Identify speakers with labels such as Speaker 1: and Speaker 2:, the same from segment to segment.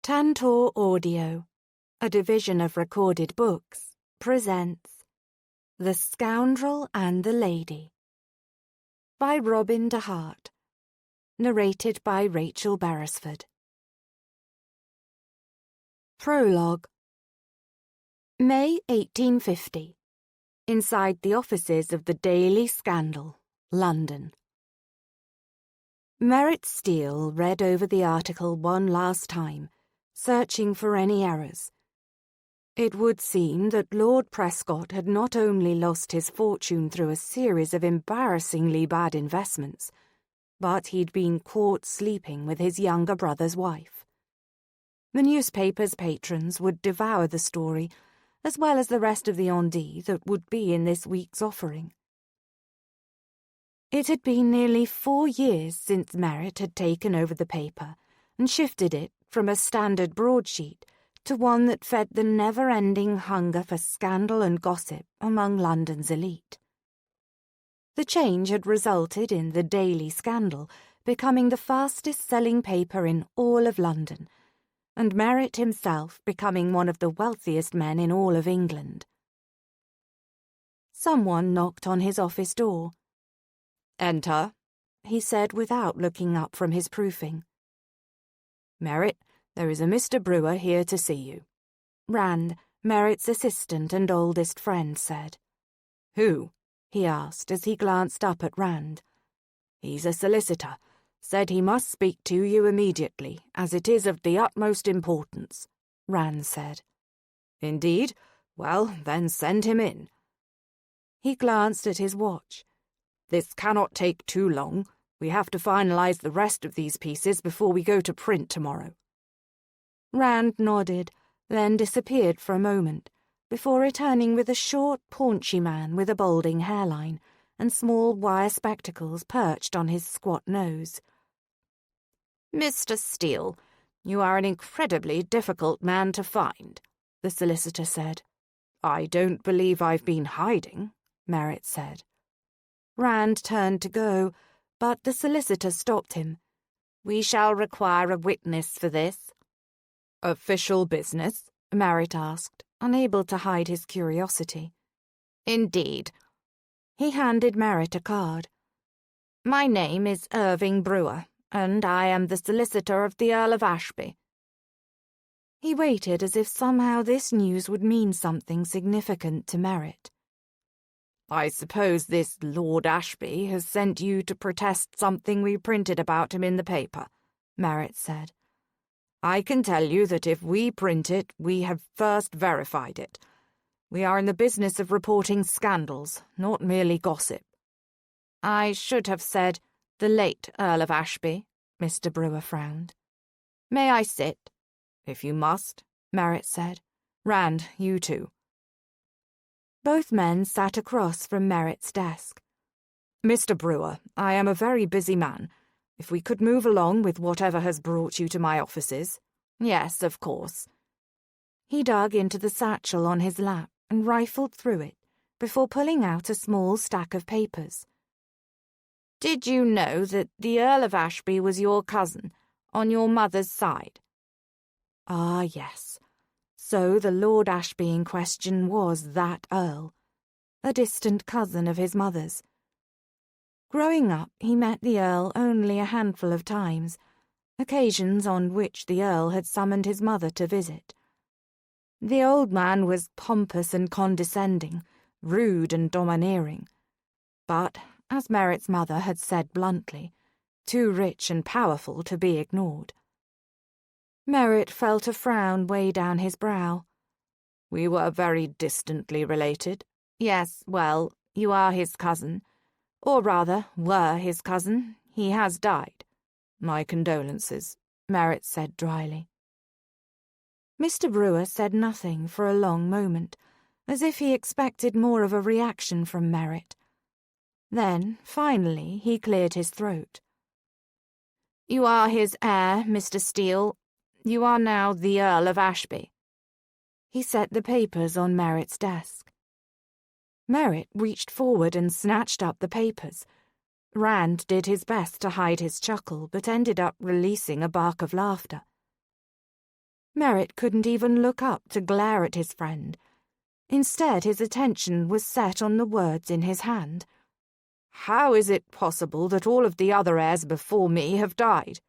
Speaker 1: Tantor Audio, a division of Recorded Books, presents The Scoundrel and the Lady by Robin de Hart, narrated by Rachel Beresford. Prologue. May 1850. Inside the offices of the Daily Scandal, London. Merritt Steele read over the article one last time, searching for any errors. It would seem that Lord Prescott had not only lost his fortune through a series of embarrassingly bad investments, but he'd been caught sleeping with his younger brother's wife. The newspaper's patrons would devour the story, as well as the rest of the on dit that would be in this week's offering. It had been nearly 4 years since Merritt had taken over the paper and shifted it from a standard broadsheet to one that fed the never-ending hunger for scandal and gossip among London's elite. The change had resulted in the Daily Scandal becoming the fastest-selling paper in all of London, and Merritt himself becoming one of the wealthiest men in all of England. Someone knocked on his office door. "Enter," he said without looking up from his proofing. "Merritt, there is a Mr. Brewer here to see you," Rand, Merritt's assistant and oldest friend, said. "Who?" he asked as he glanced up at Rand. "He's a solicitor. Said he must speak to you immediately, as it is of the utmost importance," Rand said. "Indeed? Well, then send him in." He glanced at his watch. "This cannot take too long. We have to finalize the rest of these pieces before we go to print tomorrow." Rand nodded, then disappeared for a moment, before returning with a short, paunchy man with a balding hairline and small wire spectacles perched on his squat nose. "Mr. Steele, you are an incredibly difficult man to find," the solicitor said. "I don't believe I've been hiding," Merritt said. Rand turned to go, but the solicitor stopped him. "We shall require a witness for this." "Official business?" Merritt asked, unable to hide his curiosity. "Indeed." He handed Merritt a card. "My name is Irving Brewer, and I am the solicitor of the Earl of Ashby." He waited as if somehow this news would mean something significant to Merritt. "I suppose this Lord Ashby has sent you to protest something we printed about him in the paper," Merritt said. "I can tell you that if we print it, we have first verified it. We are in the business of reporting scandals, not merely gossip." "I should have said the late Earl of Ashby," Mr. Brewer frowned. "May I sit?" "If you must," Merritt said. "Rand, you too." Both men sat across from Merritt's desk. "Mr. Brewer, I am a very busy man. If we could move along with whatever has brought you to my offices." "Yes, of course." He dug into the satchel on his lap and rifled through it before pulling out a small stack of papers. "Did you know that the Earl of Ashby was your cousin, on your mother's side?" Ah, yes. So the Lord Ashby in question was that Earl, a distant cousin of his mother's. Growing up, he met the Earl only a handful of times, occasions on which the Earl had summoned his mother to visit. The old man was pompous and condescending, rude and domineering, but, as Merritt's mother had said bluntly, too rich and powerful to be ignored. Merritt felt a frown weigh down his brow. "We were very distantly related." "Yes, well, you are his cousin. Or rather, were his cousin. He has died." "My condolences," Merritt said dryly. Mr. Brewer said nothing for a long moment, as if he expected more of a reaction from Merritt. Then, finally, he cleared his throat. "You are his heir, Mr. Steele. You are now the Earl of Ashby." He set the papers on Merritt's desk. Merritt reached forward and snatched up the papers. Rand did his best to hide his chuckle, but ended up releasing a bark of laughter. Merritt couldn't even look up to glare at his friend. Instead, his attention was set on the words in his hand. "How is it possible that all of the other heirs before me have died?"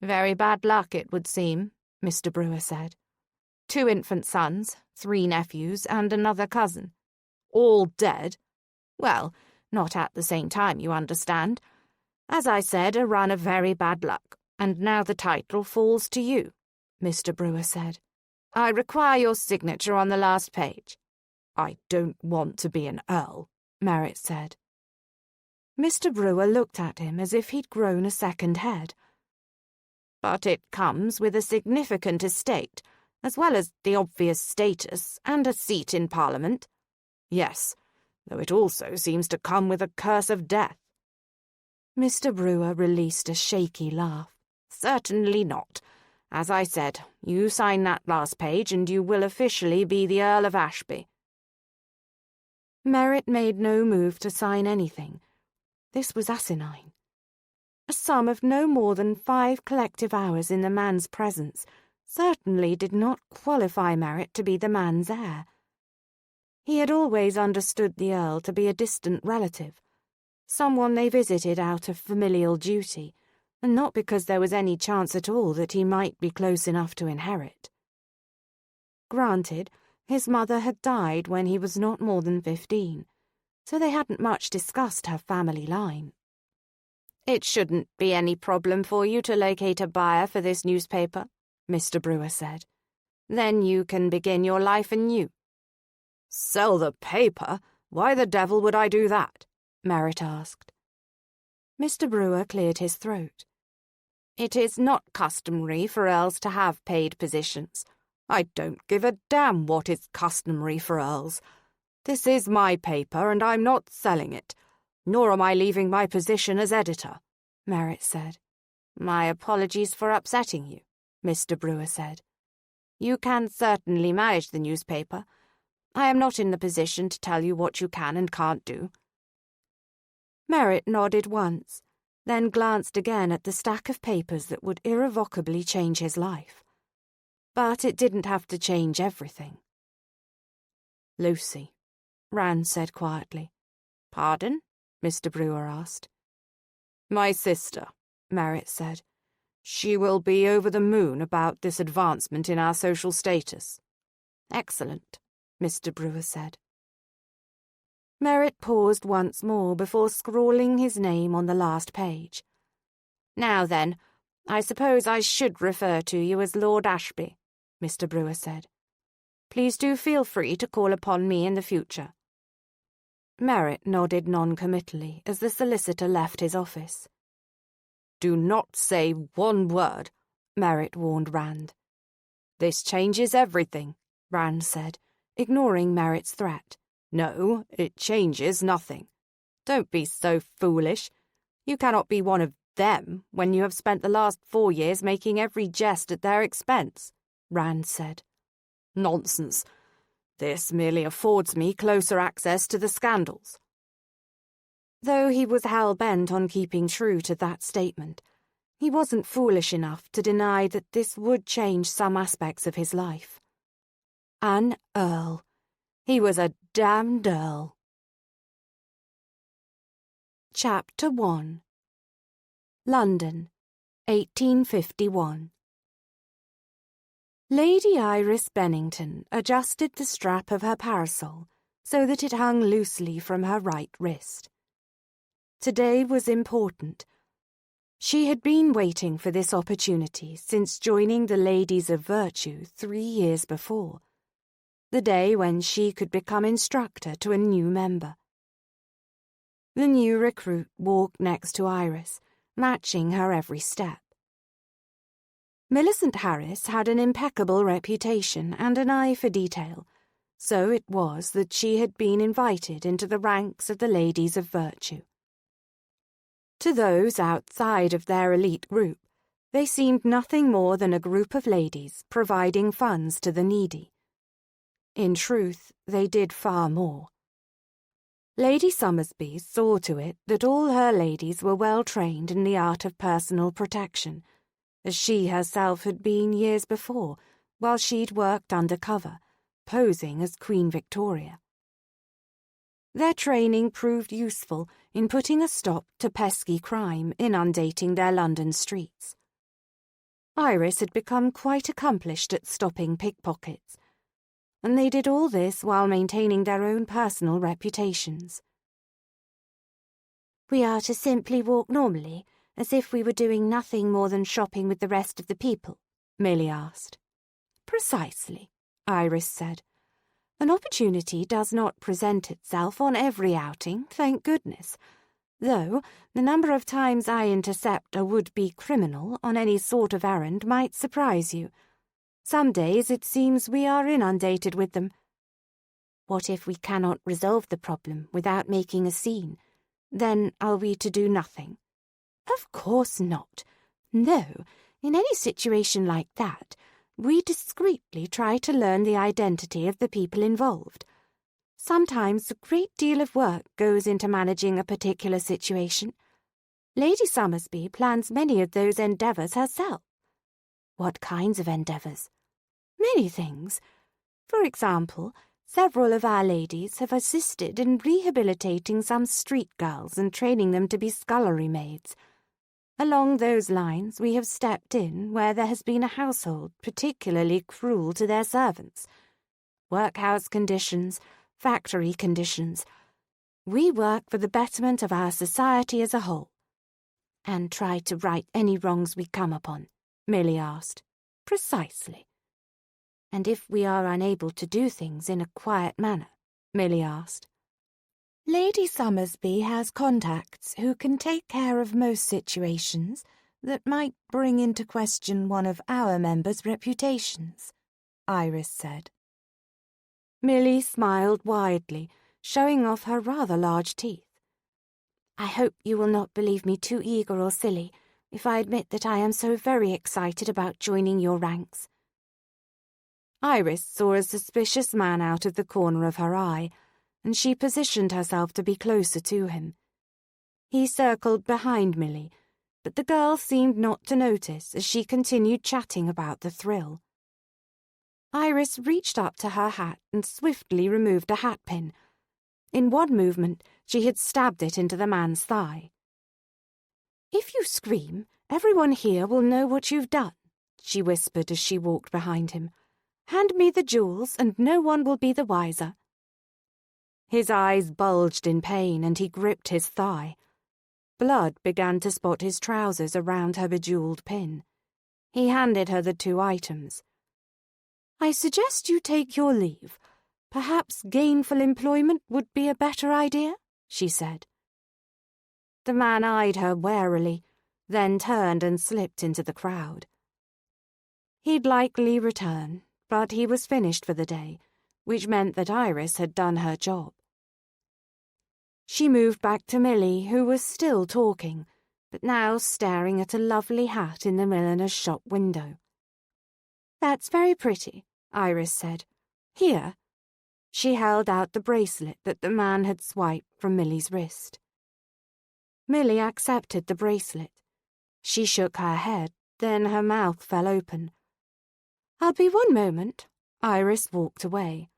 Speaker 1: "Very bad luck, it would seem," Mr. Brewer said. "2 infant sons, 3 nephews, and another cousin. All dead? Well, not at the same time, you understand. As I said, a run of very bad luck, and now the title falls to you," Mr. Brewer said. "I require your signature on the last page." "I don't want to be an earl," Merritt said. Mr. Brewer looked at him as if he'd grown a second head. "But it comes with a significant estate, as well as the obvious status and a seat in Parliament." "Yes, though it also seems to come with a curse of death." Mr. Brewer released a shaky laugh. "Certainly not. As I said, you sign that last page and you will officially be the Earl of Ashby." Merritt made no move to sign anything. This was asinine. A sum of no more than 5 collective hours in the man's presence certainly did not qualify Merritt to be the man's heir. He had always understood the Earl to be a distant relative, someone they visited out of familial duty, and not because there was any chance at all that he might be close enough to inherit. Granted, his mother had died when he was not more than 15, so they hadn't much discussed her family line. "It shouldn't be any problem for you to locate a buyer for this newspaper," Mr. Brewer said. "Then you can begin your life anew." "Sell the paper? Why the devil would I do that?" Merritt asked. Mr. Brewer cleared his throat. "It is not customary for earls to have paid positions. I don't give a damn what is customary for earls. This is my paper, and I'm not selling it. Nor am I leaving my position as editor," Merritt said. "My apologies for upsetting you," Mr. Brewer said. "You can certainly manage the newspaper. I am not in the position to tell you what you can and can't do." Merritt nodded once, then glanced again at the stack of papers that would irrevocably change his life. But it didn't have to change everything. "Lucy," Rand said quietly. "Pardon?" Mr. Brewer asked. "My sister," Merritt said. "She will be over the moon about this advancement in our social status." "Excellent," Mr. Brewer said. Merritt paused once more before scrawling his name on the last page. "Now then, I suppose I should refer to you as Lord Ashby," Mr. Brewer said. "Please do feel free to call upon me in the future." Merritt nodded non-committally as the solicitor left his office. "Do not say one word," Merritt warned Rand. "This changes everything," Rand said, ignoring Merritt's threat. "No, it changes nothing. Don't be so foolish. You cannot be one of them when you have spent the last 4 years making every jest at their expense," Rand said. "Nonsense. This merely affords me closer access to the scandals." Though he was hell-bent on keeping true to that statement, he wasn't foolish enough to deny that this would change some aspects of his life. An earl. He was a damned earl. Chapter 1. London, 1851. Lady Iris Bennington adjusted the strap of her parasol so that it hung loosely from her right wrist. Today was important. She had been waiting for this opportunity since joining the Ladies of Virtue 3 years before, the day when she could become instructor to a new member. The new recruit walked next to Iris, matching her every step. Millicent Harris had an impeccable reputation and an eye for detail, so it was that she had been invited into the ranks of the Ladies of Virtue. To those outside of their elite group, they seemed nothing more than a group of ladies providing funds to the needy. In truth, they did far more. Lady Summersby saw to it that all her ladies were well trained in the art of personal protection, as she herself had been years before, while she'd worked undercover, posing as Queen Victoria. Their training proved useful in putting a stop to pesky crime inundating their London streets. Iris had become quite accomplished at stopping pickpockets, and they did all this while maintaining their own personal reputations.
Speaker 2: We are to simply walk normally, as if we were doing nothing more than shopping with the rest of the people?
Speaker 1: Millie asked. Precisely, Iris said. An opportunity does not present itself on every outing, thank goodness, though the number of times I intercept a would-be criminal on any sort of errand might surprise you. Some days it seems we are inundated with them.
Speaker 2: What if we cannot resolve the problem without making a scene?
Speaker 1: Then are we to do nothing? Of course not. No, in any situation like that, we discreetly try to learn the identity of the people involved. Sometimes a great deal of work goes into managing a particular situation. Lady Summersby plans many of those endeavours herself.
Speaker 2: What kinds of endeavours?
Speaker 1: Many things. For example, several of our ladies have assisted in rehabilitating some street girls and training them to be scullery maids. Along those lines, we have stepped in where there has been a household particularly cruel to their servants. Workhouse conditions, factory conditions. We work for the betterment of our society as a whole.
Speaker 2: And try to right any wrongs we come upon?
Speaker 1: Millie asked. Precisely.
Speaker 2: And if we are unable to do things in a quiet manner?
Speaker 1: Millie asked. Lady Summersby has contacts who can take care of most situations that might bring into question one of our members' reputations, Iris said. Millie smiled widely, showing off her rather large teeth.
Speaker 2: I hope you will not believe me too eager or silly if I admit that I am so very excited about joining your ranks.
Speaker 1: Iris saw a suspicious man out of the corner of her eye, and she positioned herself to be closer to him. He circled behind Millie, but the girl seemed not to notice as she continued chatting about the thrill. Iris reached up to her hat and swiftly removed a hatpin. In one movement, she had stabbed it into the man's thigh. "If you scream, everyone here will know what you've done," she whispered as she walked behind him. "Hand me the jewels, and no one will be the wiser." His eyes bulged in pain, and he gripped his thigh. Blood began to spot his trousers around her bejeweled pin. He handed her the 2 items. "I suggest you take your leave. Perhaps gainful employment would be a better idea," she said. The man eyed her warily, then turned and slipped into the crowd. He'd likely return, but he was finished for the day, which meant that Iris had done her job. She moved back to Millie, who was still talking, but now staring at a lovely hat in the milliner's shop window. "That's very pretty," Iris said. "Here." She held out the bracelet that the man had swiped from Millie's wrist. Millie accepted the bracelet. She shook her head, then her mouth fell open. "I'll be one moment." Iris walked away.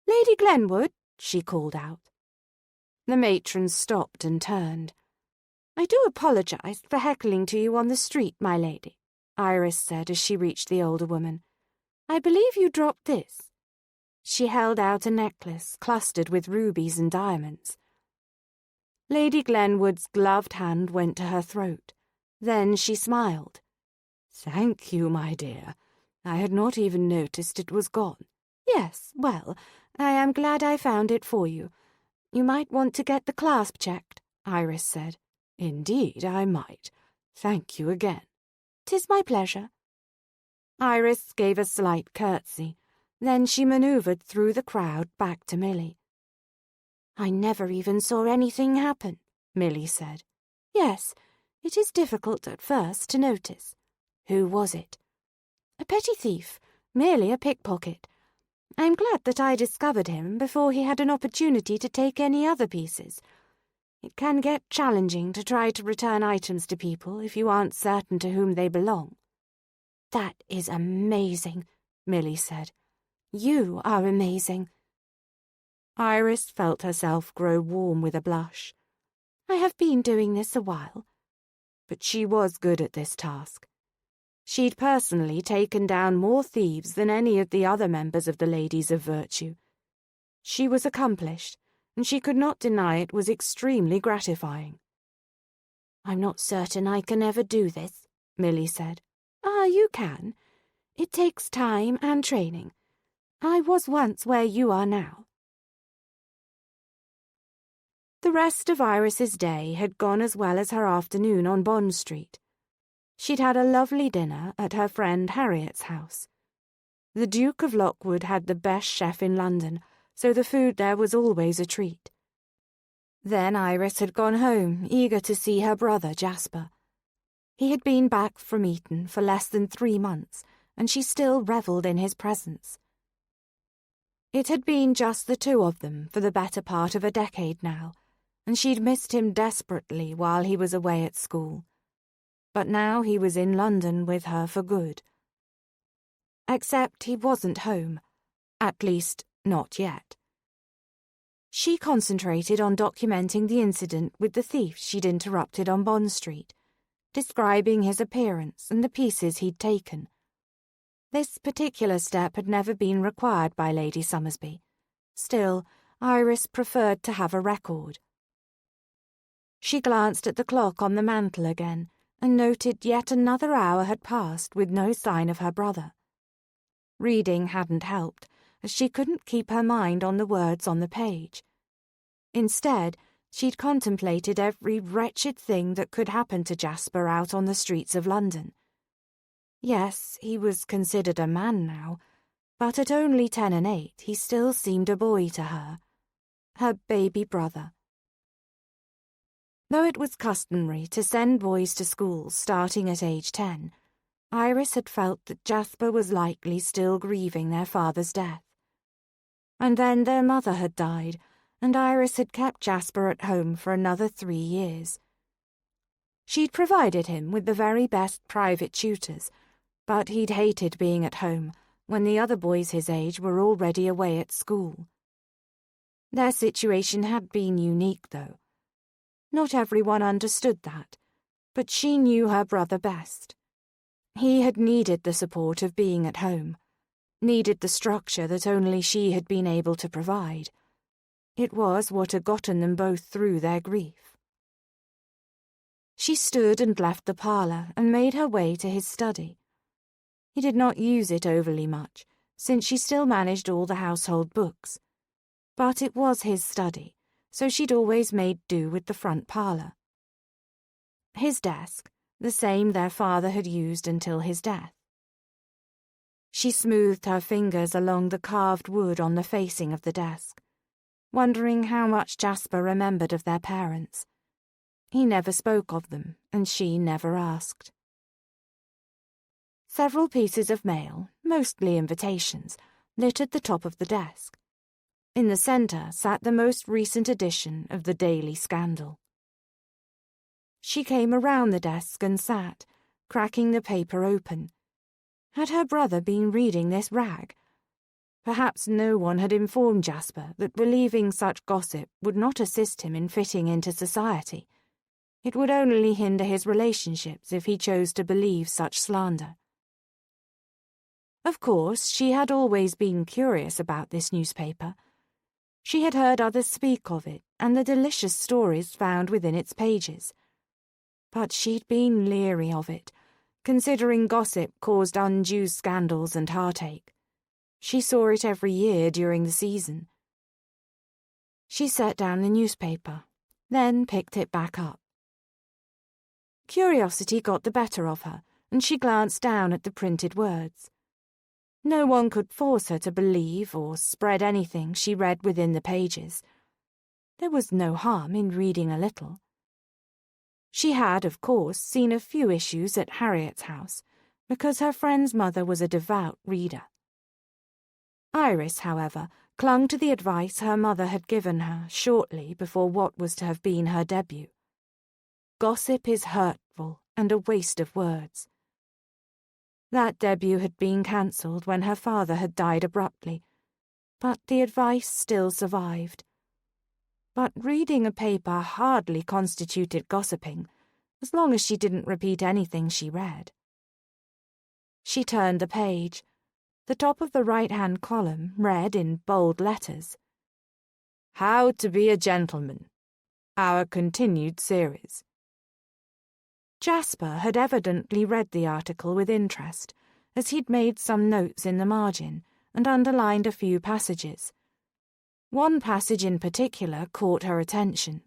Speaker 1: "Lady Glenwood," she called out. The matron stopped and turned. "I do apologize for heckling to you on the street, my lady," Iris said as she reached the older woman. "I believe you dropped this." She held out a necklace clustered with rubies and diamonds. Lady Glenwood's gloved hand went to her throat. Then she smiled. "Thank you, my dear. I had not even noticed it was gone." "Yes, well, I am glad I found it for you. You might want to get the clasp checked," Iris said. "Indeed, I might. Thank you again." "'Tis my pleasure." Iris gave a slight curtsy. Then she manoeuvred through the crowd back to Millie.
Speaker 2: "I never even saw anything happen,"
Speaker 1: Millie said. "Yes, it is difficult at first to notice."
Speaker 2: "Who was it?"
Speaker 1: "A petty thief, merely a pickpocket. I'm glad that I discovered him before he had an opportunity to take any other pieces. It can get challenging to try to return items to people if you aren't certain to whom they belong."
Speaker 2: "That is amazing,"
Speaker 1: Milly said.
Speaker 2: You are amazing.
Speaker 1: Iris felt herself grow warm with a blush.
Speaker 2: I have been doing this a while.
Speaker 1: But she was good at this task. She'd personally taken down more thieves than any of the other members of the Ladies of Virtue. She was accomplished, and she could not deny it was extremely gratifying.
Speaker 2: I'm not certain I can ever do this,
Speaker 1: Milly said.
Speaker 2: Ah, you can. It takes time and training. I was once where you are now.
Speaker 1: The rest of Iris's day had gone as well as her afternoon on Bond Street. She'd had a lovely dinner at her friend Harriet's house. The Duke of Lockwood had the best chef in London, so the food there was always a treat. Then Iris had gone home, eager to see her brother Jasper. He had been back from Eton for less than 3 months, and she still revelled in his presence. It had been just the two of them for the better part of a decade now, and she'd missed him desperately while he was away at school. But now he was in London with her for good. Except he wasn't home. At least, not yet. She concentrated on documenting the incident with the thief she'd interrupted on Bond Street, describing his appearance and the pieces he'd taken. This particular step had never been required by Lady Summersby. Still, Iris preferred to have a record. She glanced at the clock on the mantel again and noted yet another hour had passed with no sign of her brother. Reading hadn't helped, as she couldn't keep her mind on the words on the page. Instead, she'd contemplated every wretched thing that could happen to Jasper out on the streets of London. Yes, he was considered a man now, but at only 10 and 8 he still seemed a boy to her. Her baby brother. Though it was customary to send boys to school starting at age 10, Iris had felt that Jasper was likely still grieving their father's death. And then their mother had died, and Iris had kept Jasper at home for another 3 years. She'd provided him with the very best private tutors, but he'd hated being at home when the other boys his age were already away at school. Their situation had been unique, though. Not everyone understood that, but she knew her brother best. He had needed the support of being at home, needed the structure that only she had been able to provide. It was what had gotten them both through their grief. She stood and left the parlour and made her way to his study. He did not use it overly much, since she still managed all the household books. But it was his study, so she'd always made do with the front parlour. His desk, the same their father had used until his death. She smoothed her fingers along the carved wood on the facing of the desk, wondering how much Jasper remembered of their parents. He never spoke of them, and she never asked. Several pieces of mail, mostly invitations, littered the top of the desk. In the centre sat the most recent edition of the Daily Scandal. She came around the desk and sat, cracking the paper open. Had her brother been reading this rag? Perhaps no one had informed Jasper that believing such gossip would not assist him in fitting into society. It would only hinder his relationships if he chose to believe such slander. Of course, she had always been curious about this newspaper. She had heard others speak of it and the delicious stories found within its pages. But she'd been leery of it, considering gossip caused undue scandals and heartache. She saw it every year during the season. She set down the newspaper, then picked it back up. Curiosity got the better of her, and she glanced down at the printed words. No one could force her to believe or spread anything she read within the pages. There was no harm in reading a little. She had, of course, seen a few issues at Harriet's house, because her friend's mother was a devout reader. Iris, however, clung to the advice her mother had given her shortly before what was to have been her debut. Gossip is hurtful and a waste of words. That debut had been cancelled when her father had died abruptly, but the advice still survived. But reading a paper hardly constituted gossiping, as long as she didn't repeat anything she read. She turned the page. The top of the right-hand column read in bold letters, "How to be a Gentleman. Our continued series." Jasper had evidently read the article with interest, as he'd made some notes in the margin and underlined a few passages. One passage in particular caught her attention.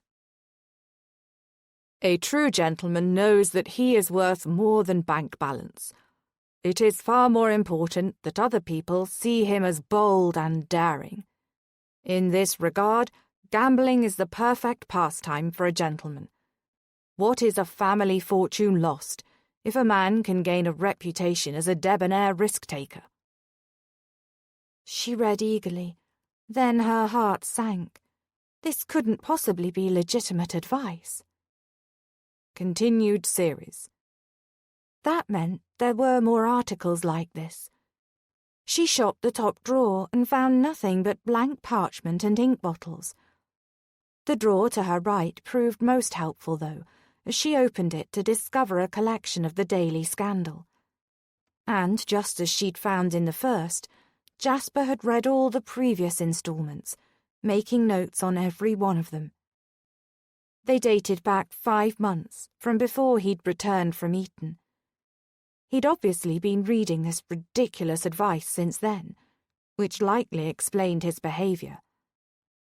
Speaker 1: "A true gentleman knows that he is worth more than bank balance. It is far more important that other people see him as bold and daring. In this regard, gambling is the perfect pastime for a gentleman. What is a family fortune lost if a man can gain a reputation as a debonair risk-taker?" She read eagerly. Then her heart sank. This couldn't possibly be legitimate advice. Continued series. That meant there were more articles like this. She shopped the top drawer and found nothing but blank parchment and ink bottles. The drawer to her right proved most helpful, though, as she opened it to discover a collection of the Daily Scandal. And just as she'd found in the first, Jasper had read all the previous installments, making notes on every one of them. They dated back 5 months, from before he'd returned from Eton. He'd obviously been reading this ridiculous advice since then, which likely explained his behaviour.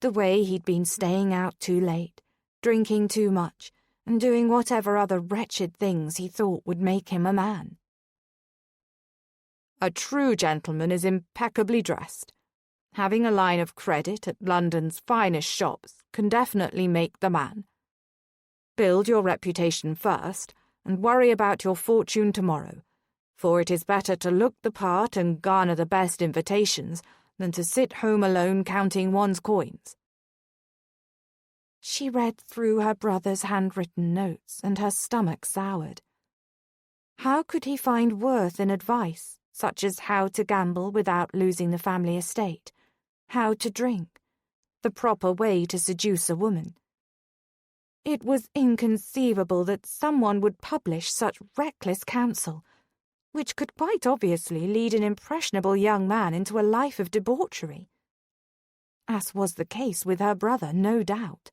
Speaker 1: The way he'd been staying out too late, drinking too much, and doing whatever other wretched things he thought would make him a man. A true gentleman is impeccably dressed. Having a line of credit at London's finest shops can definitely make the man. Build your reputation first, and worry about your fortune tomorrow, for it is better to look the part and garner the best invitations than to sit home alone counting one's coins. She read through her brother's handwritten notes, and her stomach soured. How could he find worth in advice, such as how to gamble without losing the family estate, how to drink, the proper way to seduce a woman? It was inconceivable that someone would publish such reckless counsel, which could quite obviously lead an impressionable young man into a life of debauchery. As was the case with her brother, no doubt.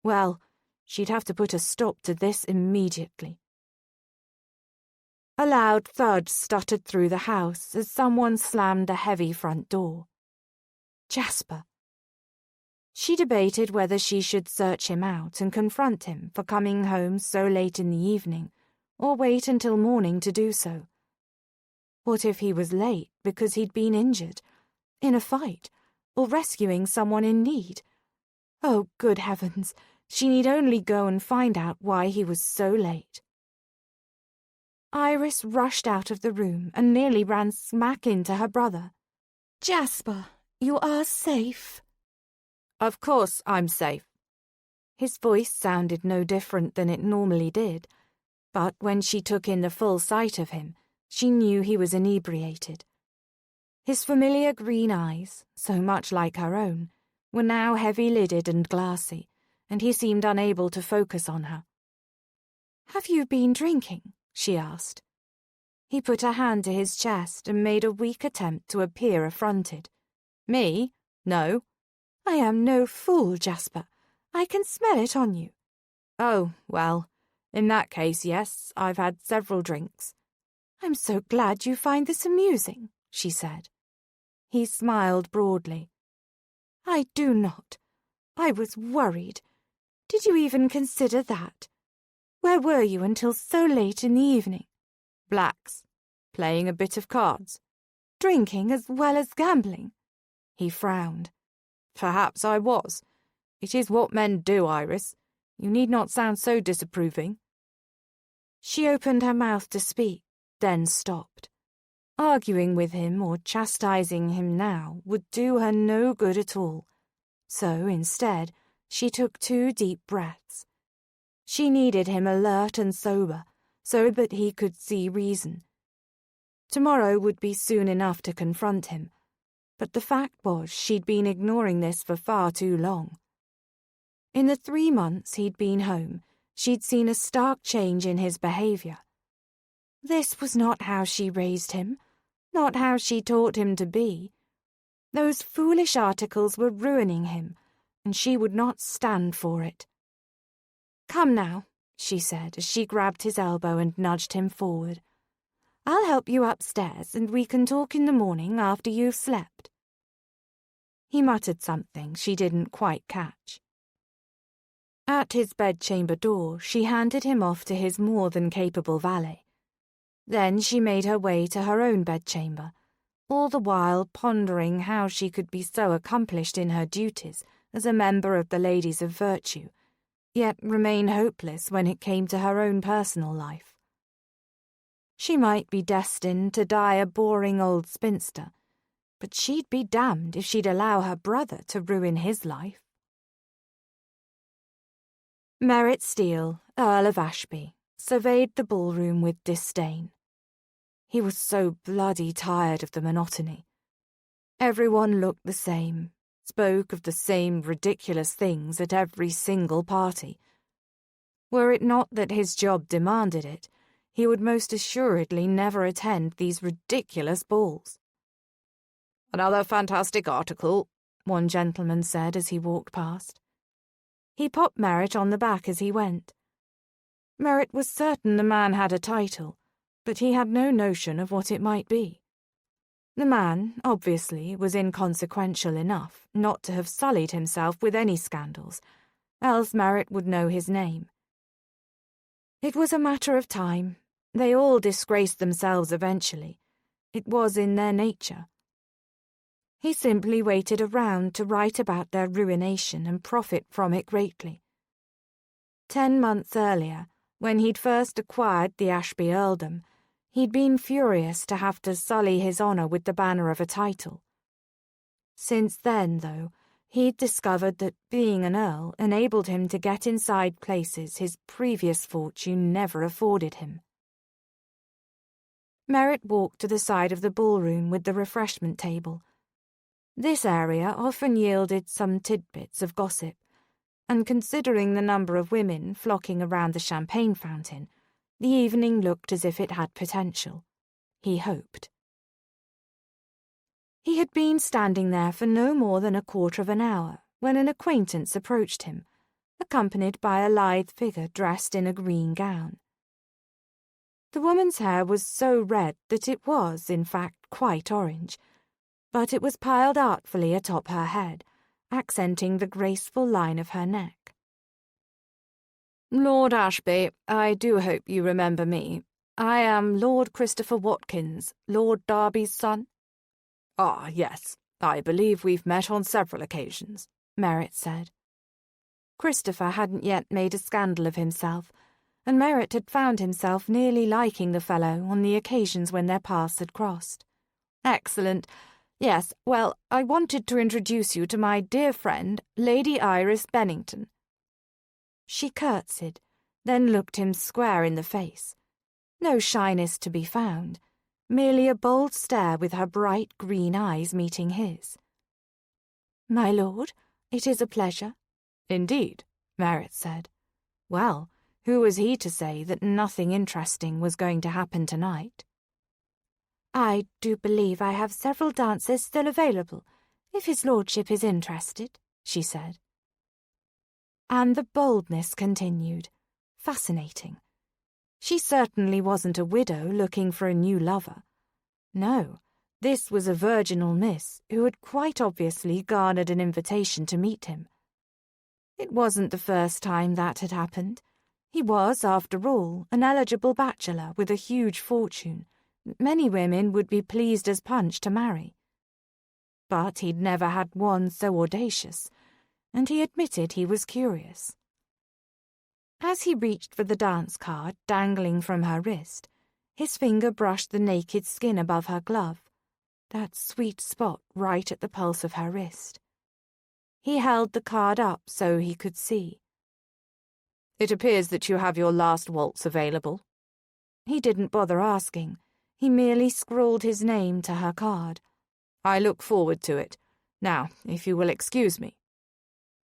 Speaker 1: Well, she'd have to put a stop to this immediately. A loud thud stuttered through the house as someone slammed the heavy front door. Jasper. She debated whether she should search him out and confront him for coming home so late in the evening, or wait until morning to do so. What if he was late because he'd been injured, in a fight, or rescuing someone in need? Oh, good heavens, she need only go and find out why he was so late. Iris rushed out of the room and nearly ran smack into her brother. "Jasper, you are safe." "Of course I'm safe." His voice sounded no different than it normally did, but when she took in the full sight of him, she knew he was inebriated. His familiar green eyes, so much like her own, were now heavy-lidded and glassy, and he seemed unable to focus on her. "Have you been drinking?" she asked. He put a hand to his chest and made a weak attempt to appear affronted. "Me? No." "I am no fool, Jasper. I can smell it on you." "Oh, well, in that case, yes, I've had several drinks." "I'm so glad you find this amusing," she said. He smiled broadly. "I do not. I was worried. Did you even consider that? Where were you until so late in the evening?" "Blacks. Playing a bit of cards." "Drinking as well as gambling?" He frowned. "Perhaps I was. It is what men do, Iris. You need not sound so disapproving." She opened her mouth to speak, then stopped. Arguing with him or chastising him now would do her no good at all. So, instead, she took 2 deep breaths. She needed him alert and sober, so that he could see reason. Tomorrow would be soon enough to confront him, but the fact was she'd been ignoring this for far too long. In the 3 months he'd been home, she'd seen a stark change in his behaviour. This was not how she raised him, not how she taught him to be. Those foolish articles were ruining him, and she would not stand for it. "Come now," she said as she grabbed his elbow and nudged him forward. "I'll help you upstairs, and we can talk in the morning after you've slept." He muttered something she didn't quite catch. At his bedchamber door, she handed him off to his more than capable valet. Then she made her way to her own bedchamber, all the while pondering how she could be so accomplished in her duties as a member of the Ladies of Virtue, yet remain hopeless when it came to her own personal life. She might be destined to die a boring old spinster, but she'd be damned if she'd allow her brother to ruin his life. Merritt Steele, Earl of Ashby, surveyed the ballroom with disdain. He was so bloody tired of the monotony. Everyone looked the same, spoke of the same ridiculous things at every single party. Were it not that his job demanded it, he would most assuredly never attend these ridiculous balls. "Another fantastic article," one gentleman said as he walked past. He popped Merritt on the back as he went. Merritt was certain the man had a title, but he had no notion of what it might be. The man, obviously, was inconsequential enough not to have sullied himself with any scandals, else Merritt would know his name. It was a matter of time. They all disgraced themselves eventually. It was in their nature. He simply waited around to write about their ruination and profit from it greatly. 10 months earlier, when he'd first acquired the Ashby earldom, he'd been furious to have to sully his honour with the banner of a title. Since then, though, he'd discovered that being an earl enabled him to get inside places his previous fortune never afforded him. Merritt walked to the side of the ballroom with the refreshment table. This area often yielded some tidbits of gossip, and considering the number of women flocking around the champagne fountain, the evening looked as if it had potential. He hoped. He had been standing there for no more than a quarter of an hour when an acquaintance approached him, accompanied by a lithe figure dressed in a green gown. The woman's hair was so red that it was, in fact, quite orange, but it was piled artfully atop her head, accenting the graceful line of her neck. "Lord Ashby, I do hope you remember me. I am Lord Christopher Watkins, Lord Derby's son." "Ah, yes, I believe we've met on several occasions," Merritt said. Christopher hadn't yet made a scandal of himself, and Merritt had found himself nearly liking the fellow on the occasions when their paths had crossed. "Excellent. Yes, well, I wanted to introduce you to my dear friend, Lady Iris Bennington." She curtsied, then looked him square in the face. No shyness to be found, merely a bold stare with her bright green eyes meeting his. "My lord, it is a pleasure." "Indeed," Merritt said. Well, who was he to say that nothing interesting was going to happen tonight? "I do believe I have several dances still available, if his lordship is interested," she said. And the boldness continued. Fascinating. She certainly wasn't a widow looking for a new lover. No, this was a virginal miss who had quite obviously garnered an invitation to meet him. It wasn't the first time that had happened. He was, after all, an eligible bachelor with a huge fortune that many women would be pleased as punch to marry. But he'd never had one so audacious, and he admitted he was curious. As he reached for the dance card dangling from her wrist, his finger brushed the naked skin above her glove, that sweet spot right at the pulse of her wrist. He held the card up so he could see. "It appears that you have your last waltz available." He didn't bother asking. he merely scrawled his name to her card. "I look forward to it. Now, if you will excuse me."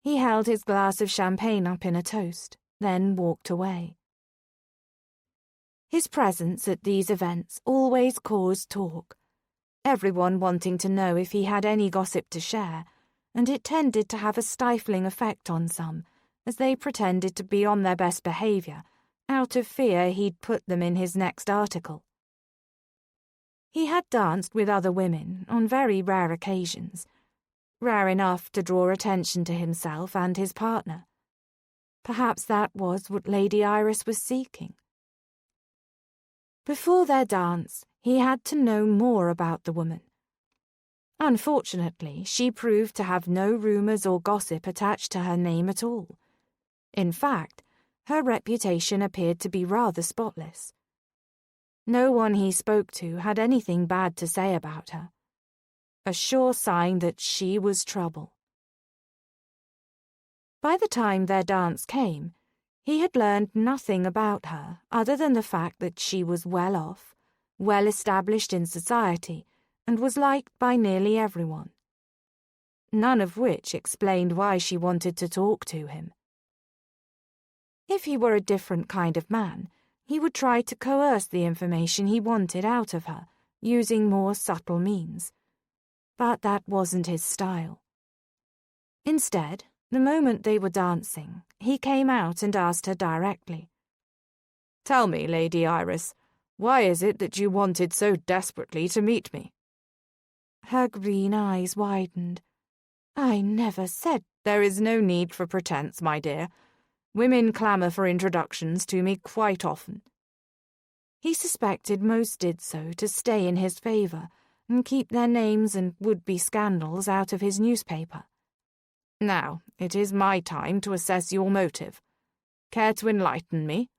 Speaker 1: He held his glass of champagne up in a toast, then walked away. His presence at these events always caused talk, everyone wanting to know if he had any gossip to share, and it tended to have a stifling effect on some, as they pretended to be on their best behaviour, out of fear he'd put them in his next article. He had danced with other women on very rare occasions, rare enough to draw attention to himself and his partner. Perhaps that was what Lady Iris was seeking. Before their dance, he had to know more about the woman. Unfortunately, she proved to have no rumours or gossip attached to her name at all. In fact, her reputation appeared to be rather spotless. No one he spoke to had anything bad to say about her. A sure sign that she was trouble. By the time their dance came, he had learned nothing about her other than the fact that she was well off, well established in society, and was liked by nearly everyone. None of which explained why she wanted to talk to him. If he were a different kind of man, he would try to coerce the information he wanted out of her, using more subtle means. But that wasn't his style. Instead, the moment they were dancing, he came out and asked her directly. "Tell me, Lady Iris, why is it that you wanted so desperately to meet me?" Her green eyes widened. "I never said—" "There is no need for pretense, my dear. Women clamour for introductions to me quite often." He suspected most did so to stay in his favour and keep their names and would-be scandals out of his newspaper. "Now, it is my time to assess your motive. Care to enlighten me?"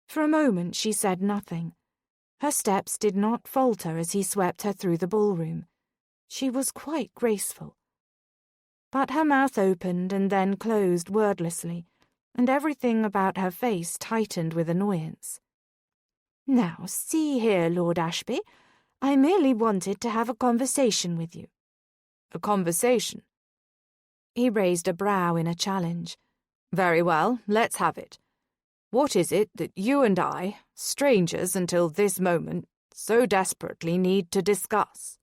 Speaker 1: For a moment she said nothing. Her steps did not falter as he swept her through the ballroom. She was quite graceful. But her mouth opened and then closed wordlessly, and everything about her face tightened with annoyance. "Now, see here, Lord Ashby, I merely wanted to have a conversation with you." "A conversation?" He raised a brow in a challenge. "Very well, let's have it. What is it that you and I, strangers until this moment, so desperately need to discuss?"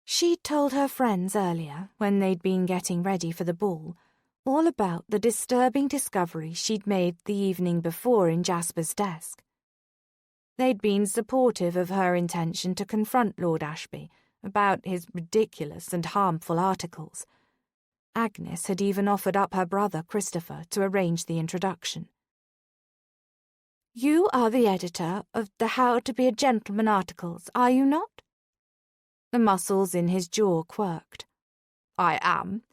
Speaker 1: She'd told her friends earlier, when they'd been getting ready for the ball, all about the disturbing discovery she'd made the evening before in Jasper's desk. They'd been supportive of her intention to confront Lord Ashby about his ridiculous and harmful articles. Agnes had even offered up her brother Christopher to arrange the introduction. "You are the editor of the How to Be a Gentleman articles, are you not?" The muscles in his jaw quirked. "I am.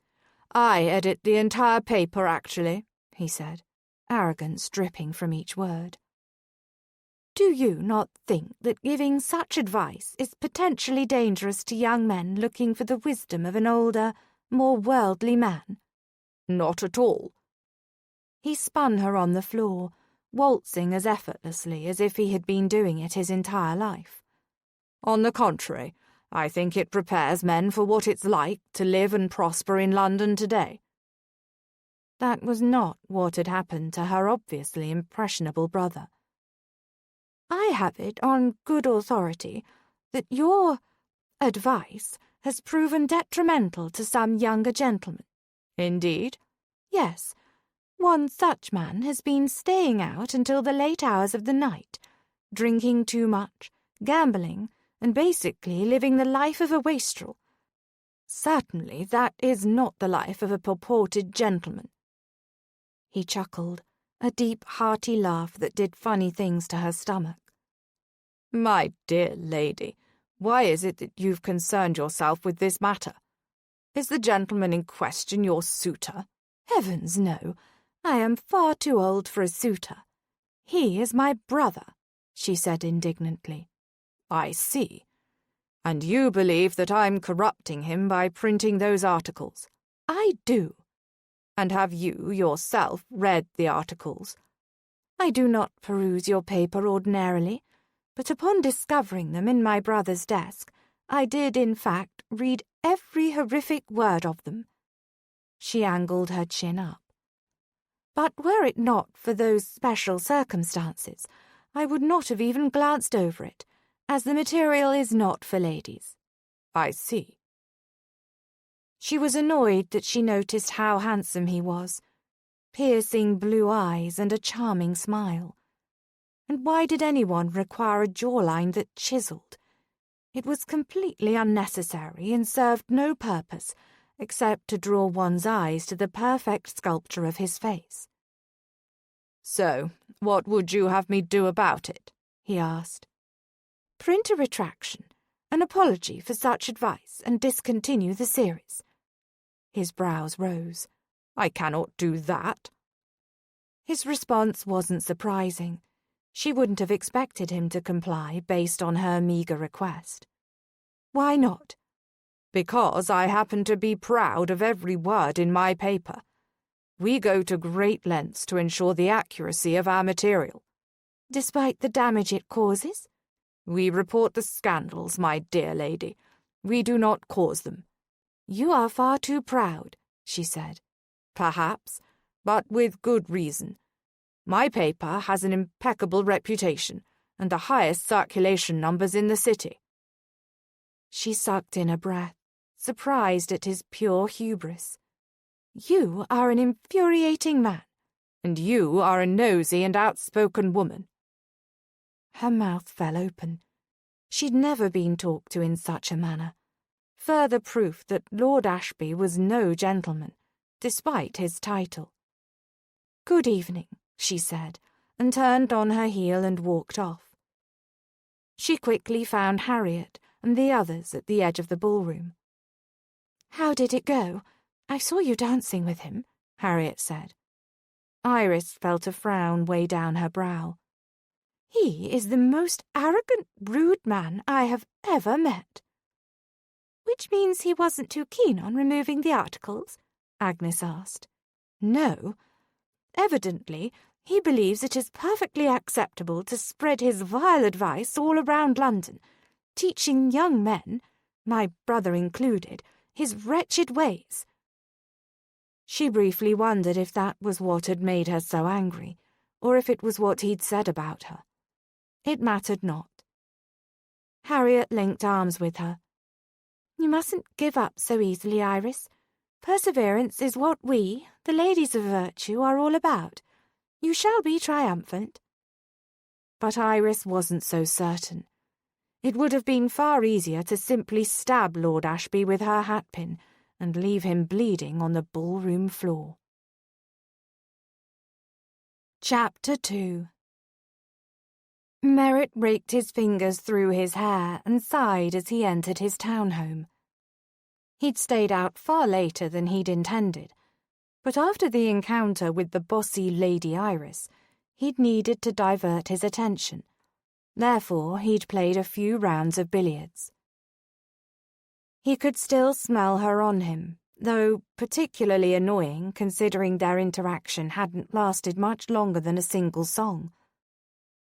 Speaker 1: I edit the entire paper, actually," he said, arrogance dripping from each word. "Do you not think that giving such advice is potentially dangerous to young men looking for the wisdom of an older, more worldly man?" "Not at all." He spun her on the floor, waltzing as effortlessly as if he had been doing it his entire life. "On the contrary, I think it prepares men for what it's like to live and prosper in London today." That was not what had happened to her obviously impressionable brother. "I have it on good authority that your advice has proven detrimental to some younger gentlemen." "Indeed?" "Yes. One such man has been staying out until the late hours of the night, drinking too much, gambling, and basically living the life of a wastrel. Certainly that is not the life of a purported gentleman." He chuckled, a deep, hearty laugh that did funny things to her stomach. "My dear lady, why is it that you've concerned yourself with this matter? Is the gentleman in question your suitor?" "Heavens, no. I am far too old for a suitor. He is my brother," she said indignantly. "I see. And you believe that I'm corrupting him by printing those articles?" "I do." "And have you yourself read the articles?" I do not peruse your paper ordinarily, but upon discovering them in my brother's desk, I did, in fact, read every horrific word of them." She angled her chin up. "But were it not for those special circumstances, I would not have even glanced over it, as the material is not for ladies." "I see." She was annoyed that she noticed how handsome he was, piercing blue eyes and a charming smile. And why did anyone require a jawline that chiselled? It was completely unnecessary and served no purpose except to draw one's eyes to the perfect sculpture of his face. "So, what would you have me do about it?" he asked. "Print a retraction, an apology for such advice, and discontinue the series." His brows rose. "I cannot do that." His response wasn't surprising. She wouldn't have expected him to comply based on her meagre request. "Why not?" "Because I happen to be proud of every word in my paper. We go to great lengths to ensure the accuracy of our material." "Despite the damage it causes?" "We report the scandals, my dear lady. We do not cause them." "You are far too proud," she said. "Perhaps, but with good reason. My paper has an impeccable reputation and the highest circulation numbers in the city." She sucked in a breath, surprised at his pure hubris. "You are an infuriating man." "And you are a nosy and outspoken woman." Her mouth fell open. She'd never been talked to in such a manner. Further proof that Lord Ashby was no gentleman, despite his title. "Good evening," she said, and turned on her heel and walked off. She quickly found Harriet and the others at the edge of the ballroom. "How did it go? I saw you dancing with him," Harriet said. Iris felt a frown weigh down her brow. "He is the most arrogant, rude man I have ever met." "Which means he wasn't too keen on removing the articles?" Agnes asked. "No. Evidently, he believes it is perfectly acceptable to spread his vile advice all around London, teaching young men, my brother included, his wretched ways." She briefly wondered if that was what had made her so angry, or if it was what he'd said about her. It mattered not. Harriet linked arms with her. "You mustn't give up so easily, Iris. Perseverance is what we, the ladies of virtue, are all about. You shall be triumphant." But Iris wasn't so certain. It would have been far easier to simply stab Lord Ashby with her hatpin and leave him bleeding on the ballroom floor. Chapter 2. Merritt raked his fingers through his hair and sighed as he entered his townhome. He'd stayed out far later than he'd intended, but after the encounter with the bossy Lady Iris, he'd needed to divert his attention. Therefore, he'd played a few rounds of billiards. He could still smell her on him, though particularly annoying considering their interaction hadn't lasted much longer than a single song.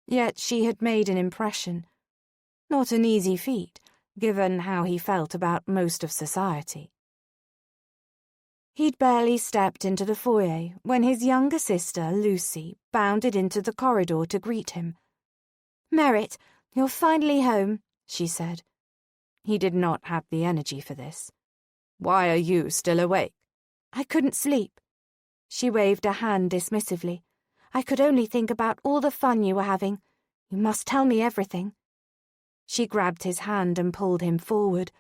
Speaker 1: Yet she had made an impression. Not an easy feat, given how he felt about most of society. He'd barely stepped into the foyer when his younger sister, Lucy, bounded into the corridor to greet him. "Merritt, you're finally home," she said. He did not have the energy for this. "Why are you still awake?" "I couldn't sleep." She waved a hand dismissively. "I could only think about all the fun you were having. You must tell me everything." She grabbed his hand and pulled him forward,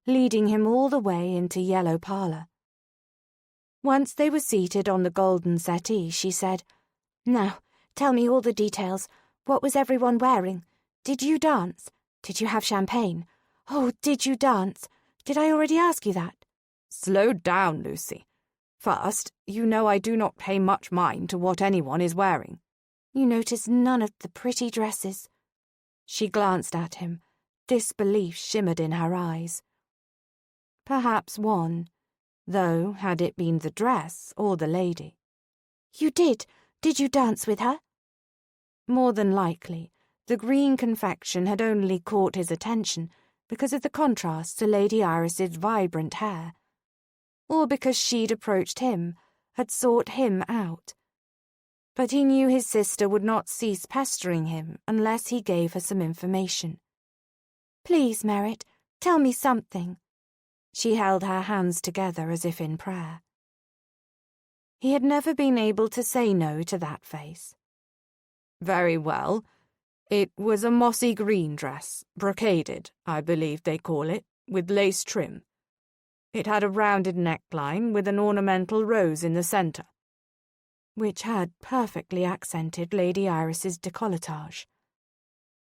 Speaker 1: leading him all the way into Yellow Parlour. Once they were seated on the golden settee, she said, "Now, tell me all the details. What was everyone wearing? Did you dance? Did you have champagne? Oh, did you dance? Did I already ask you that?" "Slow down, Lucy. First, you know I do not pay much mind to what anyone is wearing." "You noticed none of the pretty dresses." She glanced at him. Disbelief shimmered in her eyes. Perhaps one, though had it been the dress or the lady. "You did. Did you dance with her?" More than likely, the green confection had only caught his attention because of the contrast to Lady Iris's vibrant hair, or because she'd approached him, had sought him out. But he knew his sister would not cease pestering him unless he gave her some information.
Speaker 2: Please, Merritt, tell me something.
Speaker 1: She held her hands together as if in prayer. He had never been able to say no to that face. Very well. It was a mossy green dress, brocaded, I believe they call it, with lace trim. It had a rounded neckline with an ornamental rose in the centre, which had perfectly accented Lady Iris's décolletage.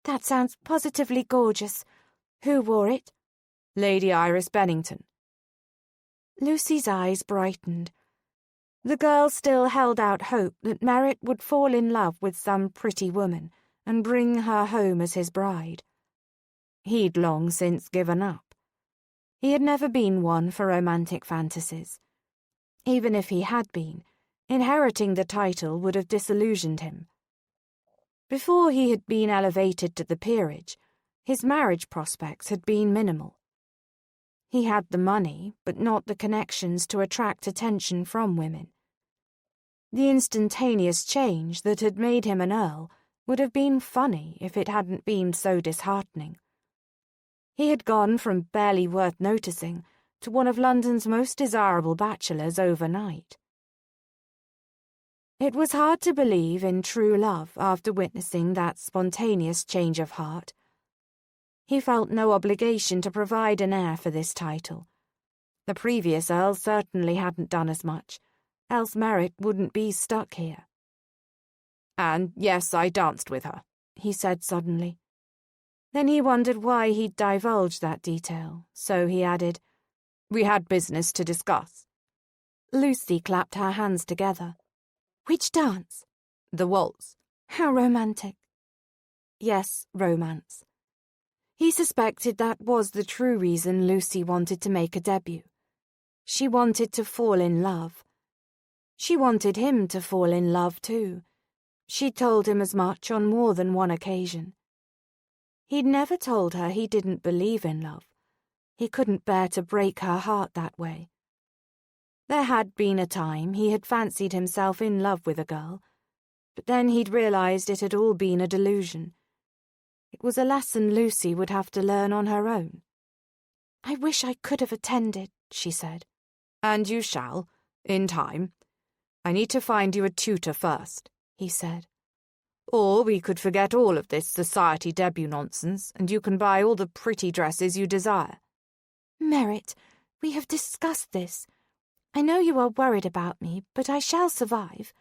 Speaker 2: That sounds positively gorgeous. Who wore it?
Speaker 1: Lady Iris Bennington.
Speaker 2: Lucy's eyes brightened.
Speaker 1: The girl still held out hope that Merritt would fall in love with some pretty woman and bring her home as his bride. He'd long since given up. He had never been one for romantic fantasies. Even if he had been, inheriting the title would have disillusioned him. Before he had been elevated to the peerage, his marriage prospects had been minimal. He had the money, but not the connections to attract attention from women. The instantaneous change that had made him an earl would have been funny if it hadn't been so disheartening. He had gone from barely worth noticing to one of London's most desirable bachelors overnight. It was hard to believe in true love after witnessing that spontaneous change of heart. He felt no obligation to provide an heir for this title. The previous earl certainly hadn't done as much, else Merritt wouldn't be stuck here. And yes, I danced with her, he said suddenly. Then he wondered why he'd divulged that detail, so he added, We had business to discuss. Lucy clapped her hands together.
Speaker 2: Which dance?
Speaker 1: The waltz.
Speaker 2: How romantic.
Speaker 1: Yes, romance. He suspected that was the true reason Lucy wanted to make a debut. She wanted to fall in love. She wanted him to fall in love too. She'd told him as much on more than one occasion. He'd never told her he didn't believe in love. He couldn't bear to break her heart that way. There had been a time he had fancied himself in love with a girl, but then he'd realized it had all been a delusion. It was a lesson Lucy would have to learn on her own.
Speaker 2: I wish I could have attended, she said.
Speaker 1: And you shall, in time. I need to find you a tutor first, he said. Or we could forget all of this society debut nonsense, and you can buy all the pretty dresses you desire.
Speaker 2: Merritt, we have discussed this. I know you are worried about me, but I shall survive.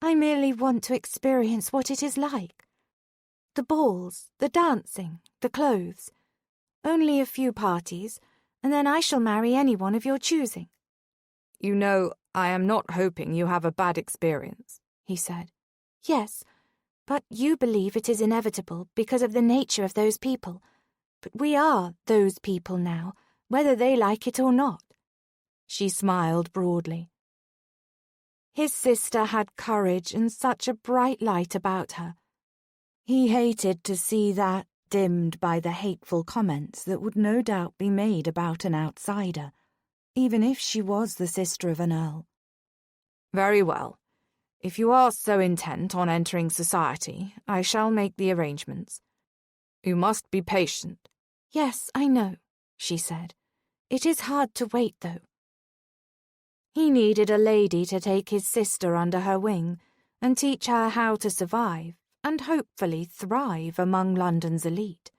Speaker 2: I merely want to experience what it is like. The balls, the dancing, the clothes. Only a few parties, and then I shall marry anyone of your choosing.
Speaker 1: You know, I am not hoping you have a bad experience, he said.
Speaker 2: Yes, but you believe it is inevitable because of the nature of those people. But we are those people now, whether they like it or not. She smiled broadly. His sister had courage and such a bright light about her. He hated to see that dimmed by the hateful comments that would no doubt be made about an outsider, even if she was the sister of an earl.
Speaker 1: Very well. If you are so intent on entering society, I shall make the arrangements. You must be patient.
Speaker 2: Yes, I know, she said. It is hard to wait, though.
Speaker 1: He needed a lady to take his sister under her wing and teach her how to survive and hopefully thrive among London's elite.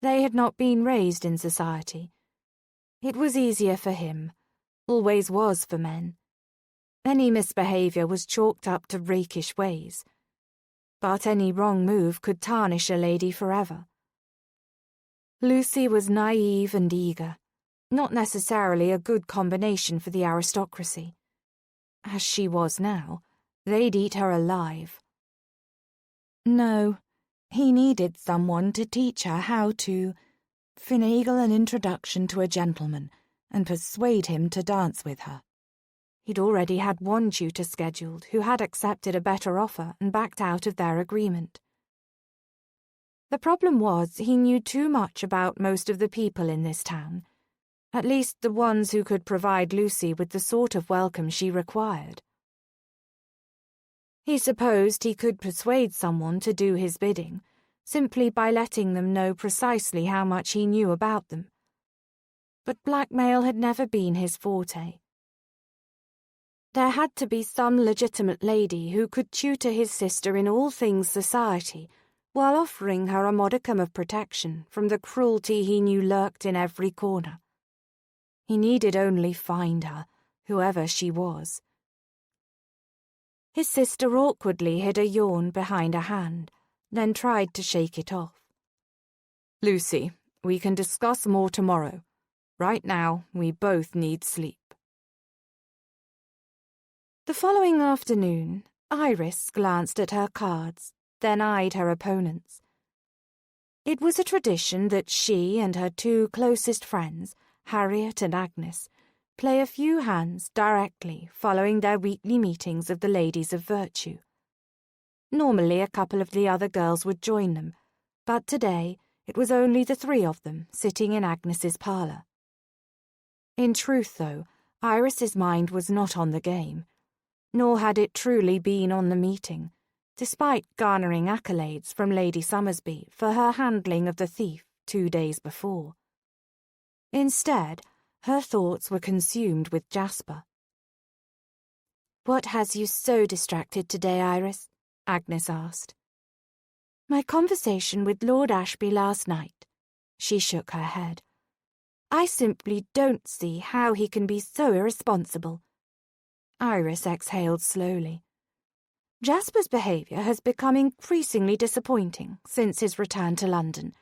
Speaker 1: They had not been raised in society. It was easier for him, always was for men. Any misbehaviour was chalked up to rakish ways. But any wrong move could tarnish a lady forever. Lucy was naive and eager, not necessarily a good combination for the aristocracy. As she was now, they'd eat her alive. No, he needed someone to teach her how to finagle an introduction to a gentleman and persuade him to dance with her. He'd already had one tutor scheduled who had accepted a better offer and backed out of their agreement. The problem was he knew too much about most of the people in this town, at least the ones who could provide Lucy with the sort of welcome she required. He supposed he could persuade someone to do his bidding, simply by letting them know precisely how much he knew about them. But blackmail had never been his forte. There had to be some legitimate lady who could tutor his sister in all things society, while offering her a modicum of protection from the cruelty he knew lurked in every corner. He needed only find her, whoever she was. His sister awkwardly hid a yawn behind a hand, then tried to shake it off. "Lucy, we can discuss more tomorrow. Right now, we both need sleep." The following afternoon, Iris glanced at her cards, then eyed her opponents. It was a tradition that she and her two closest friends, Harriet and Agnes, play a few hands directly following their weekly meetings of the Ladies of Virtue. Normally a couple of the other girls would join them, but today it was only the three of them sitting in Agnes's parlour. In truth, though, Iris's mind was not on the game, nor had it truly been on the meeting, despite garnering accolades from Lady Summersby for her handling of the thief 2 days before. Instead, her thoughts were consumed with Jasper. "What has you so distracted today, Iris?" Agnes asked. "My conversation with Lord Ashby last night." She shook her head. "I simply don't see how he can be so irresponsible." Iris exhaled slowly. "Jasper's behaviour has become increasingly disappointing since his return to London.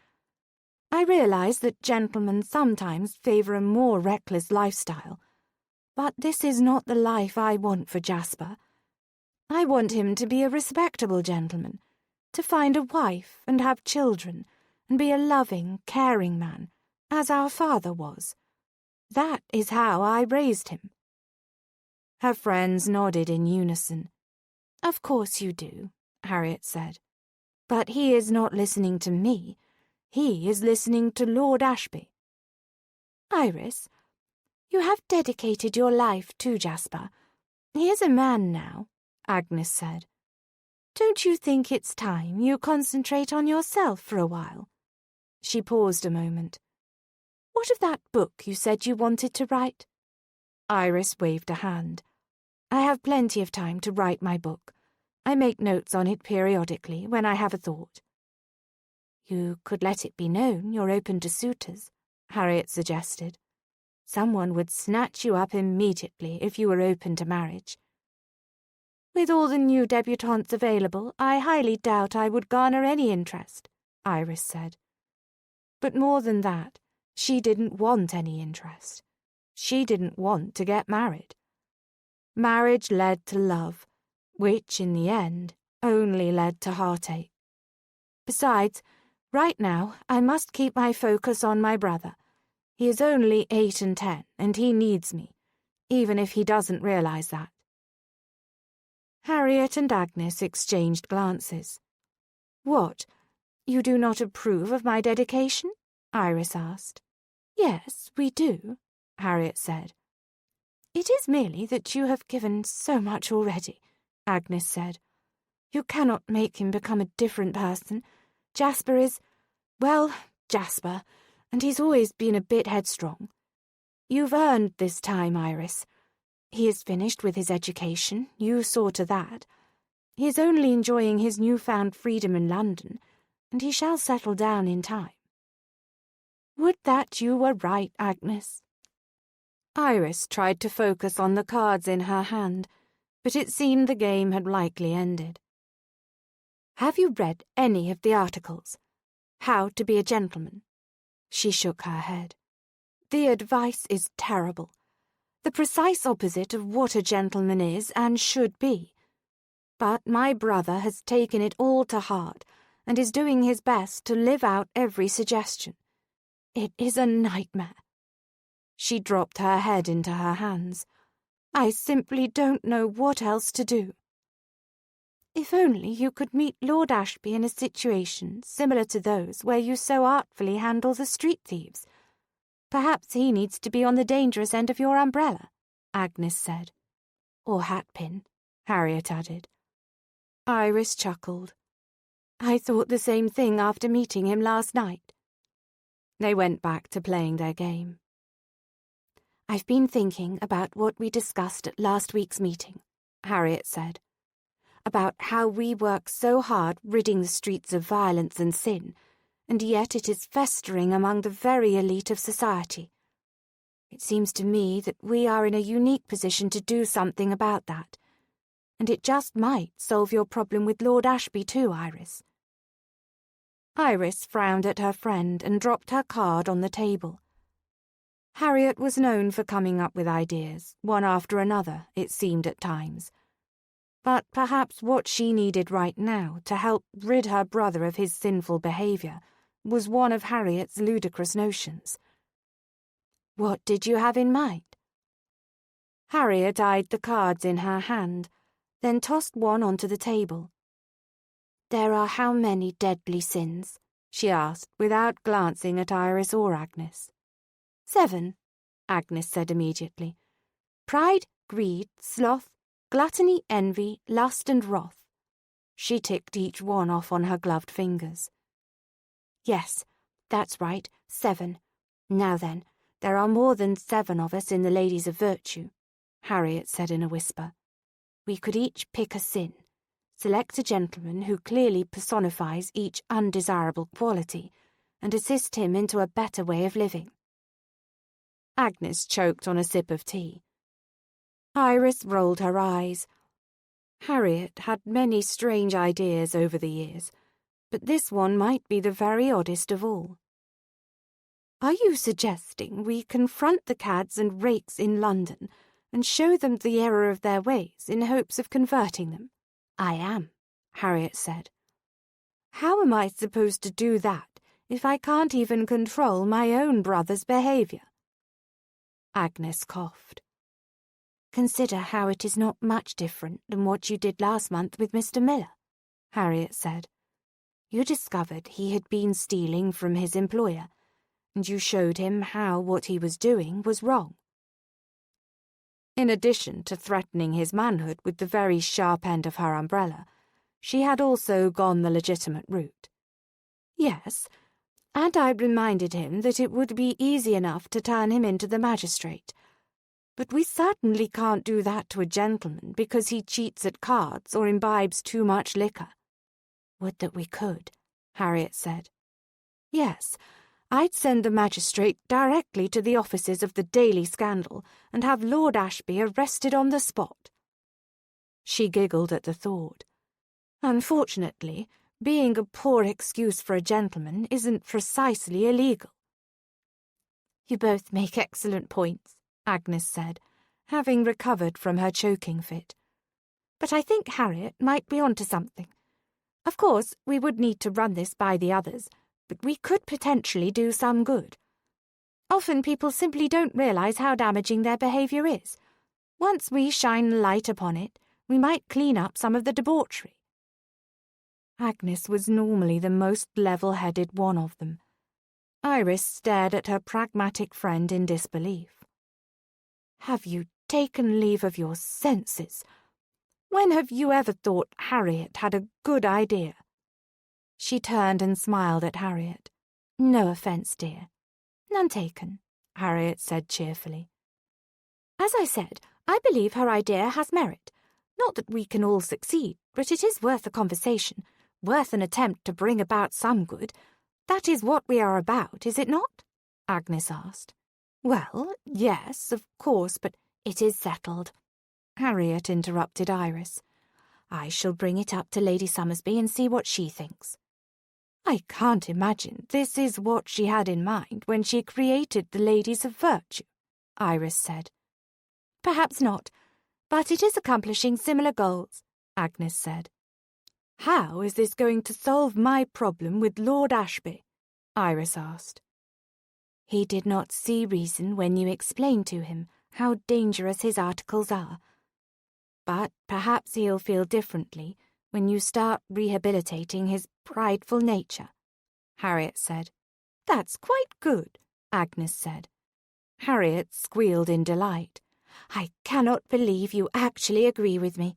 Speaker 1: I realise that gentlemen sometimes favour a more reckless lifestyle, but this is not the life I want for Jasper. I want him to be a respectable gentleman, to find a wife and have children, and be a loving, caring man, as our father was. That is how I raised him." Her friends nodded in unison. "Of course you do," Harriet said. "But he is not listening to me. He is listening to Lord Ashby." "Iris, you have dedicated your life to Jasper. He is a man now," Agnes said. "Don't you think it's time you concentrate on yourself for a while?" She paused a moment. "What of that book you said you wanted to write?" Iris waved a hand. "I have plenty of time to write my book. I make notes on it periodically when I have a thought." "You could let it be known you're open to suitors," Harriet suggested. "Someone would snatch you up immediately if you were open to marriage." "With all the new debutantes available, I highly doubt I would garner any interest," Iris said. But more than that, she didn't want any interest. She didn't want to get married. Marriage led to love, which, in the end, only led to heartache. Besides, right now, I must keep my focus on my brother. He is only 8 and 10, and he needs me, even if he doesn't realize that. Harriet and Agnes exchanged glances. "What, you do not approve of my dedication?" Iris asked. "Yes, we do," Harriet said. "It is merely that you have given so much already," Agnes said. "You cannot make him become a different person. Jasper is, well, Jasper, and he's always been a bit headstrong. You've earned this time, Iris. He is finished with his education, you saw to that. He is only enjoying his newfound freedom in London, and he shall settle down in time." "Would that you were right, Agnes." Iris tried to focus on the cards in her hand, but it seemed the game had likely ended. "Have you read any of the articles? How to be a gentleman?" She shook her head. "The advice is terrible. The precise opposite of what a gentleman is and should be. But my brother has taken it all to heart and is doing his best to live out every suggestion. It is a nightmare." She dropped her head into her hands.
Speaker 2: I simply don't know what else to do. If only you could meet Lord Ashby in a situation similar to those where you so artfully handle the street thieves. Perhaps he needs to be on the dangerous end of your umbrella, Agnes said. Or hatpin, Harriet added. Iris chuckled. I thought the same thing after meeting him last night. They went back to playing their game. I've been thinking about what we discussed at last week's meeting, Harriet said. About how we work so hard ridding the streets of violence and sin, and yet it is festering among the very elite of society. It seems to me that we are in a unique position to do something about that, and it just might solve your problem with Lord Ashby too, Iris. Iris frowned at her friend and dropped her card on the table. Harriet was known for coming up with ideas, one after another, it seemed at times. But perhaps what she needed right now to help rid her brother of his sinful behaviour was one of Harriet's ludicrous notions. What did you have in mind? Harriet eyed the cards in her hand, then tossed one onto the table. There are how many deadly sins? She asked, without glancing at Iris or Agnes. 7, Agnes said immediately. Pride, greed, sloth, gluttony, envy, lust and wrath. She ticked each one off on her gloved fingers. Yes, that's right, 7. Now then, there are more than 7 of us in the Ladies of Virtue, Harriet said in a whisper. We could each pick a sin, select a gentleman who clearly personifies each undesirable quality, and assist him into a better way of living. Agnes choked on a sip of tea. Iris rolled her eyes. Harriet had many strange ideas over the years, but this one might be the very oddest of all. Are you suggesting we confront the cads and rakes in London and show them the error of their ways in hopes of converting them? I am, Harriet said. How am I supposed to do that if I can't even control my own brother's behaviour? Agnes coughed. Consider how it is not much different than what you did last month with Mr. Miller, Harriet said. You discovered he had been stealing from his employer, and you showed him how what he was doing was wrong. In addition to threatening his manhood with the very sharp end of her umbrella, she had also gone the legitimate route. Yes, and I reminded him that it would be easy enough to turn him into the magistrate. But we certainly can't do that to a gentleman because he cheats at cards or imbibes too much liquor. Would that we could, Harriet said. Yes, I'd send the magistrate directly to the offices of the Daily Scandal and have Lord Ashby arrested on the spot. She giggled at the thought. Unfortunately, being a poor excuse for a gentleman isn't precisely illegal. You both make excellent points, Agnes said, having recovered from her choking fit. But I think Harriet might be onto something. Of course, we would need to run this by the others, but we could potentially do some good. Often people simply don't realize how damaging their behavior is. Once we shine light upon it, we might clean up some of the debauchery. Agnes was normally the most level-headed one of them. Iris stared at her pragmatic friend in disbelief. Have you taken leave of your senses? When have you ever thought Harriet had a good idea? She turned and smiled at Harriet. No offence, dear. None taken, Harriet said cheerfully. As I said, I believe her idea has merit. Not that we can all succeed, but it is worth a conversation, worth an attempt to bring about some good. That is what we are about, is it not? Agnes asked. Well, yes, of course, but it is settled. Harriet interrupted Iris. I shall bring it up to Lady Summersby and see what she thinks. I can't imagine this is what she had in mind when she created the Ladies of Virtue, Iris said. Perhaps not, but it is accomplishing similar goals, Agnes said. How is this going to solve my problem with Lord Ashby? Iris asked. He did not see reason when you explained to him, how dangerous his articles are. But perhaps he'll feel differently when you start rehabilitating his prideful nature," Harriet said. "That's quite good," Agnes said. Harriet squealed in delight. "I cannot believe you actually agree with me."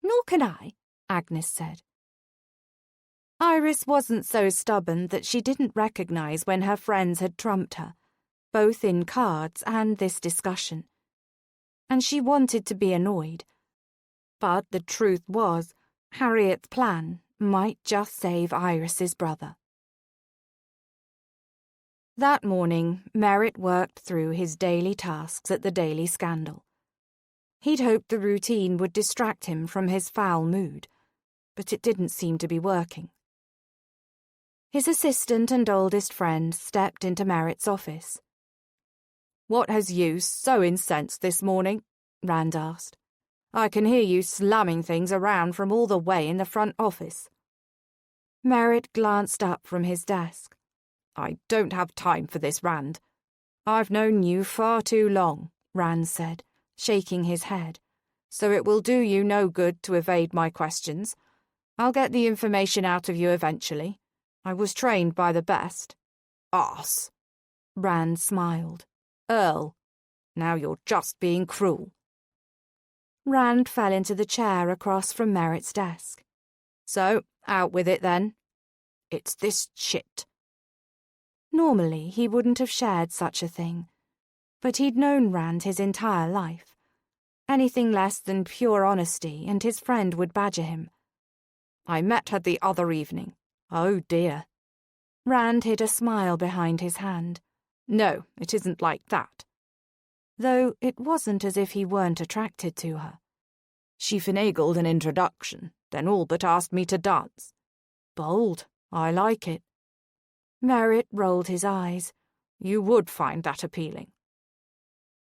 Speaker 2: "Nor can I," Agnes said. Iris wasn't so stubborn that she didn't recognize when her friends had trumped her, both in cards and this discussion. And she wanted to be annoyed. But the truth was, Harriet's plan might just save Iris's brother. That morning, Merritt worked through his daily tasks at the Daily Scandal. He'd hoped the routine would distract him from his foul mood, but it didn't seem to be working. His assistant and oldest friend stepped into Merritt's office. "What has you so incensed this morning?" Rand asked. "I can hear you slamming things around from all the way in the front office." Merritt glanced up from his desk. "I don't have time for this, Rand. I've known you far too long," Rand said, shaking his head. "So it will do you no good to evade my questions. I'll get the information out of you eventually. I was trained by the best." "Arse." Rand smiled. "Earl. Now you're just being cruel." Rand fell into the chair across from Merritt's desk. "So, out with it then." "It's this chit." Normally, he wouldn't have shared such a thing, but he'd known Rand his entire life. Anything less than pure honesty, and his friend would badger him. "I met her the other evening. Oh dear." Rand hid a smile behind his hand. "No, it isn't like that." Though it wasn't as if he weren't attracted to her. "She finagled an introduction, then all but asked me to dance. Bold, I like it." Merritt rolled his eyes. "You would find that appealing."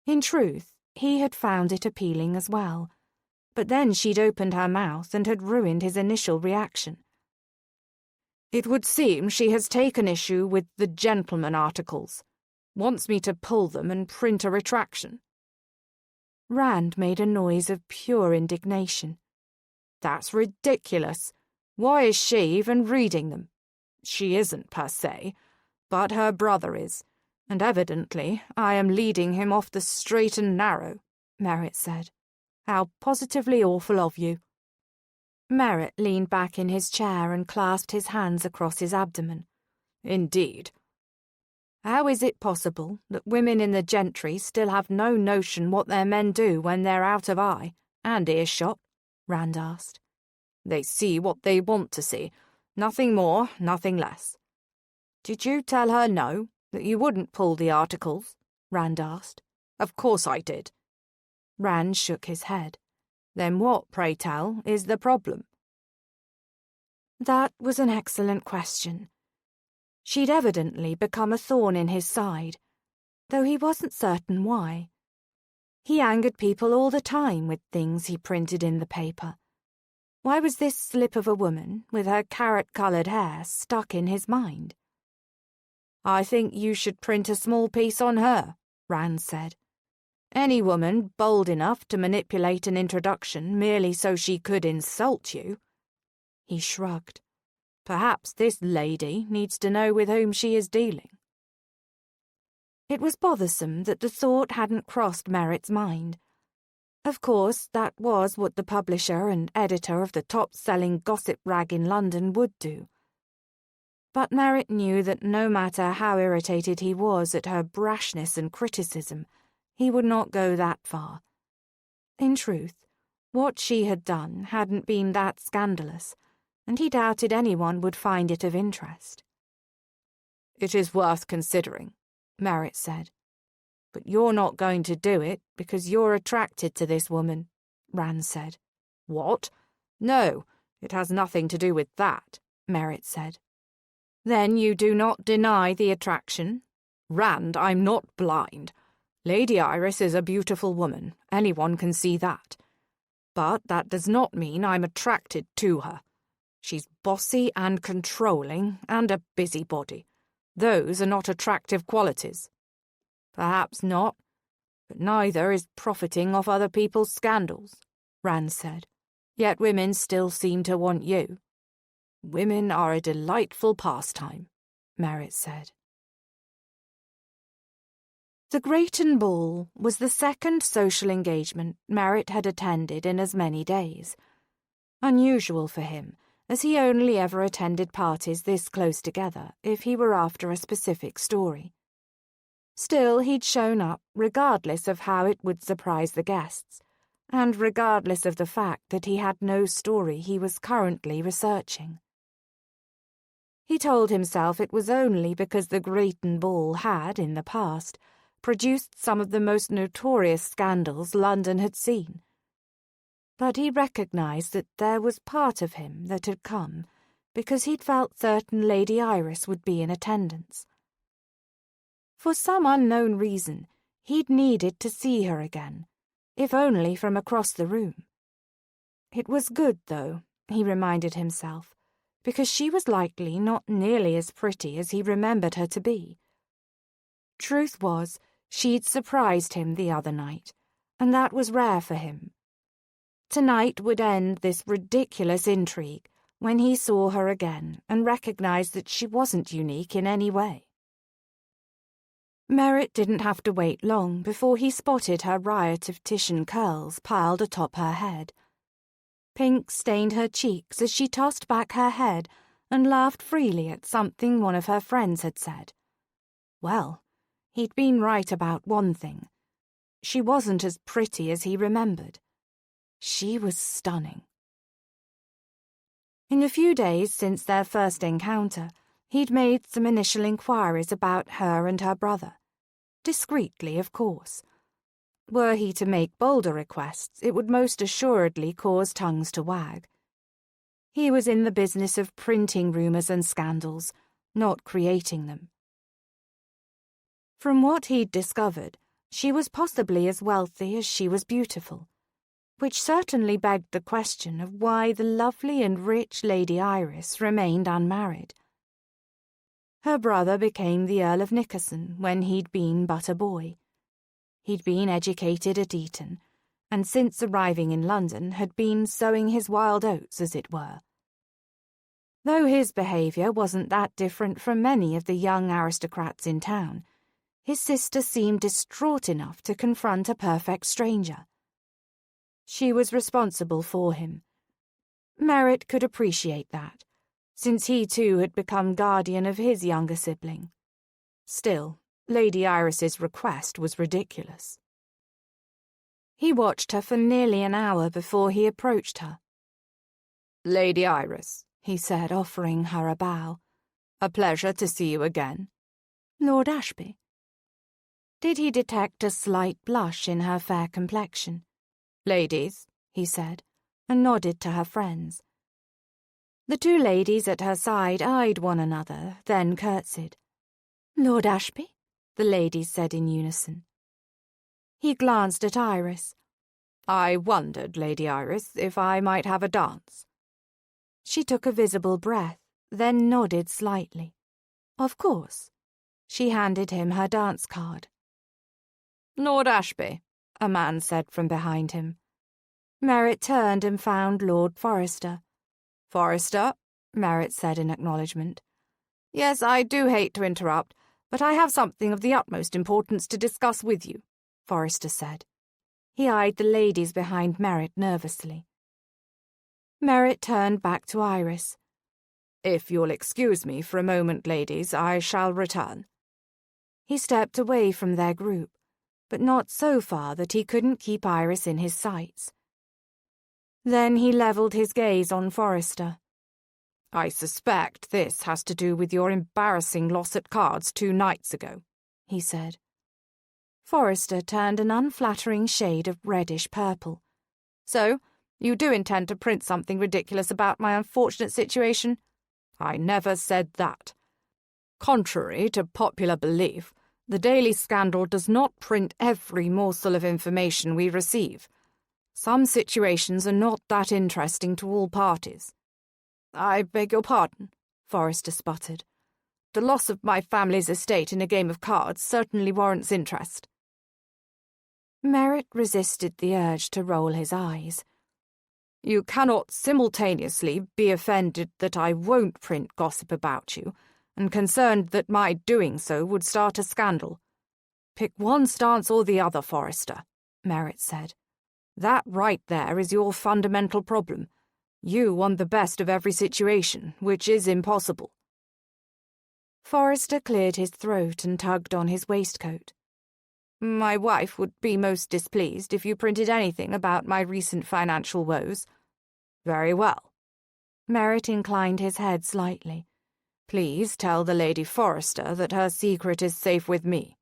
Speaker 2: In truth, he had found it appealing as well, but then she'd opened her mouth and had ruined his initial reaction. "It would seem she has taken issue with the gentleman articles. Wants me to pull them and print a retraction." Rand made a noise of pure indignation. "That's ridiculous. Why is she even reading them? She isn't per se, but her brother is, and evidently I am leading him off the straight and narrow," Merritt said. "How positively awful of you." Merritt leaned back in his chair and clasped his hands across his abdomen. "Indeed. How is it possible that women in the gentry still have no notion what their men do when they're out of eye and earshot?" Rand asked. "They see what they want to see. Nothing more, nothing less." "Did you tell her no, that you wouldn't pull the articles?" Rand asked. "Of course I did." Rand shook his head. "Then what, pray tell, is the problem?" That was an excellent question. She'd evidently become a thorn in his side, though he wasn't certain why. He angered people all the time with things he printed in the paper. Why was this slip of a woman with her carrot-coloured hair stuck in his mind? "I think you should print a small piece on her," Rand said. "Any woman bold enough to manipulate an introduction merely so she could insult you." He shrugged. "Perhaps this lady needs to know with whom she is dealing." It was bothersome that the thought hadn't crossed Merritt's mind. Of course, that was what the publisher and editor of the top-selling gossip rag in London would do. But Merritt knew that no matter how irritated he was at her brashness and criticism, he would not go that far. In truth, what she had done hadn't been that scandalous, and he doubted anyone would find it of interest. "It is worth considering," Merritt said. "But you're not going to do it because you're attracted to this woman," Rand said. "What? No, it has nothing to do with that," Merritt said. "Then you do not deny the attraction?" "Rand, I'm not blind. Lady Iris is a beautiful woman, anyone can see that. But that does not mean I'm attracted to her. She's bossy and controlling and a busybody. Those are not attractive qualities." "Perhaps not.
Speaker 1: But neither is profiting off other people's scandals, Rand said. Yet women still seem to want you. Women are a delightful pastime, Merritt said. The Grayton Ball was the second social engagement Merritt had attended in as many days. Unusual for him, as he only ever attended parties this close together if he were after a specific story. Still, he'd shown up regardless of how it would surprise the guests, and regardless of the fact that he had no story he was currently researching. He told himself it was only because the Grayton Ball had, in the past, produced some of the most notorious scandals London had seen. But he recognized that there was part of him that had come because he'd felt certain Lady Iris would be in attendance. For some unknown reason, he'd needed to see her again, if only from across the room. It was good, though, he reminded himself, because she was likely not nearly as pretty as he remembered her to be. Truth was, she'd surprised him the other night, and that was rare for him. Tonight would end this ridiculous intrigue when he saw her again and recognized that she wasn't unique in any way. Merritt didn't have to wait long before he spotted her riot of Titian curls piled atop her head. Pink stained her cheeks as she tossed back her head and laughed freely at something one of her friends had said. Well, he'd been right about one thing. She wasn't as pretty as he remembered. She was stunning. In the few days since their first encounter, he'd made some initial inquiries about her and her brother. Discreetly, of course. Were he to make bolder requests, it would most assuredly cause tongues to wag. He was in the business of printing rumours and scandals, not creating them. From what he'd discovered, she was possibly as wealthy as she was beautiful, which certainly begged the question of why the lovely and rich Lady Iris remained unmarried. Her brother became the Earl of Nickerson when he'd been but a boy. He'd been educated at Eton, and since arriving in London had been sowing his wild oats, as it were. Though his behaviour wasn't that different from many of the young aristocrats in town, his sister seemed distraught enough to confront a perfect stranger. She was responsible for him. Merritt could appreciate that, since he too had become guardian of his younger sibling. Still, Lady Iris's request was ridiculous. He watched her for nearly an hour before he approached her. "Lady Iris," he said, offering her a bow. "A pleasure to see you again." "Lord Ashby." Did he detect a slight blush in her fair complexion? "Ladies," he said, and nodded to her friends. The two ladies at her side eyed one another, then curtsied. "Lord Ashby?" the ladies said in unison. He glanced at Iris. "I wondered, Lady Iris, if I might have a dance." She took a visible breath, then nodded slightly. "Of course." She handed him her dance card. "Lord Ashby," a man said from behind him. Merritt turned and found Lord Forrester. "Forrester," Merritt said in acknowledgement. "Yes, I do hate to interrupt, but I have something of the utmost importance to discuss with you," Forrester said. He eyed the ladies behind Merritt nervously. Merritt turned back to Iris. "If you'll excuse me for a moment, ladies, I shall return." He stepped away from their group, but not so far that he couldn't keep Iris in his sights. Then he levelled his gaze on Forrester. "I suspect this has to do with your embarrassing loss at cards 2 nights ago," he said. Forrester turned an unflattering shade of reddish purple. "So, you do intend to print something ridiculous about my unfortunate situation?" "I never said that. Contrary to popular belief, the Daily Scandal does not print every morsel of information we receive. Some situations are not that interesting to all parties." "I beg your pardon," Forrester sputtered. "The loss of my family's estate in a game of cards certainly warrants interest." Merritt resisted the urge to roll his eyes. You cannot simultaneously be offended that I won't print gossip about you, and concerned that my doing so would start a scandal. Pick one stance or the other, Forrester, Merritt said. That right there is your fundamental problem. You want the best of every situation, which is impossible. Forrester cleared his throat and tugged on his waistcoat. My wife would be most displeased if you printed anything about my recent financial woes. Very well. Merritt inclined his head slightly. Please tell the Lady Forrester that her secret is safe with me.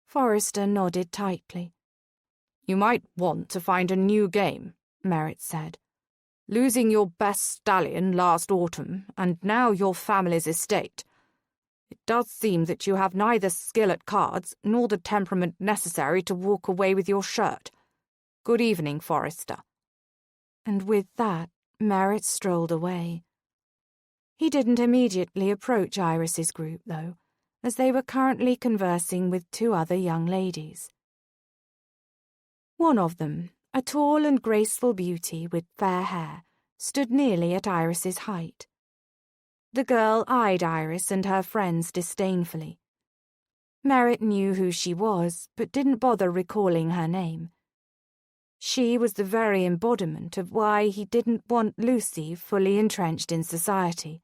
Speaker 1: Forrester nodded tightly. You might want to find a new game, Merritt said. Losing your best stallion last autumn, and now your family's estate. It does seem that you have neither skill at cards nor the temperament necessary to walk away with your shirt. Good evening, Forrester. And with that, Merritt strolled away. He didn't immediately approach Iris's group, though, as they were currently conversing with two other young ladies. One of them, a tall and graceful beauty with fair hair, stood nearly at Iris's height. The girl eyed Iris and her friends disdainfully. Merritt knew who she was, but didn't bother recalling her name. She was the very embodiment of why he didn't want Lucy fully entrenched in society.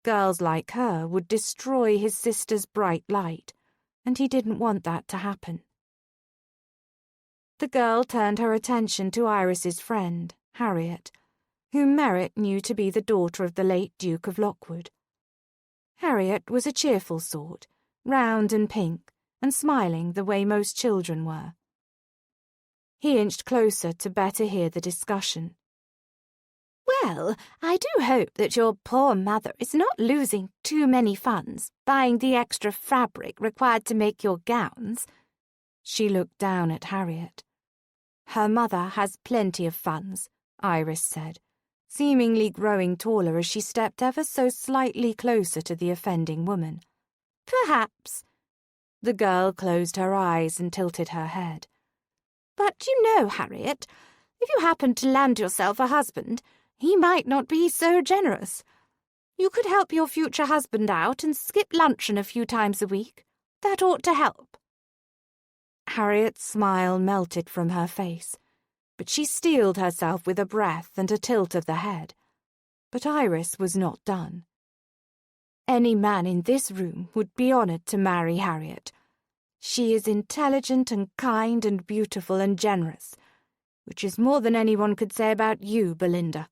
Speaker 1: Girls like her would destroy his sister's bright light, and he didn't want that to happen. The girl turned her attention to Iris's friend, Harriet, whom Merritt knew to be the daughter of the late Duke of Lockwood. Harriet was a cheerful sort, round and pink, and smiling the way most children were. He inched closer to better hear the discussion.
Speaker 2: Well, I do hope that your poor mother is not losing too many funds buying the extra fabric required to make your gowns.
Speaker 1: She looked down at Harriet. Her mother has plenty of funds, Iris said, seemingly growing taller as she stepped ever so slightly closer to the offending woman.
Speaker 2: Perhaps.
Speaker 1: The girl closed her eyes and tilted her head.
Speaker 2: But you know, Harriet, if you happen to land yourself a husband, he might not be so generous. You could help your future husband out and skip luncheon a few times a week. That ought to help.
Speaker 1: Harriet's smile melted from her face, but she steeled herself with a breath and a tilt of the head. But Iris was not done. Any man in this room would be honoured to marry Harriet. She is intelligent and kind and beautiful and generous, which is more than anyone could say about you, Belinda.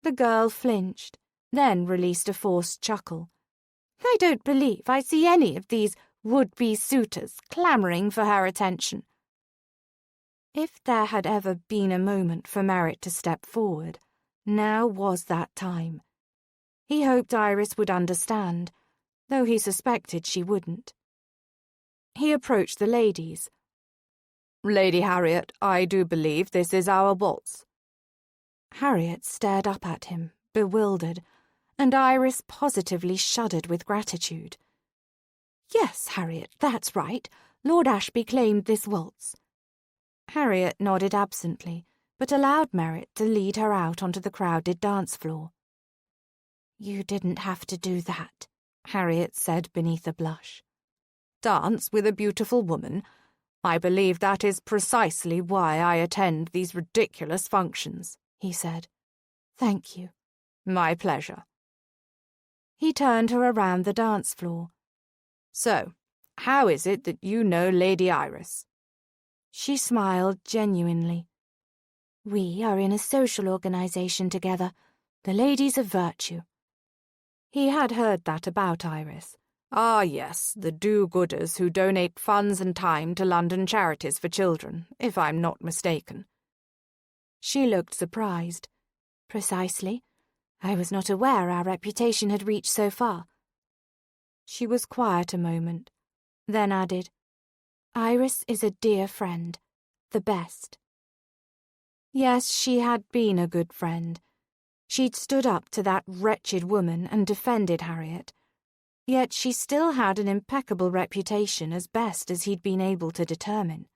Speaker 1: The girl flinched, then released a forced chuckle.
Speaker 2: I don't believe I see any of these would-be suitors clamouring for her attention.
Speaker 1: If there had ever been a moment for Merritt to step forward, now was that time. He hoped Iris would understand, though he suspected she wouldn't. He approached the ladies. Lady Harriet, I do believe this is our waltz. Harriet stared up at him, bewildered, and Iris positively shuddered with gratitude.
Speaker 2: Yes, Harriet, that's right. Lord Ashby claimed this waltz.
Speaker 1: Harriet nodded absently, but allowed Merritt to lead her out onto the crowded dance floor.
Speaker 2: You didn't have to do that,
Speaker 1: Harriet said beneath a blush. Dance with a beautiful woman? I believe that is precisely why I attend these ridiculous functions, he said.
Speaker 2: Thank you.
Speaker 1: My pleasure. He turned her around the dance floor. So, how is it that you know Lady Iris? She smiled genuinely.
Speaker 2: We are in a social organisation together, the Ladies of Virtue.
Speaker 1: He had heard that about Iris. Ah, yes, the do-gooders who donate funds and time to London charities for children, if I'm not mistaken. She looked surprised.
Speaker 2: Precisely. I was not aware our reputation had reached so far.
Speaker 1: She was quiet a moment, then added,
Speaker 2: Iris is a dear friend, the best.
Speaker 1: Yes, she had been a good friend. She'd stood up to that wretched woman and defended Harriet.
Speaker 2: Yet she still had an impeccable reputation as best as he'd been able to determine.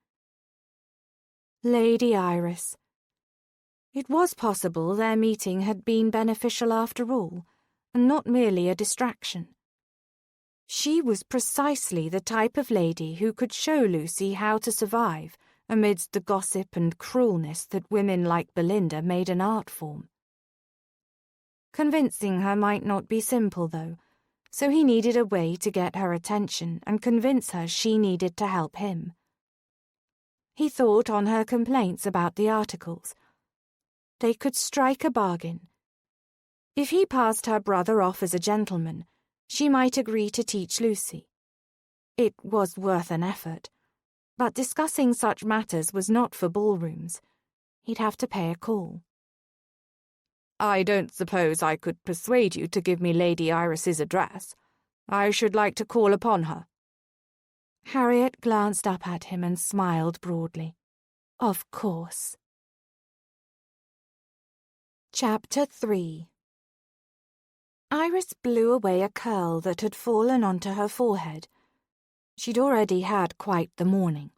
Speaker 2: Lady Iris. It was possible their meeting had been beneficial after all, and not merely a distraction. She was precisely the type of lady who could show Lucy how to survive amidst the gossip and cruelness that women like Belinda made an art form. Convincing her might not be simple, though, so he needed a way to get her attention and convince her she needed to help him. He thought on her complaints about the articles. They could strike a bargain. If he passed her brother off as a gentleman, she might agree to teach Lucy. It was worth an effort, but discussing such matters was not for ballrooms. He'd have to pay a call.
Speaker 1: I don't suppose I could persuade you to give me Lady Iris's address. I should like to call upon her.
Speaker 2: Harriet glanced up at him and smiled broadly. Of course. Chapter 3. Iris blew away a curl that had fallen onto her forehead. She'd already had quite the morning.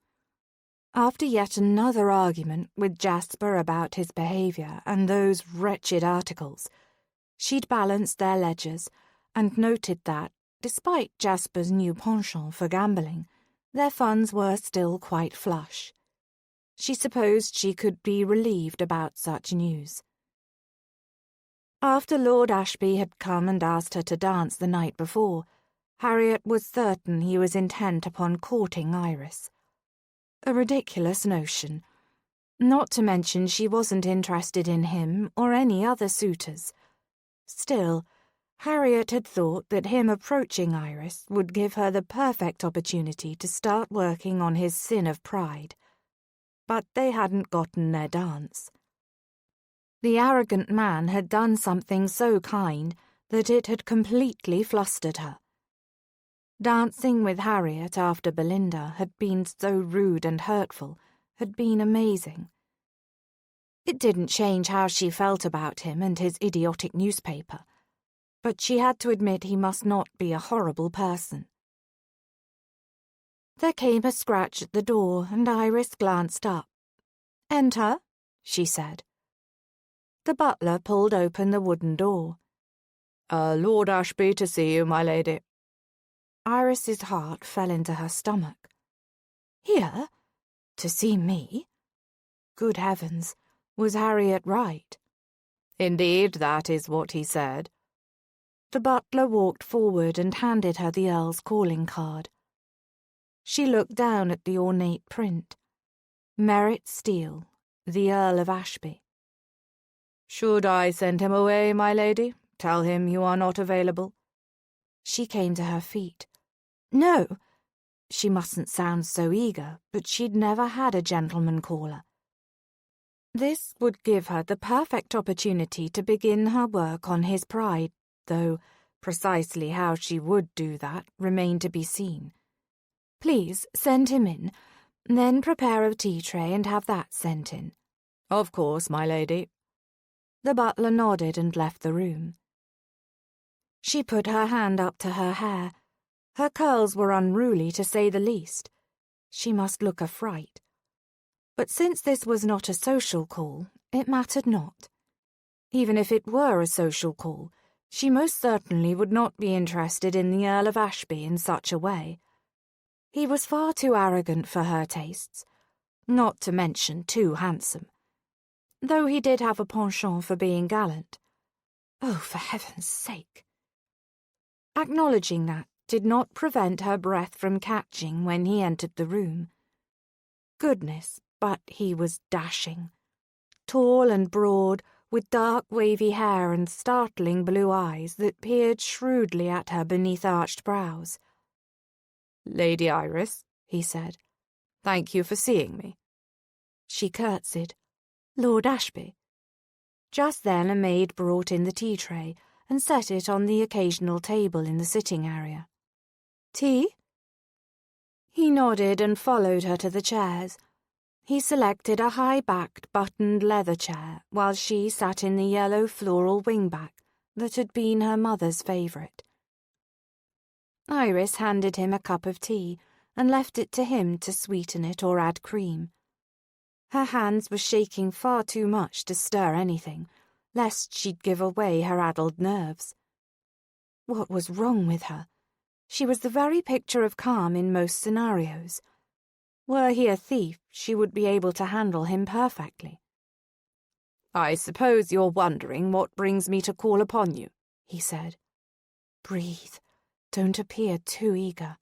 Speaker 2: After yet another argument with Jasper about his behaviour and those wretched articles, she'd balanced their ledgers and noted that, despite Jasper's new penchant for gambling, their funds were still quite flush. She supposed she could be relieved about such news. After Lord Ashby had come and asked her to dance the night before, Harriet was certain he was intent upon courting Iris. A ridiculous notion. Not to mention she wasn't interested in him or any other suitors. Still, Harriet had thought that him approaching Iris would give her the perfect opportunity to start working on his sin of pride. But they hadn't gotten their dance. The arrogant man had done something so kind that it had completely flustered her. Dancing with Harriet after Belinda had been so rude and hurtful, had been amazing. It didn't change how she felt about him and his idiotic newspaper, but she had to admit he must not be a horrible person. There came a scratch at the door, and Iris glanced up. "Enter," she said. The butler pulled open the wooden door.
Speaker 1: Lord Ashby to see you, my lady."
Speaker 2: Iris's heart fell into her stomach. Here? To see me? Good heavens, was Harriet right?
Speaker 1: Indeed, that is what he said.
Speaker 2: The butler walked forward and handed her the Earl's calling card. She looked down at the ornate print. Merritt Steele, the Earl of Ashby.
Speaker 1: "Should I send him away, my lady? Tell him you are not available?"
Speaker 2: She came to her feet. No! She mustn't sound so eager, but she'd never had a gentleman caller. This would give her the perfect opportunity to begin her work on his pride, though precisely how she would do that remained to be seen. Please send him in, then prepare a tea tray and have that sent in.
Speaker 1: Of course, my lady.
Speaker 2: The butler nodded and left the room. She put her hand up to her hair. Her curls were unruly, to say the least. She must look a fright. But since this was not a social call, it mattered not. Even if it were a social call, she most certainly would not be interested in the Earl of Ashby in such a way. He was far too arrogant for her tastes, not to mention too handsome. Though he did have a penchant for being gallant. Oh, for heaven's sake! Acknowledging that did not prevent her breath from catching when he entered the room. Goodness, but he was dashing. Tall and broad, with dark wavy hair and startling blue eyes that peered shrewdly at her beneath arched brows.
Speaker 1: "Lady Iris," he said, "thank you for seeing me."
Speaker 2: She curtsied. "Lord Ashby." Just then a maid brought in the tea tray and set it on the occasional table in the sitting area. "Tea?" He nodded and followed her to the chairs. He selected a high-backed, buttoned leather chair while she sat in the yellow floral wingback that had been her mother's favourite. Iris handed him a cup of tea and left it to him to sweeten it or add cream. Her hands were shaking far too much to stir anything, lest she'd give away her addled nerves. What was wrong with her? She was the very picture of calm in most scenarios. Were he a thief, she would be able to handle him perfectly.
Speaker 1: "I suppose you're wondering what brings me to call upon you," he said.
Speaker 2: Breathe. Don't appear too eager.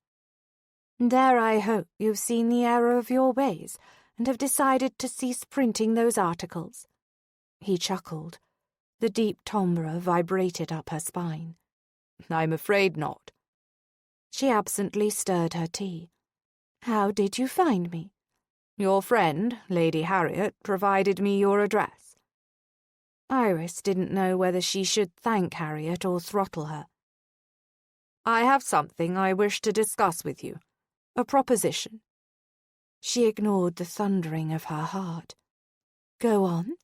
Speaker 2: Dare I hope you've seen the error of your ways and have decided to cease printing those articles. He chuckled. The deep timbre vibrated up her spine.
Speaker 1: "I'm afraid not."
Speaker 2: She absently stirred her tea. How did you find me?
Speaker 1: "Your friend, Lady Harriet, provided me your address."
Speaker 2: Iris didn't know whether she should thank Harriet or throttle her.
Speaker 1: "I have something I wish to discuss with you. A proposition."
Speaker 2: She ignored the thundering of her heart. Go on.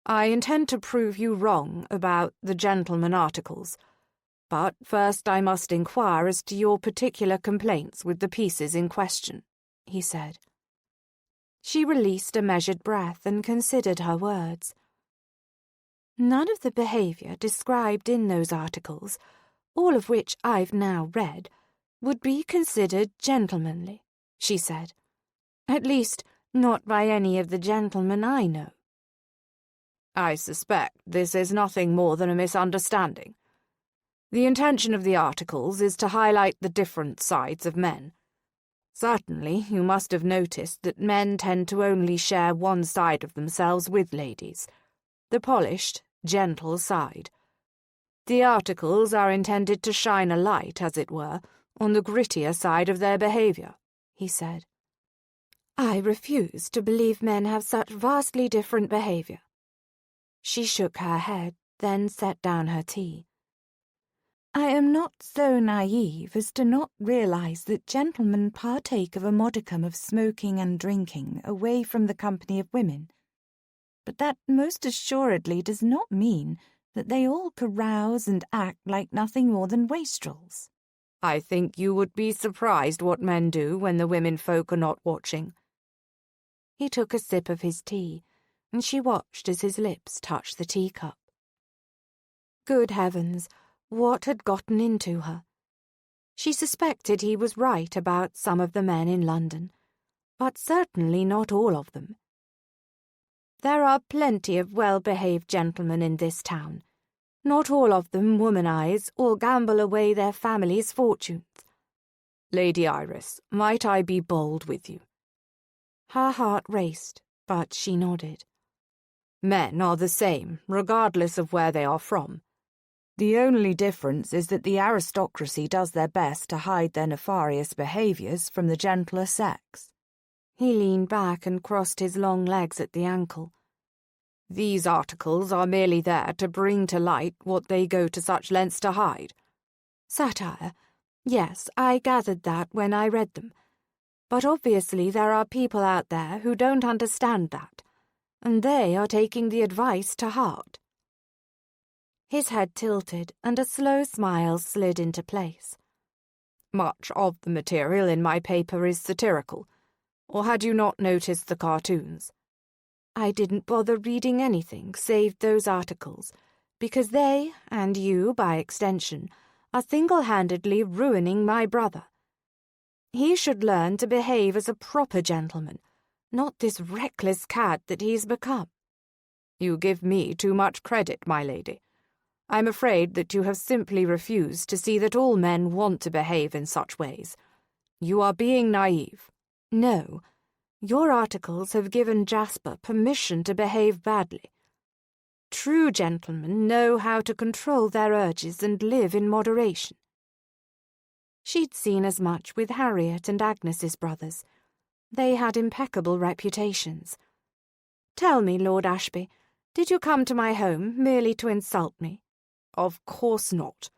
Speaker 1: "I intend to prove you wrong about the gentleman articles, but first I must inquire as to your particular complaints with the pieces in question," he said.
Speaker 2: She released a measured breath and considered her words. None of the behaviour described in those articles, all of which I've now read, would be considered gentlemanly, she said. At least, not by any of the gentlemen I know.
Speaker 1: "I suspect this is nothing more than a misunderstanding. The intention of the articles is to highlight the different sides of men. Certainly, you must have noticed that men tend to only share one side of themselves with ladies, the polished, gentle side. The articles are intended to shine a light, as it were, on the grittier side of their behaviour," he said.
Speaker 2: I refuse to believe men have such vastly different behaviour. She shook her head, then set down her tea. I am not so naive as to not realize that gentlemen partake of a modicum of smoking and drinking away from the company of women, but that most assuredly does not mean that they all carouse and act like nothing more than wastrels.
Speaker 1: "I think you would be surprised what men do when the women folk are not watching."
Speaker 2: He took a sip of his tea, and she watched as his lips touched the teacup. Good heavens, what had gotten into her? She suspected he was right about some of the men in London, but certainly not all of them. There are plenty of well-behaved gentlemen in this town. Not all of them womanize or gamble away their families' fortunes.
Speaker 1: "Lady Iris, might I be bold with you?"
Speaker 2: Her heart raced, but she nodded.
Speaker 1: "Men are the same, regardless of where they are from. The only difference is that the aristocracy does their best to hide their nefarious behaviours from the gentler sex."
Speaker 2: He leaned back and crossed his long legs at the ankle.
Speaker 1: "These articles are merely there to bring to light what they go to such lengths to hide."
Speaker 2: Satire. Yes, I gathered that when I read them. But obviously there are people out there who don't understand that, and they are taking the advice to heart. His head tilted, and a slow smile slid into place.
Speaker 1: "Much of the material in my paper is satirical. Or had you not noticed the cartoons?"
Speaker 2: I didn't bother reading anything save those articles, because they, and you by extension, are single-handedly ruining my brother. He should learn to behave as a proper gentleman, not this reckless cad that he's become."
Speaker 1: "You give me too much credit, my lady. I'm afraid that you have simply refused to see that all men want to behave in such ways. You are being naive."
Speaker 2: "No. Your articles have given Jasper permission to behave badly. True gentlemen know how to control their urges and live in moderation." She'd seen as much with Harriet and Agnes's brothers. They had impeccable reputations. "Tell me, Lord Ashby, did you come to my home merely to insult me?"
Speaker 1: "Of course not.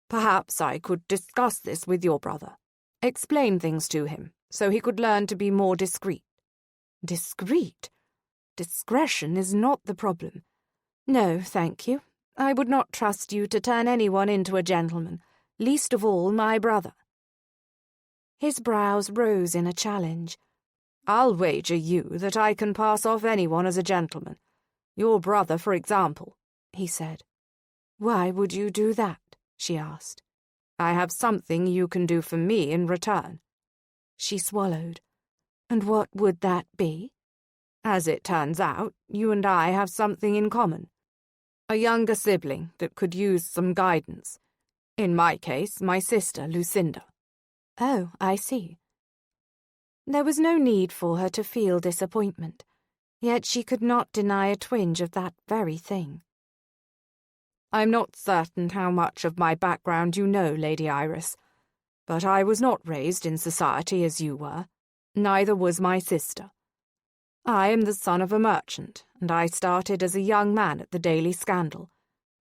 Speaker 1: Perhaps I could discuss this with your brother. Explain things to him, so he could learn to be more discreet."
Speaker 2: "Discreet? Discretion is not the problem. No, thank you. I would not trust you to turn anyone into a gentleman,
Speaker 1: least of all my brother."
Speaker 2: His brows rose in a challenge.
Speaker 1: "I'll wager you that I can pass off anyone as a gentleman. Your brother, for example," he said.
Speaker 2: "Why would you do that?" she asked.
Speaker 1: "I have something you can do for me in return."
Speaker 2: She swallowed. "And what would that be?"
Speaker 1: "As it turns out, you and I have something in common. A younger sibling that could use some guidance. In my case, my sister, Lucinda."
Speaker 2: "Oh, I see." There was no need for her to feel disappointment, yet she could not deny a twinge of that very thing.
Speaker 1: "I'm not certain how much of my background you know, Lady Iris, but I was not raised in society as you were. Neither was my sister. I am the son of a merchant, and I started as a young man at the Daily Scandal,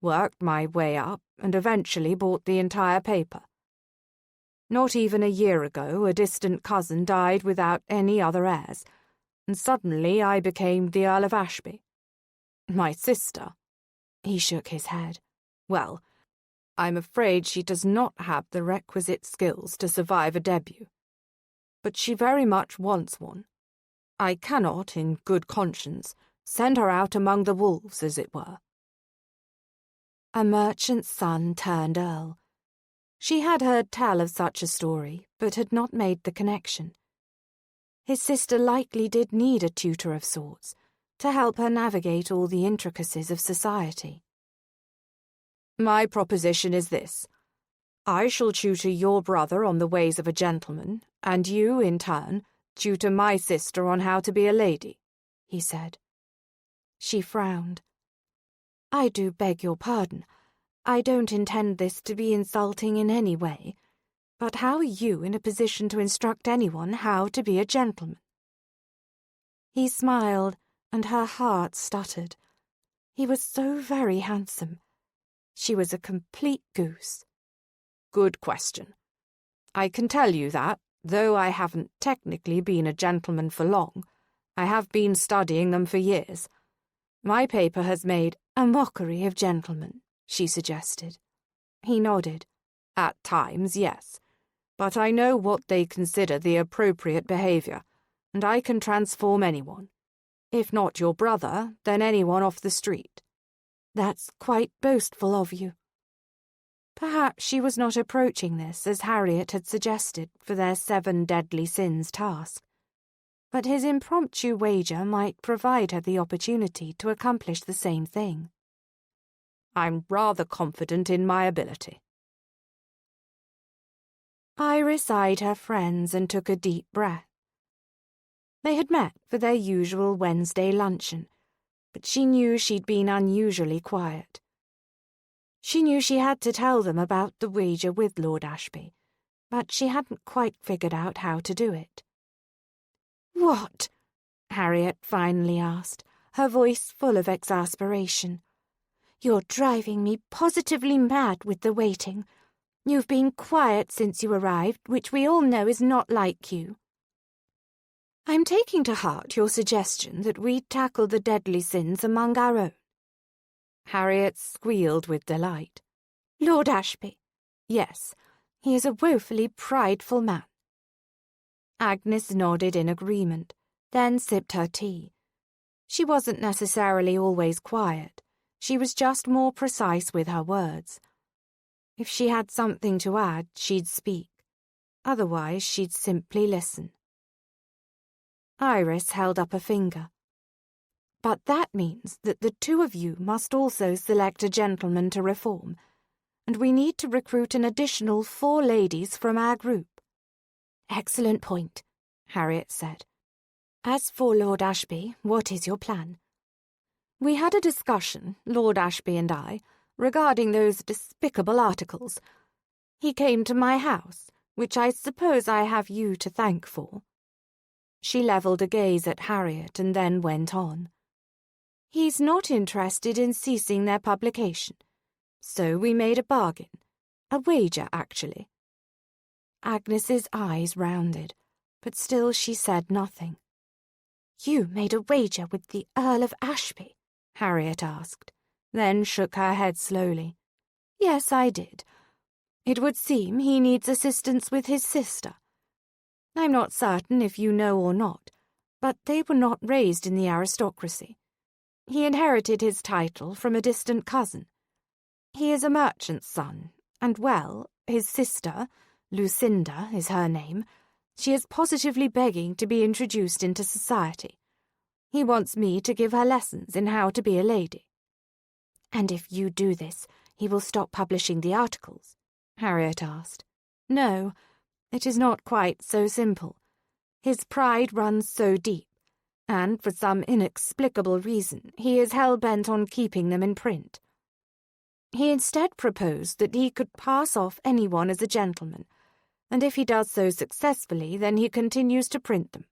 Speaker 1: worked my way up, and eventually bought the entire paper. Not even a year ago, a distant cousin died without any other heirs, and suddenly I became the Earl of Ashby. My sister—"
Speaker 2: He shook his head.
Speaker 1: "Well, I'm afraid she does not have the requisite skills to survive a debut. But she very much wants one. I cannot, in good conscience, send her out among the wolves, as it were."
Speaker 2: A merchant's son turned earl. She had heard tell of such a story, but had not made the connection. His sister likely did need a tutor of sorts, to help her navigate all the intricacies of society.
Speaker 1: "My proposition is this. I shall tutor your brother on the ways of a gentleman, and you, in turn, tutor my sister on how to be a lady," he said.
Speaker 2: She frowned. "I do beg your pardon. I don't intend this to be insulting in any way, but how are you in a position to instruct anyone how to be a gentleman?" He smiled, and her heart stuttered. He was so very handsome. She was a complete goose.
Speaker 1: "Good question. I can tell you that, though I haven't technically been a gentleman for long, I have been studying them for years. My paper has made—"
Speaker 2: "A mockery of gentlemen," she suggested.
Speaker 1: He nodded. "At times, yes. But I know what they consider the appropriate behavior, and I can transform anyone. If not your brother, then anyone off the street."
Speaker 2: "That's quite boastful of you." Perhaps she was not approaching this as Harriet had suggested for their 7 deadly sins task, but his impromptu wager might provide her the opportunity to accomplish the same thing.
Speaker 1: "I'm rather confident in my ability."
Speaker 2: Iris eyed her friends and took a deep breath. They had met for their usual Wednesday luncheon, but she knew she'd been unusually quiet. She knew she had to tell them about the wager with Lord Ashby, but she hadn't quite figured out how to do it. "What?" Harriet finally asked, her voice full of exasperation. "You're driving me positively mad with the waiting. You've been quiet since you arrived, which we all know is not like you." "I'm taking to heart your suggestion that we tackle the deadly sins among our own."
Speaker 1: Harriet squealed with delight.
Speaker 2: "Lord Ashby? Yes, he is a woefully prideful man." Agnes nodded in agreement, then sipped her tea. She wasn't necessarily always quiet. She was just more precise with her words. If she had something to add, she'd speak. Otherwise, she'd simply listen. Iris held up a finger. "But that means that the 2 of you must also select a gentleman to reform, and we need to recruit an additional 4 ladies from our group." "Excellent point," Harriet said. "As for Lord Ashby, what is your plan?" "We had a discussion, Lord Ashby and I, regarding those despicable articles. He came to my house, which I suppose I have you to thank for." She levelled a gaze at Harriet and then went on. "He's not interested in ceasing their publication, so we made a bargain. A wager, actually." Agnes's eyes rounded, but still she said nothing. "You made a wager with the Earl of Ashby?" Harriet asked, then shook her head slowly. "Yes, I did. It would seem he needs assistance with his sister. I'm not certain if you know or not, but they were not raised in the aristocracy. He inherited his title from a distant cousin. He is a merchant's son, and well, his sister, Lucinda is her name, she is positively begging to be introduced into society. He wants me to give her lessons in how to be a lady. And if you do this, he will stop publishing the articles? Harriet asked. No, it is not quite so simple. His pride runs so deep, and for some inexplicable reason he is hell-bent on keeping them in print. He instead proposed that he could pass off anyone as a gentleman, and if he does so successfully, then he continues to print them.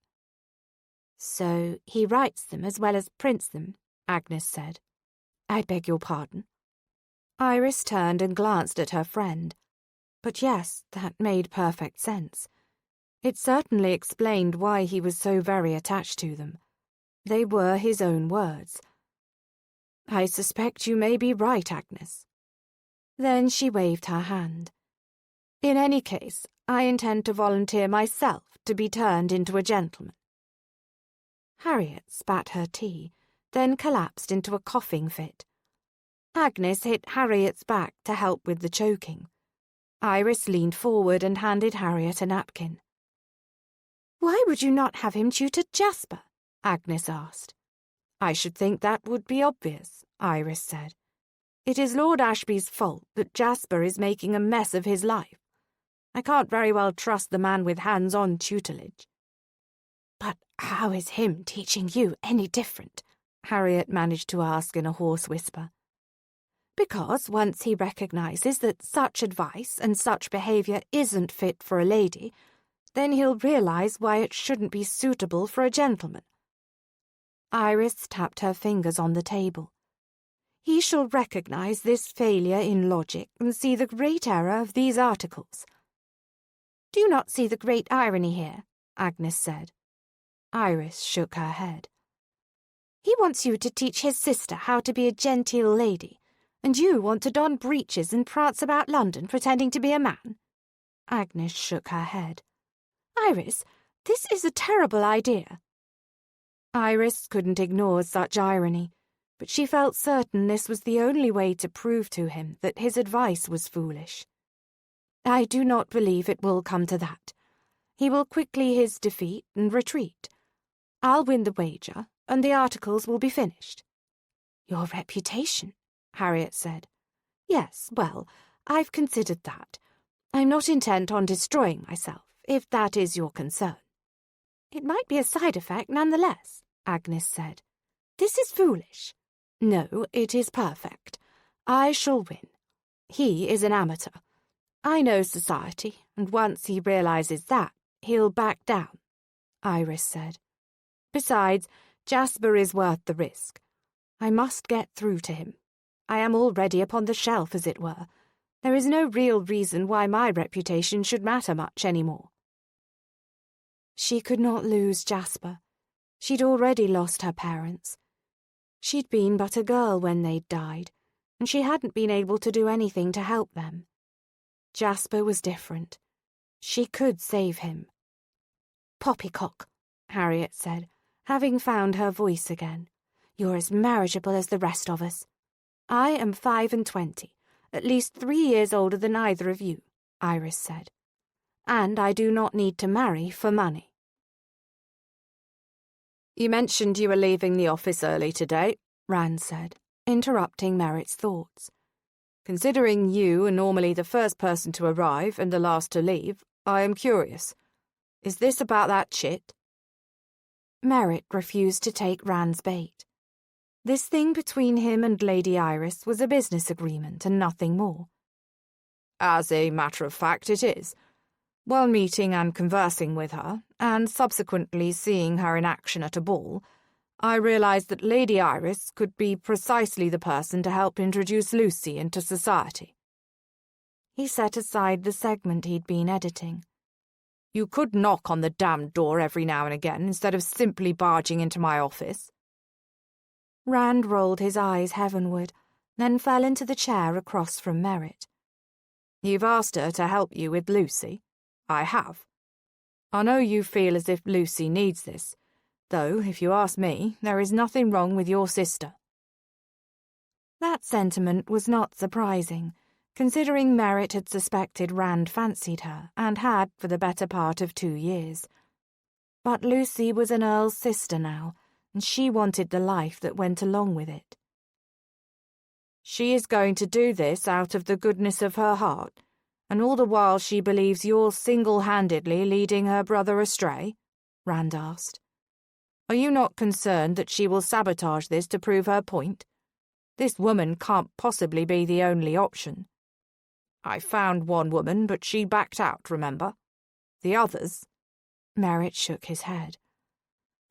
Speaker 2: So he writes them as well as prints them, Agnes said. I beg your pardon. Iris turned and glanced at her friend. But yes, that made perfect sense. It certainly explained why he was so very attached to them. They were his own words. I suspect you may be right, Agnes. Then she waved her hand. In any case, I intend to volunteer myself to be turned into a gentleman. Harriet spat her tea, then collapsed into a coughing fit. Agnes hit Harriet's back to help with the choking. Iris leaned forward and handed Harriet a napkin. Why would you not have him tutor Jasper? Agnes asked. I should think that would be obvious, Iris said. It is Lord Ashby's fault that Jasper is making a mess of his life. I can't very well trust the man with hands-on tutelage. But how is him teaching you any different? Harriet managed to ask in a hoarse whisper. Because once he recognizes that such advice and such behavior isn't fit for a lady, then he'll realize why it shouldn't be suitable for a gentleman. Iris tapped her fingers on the table. He shall recognize this failure in logic and see the great error of these articles. Do you not see the great irony here? Agnes said. Iris shook her head. He wants you to teach his sister how to be a genteel lady, and you want to don breeches and prance about London pretending to be a man? Agnes shook her head. Iris, this is a terrible idea. Iris couldn't ignore such irony, but she felt certain this was the only way to prove to him that his advice was foolish. I do not believe it will come to that. He will quickly his defeat and retreat. I'll win the wager, and the articles will be finished. Your reputation, Harriet said. Yes, well, I've considered that. I'm not intent on destroying myself, if that is your concern. It might be a side effect nonetheless, Agnes said. This is foolish. No, it is perfect. I shall win. He is an amateur. I know society, and once he realizes that, he'll back down, Iris said. Besides, Jasper is worth the risk. I must get through to him. I am already upon the shelf, as it were. There is no real reason why my reputation should matter much any more. She could not lose Jasper. She'd already lost her parents. She'd been but a girl when they'd died, and she hadn't been able to do anything to help them. Jasper was different. She could save him. Poppycock, Harriet said, having found her voice again. You're as marriageable as the rest of us. I am 25, at least 3 years older than either of you, Iris said. And I do not need to marry for money. You mentioned you were leaving the office early today, Rand said, interrupting Merritt's thoughts. Considering you are normally the first person to arrive and the last to leave, I am curious. Is this about that chit? Merritt refused to take Rand's bait. This thing between him and Lady Iris was a business agreement and nothing more. As a matter of fact, it is. While meeting and conversing with her, and subsequently seeing her in action at a ball, I realized that Lady Iris could be precisely the person to help introduce Lucy into society. He set aside the segment he'd been editing. You could knock on the damned door every now and again instead of simply barging into my office. Rand rolled his eyes heavenward, then fell into the chair across from Merritt.
Speaker 1: You've asked her to help you with Lucy. I have. I know you feel as if Lucy needs this, though, if you ask me, there is nothing wrong with your sister."
Speaker 2: That sentiment was not surprising, considering Merritt had suspected Rand fancied her, and had for the better part of 2 years. But Lucy was an earl's sister now, and she wanted the life that went along with it.
Speaker 1: "She is going to do this out of the goodness of her heart, and all the while she believes you're single-handedly leading her brother astray?" Rand asked. "Are you not concerned that she will sabotage this to prove her point? This woman can't possibly be the only option. I found one woman, but she backed out, remember? The others?"
Speaker 2: Merritt shook his head.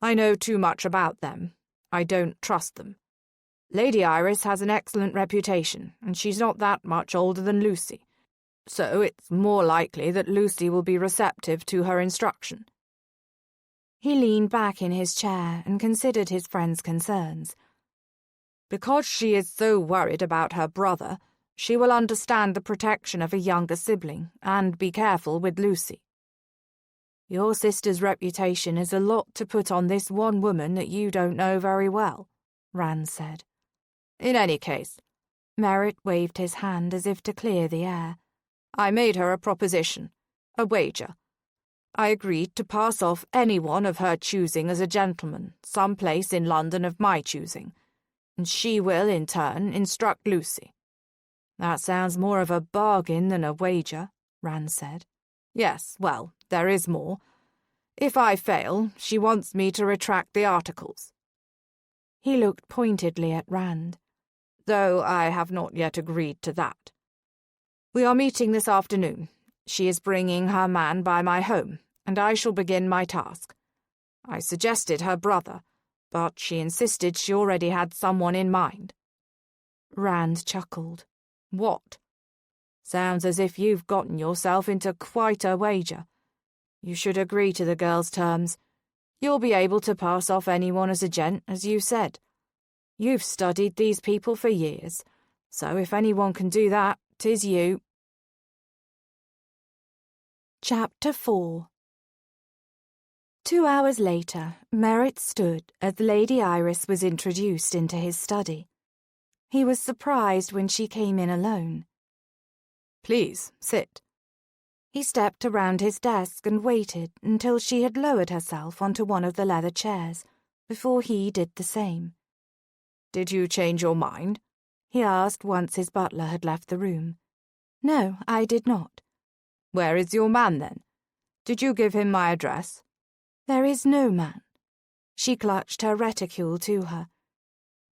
Speaker 1: "I know too much about them. I don't trust them. Lady Iris has an excellent reputation, and she's not that much older than Lucy, so it's more likely that Lucy will be receptive to her instruction."
Speaker 2: He leaned back in his chair and considered his friend's concerns.
Speaker 1: "Because she is so worried about her brother, she will understand the protection of a younger sibling and be careful with Lucy. Your sister's reputation is a lot to put on this one woman that you don't know very well," Rand said. "In any case,"
Speaker 2: Merritt waved his hand as if to clear the air,
Speaker 1: "I made her a proposition, a wager. I agreed to pass off anyone of her choosing as a gentleman, some place in London of my choosing, and she will, in turn, instruct Lucy." "That sounds more of a bargain than a wager," Rand said. "Yes, well, there is more. If I fail, she wants me to retract the articles."
Speaker 2: He looked pointedly at Rand.
Speaker 1: "Though I have not yet agreed to that. We are meeting this afternoon. She is bringing her man by my home, and I shall begin my task. I suggested her brother, but she insisted she already had someone in mind."
Speaker 2: Rand chuckled.
Speaker 1: "What?" "Sounds as if you've gotten yourself into quite a wager. You should agree to the girl's terms. You'll be able to pass off anyone as a gent, as you said. You've studied these people for years, so if anyone can do that, 'tis you."
Speaker 2: Chapter 4. 2 hours later, Merritt stood as Lady Iris was introduced into his study. He was surprised when she came in alone.
Speaker 1: "Please, sit."
Speaker 2: He stepped around his desk and waited until she had lowered herself onto one of the leather chairs, before he did the same.
Speaker 1: "Did you change your mind?"
Speaker 2: he asked once his butler had left the room. "No, I did not."
Speaker 1: "Where is your man, then? Did you give him my address?"
Speaker 2: "There is no man." She clutched her reticule to her.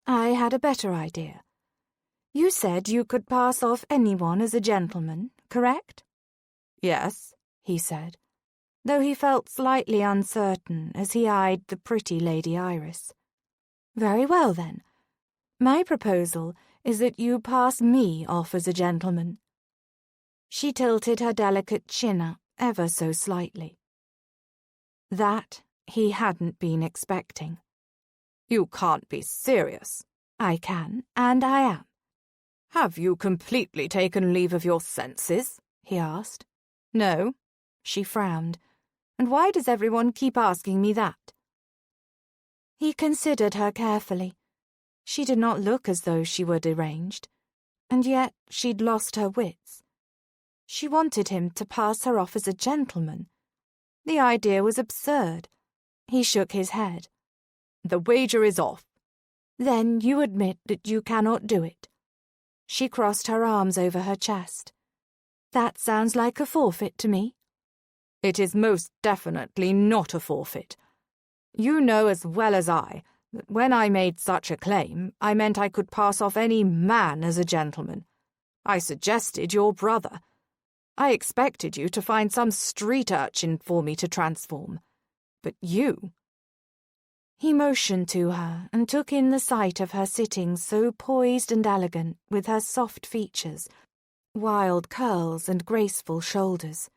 Speaker 2: "I had a better idea. You said you could pass off anyone as a gentleman, correct?"
Speaker 1: "Yes,"
Speaker 2: he said, though he felt slightly uncertain as he eyed the pretty Lady Iris. "Very well, then. My proposal is that you pass me off as a gentleman." She tilted her delicate chin up ever so slightly. That he hadn't been expecting.
Speaker 1: "You can't be serious."
Speaker 2: "I can, and I am."
Speaker 1: "Have you completely taken leave of your senses?" he asked.
Speaker 2: "No," she frowned. "And why does everyone keep asking me that?" He considered her carefully. She did not look as though she were deranged, and yet she'd lost her wits. She wanted him to pass her off as a gentleman. The idea was absurd. He shook his head.
Speaker 1: "The wager is off."
Speaker 2: "Then you admit that you cannot do it." She crossed her arms over her chest. "That sounds like a forfeit to me."
Speaker 1: "It is most definitely not a forfeit. You know as well as I that when I made such a claim, I meant I could pass off any man as a gentleman. I suggested your brother. I expected you to find some street urchin for me to transform. But you—"
Speaker 2: He motioned to her and took in the sight of her sitting so poised and elegant with her soft features, wild curls and graceful shoulders.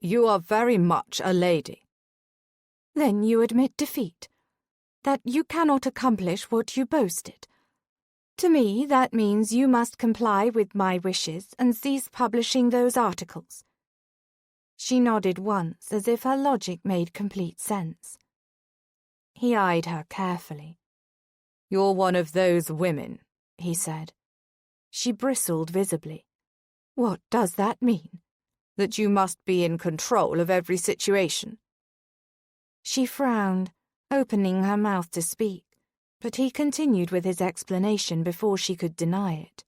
Speaker 1: "You are very much a lady."
Speaker 2: "Then you admit defeat, that you cannot accomplish what you boasted. To me, that means you must comply with my wishes and cease publishing those articles. She nodded once, as if her logic made complete sense. He eyed her carefully.
Speaker 1: You're one of those women,
Speaker 2: he said. She bristled visibly. What does that mean?
Speaker 1: That you must be in control of every situation.
Speaker 2: She frowned, opening her mouth to speak, but he continued with his explanation before she could deny it.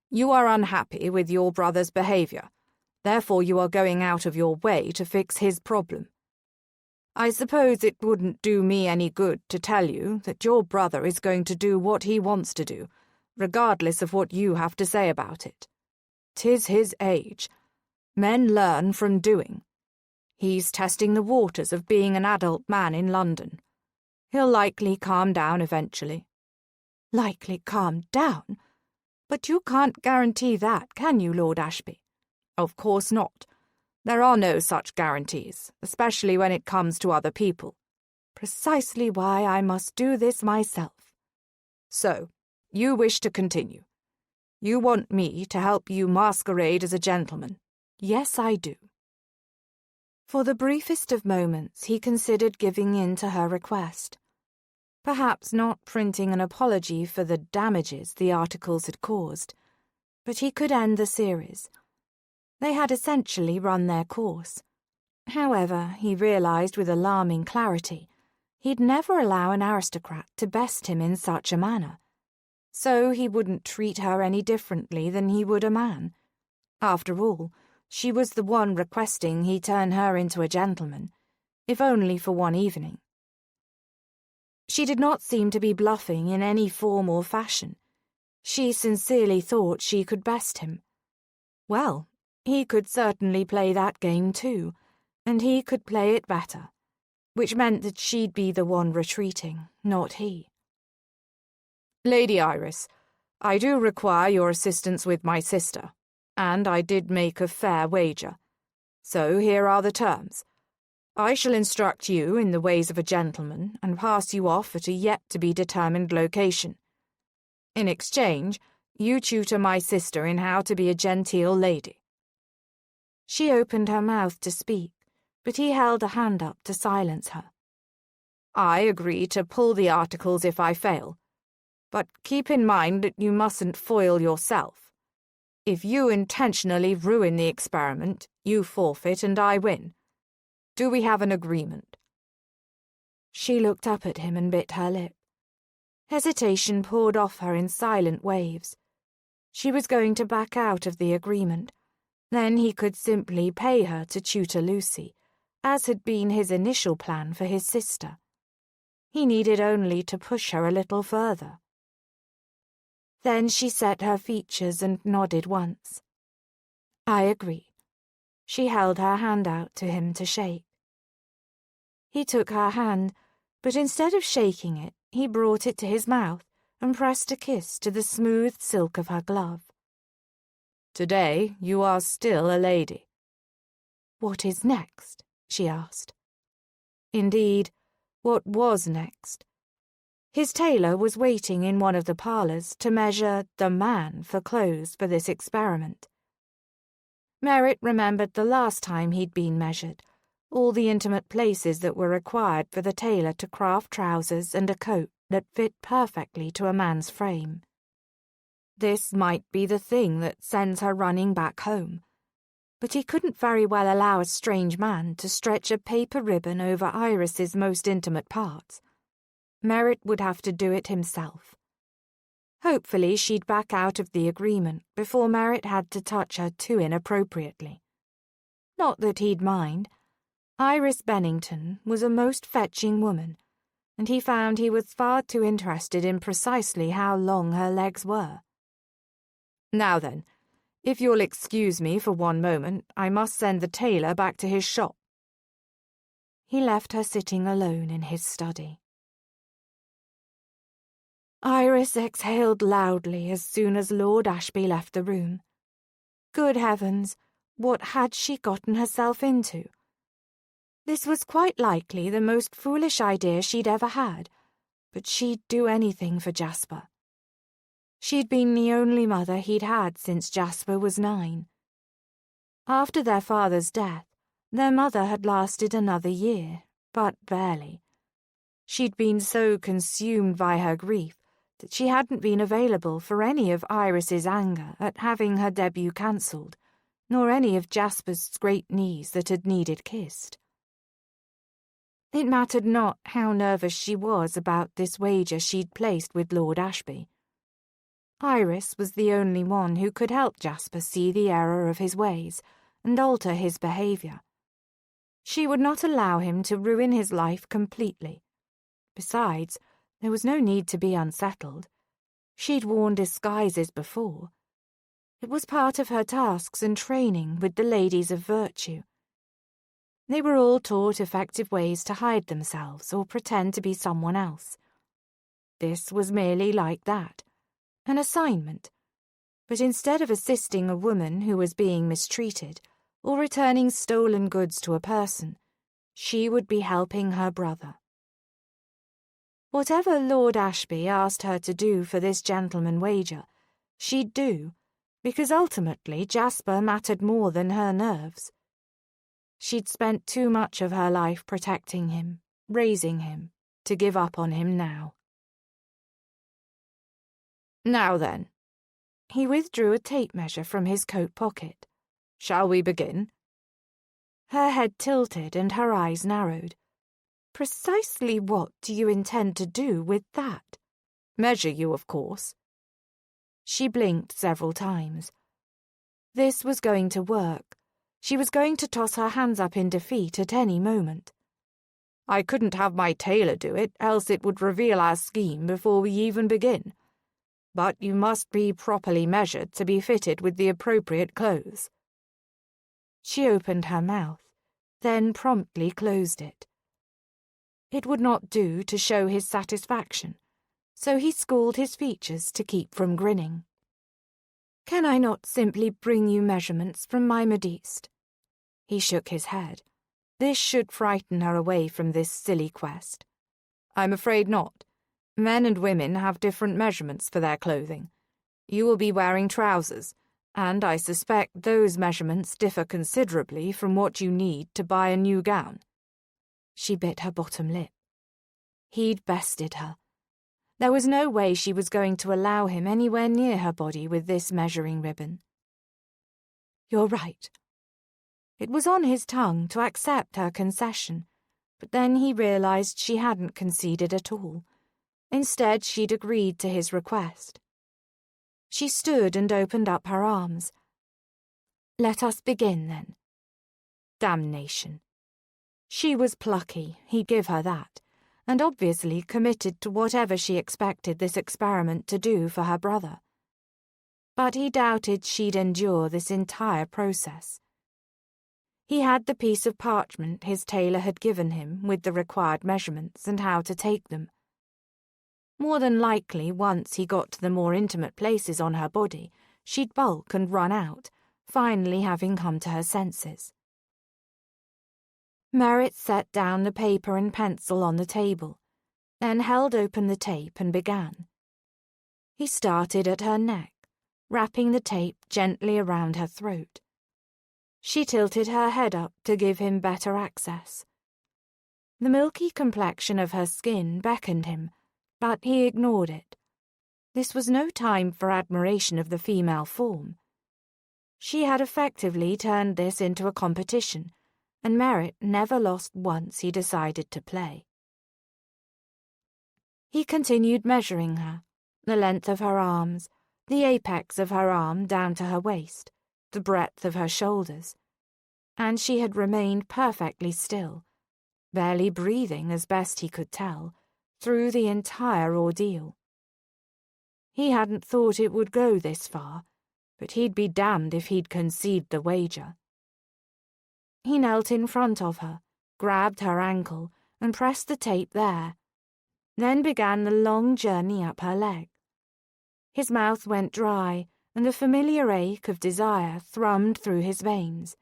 Speaker 1: You are unhappy with your brother's behavior. Therefore you are going out of your way to fix his problem. I suppose it wouldn't do me any good to tell you that your brother is going to do what he wants to do, regardless of what you have to say about it. 'Tis his age. Men learn from doing. He's testing the waters of being an adult man in London. He'll likely calm down eventually.
Speaker 2: Likely calm down? But you can't guarantee that, can you, Lord Ashby?
Speaker 1: Of course not. There are no such guarantees, especially when it comes to other people.
Speaker 2: Precisely why I must do this myself.
Speaker 1: So, you wish to continue. You want me to help you masquerade as a gentleman.
Speaker 2: Yes, I do. For the briefest of moments, he considered giving in to her request. Perhaps not printing an apology for the damages the articles had caused, but he could end the series. They had essentially run their course. However, he realized with alarming clarity, he'd never allow an aristocrat to best him in such a manner. So he wouldn't treat her any differently than he would a man. After all, she was the one requesting he turn her into a gentleman, if only for one evening. She did not seem to be bluffing in any form or fashion. She sincerely thought she could best him. Well, he could certainly play that game too, and he could play it better, which meant that she'd be the one retreating, not he.
Speaker 1: Lady Iris, I do require your assistance with my sister, and I did make a fair wager. So here are the terms. I shall instruct you in the ways of a gentleman and pass you off at a yet-to-be-determined location. In exchange, you tutor my sister in how to be a genteel lady.
Speaker 2: She opened her mouth to speak, but he held a hand up to silence her.
Speaker 1: I agree to pull the articles if I fail, but keep in mind that you mustn't foil yourself. If you intentionally ruin the experiment, you forfeit and I win. Do we have an agreement?
Speaker 2: She looked up at him and bit her lip. Hesitation poured off her in silent waves. She was going to back out of the agreement. Then he could simply pay her to tutor Lucy, as had been his initial plan for his sister. He needed only to push her a little further. Then she set her features and nodded once. I agree. She held her hand out to him to shake. He took her hand, but instead of shaking it, he brought it to his mouth and pressed a kiss to the smooth silk of her glove.
Speaker 1: Today you are still a lady.
Speaker 2: What is next? She asked. Indeed, what was next? His tailor was waiting in one of the parlours to measure the man for clothes for this experiment. Merritt remembered the last time he'd been measured, all the intimate places that were required for the tailor to craft trousers and a coat that fit perfectly to a man's frame. This might be the thing that sends her running back home, but he couldn't very well allow a strange man to stretch a paper ribbon over Iris's most intimate parts. Merritt would have to do it himself. Hopefully she'd back out of the agreement before Merritt had to touch her too inappropriately. Not that he'd mind. Iris Bennington was a most fetching woman, and he found he was far too interested in precisely how long her legs were.
Speaker 1: Now then, if you'll excuse me for one moment, I must send the tailor back to his shop.
Speaker 2: He left her sitting alone in his study. Iris exhaled loudly as soon as Lord Ashby left the room. Good heavens, what had she gotten herself into? This was quite likely the most foolish idea she'd ever had, but she'd do anything for Jasper. She'd been the only mother he'd had since Jasper was 9. After their father's death, their mother had lasted another year, but barely. She'd been so consumed by her grief that she hadn't been available for any of Iris's anger at having her debut cancelled, nor any of Jasper's scraped knees that had needed kissed. It mattered not how nervous she was about this wager she'd placed with Lord Ashby. Iris was the only one who could help Jasper see the error of his ways and alter his behaviour. She would not allow him to ruin his life completely. Besides, there was no need to be unsettled. She'd worn disguises before. It was part of her tasks and training with the ladies of virtue. They were all taught effective ways to hide themselves or pretend to be someone else. This was merely like that, an assignment. But instead of assisting a woman who was being mistreated or returning stolen goods to a person, she would be helping her brother. Whatever Lord Ashby asked her to do for this gentleman wager, she'd do, because ultimately Jasper mattered more than her nerves. She'd spent too much of her life protecting him, raising him, to give up on him now.
Speaker 1: Now then.
Speaker 2: He withdrew a tape measure from his coat pocket.
Speaker 1: Shall we begin?
Speaker 2: Her head tilted and her eyes narrowed. Precisely what do you intend to do with that?
Speaker 1: Measure you, of course.
Speaker 2: She blinked several times. This was going to work. She was going to toss her hands up in defeat at any moment.
Speaker 1: I couldn't have my tailor do it, else it would reveal our scheme before we even begin. But you must be properly measured to be fitted with the appropriate clothes.
Speaker 2: She opened her mouth, then promptly closed it. It would not do to show his satisfaction, so he schooled his features to keep from grinning. Can I not simply bring you measurements from my modiste? He shook his head. This should frighten her away from this silly quest.
Speaker 1: I'm afraid not. Men and women have different measurements for their clothing. You will be wearing trousers, and I suspect those measurements differ considerably from what you need to buy a new gown.
Speaker 2: She bit her bottom lip. He'd bested her. There was no way she was going to allow him anywhere near her body with this measuring ribbon. You're right. It was on his tongue to accept her concession, but then he realized she hadn't conceded at all. Instead, she'd agreed to his request. She stood and opened up her arms. Let us begin, then. Damnation. She was plucky, he'd give her that, and obviously committed to whatever she expected this experiment to do for her brother. But he doubted she'd endure this entire process. He had the piece of parchment his tailor had given him with the required measurements and how to take them. More than likely, once he got to the more intimate places on her body, she'd bulk and run out, finally having come to her senses. Merritt set down the paper and pencil on the table, then held open the tape and began. He started at her neck, wrapping the tape gently around her throat. She tilted her head up to give him better access. The milky complexion of her skin beckoned him, but he ignored it. This was no time for admiration of the female form. She had effectively turned this into a competition, and Merritt never lost once he decided to play. He continued measuring her, the length of her arms, the apex of her arm down to her waist, the breadth of her shoulders, and she had remained perfectly still, barely breathing as best he could tell, through the entire ordeal. He hadn't thought it would go this far, but he'd be damned if he'd concede the wager. He knelt in front of her, grabbed her ankle, and pressed the tape there, then began the long journey up her leg. His mouth went dry, and the familiar ache of desire thrummed through his veins.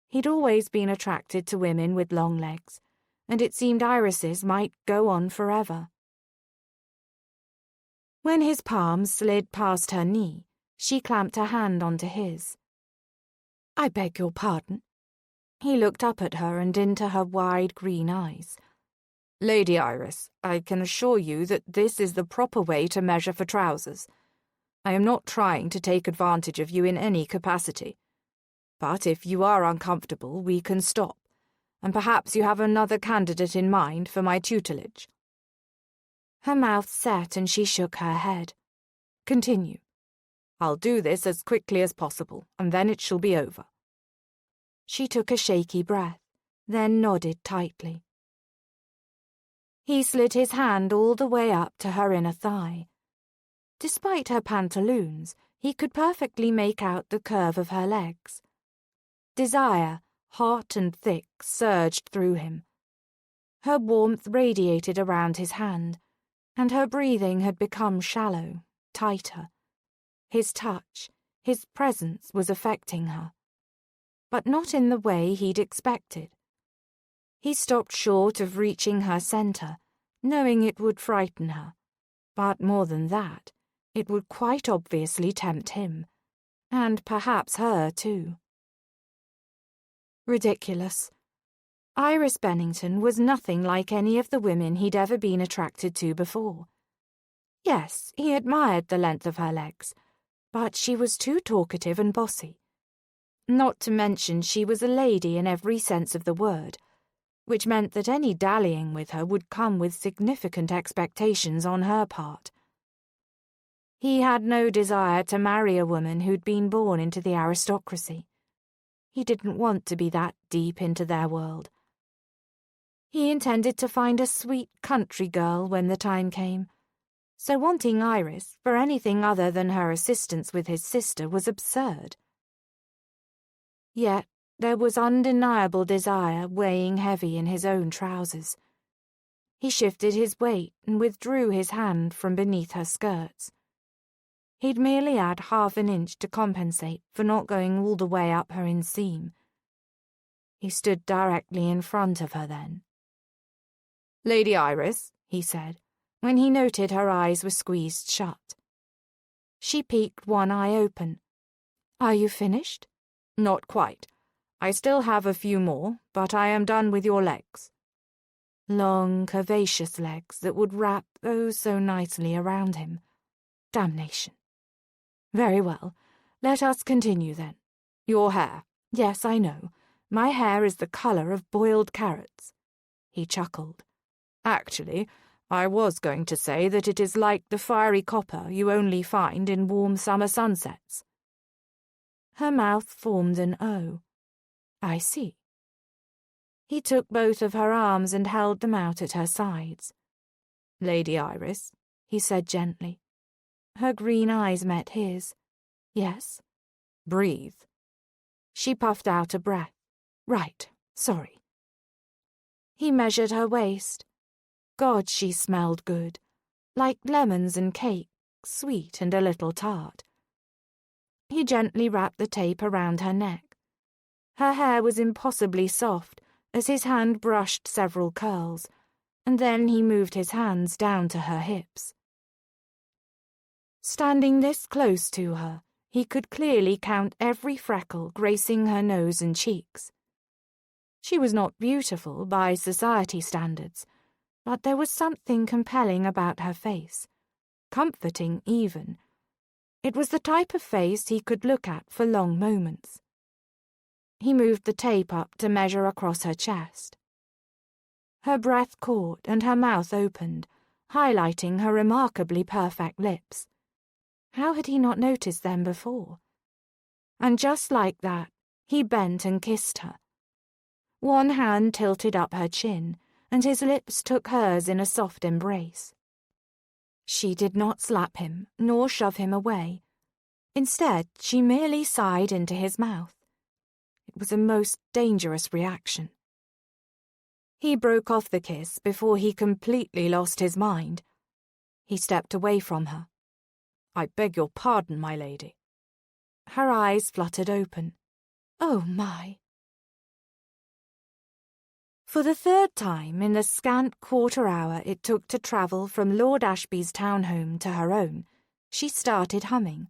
Speaker 2: He'd always been attracted to women with long legs, and it seemed Iris's might go on forever. When his palm slid past her knee, she clamped her hand onto his. "I beg your pardon." He looked up at her and into her wide green eyes.
Speaker 1: "Lady Iris, I can assure you that this is the proper way to measure for trousers. I am not trying to take advantage of you in any capacity. But if you are uncomfortable, we can stop, and perhaps you have another candidate in mind for my tutelage."
Speaker 2: Her mouth set and she shook her head.
Speaker 1: "Continue. I'll do this as quickly as possible, and then it shall be over."
Speaker 2: She took a shaky breath, then nodded tightly. He slid his hand all the way up to her inner thigh. Despite her pantaloons, he could perfectly make out the curve of her legs. Desire, hot and thick, surged through him. Her warmth radiated around his hand, and her breathing had become shallow, tighter. His touch, his presence was affecting her, but not in the way he'd expected. He stopped short of reaching her center, knowing it would frighten her, but more than that, it would quite obviously tempt him, and perhaps her too. Ridiculous. Iris Bennington was nothing like any of the women he'd ever been attracted to before. Yes, he admired the length of her legs, but she was too talkative and bossy. Not to mention she was a lady in every sense of the word, which meant that any dallying with her would come with significant expectations on her part. He had no desire to marry a woman who'd been born into the aristocracy. He didn't want to be that deep into their world. He intended to find a sweet country girl when the time came, so wanting Iris for anything other than her assistance with his sister was absurd. Yet there was undeniable desire weighing heavy in his own trousers. He shifted his weight and withdrew his hand from beneath her skirts. He'd merely add half an inch to compensate for not going all the way up her inseam. He stood directly in front of her then.
Speaker 1: "Lady Iris," he said,
Speaker 2: when he noted her eyes were squeezed shut. She peeked one eye open. "Are you finished?"
Speaker 1: "Not quite. I still have a few more, but I am done with your legs."
Speaker 2: Long, curvaceous legs that would wrap oh so nicely around him. Damnation. Very well. Let us continue then.
Speaker 1: "Your hair."
Speaker 2: "Yes, I know. My hair is the colour of boiled carrots." He chuckled.
Speaker 1: "Actually, I was going to say that it is like the fiery copper you only find in warm summer sunsets."
Speaker 2: Her mouth formed an O. "I see." He took both of her arms and held them out at her sides.
Speaker 1: "Lady Iris," he said gently.
Speaker 2: Her green eyes met his. "Yes?"
Speaker 1: "Breathe."
Speaker 2: She puffed out a breath. "Right, sorry." He measured her waist. God, she smelled good. Like lemons and cake, sweet and a little tart. He gently wrapped the tape around her neck. Her hair was impossibly soft as his hand brushed several curls, and then he moved his hands down to her hips. Standing this close to her, he could clearly count every freckle gracing her nose and cheeks. She was not beautiful by society standards, but there was something compelling about her face, comforting even. It was the type of face he could look at for long moments. He moved the tape up to measure across her chest. Her breath caught and her mouth opened, highlighting her remarkably perfect lips. How had he not noticed them before? And just like that, he bent and kissed her. One hand tilted up her chin, and his lips took hers in a soft embrace. She did not slap him, nor shove him away. Instead, she merely sighed into his mouth. It was a most dangerous reaction. He broke off the kiss before he completely lost his mind. He stepped away from her.
Speaker 1: "I beg your pardon, my lady."
Speaker 2: Her eyes fluttered open. "Oh, my." For the third time in the scant quarter hour it took to travel from Lord Ashby's townhome to her own, she started humming.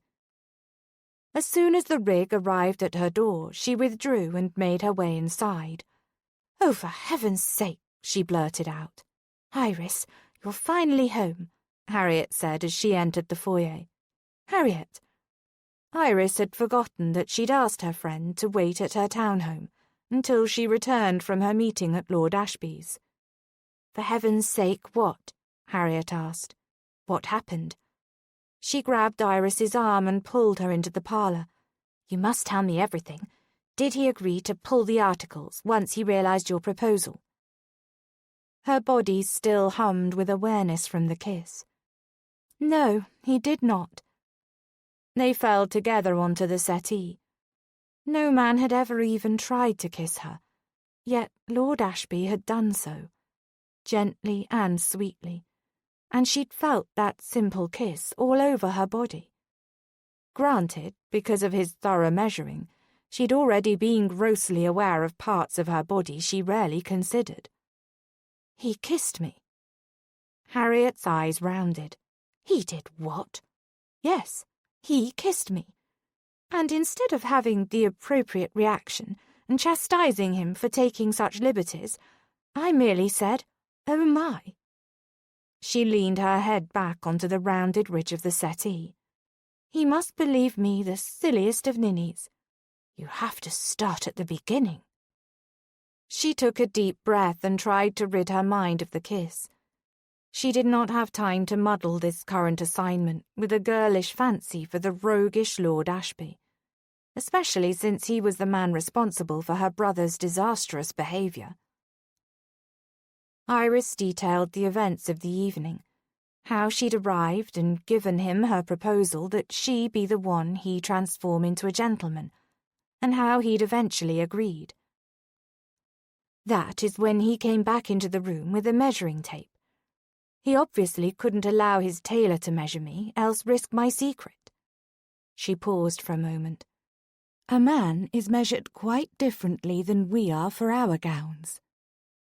Speaker 2: As soon as the rig arrived at her door, she withdrew and made her way inside. "Oh, for heaven's sake," she blurted out. "Iris, you're finally home," Harriet said as she entered the foyer. "Harriet." Iris had forgotten that she'd asked her friend to wait at her townhome until she returned from her meeting at Lord Ashby's. "For heaven's sake, what?" Harriet asked. "What happened?" She grabbed Iris's arm and pulled her into the parlour. "You must tell me everything. Did he agree to pull the articles once he realised your proposal?" Her body still hummed with awareness from the kiss. "No, he did not." They fell together onto the settee. No man had ever even tried to kiss her, yet Lord Ashby had done so, gently and sweetly, and she'd felt that simple kiss all over her body. Granted, because of his thorough measuring, she'd already been grossly aware of parts of her body she rarely considered. "He kissed me." Harriet's eyes rounded. "He did what?" "Yes, he kissed me. And instead of having the appropriate reaction and chastising him for taking such liberties, I merely said, 'Oh my.'" She leaned her head back onto the rounded ridge of the settee. "He must believe me the silliest of ninnies. You have to start at the beginning." She took a deep breath and tried to rid her mind of the kiss. She did not have time to muddle this current assignment with a girlish fancy for the roguish Lord Ashby, especially since he was the man responsible for her brother's disastrous behaviour. Iris detailed the events of the evening, how she'd arrived and given him her proposal that she be the one he transform into a gentleman, and how he'd eventually agreed. "That is when he came back into the room with a measuring tape. He obviously couldn't allow his tailor to measure me, else risk my secret." She paused for a moment. "A man is measured quite differently than we are for our gowns."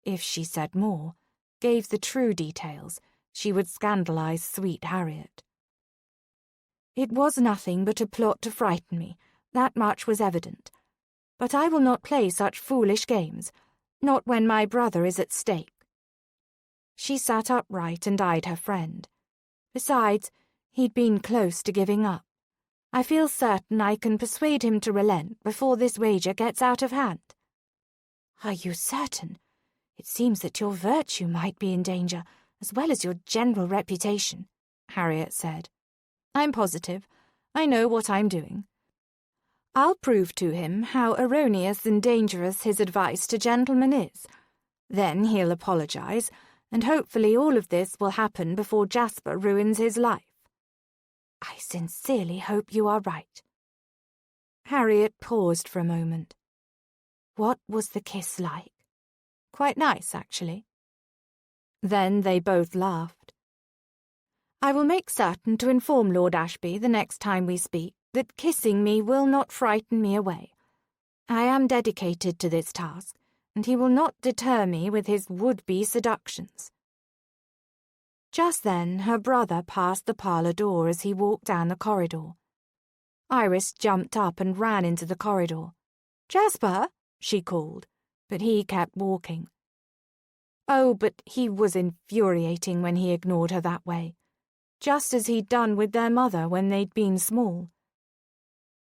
Speaker 2: If she said more, gave the true details, she would scandalise sweet Harriet. "It was nothing but a plot to frighten me, that much was evident. But I will not play such foolish games, not when my brother is at stake." She sat upright and eyed her friend. "Besides, he'd been close to giving up. I feel certain I can persuade him to relent before this wager gets out of hand." "Are you certain? It seems that your virtue might be in danger, as well as your general reputation," Harriet said. "I'm positive. I know what I'm doing. I'll prove to him how erroneous and dangerous his advice to gentlemen is. Then he'll apologise, and hopefully all of this will happen before Jasper ruins his life." "I sincerely hope you are right." Harriet paused for a moment. "What was the kiss like?" "Quite nice, actually." Then they both laughed. "I will make certain to inform Lord Ashby the next time we speak that kissing me will not frighten me away. I am dedicated to this task, and he will not deter me with his would-be seductions." Just then her brother passed the parlour door as he walked down the corridor. Iris jumped up and ran into the corridor. "Jasper!" she called, but he kept walking. Oh, but he was infuriating when he ignored her that way, just as he'd done with their mother when they'd been small.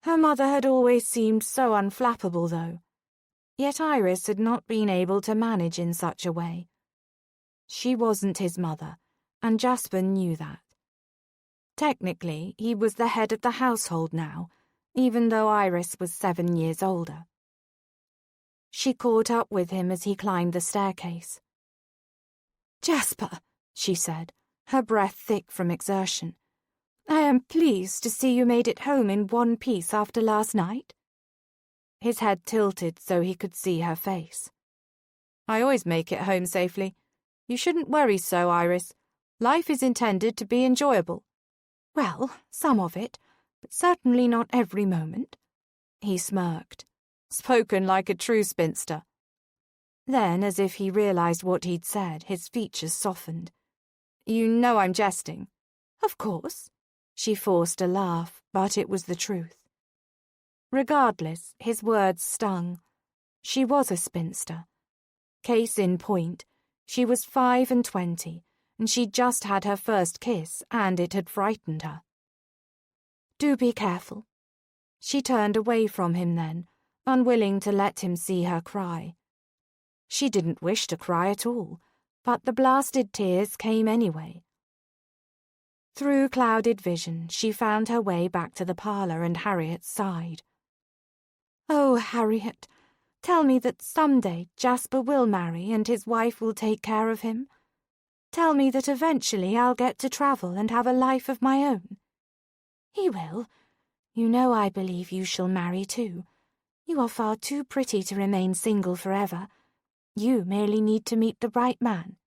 Speaker 2: Her mother had always seemed so unflappable, though. Yet Iris had not been able to manage in such a way. She wasn't his mother, and Jasper knew that. Technically, he was the head of the household now, even though Iris was 7 years older. She caught up with him as he climbed the staircase. "Jasper," she said, her breath thick from exertion, "I am pleased to see you made it home in one piece after last night." His head tilted so he could see her face. "I always make it home safely. You shouldn't worry so, Iris. Life is intended to be enjoyable." "Well, some of it, but certainly not every moment." He smirked. "Spoken like a true spinster."
Speaker 1: Then, as if he realised what he'd said, his features softened. "You know I'm jesting."
Speaker 2: "Of course."
Speaker 1: She forced a laugh, but it was the truth. Regardless, his words stung. She was a spinster. Case in point, she was 25, and she'd just had her first kiss, and it had frightened her.
Speaker 2: "Do be careful."
Speaker 1: She turned away from him then, unwilling to let him see her cry. She didn't wish to cry at all, but the blasted tears came anyway. Through clouded vision, she found her way back to the parlour and Harriet's side.
Speaker 2: "Oh, Harriet, tell me that someday Jasper will marry and his wife will take care of him. Tell me that eventually I'll get to travel and have a life of my own." "He will. You know I believe you shall marry too. You are far too pretty to remain single forever. You merely need to meet the right man."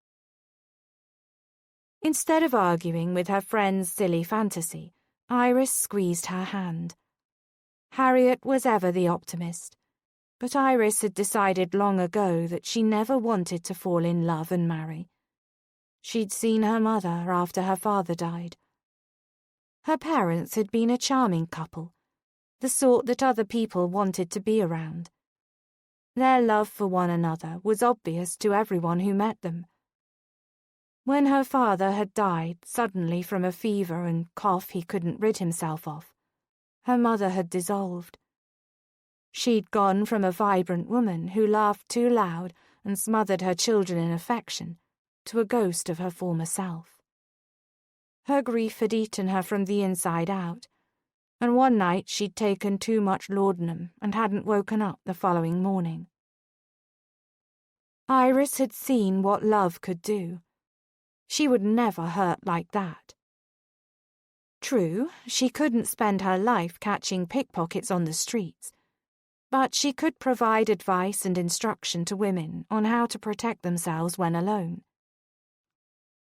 Speaker 1: Instead of arguing with her friend's silly fantasy, Iris squeezed her hand. Harriet was ever the optimist, but Iris had decided long ago that she never wanted to fall in love and marry. She'd seen her mother after her father died. Her parents had been a charming couple, the sort that other people wanted to be around. Their love for one another was obvious to everyone who met them. When her father had died suddenly from a fever and cough he couldn't rid himself of, her mother had dissolved. She'd gone from a vibrant woman who laughed too loud and smothered her children in affection to a ghost of her former self. Her grief had eaten her from the inside out, and one night she'd taken too much laudanum and hadn't woken up the following morning. Iris had seen what love could do. She would never hurt like that. True, she couldn't spend her life catching pickpockets on the streets, but she could provide advice and instruction to women on how to protect themselves when alone.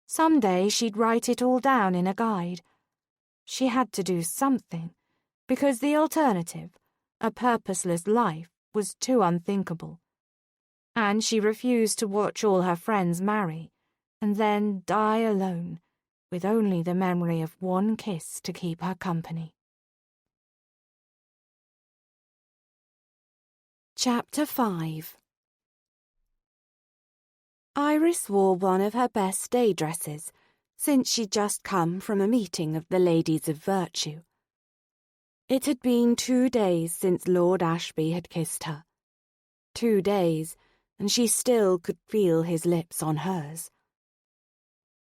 Speaker 1: Someday she'd write it all down in a guide. She had to do something, because the alternative, a purposeless life, was too unthinkable. And she refused to watch all her friends marry, and then die alone, with only the memory of one kiss to keep her company. Chapter 5. Iris wore one of her best day dresses, since she'd just come from a meeting of the Ladies of Virtue. It had been 2 days since Lord Ashby had kissed her. 2 days, and she still could feel his lips on hers.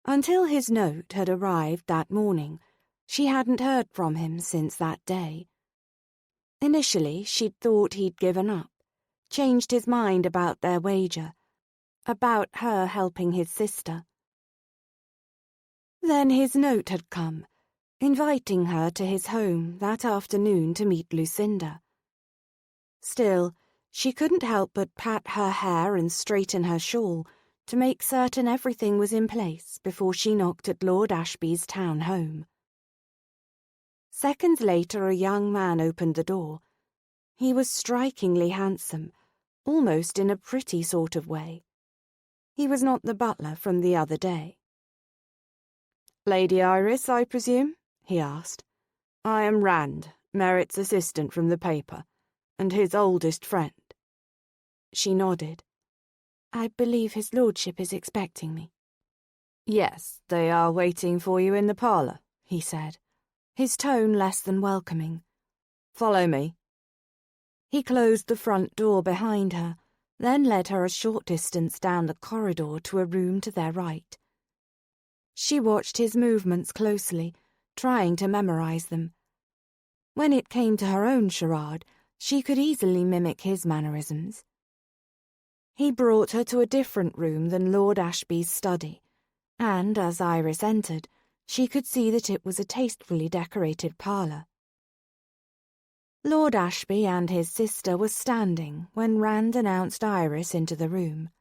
Speaker 1: Until his note had arrived that morning, she hadn't heard from him since that day. Initially, she'd thought he'd given up, changed his mind about their wager, about her helping his sister. Then his note had come, inviting her to his home that afternoon to meet Lucinda. Still, she couldn't help but pat her hair and straighten her shawl to make certain everything was in place before she knocked at Lord Ashby's town home. Seconds later, a young man opened the door. He was strikingly handsome, almost in a pretty sort of way. He was not the butler from the other day. "Lady Iris, I presume?" he asked. "I am Rand, Merritt's assistant from the paper, and his oldest friend." She nodded.
Speaker 2: "I believe his lordship is expecting me."
Speaker 1: "Yes, they are waiting for you in the parlour," he said, his tone less than welcoming. "Follow me." He closed the front door behind her, then led her a short distance down the corridor to a room to their right. She watched his movements closely, trying to memorize them. When it came to her own charade, she could easily mimic his mannerisms. He brought her to a different room than Lord Ashby's study, and as Iris entered, she could see that it was a tastefully decorated parlour. Lord Ashby and his sister were standing when Rand announced Iris into the room.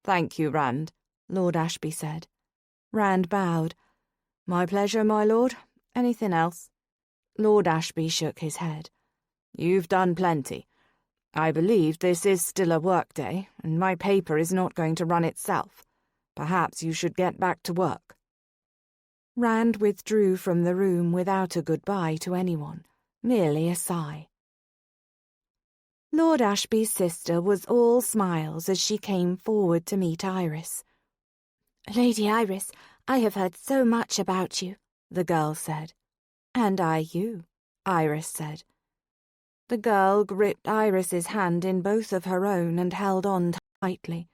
Speaker 1: "Thank you, Rand," Lord Ashby said. Rand bowed. "My pleasure, my lord. Anything else?" Lord Ashby shook his head. "You've done plenty. I believe this is still a workday, and my paper is not going to run itself. Perhaps you should get back to work."
Speaker 2: Rand withdrew from the room without a goodbye to anyone, merely a sigh. Lord Ashby's sister was all smiles as she came forward to meet Iris. "Lady Iris, I have heard so much about you," the girl said. "And I you," Iris said. The girl gripped Iris's hand in both of her own and held on tightly.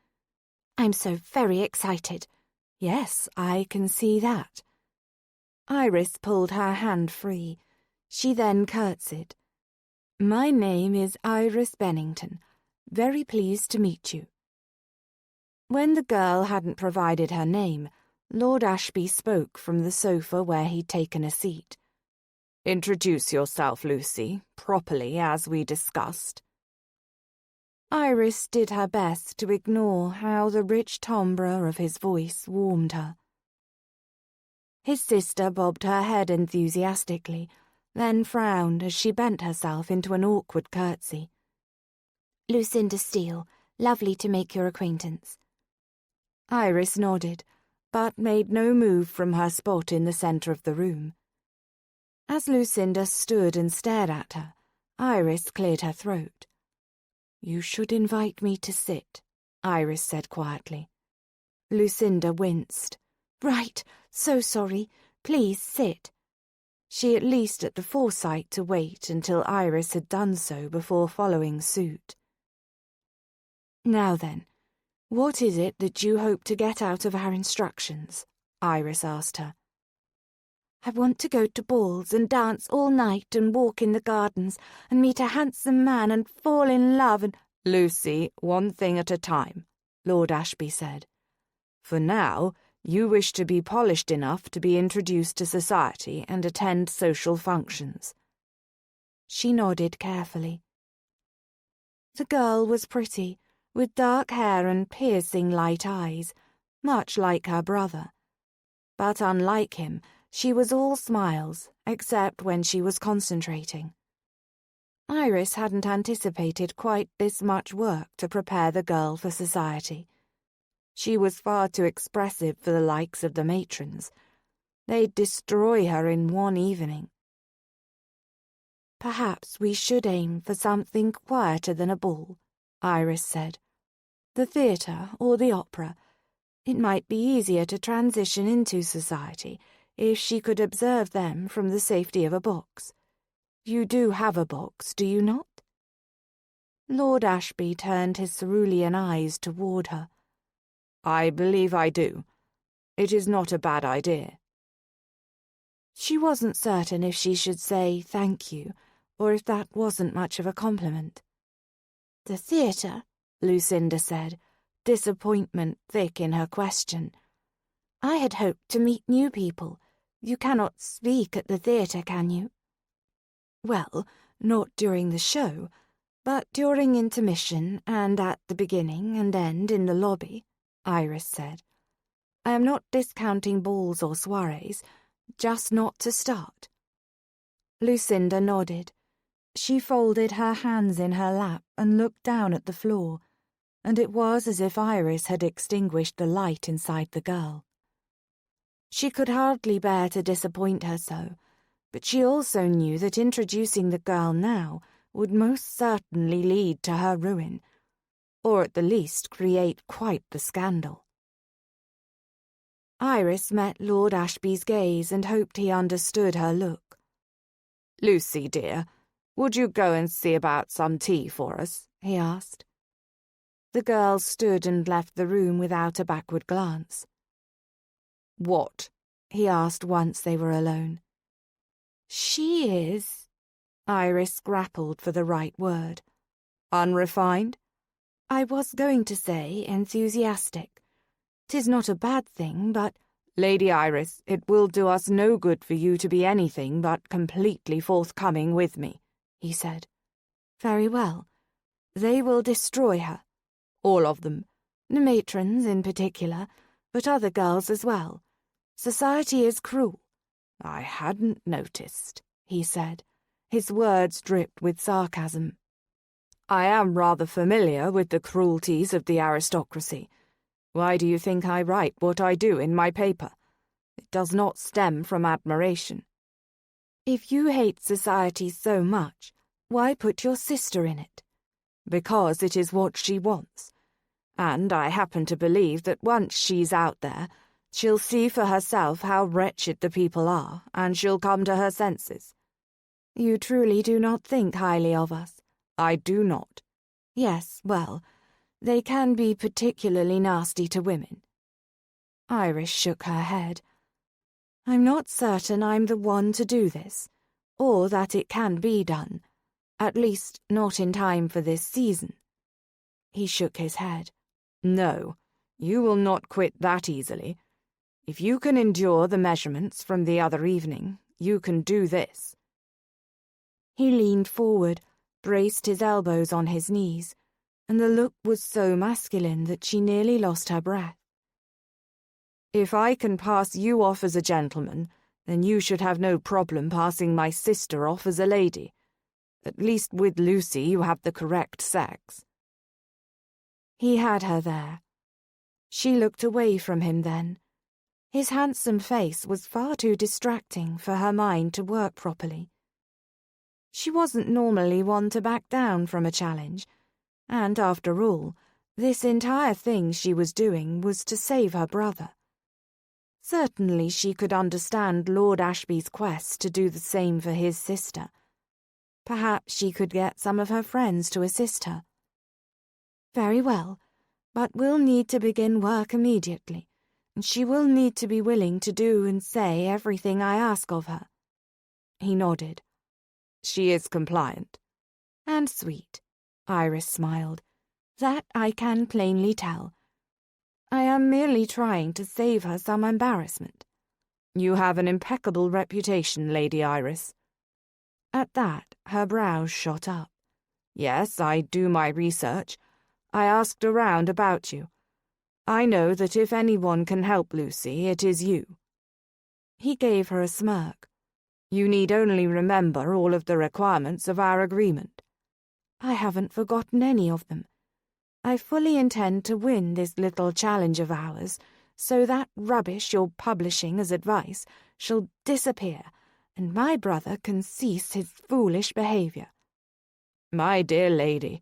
Speaker 2: "I'm so very excited." "Yes, I can see that." Iris pulled her hand free. She then curtsied. "My name is Iris Bennington. Very pleased to meet you." When the girl hadn't provided her name, Lord Ashby spoke from the sofa where he'd taken a seat. "Introduce yourself, Lucy, properly as we discussed." Iris did her best to ignore how the rich timbre of his voice warmed her. His sister bobbed her head enthusiastically, then frowned as she bent herself into an awkward curtsy. "Lucinda Steele, lovely to make your acquaintance." Iris nodded, but made no move from her spot in the centre of the room. As Lucinda stood and stared at her, Iris cleared her throat. "You should invite me to sit," Iris said quietly. Lucinda winced. "Right, so sorry. Please sit." She at least had the foresight to wait until Iris had done so before following suit. "Now then, what is it that you hope to get out of our instructions?" Iris asked her. "I want to go to balls and dance all night and walk in the gardens and meet a handsome man and fall in love and—" "Lucy, one thing at a time," Lord Ashby said. "For now, you wish to be polished enough to be introduced to society and attend social functions." She nodded carefully. The girl was pretty, with dark hair and piercing light eyes, much like her brother. But unlike him, she was all smiles, except when she was concentrating. Iris hadn't anticipated quite this much work to prepare the girl for society. She was far too expressive for the likes of the matrons. They'd destroy her in one evening. "Perhaps we should aim for something quieter than a ball," Iris said. "The theatre or the opera. It might be easier to transition into society if she could observe them from the safety of a box. You do have a box, do you not?" Lord Ashby turned his cerulean eyes toward her. "I believe I do. It is not a bad idea." She wasn't certain if she should say thank you, or if that wasn't much of a compliment. "The theatre," Lucinda said, disappointment thick in her question. "I had hoped to meet new people. You cannot speak at the theatre, can you?" "Well, not during the show, but during intermission and at the beginning and end in the lobby," Iris said. "I am not discounting balls or soirees, just not to start." Lucinda nodded. She folded her hands in her lap and looked down at the floor, and it was as if Iris had extinguished the light inside the girl. She could hardly bear to disappoint her so, but she also knew that introducing the girl now would most certainly lead to her ruin, or at the least create quite the scandal. Iris met Lord Ashby's gaze and hoped he understood her look. "Lucy, dear, would you go and see about some tea for us?" he asked. The girl stood and left the room without a backward glance. "What?" he asked once they were alone. "She is—" Iris grappled for the right word. "Unrefined?" "I was going to say enthusiastic. 'Tis not a bad thing, but—" "Lady Iris, it will do us no good for you to be anything but completely forthcoming with me," he said. "Very well. They will destroy her. All of them. The matrons in particular, but other girls as well. Society is cruel." "I hadn't noticed," he said. His words dripped with sarcasm.
Speaker 1: I am rather familiar with the cruelties of the aristocracy. Why do you think I write what I do in my paper? It does not stem from admiration.
Speaker 2: If you hate society so much, why put your sister in it?
Speaker 1: Because it is what she wants. And I happen to believe that once she's out there, she'll see for herself how wretched the people are, and she'll come to her senses.
Speaker 2: You truly do not think highly of us.
Speaker 1: I do not.
Speaker 2: Yes, well, they can be particularly nasty to women.
Speaker 1: Iris shook her head.
Speaker 2: I'm not certain I'm the one to do this, or that it can be done. At least, not in time for this season.
Speaker 1: He shook his head. No, you will not quit that easily. If you can endure the measurements from the other evening, you can do this.
Speaker 2: He leaned forward, braced his elbows on his knees, and the look was so masculine that she nearly lost her breath.
Speaker 1: If I can pass you off as a gentleman, then you should have no problem passing my sister off as a lady. At least with Lucy you have the correct sex.
Speaker 2: He had her there. She looked away from him then. His handsome face was far too distracting for her mind to work properly. She wasn't normally one to back down from a challenge, and after all, this entire thing she was doing was to save her brother. Certainly she could understand Lord Ashby's quest to do the same for his sister. Perhaps she could get some of her friends to assist her. Very well, but we'll need to begin work immediately, and she will need to be willing to do and say everything I ask of her.
Speaker 1: He nodded. She is compliant.
Speaker 2: And sweet, Iris smiled. That I can plainly tell. I am merely trying to save her some embarrassment.
Speaker 1: You have an impeccable reputation, Lady Iris.
Speaker 2: At that, her brows shot up.
Speaker 1: Yes, I do my research. I asked around about you. I know that if anyone can help Lucy, it is you.
Speaker 2: He gave her a smirk.
Speaker 1: You need only remember all of the requirements of our agreement.
Speaker 2: I haven't forgotten any of them. I fully intend to win this little challenge of ours, so that rubbish you're publishing as advice shall disappear, and my brother can cease his foolish behaviour.
Speaker 1: My dear lady,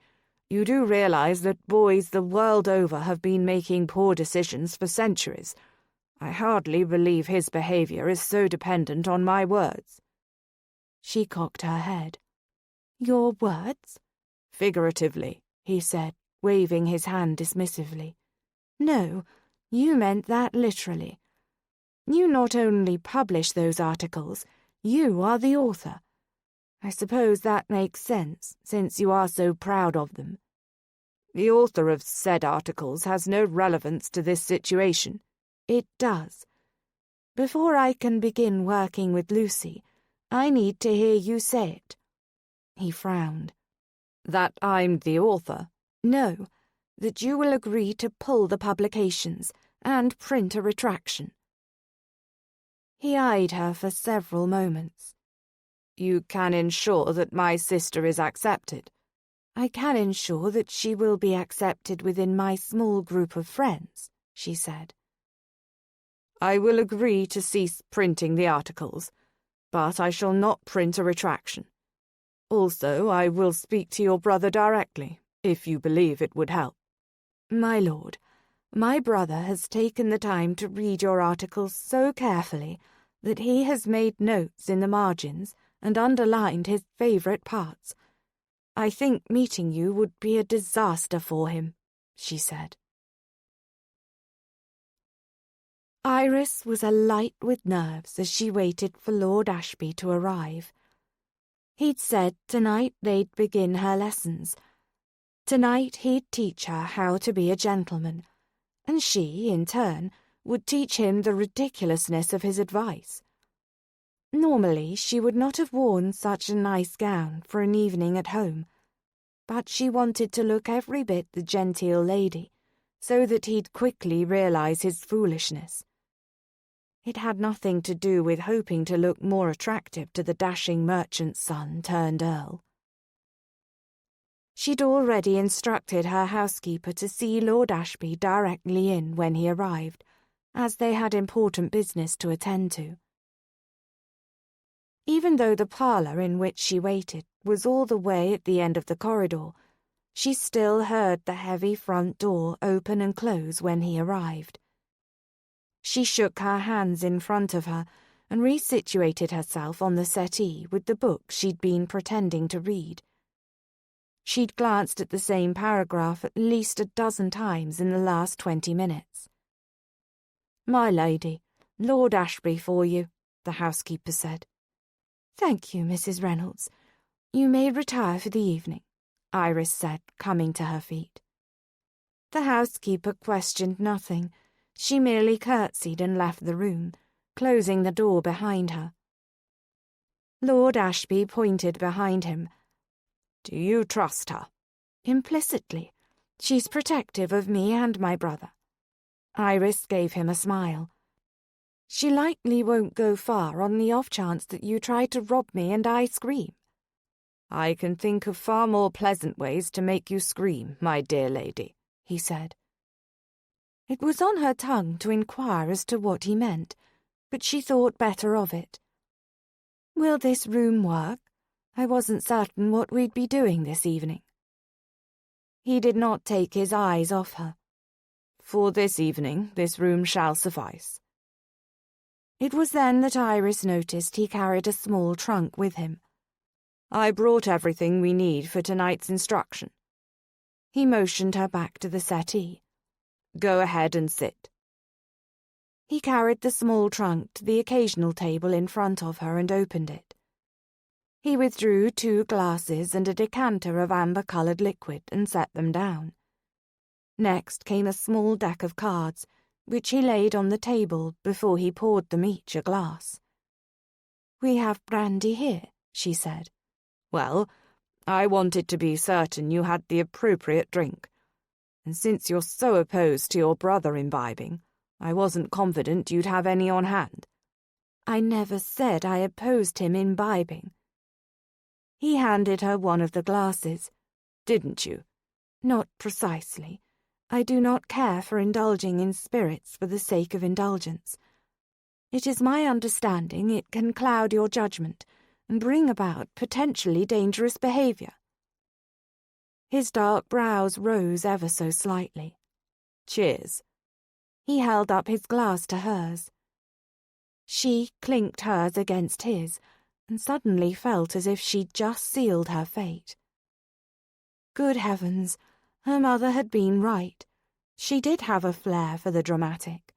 Speaker 1: you do realize that boys the world over have been making poor decisions for centuries. I hardly believe his behaviour is so dependent on my words.
Speaker 2: She cocked her head. Your words?
Speaker 1: Figuratively, he said, waving his hand dismissively.
Speaker 2: No, you meant that literally. You not only publish those articles, you are the author. I suppose that makes sense, since you are so proud of them.
Speaker 1: The author of said articles has no relevance to this situation.
Speaker 2: It does. Before I can begin working with Lucy, I need to hear you say it. He frowned.
Speaker 1: That I'm the author?
Speaker 2: No, that you will agree to pull the publications and print a retraction. He eyed her for several moments.
Speaker 1: You can ensure that my sister is accepted?
Speaker 2: I can ensure that she will be accepted within my small group of friends, she said.
Speaker 1: I will agree to cease printing the articles, but I shall not print a retraction. Also, I will speak to your brother directly, if you believe it would help.
Speaker 2: My lord, my brother has taken the time to read your articles so carefully that he has made notes in the margins and underlined his favourite parts. I think meeting you would be a disaster for him, she said. Iris was alight with nerves as she waited for Lord Ashby to arrive. He'd said tonight they'd begin her lessons. Tonight he'd teach her how to be a gentleman, and she, in turn, would teach him the ridiculousness of his advice. Normally she would not have worn such a nice gown for an evening at home, but she wanted to look every bit the genteel lady, so that he'd quickly realize his foolishness. It had nothing to do with hoping to look more attractive to the dashing merchant's son turned earl.
Speaker 1: She'd already instructed her housekeeper to see Lord Ashby directly in when he arrived, as they had important business to attend to. Even though the parlour in which she waited was all the way at the end of the corridor, she still heard the heavy front door open and close when he arrived. She shook her hands in front of her and resituated herself on the settee with the book she'd been pretending to read. She'd glanced at the same paragraph at least a dozen times in the last 20 minutes. "My lady, Lord Ashby for you," the housekeeper said. "Thank you, Mrs. Reynolds. You may retire for the evening," Iris said, coming to her feet. The housekeeper questioned nothing. She merely curtsied and left the room, closing the door behind her. Lord Ashby pointed behind him. "Do you trust her?" "Implicitly. She's protective of me and my brother." Iris gave him a smile. "She likely won't go far on the off chance that you try to rob me and I scream." "I can think of far more pleasant ways to make you scream, my dear lady," he said. It was on her tongue to inquire as to what he meant, but she thought better of it. "Will this room work? I wasn't certain what we'd be doing this evening." He did not take his eyes off her. "For this evening, this room shall suffice." It was then that Iris noticed he carried a small trunk with him. "I brought everything we need for tonight's instruction." He motioned her back to the settee. "Go ahead and sit." He carried the small trunk to the occasional table in front of her and opened it. He withdrew 2 glasses and a decanter of amber-coloured liquid and set them down. Next came a small deck of cards, which he laid on the table before he poured them each a glass. "We have brandy here," she said. "Well, I wanted to be certain you had the appropriate drink. And since you're so opposed to your brother imbibing, I wasn't confident you'd have any on hand." "I never said I opposed him imbibing." He handed her one of the glasses. "Didn't you?" "Not precisely. I do not care for indulging in spirits for the sake of indulgence. It is my understanding it can cloud your judgment and bring about potentially dangerous behaviour." His dark brows rose ever so slightly. "Cheers." He held up his glass to hers. She clinked hers against his, and suddenly felt as if she'd just sealed her fate. Good heavens, her mother had been right. She did have a flair for the dramatic.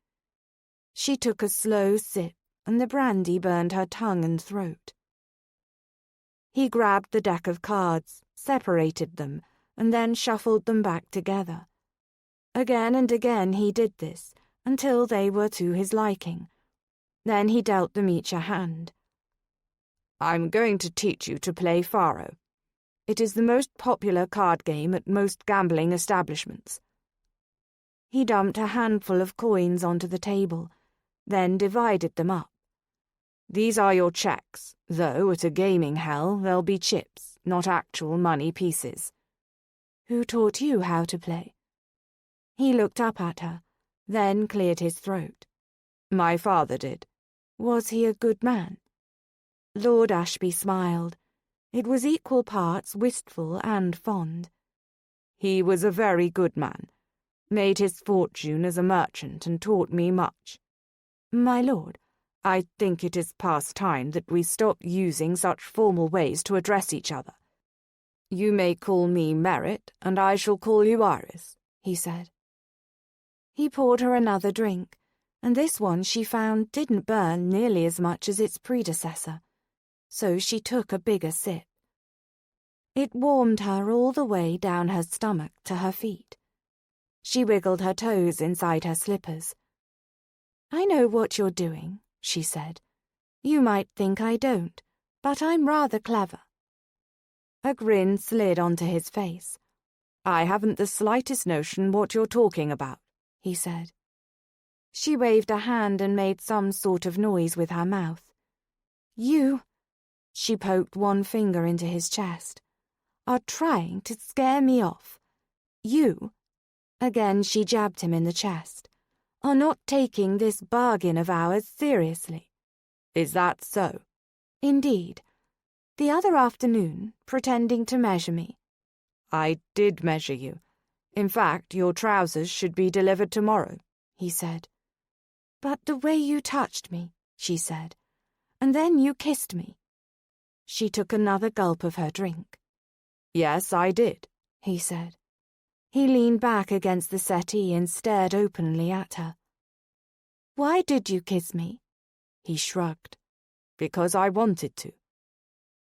Speaker 1: She took a slow sip, and the brandy burned her tongue and throat. He grabbed the deck of cards, separated them, and then shuffled them back together. Again and again he did this, until they were to his liking. Then he dealt them each a hand. "I'm going to teach you to play faro. It is the most popular card game at most gambling establishments." He dumped a handful of coins onto the table, then divided them up. "These are your checks, though at a gaming hell they'll be chips, not actual money pieces." "Who taught you how to play?" He looked up at her, then cleared his throat. "My father did." "Was he a good man?" Lord Ashby smiled. It was equal parts wistful and fond. "He was a very good man. Made his fortune as a merchant and taught me much." "My lord, I think it is past time that we stop using such formal ways to address each other." "You may call me Merritt, and I shall call you Iris," he said. He poured her another drink, and this one she found didn't burn nearly as much as its predecessor, so she took a bigger sip. It warmed her all the way down her stomach to her feet. She wiggled her toes inside her slippers. "I know what you're doing," she said. "You might think I don't, but I'm rather clever." A grin slid onto his face. "I haven't the slightest notion what you're talking about," he said. She waved a hand and made some sort of noise with her mouth. "You—" She poked one finger into his chest.
Speaker 2: are trying to scare me off. You," again she jabbed him in the chest, "are not taking this bargain of ours seriously."
Speaker 1: "Is that so?"
Speaker 2: "Indeed. The other afternoon, pretending to measure me."
Speaker 1: "I did measure you. In fact, your trousers should be delivered tomorrow," he said.
Speaker 2: "But the way you touched me," she said, "and then you kissed me." She took another gulp of her drink.
Speaker 1: "Yes, I did,"
Speaker 2: he said. He leaned back against the settee and stared openly at her. "Why did you kiss me?"
Speaker 1: He shrugged. "Because I wanted to."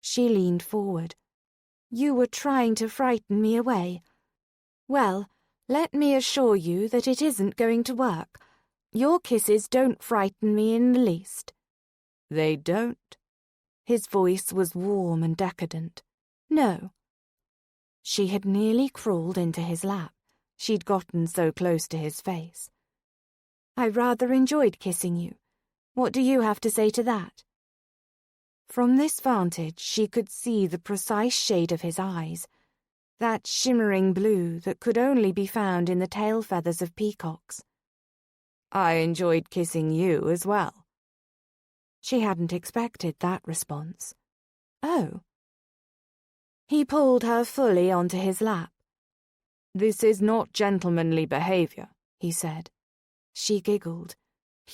Speaker 2: She leaned forward. "You were trying to frighten me away. Well, let me assure you that it isn't going to work. Your kisses don't frighten me in the least."
Speaker 1: "They don't?"
Speaker 2: His voice was warm and decadent. "No." She had nearly crawled into his lap. She'd gotten so close to his face. "I rather enjoyed kissing you. What do you have to say to that?" From this vantage she could see the precise shade of his eyes, that shimmering blue that could only be found in the tail feathers of peacocks.
Speaker 1: "I enjoyed kissing you as well."
Speaker 2: She hadn't expected that response. "Oh." He pulled her fully onto his lap.
Speaker 1: "This is not gentlemanly behavior," he said.
Speaker 2: She giggled.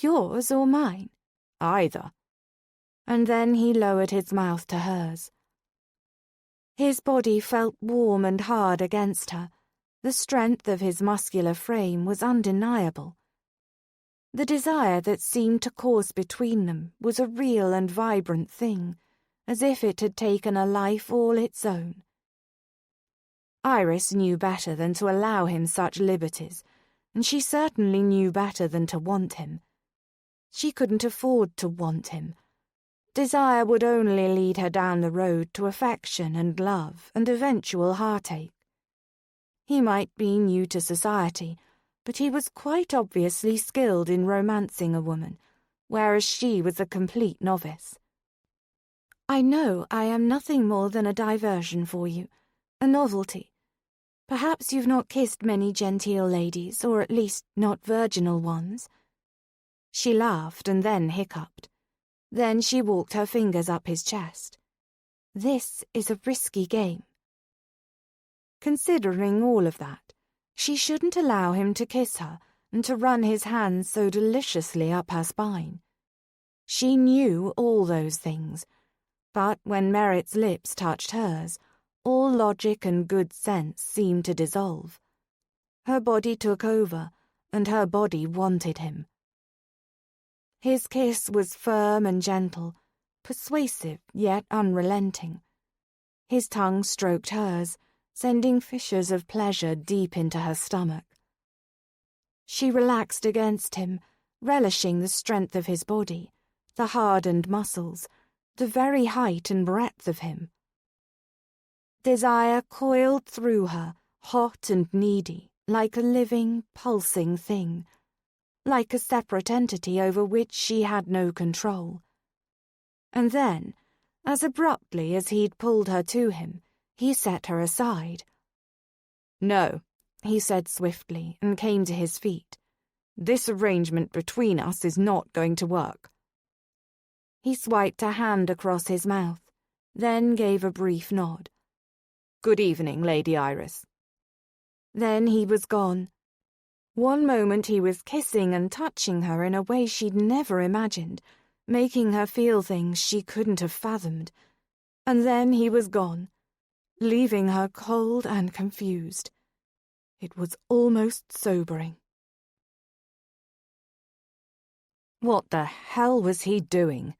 Speaker 2: "Yours or mine?"
Speaker 1: "Either."
Speaker 2: And then he lowered his mouth to hers. His body felt warm and hard against her. The strength of his muscular frame was undeniable. The desire that seemed to course between them was a real and vibrant thing, as if it had taken a life all its own. Iris knew better than to allow him such liberties, and she certainly knew better than to want him. She couldn't afford to want him. Desire would only lead her down the road to affection and love and eventual heartache. He might be new to society, but he was quite obviously skilled in romancing a woman, whereas she was a complete novice. "I know I am nothing more than a diversion for you, a novelty. Perhaps you've not kissed many genteel ladies, or at least not virginal ones." She laughed and then hiccuped. Then she walked her fingers up his chest. "This is a risky game." Considering all of that, she shouldn't allow him to kiss her and to run his hands so deliciously up her spine. She knew all those things, but when Merritt's lips touched hers, all logic and good sense seemed to dissolve. Her body took over, and her body wanted him. His kiss was firm and gentle, persuasive yet unrelenting. His tongue stroked hers, sending fissures of pleasure deep into her stomach. She relaxed against him, relishing the strength of his body, the hardened muscles, the very height and breadth of him. Desire coiled through her, hot and needy, like a living, pulsing thing, like a separate entity over which she had no control. And then, as abruptly as he'd pulled her to him, he set her aside.
Speaker 1: "No,"
Speaker 2: he said swiftly, and came to his feet.
Speaker 1: "This arrangement between us is not going to work."
Speaker 2: He swiped a hand across his mouth, then gave a brief nod.
Speaker 1: "Good evening, Lady Iris."
Speaker 2: Then he was gone. One moment he was kissing and touching her in a way she'd never imagined, making her feel things she couldn't have fathomed. And then he was gone, leaving her cold and confused. It was almost sobering.
Speaker 1: What the hell was he doing?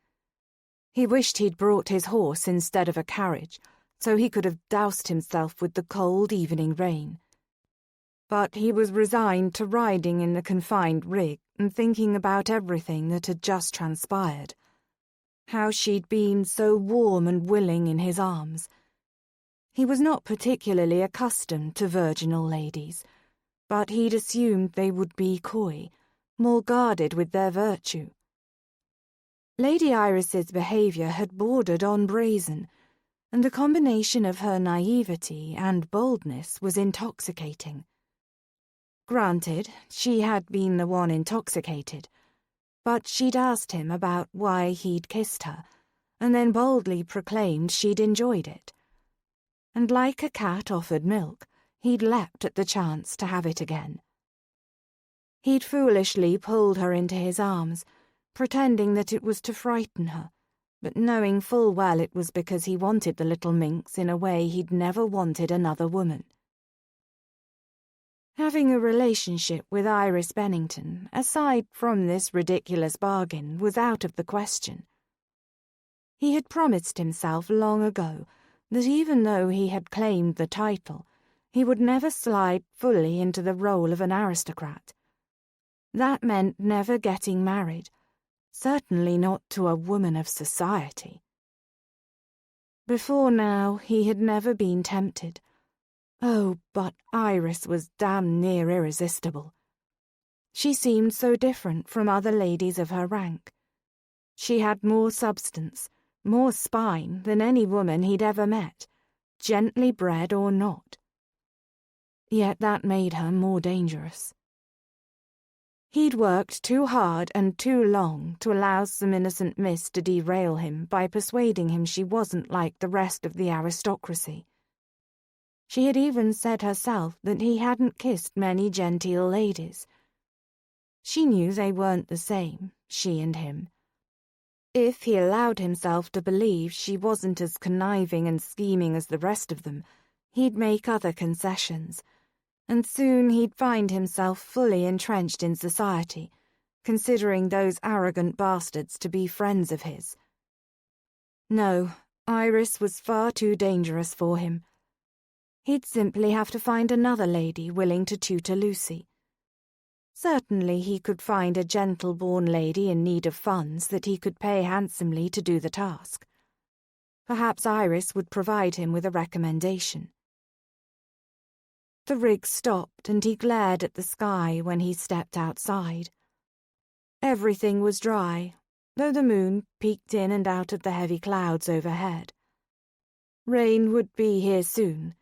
Speaker 1: He wished he'd brought his horse instead of a carriage, so he could have doused himself with the cold evening rain. But he was resigned to riding in the confined rig and thinking about everything that had just transpired. How she'd been so warm and willing in his arms. He was not particularly accustomed to virginal ladies, but he'd assumed they would be coy, more guarded with their virtue. Lady Iris's behaviour had bordered on brazen, and the combination of her naivety and boldness was intoxicating. Granted, she had been the one intoxicated, but she'd asked him about why he'd kissed her, and then boldly proclaimed she'd enjoyed it. And like a cat offered milk, he'd leapt at the chance to have it again. He'd foolishly pulled her into his arms, pretending that it was to frighten her, but knowing full well it was because he wanted the little minx in a way he'd never wanted another woman. Having a relationship with Iris Bennington, aside from this ridiculous bargain, was out of the question. He had promised himself long ago that even though he had claimed the title, he would never slide fully into the role of an aristocrat. That meant never getting married, certainly not to a woman of society. Before now, he had never been tempted. Oh, but Iris was damn near irresistible. She seemed so different from other ladies of her rank. She had more substance, more spine than any woman he'd ever met, gently bred or not. Yet that made her more dangerous. He'd worked too hard and too long to allow some innocent miss to derail him by persuading him she wasn't like the rest of the aristocracy. She had even said herself that he hadn't kissed many genteel ladies. She knew they weren't the same, she and him. If he allowed himself to believe she wasn't as conniving and scheming as the rest of them, he'd make other concessions, and soon he'd find himself fully entrenched in society, considering those arrogant bastards to be friends of his. No, Iris was far too dangerous for him. He'd simply have to find another lady willing to tutor Lucy. Certainly he could find a gentle-born lady in need of funds that he could pay handsomely to do the task. Perhaps Iris would provide him with a recommendation. The rig stopped and he glared at the sky when he stepped outside. Everything was dry, though the moon peeked in and out of the heavy clouds overhead. Rain would be here soon,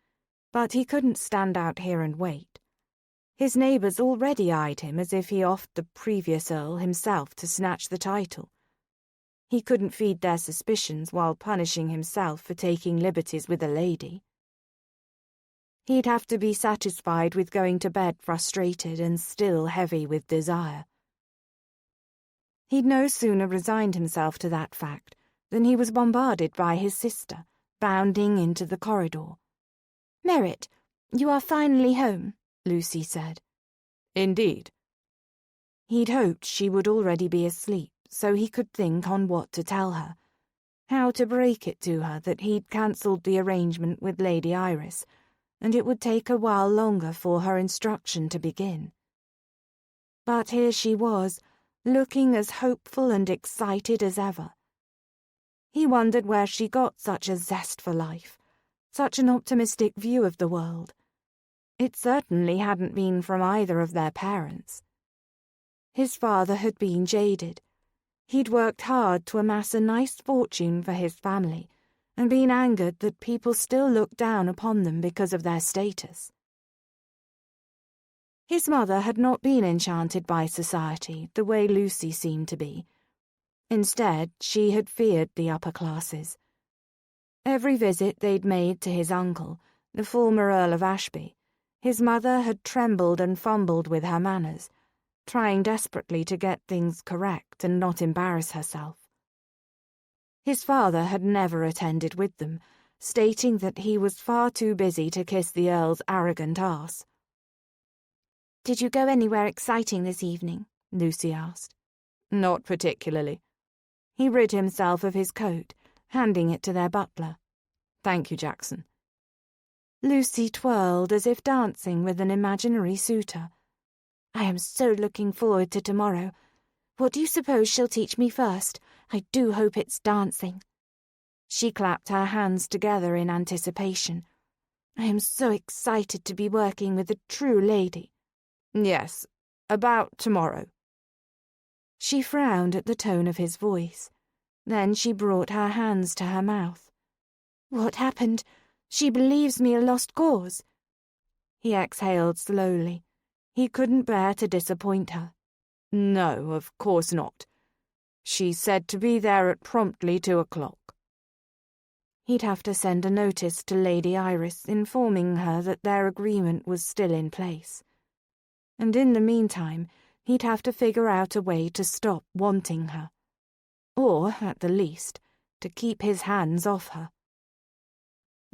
Speaker 1: but he couldn't stand out here and wait. His neighbours already eyed him as if he offered the previous Earl himself to snatch the title. He couldn't feed their suspicions while punishing himself for taking liberties with a lady. He'd have to be satisfied with going to bed frustrated and still heavy with desire. He'd no sooner resigned himself to that fact than he was bombarded by his sister, bounding into the corridor.
Speaker 2: "Merritt, you are finally home," Lucy said.
Speaker 1: "Indeed." He'd hoped she would already be asleep, so he could think on what to tell her, how to break it to her that he'd cancelled the arrangement with Lady Iris, and it would take a while longer for her instruction to begin. But here she was, looking as hopeful and excited as ever. He wondered where she got such a zest for life, such an optimistic view of the world. It certainly hadn't been from either of their parents. His father had been jaded. He'd worked hard to amass a nice fortune for his family, and been angered that people still looked down upon them because of their status. His mother had not been enchanted by society the way Lucy seemed to be. Instead, she had feared the upper classes. Every visit they'd made to his uncle, the former Earl of Ashby, his mother had trembled and fumbled with her manners, trying desperately to get things correct and not embarrass herself. His father had never attended with them, stating that he was far too busy to kiss the Earl's arrogant arse.
Speaker 2: "Did you go anywhere exciting this evening?"
Speaker 1: Lucy asked. "Not particularly." He rid himself of his coat, handing it to their butler. "Thank you, Jackson." Lucy twirled as if dancing with an imaginary suitor.
Speaker 2: "I am so looking forward to tomorrow. What do you suppose she'll teach me first? I do hope it's dancing."
Speaker 1: She clapped her hands together in anticipation.
Speaker 2: "I am so excited to be working with a true lady."
Speaker 1: "Yes, about tomorrow." She frowned at the tone of his voice. Then she brought her hands to her mouth.
Speaker 2: What happened? She believes me a lost cause.
Speaker 1: He exhaled slowly. He couldn't bear to disappoint her. No, of course not. She said to be there at promptly 2:00. He'd have to send a notice to Lady Iris informing her that their agreement was still in place. And in the meantime, he'd have to figure out a way to stop wanting her. Or, at the least, to keep his hands off her.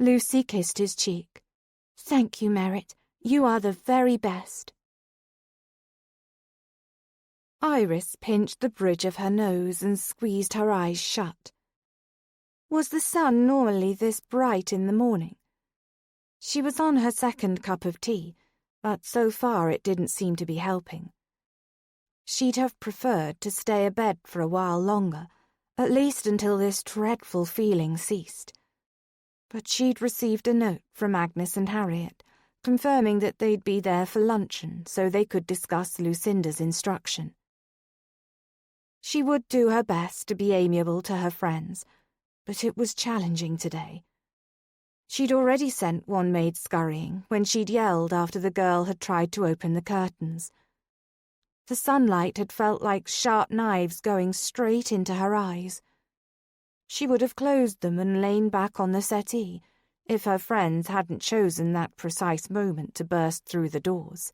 Speaker 2: Lucy kissed his cheek. Thank you, Merritt. You are the very best.
Speaker 1: Iris pinched the bridge of her nose and squeezed her eyes shut. Was the sun normally this bright in the morning? She was on her second cup of tea, but so far it didn't seem to be helping. She'd have preferred to stay abed for a while longer, at least until this dreadful feeling ceased. But she'd received a note from Agnes and Harriet, confirming that they'd be there for luncheon so they could discuss Lucinda's instruction. She would do her best to be amiable to her friends, but it was challenging today. She'd already sent one maid scurrying when she'd yelled after the girl had tried to open the curtains. The sunlight had felt like sharp knives going straight into her eyes. She would have closed them and lain back on the settee if her friends hadn't chosen that precise moment to burst through the doors.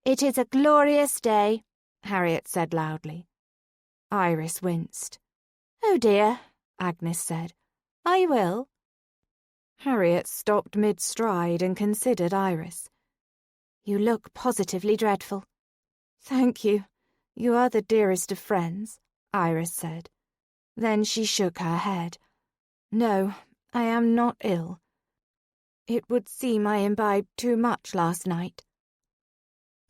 Speaker 2: "It is a glorious day,"
Speaker 1: Harriet said loudly. Iris winced.
Speaker 2: "Oh dear,"
Speaker 1: Agnes said.
Speaker 2: "Are you ill?"
Speaker 1: Harriet stopped mid-stride and considered Iris.
Speaker 2: "You look positively dreadful."
Speaker 1: "Thank you. You are the dearest of friends," Iris said. Then she shook her head. "No, I am not ill. It would seem I imbibed too much last night."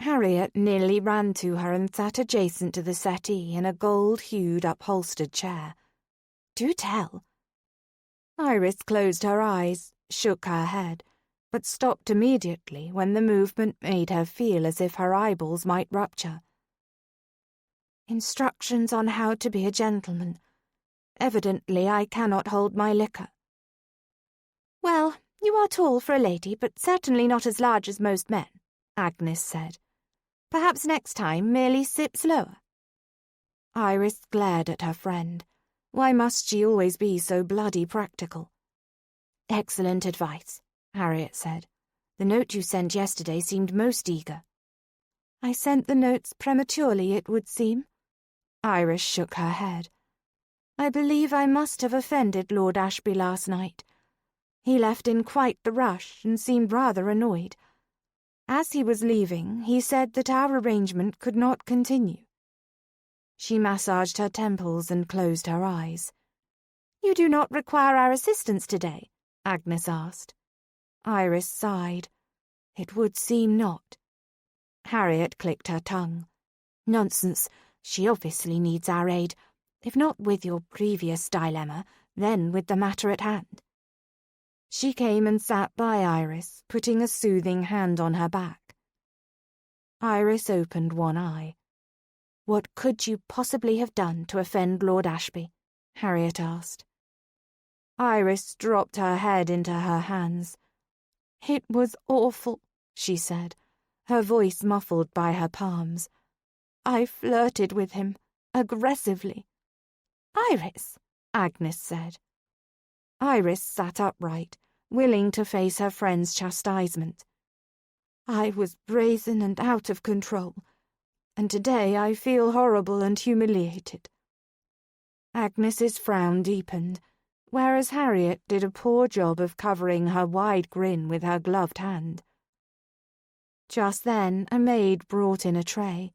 Speaker 1: Harriet nearly ran to her and sat adjacent to the settee in a gold-hued upholstered chair. "Do tell." Iris closed her eyes, shook her head, but stopped immediately when the movement made her feel as if her eyeballs might rupture. "Instructions on how to be a gentleman. Evidently I cannot hold my liquor."
Speaker 2: "Well, you are tall for a lady, but certainly not as large as most men," Agnes said. "Perhaps next time merely sip slower."
Speaker 1: Iris glared at her friend. Why must she always be so bloody practical?
Speaker 2: "Excellent advice," Harriet said. "The note you sent yesterday seemed most eager."
Speaker 1: "I sent the notes prematurely, it would seem." Iris shook her head. "I believe I must have offended Lord Ashby last night. He left in quite the rush and seemed rather annoyed. As he was leaving, he said that our arrangement could not continue." She massaged her temples and closed her eyes.
Speaker 2: "You do not require our assistance today?"
Speaker 1: Agnes asked. Iris sighed. "It would seem not." Harriet clicked her tongue. "Nonsense. She obviously needs our aid. If not with your previous dilemma, then with the matter at hand." She came and sat by Iris, putting a soothing hand on her back. Iris opened one eye. "What could you possibly have done to offend Lord Ashby?" Harriet asked. Iris dropped her head into her hands. "It was awful," she said, her voice muffled by her palms. "I flirted with him, aggressively."
Speaker 2: "Iris,"
Speaker 1: Agnes said. Iris sat upright, willing to face her friend's chastisement. "I was brazen and out of control, and today I feel horrible and humiliated." Agnes's frown deepened, whereas Harriet did a poor job of covering her wide grin with her gloved hand. Just then a maid brought in a tray.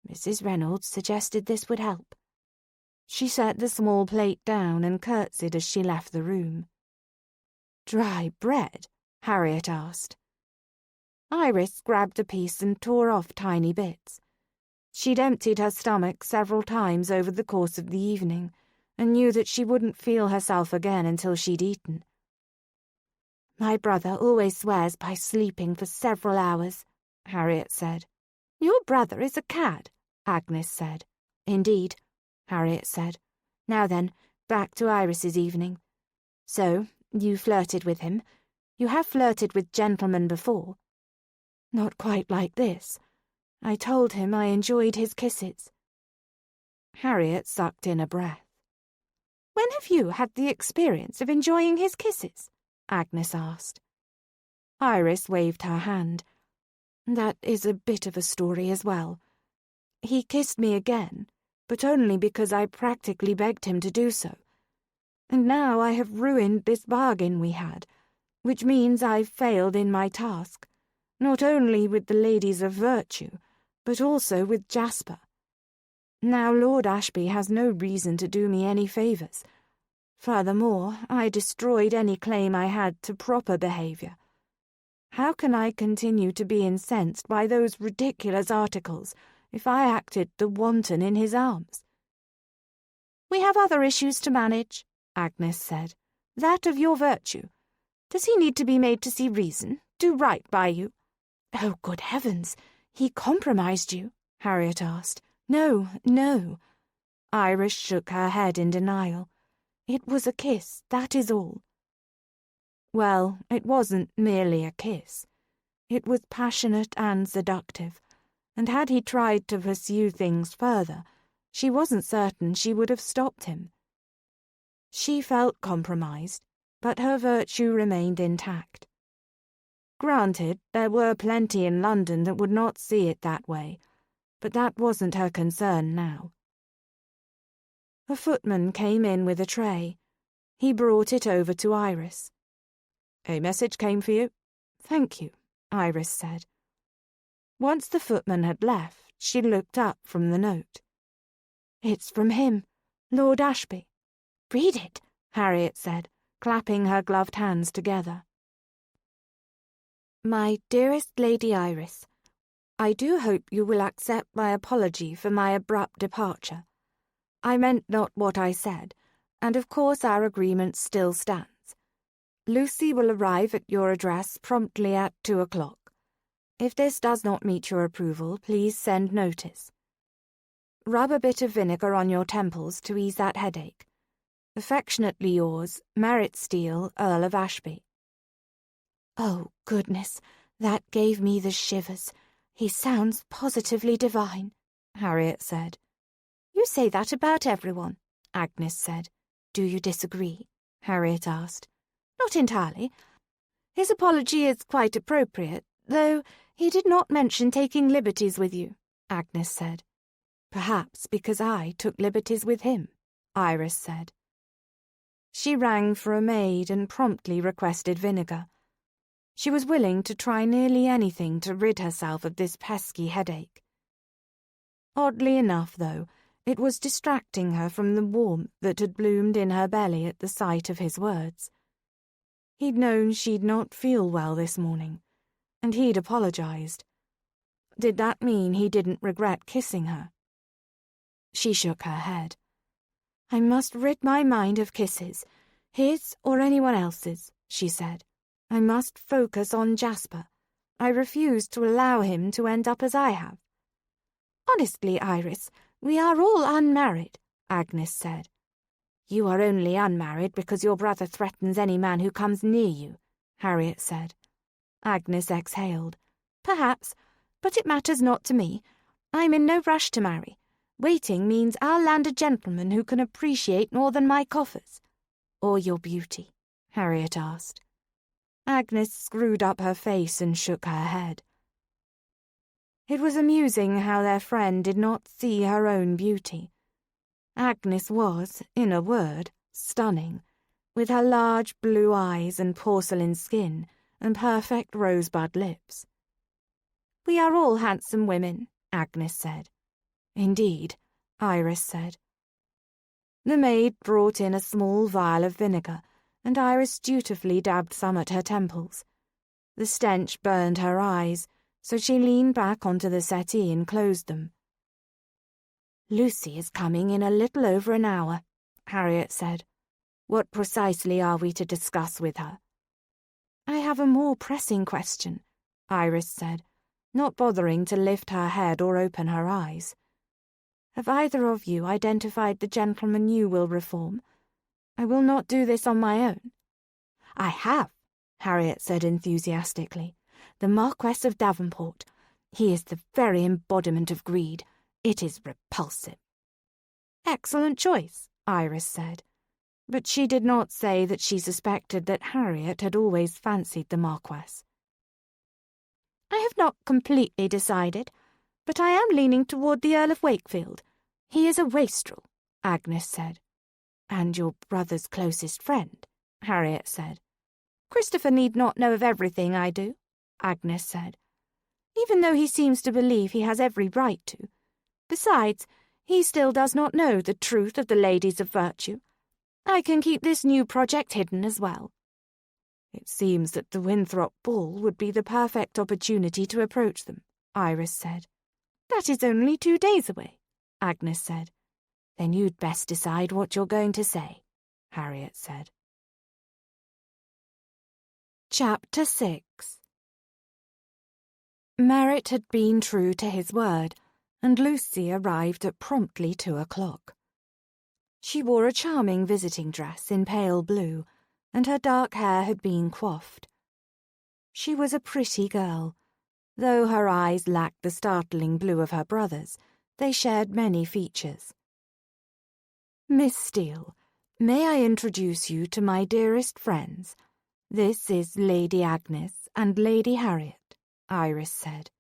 Speaker 2: "Mrs. Reynolds suggested this would help."
Speaker 1: She set the small plate down and curtsied as she left the room. "Dry bread?" Harriet asked. Iris grabbed a piece and tore off tiny bits. She'd emptied her stomach several times over the course of the evening, and knew that she wouldn't feel herself again until she'd eaten.
Speaker 2: "My brother always swears by sleeping for several hours," Harriet said.
Speaker 1: "Your brother is a cad,"
Speaker 2: Agnes said. "Indeed," Harriet said. "Now then, back to Iris's evening. So, you flirted with him. You have flirted with gentlemen before.
Speaker 1: Not quite like this. I told him I enjoyed his kisses. Harriet sucked in a breath.
Speaker 2: When have you had the experience of enjoying his kisses? Agnes asked.
Speaker 1: Iris waved her hand. That is a bit of a story as well. He kissed me again, but only because I practically begged him to do so. And now I have ruined this bargain we had, which means I've failed in my task, not only with the ladies of virtue, but also with Jasper. Now Lord Ashby has no reason to do me any favours. Furthermore, I destroyed any claim I had to proper behaviour. How can I continue to be incensed by those ridiculous articles if I acted the wanton in his arms?
Speaker 2: We have other issues to manage, Agnes said. That of your virtue. Does he need to be made to see reason, do right by you?
Speaker 1: Oh, good heavens! He compromised you? Harriet asked. No, no. Iris shook her head in denial. It was a kiss, that is all. Well, it wasn't merely a kiss. It was passionate and seductive, and had he tried to pursue things further, she wasn't certain she would have stopped him. She felt compromised, but her virtue remained intact. Granted, there were plenty in London that would not see it that way, but that wasn't her concern now. A footman came in with a tray. He brought it over to Iris. A message came for you? Thank you, Iris said. Once the footman had left, she looked up from the note. It's from him, Lord Ashby. Read it, Harriet said, clapping her gloved hands together. My dearest Lady Iris, I do hope you will accept my apology for my abrupt departure. I meant not what I said, and of course our agreement still stands. Lucy will arrive at your address promptly at 2 o'clock. If this does not meet your approval, please send notice. Rub a bit of vinegar on your temples to ease that headache. Affectionately yours, Merritt Steele, Earl of Ashby. Oh, goodness, that gave me the shivers. He sounds positively divine, Harriet said.
Speaker 2: You say that about everyone,
Speaker 1: Agnes said. Do you disagree? Harriet asked.
Speaker 2: Not entirely. His apology is quite appropriate, though he did not mention taking liberties with you, Agnes said.
Speaker 1: Perhaps because I took liberties with him, Iris said. She rang for a maid and promptly requested vinegar. She was willing to try nearly anything to rid herself of this pesky headache. Oddly enough, though, it was distracting her from the warmth that had bloomed in her belly at the sight of his words. He'd known she'd not feel well this morning, and he'd apologized. Did that mean he didn't regret kissing her? She shook her head. I must rid my mind of kisses, his or anyone else's, she said. I must focus on Jasper. I refuse to allow him to end up as I have.
Speaker 2: Honestly, Iris, we are all unmarried,
Speaker 1: Agnes said. You are only unmarried because your brother threatens any man who comes near you, Harriet said. Agnes exhaled.
Speaker 2: Perhaps, but it matters not to me. I'm in no rush to marry. Waiting means I'll land a gentleman who can appreciate more than my coffers.
Speaker 1: Or your beauty, Harriet asked. Agnes screwed up her face and shook her head. It was amusing how their friend did not see her own beauty. Agnes was, in a word, stunning, with her large blue eyes and porcelain skin and perfect rosebud lips.
Speaker 2: We are all handsome women,
Speaker 1: Agnes said. Indeed, Iris said. The maid brought in a small vial of vinegar, and Iris dutifully dabbed some at her temples. The stench burned her eyes, so she leaned back onto the settee and closed them. Lucy is coming in a little over an hour, Harriet said. What precisely are we to discuss with her? I have a more pressing question, Iris said, not bothering to lift her head or open her eyes. Have either of you identified the gentleman you will reform? I will not do this on my own.
Speaker 2: "I have," Harriet said enthusiastically. "The Marquess of Davenport. He is the very embodiment of greed. It is repulsive."
Speaker 1: "Excellent choice," Iris said. But she did not say that she suspected that Harriet had always fancied the Marquess. "I have not completely decided, but I am leaning toward the Earl of Wakefield. He is a wastrel," Agnes said. "And your brother's closest friend," Harriet said. "Christopher need not know of everything I do," Agnes said, "even though he seems to believe he has every right to. Besides, he still does not know the truth of the ladies of virtue. I can keep this new project hidden as well." "It seems that the Winthrop ball would be the perfect opportunity to approach them," Iris said. "That is only 2 days away," Agnes said. "Then you'd best decide what you're going to say," Harriet said. Chapter 6. Merritt had been true to his word, and Lucy arrived at promptly 2 o'clock. She wore a charming visiting dress in pale blue, and her dark hair had been coiffed. She was a pretty girl. Though her eyes lacked the startling blue of her brother's, they shared many features. "Miss Steele, may I introduce you to my dearest friends? This is Lady Agnes and Lady Harriet," Iris said.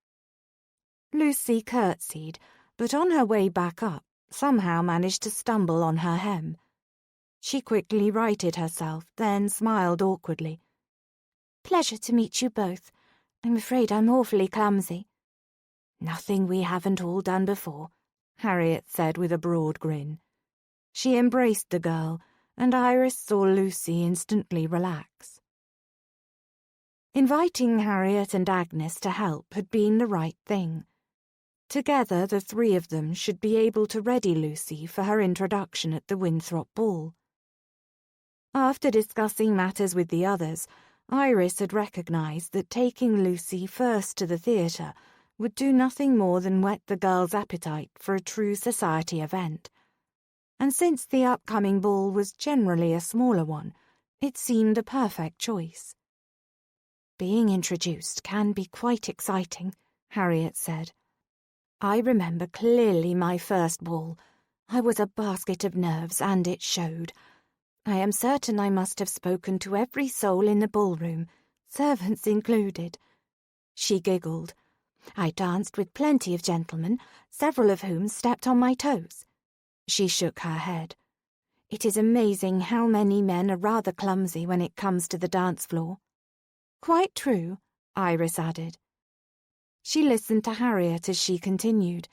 Speaker 1: Lucy curtsied, but on her way back up, somehow managed to stumble on her hem. She quickly righted herself, then smiled awkwardly. "Pleasure to meet you both. I'm afraid I'm awfully clumsy." "Nothing we haven't all done before," Harriet said with a broad grin. She embraced the girl, and Iris saw Lucy instantly relax. Inviting Harriet and Agnes to help had been the right thing. Together, the 3 of them should be able to ready Lucy for her introduction at the Winthrop ball. After discussing matters with the others, Iris had recognized that taking Lucy first to the theatre would do nothing more than whet the girl's appetite for a true society event. And since the upcoming ball was generally a smaller one, it seemed a perfect choice. "Being introduced can be quite exciting," Harriet said. "I remember clearly my first ball. I was a basket of nerves, and it showed. I am certain I must have spoken to every soul in the ballroom, servants included." She giggled. "I danced with plenty of gentlemen, several of whom stepped on my toes." She shook her head. "It is amazing how many men are rather clumsy when it comes to the dance floor." "Quite true," Iris added. She listened to Harriet as she continued,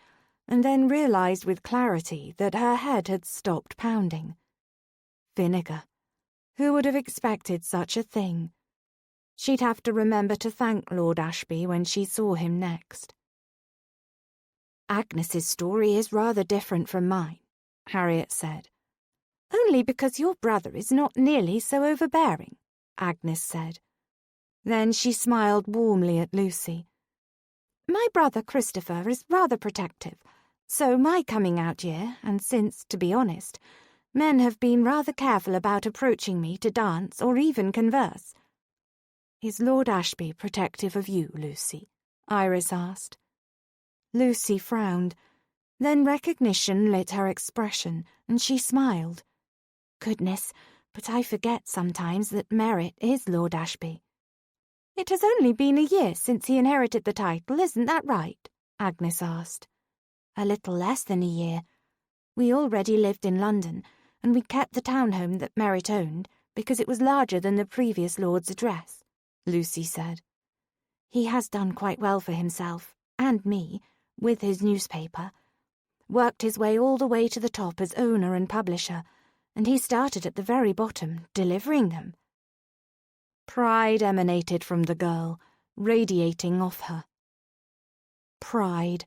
Speaker 1: and then realized with clarity that her head had stopped pounding. Vinegar. Who would have expected such a thing? She'd have to remember to thank Lord Ashby when she saw him next. "Agnes's story is rather different from mine," Harriet said. "Only because your brother is not nearly so overbearing," Agnes said. Then she smiled warmly at Lucy. "My brother Christopher is rather protective, so my coming out year, and since, to be honest, men have been rather careful about approaching me to dance or even converse." "Is Lord Ashby protective of you, Lucy?" Iris asked. Lucy frowned. Then recognition lit her expression, and she smiled. "Goodness, but I forget sometimes that Merritt is Lord Ashby." "It has only been a year since he inherited the title, isn't that right?" Agnes asked. "A little less than a year. We already lived in London, and we kept the townhome that Merritt owned because it was larger than the previous lord's address," Lucy said. "He has done quite well for himself, and me, with his newspaper. Worked his way all the way to the top as owner and publisher, and he started at the very bottom, delivering them." Pride emanated from the girl, radiating off her. Pride.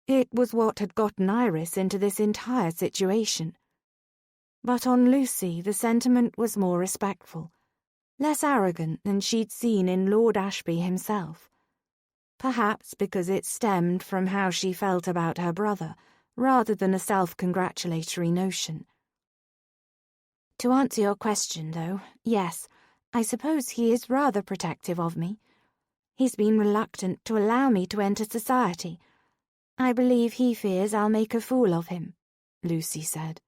Speaker 1: It was what had gotten Iris into this entire situation. But on Lucy the sentiment was more respectful, less arrogant than she'd seen in Lord Ashby himself. Perhaps because it stemmed from how she felt about her brother, rather than a self-congratulatory notion. "To answer your question, though, yes,
Speaker 2: I suppose he is rather protective of me. He's been reluctant to allow me to enter society. I believe he fears I'll make a fool of him," Lucy said.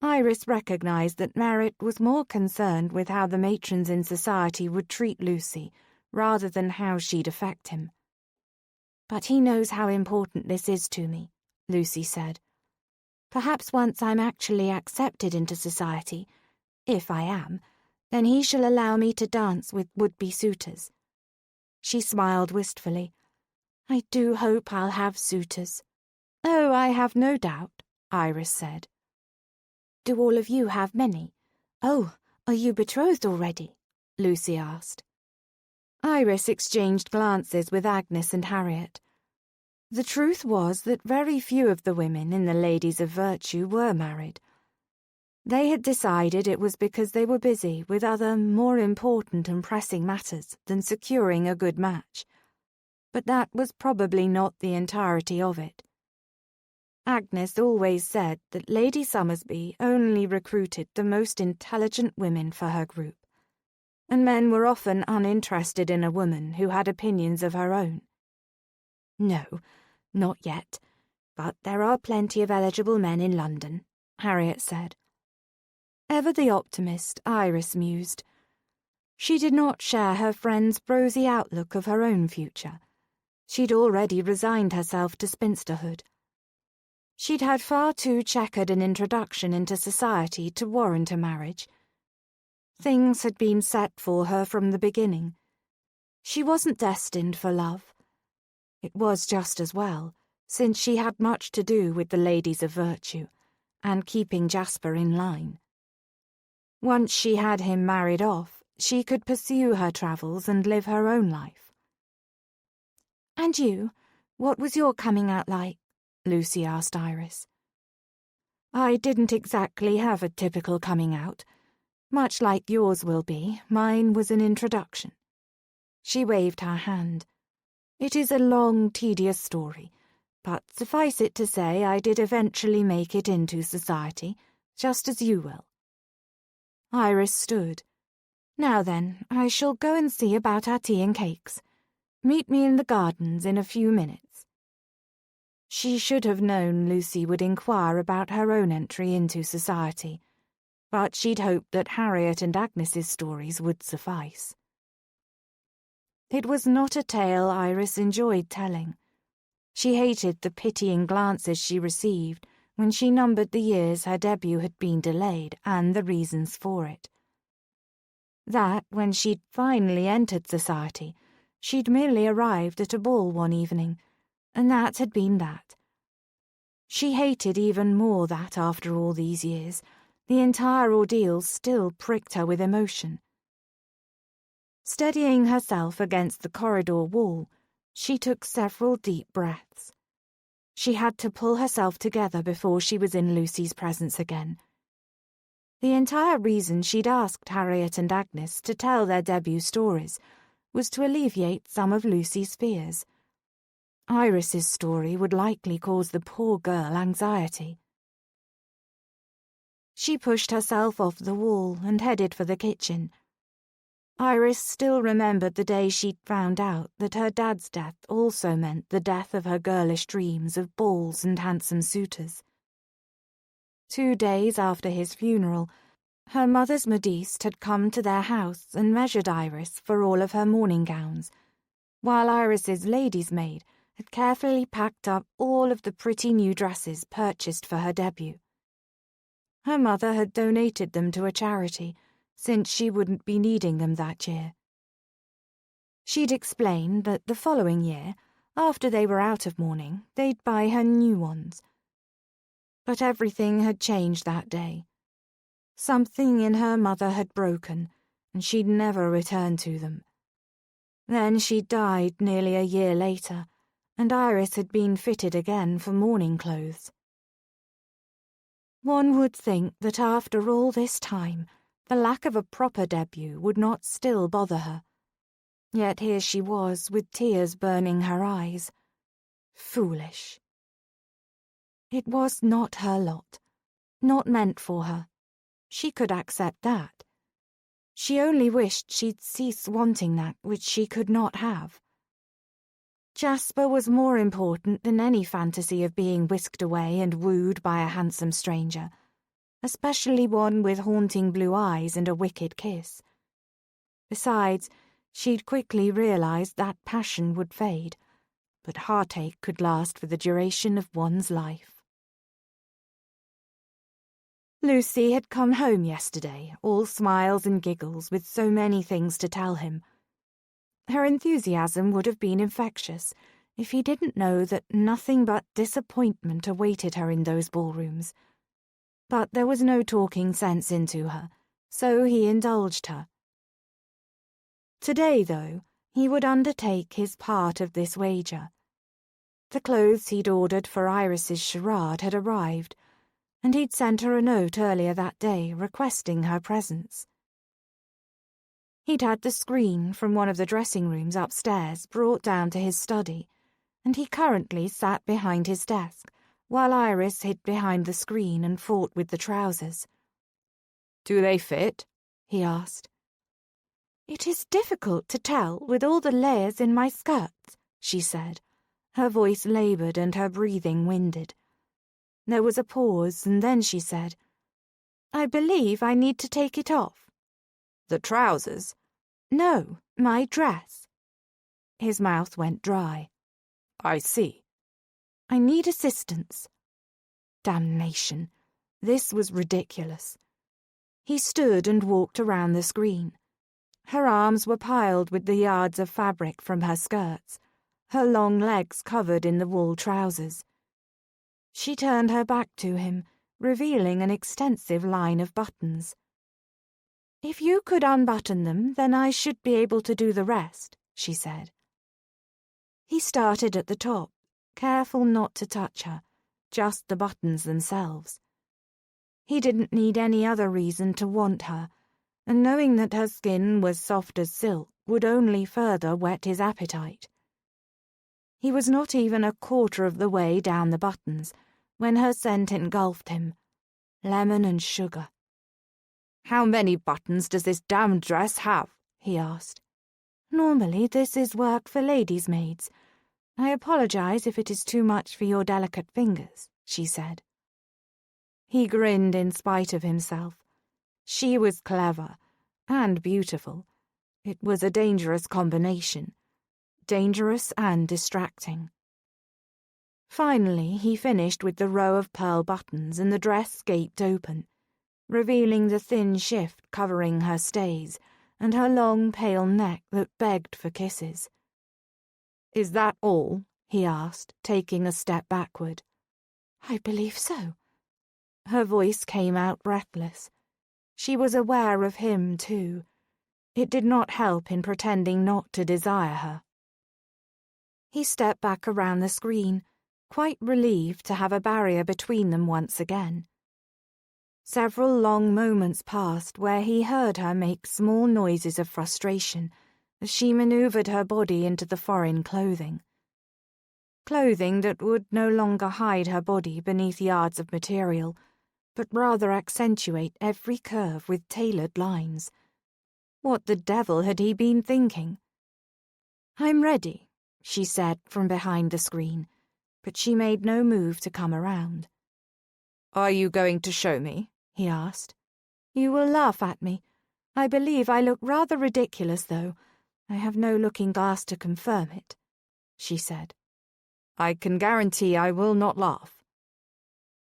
Speaker 1: Iris recognised that Merritt was more concerned with how the matrons in society would treat Lucy rather than how she'd affect him.
Speaker 2: "But he knows how important this is to me," Lucy said. "Perhaps once I'm actually accepted into society, if I am, then he shall allow me to dance with would-be suitors." She smiled wistfully. "I do hope I'll have suitors."
Speaker 1: "Oh, I have no doubt," Iris said.
Speaker 2: "Do all of you have many? Oh, are you betrothed already?" Lucy asked.
Speaker 1: Iris exchanged glances with Agnes and Harriet. The truth was that very few of the women in the Ladies of Virtue were married. They had decided it was because they were busy with other, more important and pressing matters than securing a good match. But that was probably not the entirety of it. Agnes always said that Lady Summersby only recruited the most intelligent women for her group, and men were often uninterested in a woman who had opinions of her own.
Speaker 2: "No, not yet, but there are plenty of eligible men in London," Harriet said.
Speaker 1: Ever the optimist, Iris mused. She did not share her friend's rosy outlook of her own future. She'd already resigned herself to spinsterhood. She'd had far too checkered an introduction into society to warrant a marriage. Things had been set for her from the beginning. She wasn't destined for love. It was just as well, since she had much to do with the Ladies of Virtue, and keeping Jasper in line. Once she had him married off, she could pursue her travels and live her own life.
Speaker 2: "And you? What was your coming out like?" Lucy asked Iris.
Speaker 1: "I didn't exactly have a typical coming out. Much like yours will be, mine was an introduction." She waved her hand. "It is a long, tedious story, but suffice it to say I did eventually make it into society, just as you will." Iris stood. "Now then, I shall go and see about our tea and cakes. Meet me in the gardens in a few minutes." She should have known Lucy would inquire about her own entry into society, but she'd hoped that Harriet and Agnes's stories would suffice. It was not a tale Iris enjoyed telling. She hated the pitying glances she received when she numbered the years her debut had been delayed and the reasons for it. That, when she'd finally entered society, she'd merely arrived at a ball one evening, and that had been that. She hated even more that after all these years, the entire ordeal still pricked her with emotion. Steadying herself against the corridor wall, she took several deep breaths. She had to pull herself together before she was in Lucy's presence again. The entire reason she'd asked Harriet and Agnes to tell their debut stories was to alleviate some of Lucy's fears. Iris's story would likely cause the poor girl anxiety. She pushed herself off the wall and headed for the kitchen. Iris still remembered the day she'd found out that her dad's death also meant the death of her girlish dreams of balls and handsome suitors. 2 days after his funeral, her mother's modiste had come to their house and measured Iris for all of her morning gowns, while Iris's lady's maid had carefully packed up all of the pretty new dresses purchased for her debut. Her mother had donated them to a charity, since she wouldn't be needing them that year. She'd explained that the following year, after they were out of mourning, they'd buy her new ones. But everything had changed that day. Something in her mother had broken, and she'd never returned to them. Then she died nearly a year later, and Iris had been fitted again for mourning clothes. One would think that after all this time, the lack of a proper debut would not still bother her. Yet here she was, with tears burning her eyes. Foolish. It was not her lot, not meant for her. She could accept that.
Speaker 2: She only wished she'd cease wanting that which she could not have. Jasper was more important than any fantasy of being whisked away and wooed by a handsome stranger, especially one with haunting blue eyes and a wicked kiss. Besides, she'd quickly realized that passion would fade, but heartache could last for the duration of one's life. Lucy had come home yesterday, all smiles and giggles, with so many things to tell him. Her enthusiasm would have been infectious if he didn't know that nothing but disappointment awaited her in those ballrooms. But there was no talking sense into her, so he indulged her. Today, though, he would undertake his part of this wager. The clothes he'd ordered for Iris's charade had arrived, and he'd sent her a note earlier that day requesting her presence. He'd had the screen from one of the dressing rooms upstairs brought down to his study, and he currently sat behind his desk, while Iris hid behind the screen and fought with the trousers.
Speaker 1: "Do they fit?"
Speaker 2: he asked. "It is difficult to tell with all the layers in my skirts," she said, her voice laboured and her breathing winded. There was a pause, and then she said, "I believe I need to take it off."
Speaker 1: "The trousers?"
Speaker 2: "No, my dress." His mouth went dry.
Speaker 1: "I see."
Speaker 2: "I need assistance." Damnation. This was ridiculous. He stood and walked around the screen. Her arms were piled with the yards of fabric from her skirts, her long legs covered in the wool trousers. She turned her back to him, revealing an extensive line of buttons. "If you could unbutton them, then I should be able to do the rest," she said. He started at the top, careful not to touch her, just the buttons themselves. He didn't need any other reason to want her, and knowing that her skin was soft as silk would only further whet his appetite. He was not even a quarter of the way down the buttons when her scent engulfed him. Lemon and sugar.
Speaker 1: "How many buttons does this damned dress have?" he asked.
Speaker 2: "Normally this is work for ladies' maids. I apologize if it is too much for your delicate fingers," she said. He grinned in spite of himself. She was clever and beautiful. It was a dangerous combination. Dangerous and distracting. Finally, he finished with the row of pearl buttons and the dress gaped open, revealing the thin shift covering her stays and her long, pale neck that begged for kisses.
Speaker 1: "Is that all?"
Speaker 2: he asked, taking a step backward. "I believe so." Her voice came out breathless. She was aware of him, too. It did not help in pretending not to desire her. He stepped back around the screen, quite relieved to have a barrier between them once again. Several long moments passed where he heard her make small noises of frustration as she maneuvered her body into the foreign clothing. Clothing that would no longer hide her body beneath yards of material, but rather accentuate every curve with tailored lines. What the devil had he been thinking? "I'm ready," she said from behind the screen, but she made no move to come around.
Speaker 1: "Are you going to show me?"
Speaker 2: he asked. "You will laugh at me. I believe I look rather ridiculous, though. I have no looking-glass to confirm it," she said.
Speaker 1: "I can guarantee I will not laugh."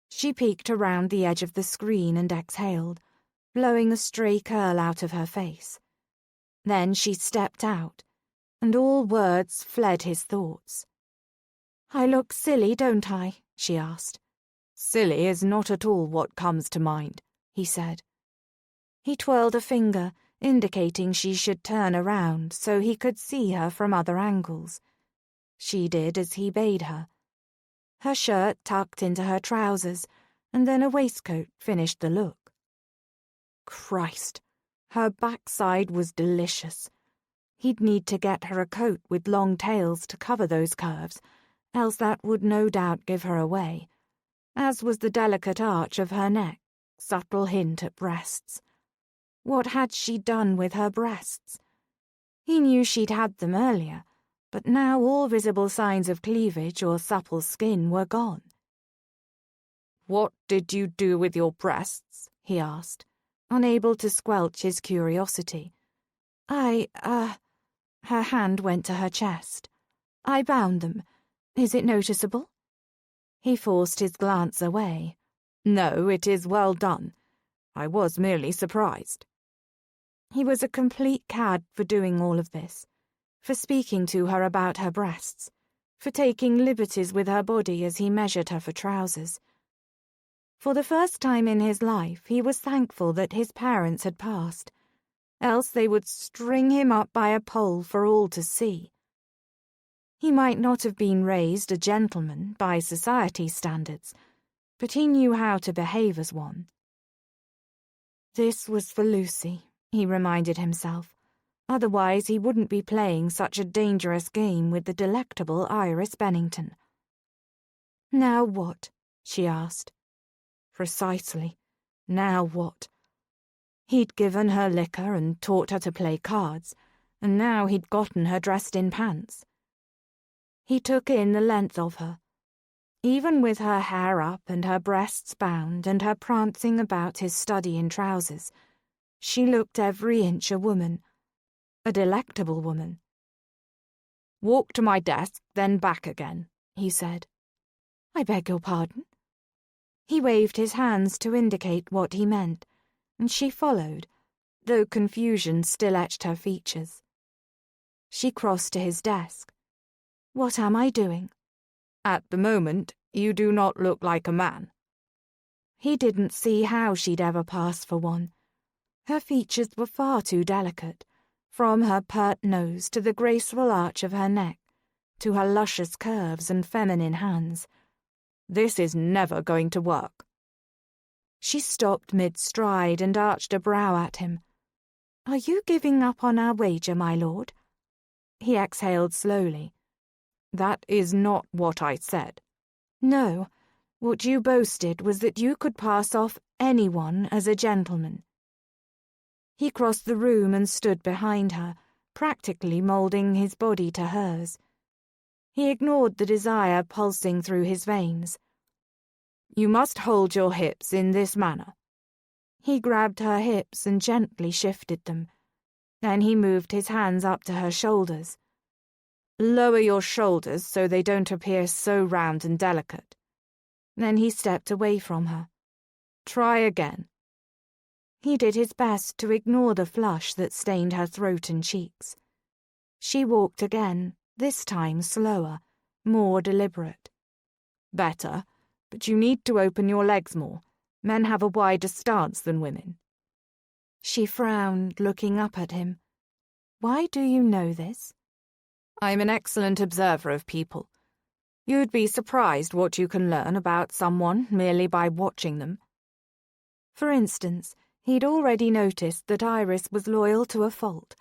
Speaker 2: She peeked around the edge of the screen and exhaled, blowing a stray curl out of her face. Then she stepped out, and all words fled his thoughts. "I look silly, don't I?" she asked.
Speaker 1: "Silly is not at all what comes to mind," he said.
Speaker 2: He twirled a finger, indicating she should turn around so he could see her from other angles. She did as he bade her. Her shirt tucked into her trousers, and then a waistcoat finished the look. Christ, her backside was delicious. He'd need to get her a coat with long tails to cover those curves, else that would no doubt give her away, as was the delicate arch of her neck, subtle hint at breasts. What had she done with her breasts? He knew she'd had them earlier, but now all visible signs of cleavage or supple skin were gone.
Speaker 1: "What did you do with your breasts?" he asked,
Speaker 2: unable to squelch his curiosity. Her hand went to her chest. "I bound them. Is it noticeable?" He forced his glance away.
Speaker 1: "No, it is well done. I was merely surprised."
Speaker 2: He was a complete cad for doing all of this, for speaking to her about her breasts, for taking liberties with her body as he measured her for trousers. For the first time in his life, he was thankful that his parents had passed, else they would string him up by a pole for all to see. He might not have been raised a gentleman by society standards, but he knew how to behave as one. This was for Lucy, he reminded himself. Otherwise he wouldn't be playing such a dangerous game with the delectable Iris Bennington. "Now what?" she asked. Precisely. Now what? He'd given her liquor and taught her to play cards, and now he'd gotten her dressed in pants. He took in the length of her. Even with her hair up and her breasts bound and her prancing about his study in trousers, she looked every inch a woman. A delectable woman.
Speaker 1: "Walk to my desk, then back again," he said.
Speaker 2: "I beg your pardon?" He waved his hands to indicate what he meant, and she followed, though confusion still etched her features. She crossed to his desk. "What am I doing?"
Speaker 1: "At the moment, you do not look like a man."
Speaker 2: He didn't see how she'd ever pass for one. Her features were far too delicate, from her pert nose to the graceful arch of her neck, to her luscious curves and feminine hands.
Speaker 1: "This is never going to work."
Speaker 2: She stopped mid-stride and arched a brow at him. "Are you giving up on our wager, my lord?" He exhaled slowly.
Speaker 1: "That is not what I said."
Speaker 2: "No, what you boasted was that you could pass off anyone as a gentleman." He crossed the room and stood behind her, practically moulding his body to hers. He ignored the desire pulsing through his veins.
Speaker 1: "You must hold your hips in this manner."
Speaker 2: He grabbed her hips and gently shifted them. Then he moved his hands up to her shoulders.
Speaker 1: "Lower your shoulders so they don't appear so round and delicate."
Speaker 2: Then he stepped away from her.
Speaker 1: "Try again."
Speaker 2: He did his best to ignore the flush that stained her throat and cheeks. She walked again, this time slower, more deliberate.
Speaker 1: "Better, but you need to open your legs more. Men have a wider stance than women."
Speaker 2: She frowned, looking up at him. "Why do you know this?"
Speaker 1: "I'm an excellent observer of people. You'd be surprised what you can learn about someone merely by watching them."
Speaker 2: For instance, he'd already noticed that Iris was loyal to a fault,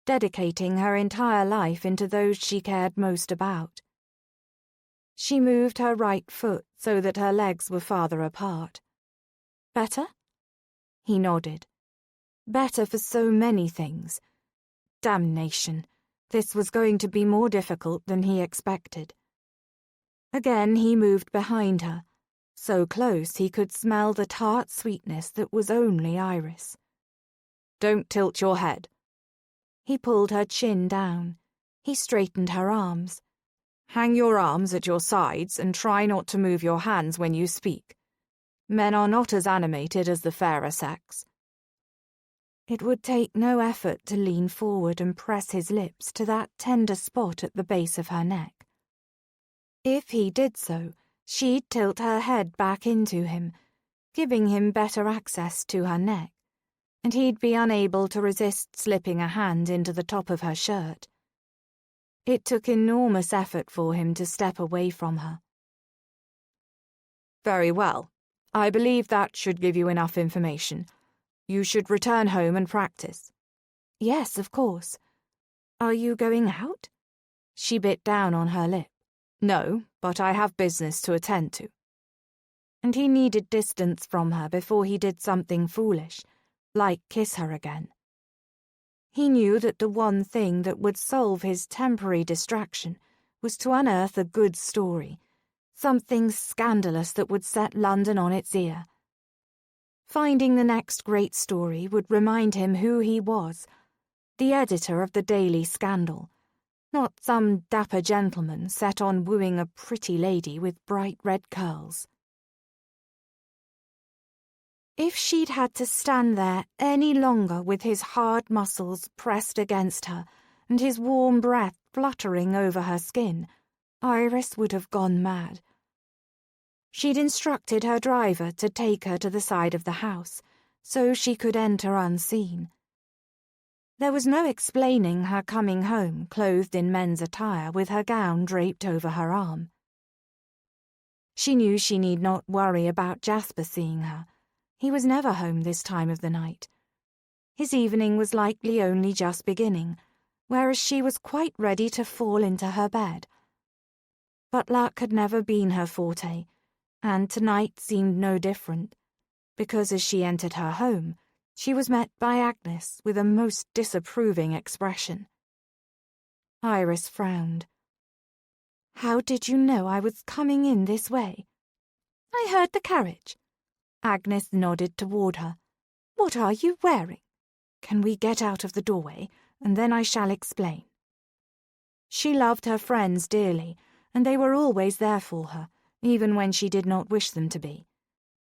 Speaker 2: dedicating her entire life into those she cared most about. She moved her right foot so that her legs were farther apart. "Better?" He nodded. Better for so many things. Damnation, this was going to be more difficult than he expected. Again he moved behind her, so close he could smell the tart sweetness that was only Iris.
Speaker 1: "Don't tilt your head."
Speaker 2: He pulled her chin down. He straightened her arms.
Speaker 1: "Hang your arms at your sides and try not to move your hands when you speak. Men are not as animated as the fairer sex."
Speaker 2: It would take no effort to lean forward and press his lips to that tender spot at the base of her neck. If he did so, she'd tilt her head back into him, giving him better access to her neck, and he'd be unable to resist slipping a hand into the top of her shirt. It took enormous effort for him to step away from her.
Speaker 1: "Very well. I believe that should give you enough information. You should return home and practice."
Speaker 2: "Yes, of course. Are you going out?" She bit down on her lip.
Speaker 1: "No, but I have business to attend to."
Speaker 2: And he needed distance from her before he did something foolish,
Speaker 1: like kiss her again. He knew that the one thing that would solve his temporary distraction was to unearth a good story, something scandalous that would set London on its ear. Finding the next great story would remind him who he was, the editor of the Daily Scandal, not some dapper gentleman set on wooing a pretty lady with bright red curls. If she'd had to stand there any longer with his hard muscles pressed against her and his warm breath fluttering over her skin, Iris would have gone mad. She'd instructed her driver to take her to the side of the house so she could enter unseen. There was no explaining her coming home clothed in men's attire with her gown draped over her arm. She knew she need not worry about Jasper seeing her. He was never home this time of the night. His evening was likely only just beginning, whereas she was quite ready to fall into her bed. But luck had never been her forte, and tonight seemed no different, because as she entered her home, she was met by Agnes with a most disapproving expression. Iris frowned. "How did you know I was coming in this way?" "I heard the carriage." Agnes nodded toward her. "What are you wearing? Can we get out of the doorway, and then I shall explain." She loved her friends dearly, and they were always there for her, even when she did not wish them to be.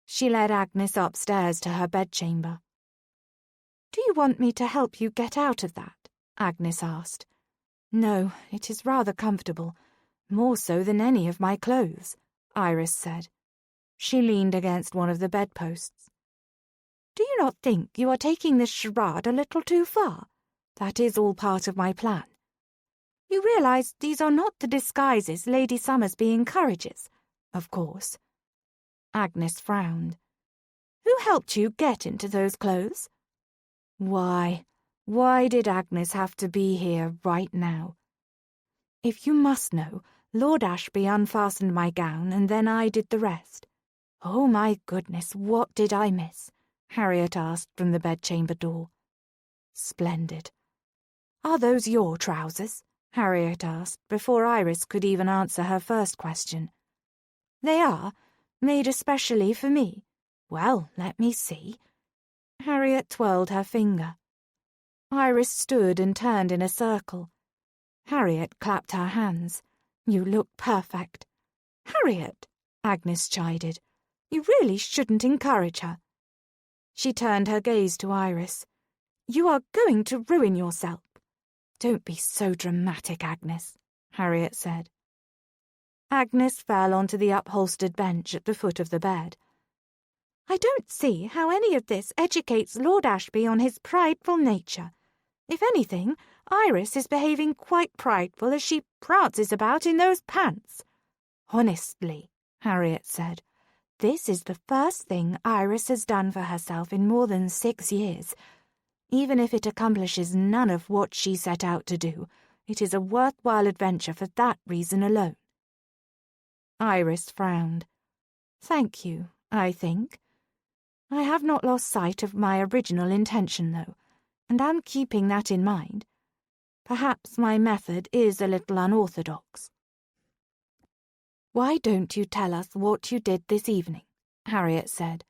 Speaker 1: She led Agnes upstairs to her bedchamber. "Do you want me to help you get out of that?" Agnes asked. "No, it is rather comfortable, more so than any of my clothes," Iris said. She leaned against one of the bedposts. "Do you not think you are taking this charade a little too far? That is all part of my plan. You realize these are not the disguises Lady Summersby encourages, of course." Agnes frowned. "Who helped you get into those clothes?" Why did Agnes have to be here right now? "If you must know, Lord Ashby unfastened my gown and then I did the rest." "Oh, my goodness, what did I miss?" Harriet asked from the bedchamber door. "Splendid." "Are those your trousers?" Harriet asked before Iris could even answer her first question. "They are, made especially for me." "Well, let me see." Harriet twirled her finger. Iris stood and turned in a circle. Harriet clapped her hands. "You look perfect." "Harriet," Agnes chided, "you really shouldn't encourage her." She turned her gaze to Iris. "You are going to ruin yourself." "Don't be so dramatic, Agnes," Harriet said. Agnes fell onto the upholstered bench at the foot of the bed. "I don't see how any of this educates Lord Ashby on his prideful nature. If anything, Iris is behaving quite prideful as she prances about in those pants." "Honestly," Harriet said, "this is the first thing Iris has done for herself in more than 6 years. Even if it accomplishes none of what she set out to do, it is a worthwhile adventure for that reason alone." Iris frowned. "Thank you, I think. I have not lost sight of my original intention, though, and am keeping that in mind. Perhaps my method is a little unorthodox." "Why don't you tell us what you did this evening?" Harriet said.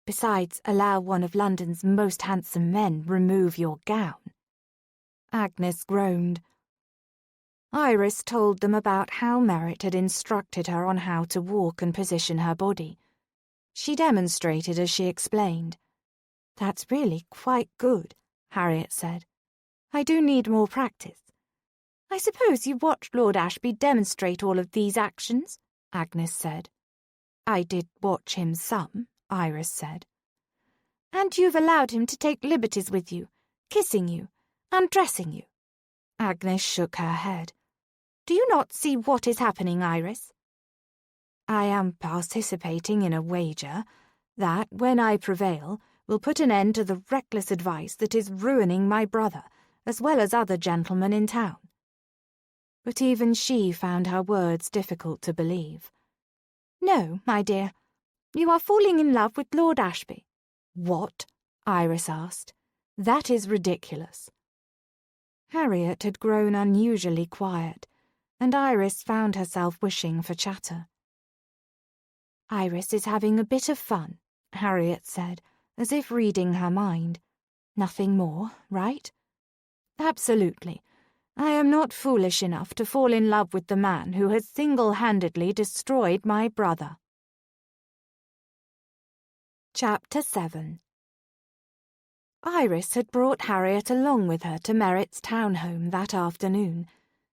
Speaker 1: "Besides, allow one of London's most handsome men remove your gown." Agnes groaned. Iris told them about how Merritt had instructed her on how to walk and position her body. She demonstrated as she explained. "That's really quite good," Harriet said. "I do need more practice." "I suppose you watched Lord Ashby demonstrate all of these actions?" Agnes said. "I did watch him some," Iris said. "And you've allowed him to take liberties with you, kissing you, undressing you?" Agnes shook her head. "Do you not see what is happening, Iris?" "I am participating in a wager that, when I prevail, will put an end to the reckless advice that is ruining my brother, as well as other gentlemen in town." But even she found her words difficult to believe. "No, my dear. You are falling in love with Lord Ashby." "What?"
Speaker 2: Iris asked. "That is ridiculous." Harriet had grown unusually quiet, and Iris found herself wishing for chatter. "Iris is having a bit of fun," Harriet said, as if reading her mind. "Nothing more, right?" "Absolutely. I am not foolish enough to fall in love with the man who has single-handedly destroyed my brother." Chapter 7. Iris had brought Harriet along with her to Merritt's townhome that afternoon,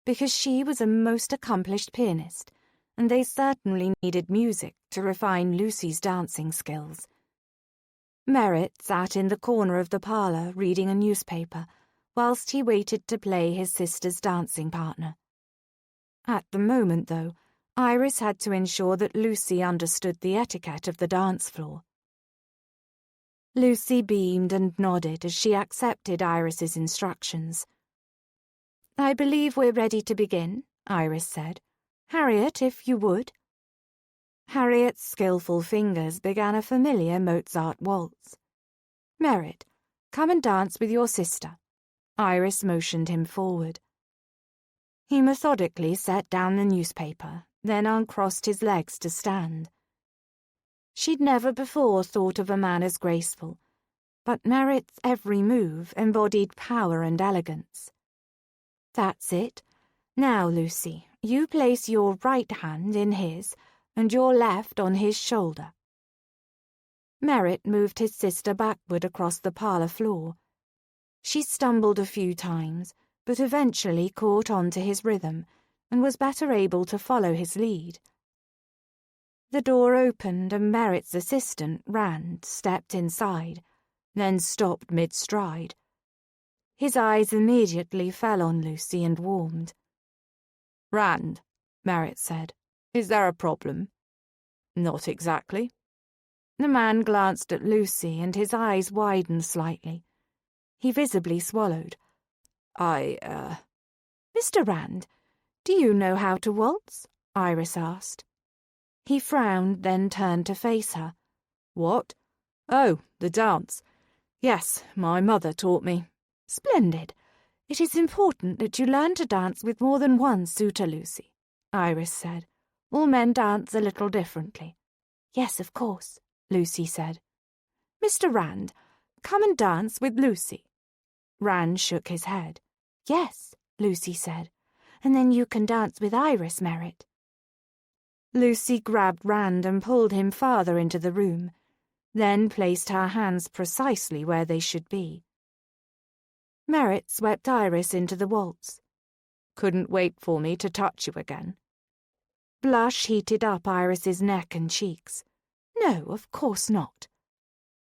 Speaker 2: because she was a most accomplished pianist, and they certainly needed music to refine Lucy's dancing skills. Merritt sat in the corner of the parlour reading a newspaper, whilst he waited to play his sister's dancing partner. At the moment, though, Iris had to ensure that Lucy understood the etiquette of the dance floor. Lucy beamed and nodded as she accepted Iris's instructions. "I believe we're ready to begin," Iris said. "Harriet, if you would." Harriet's skillful fingers began a familiar Mozart waltz. "Merritt, come and dance with your sister." Iris motioned him forward. He methodically set down the newspaper, then uncrossed his legs to stand. She'd never before thought of a man as graceful, but Merritt's every move embodied power and elegance. "That's it. Now, Lucy, you place your right hand in his and your left on his shoulder." Merritt moved his sister backward across the parlour floor. She stumbled a few times, but eventually caught on to his rhythm and was better able to follow his lead. The door opened and Merritt's assistant, Rand, stepped inside, then stopped mid-stride. His eyes immediately fell on Lucy and warmed. "Rand," Merritt said, "is there a problem?" "Not exactly." The man glanced at Lucy and his eyes widened slightly. He visibly swallowed. Mr. Rand, do you know how to waltz?" Iris asked. He frowned, then turned to face her. "What? Oh, the dance. Yes, my mother taught me." "Splendid. It is important that you learn to dance with more than one suitor, Lucy," Iris said. "All men dance a little differently." "Yes, of course," Lucy said. "Mr. Rand, come and dance with Lucy." Rand shook his head. "Yes," Lucy said, "and then you can dance with Iris, Merritt." Lucy grabbed Rand and pulled him farther into the room, then placed her hands precisely where they should be. Merritt swept Iris into the waltz. "Couldn't wait for me to touch you again." Blush heated up Iris's neck and cheeks. "No, of course not."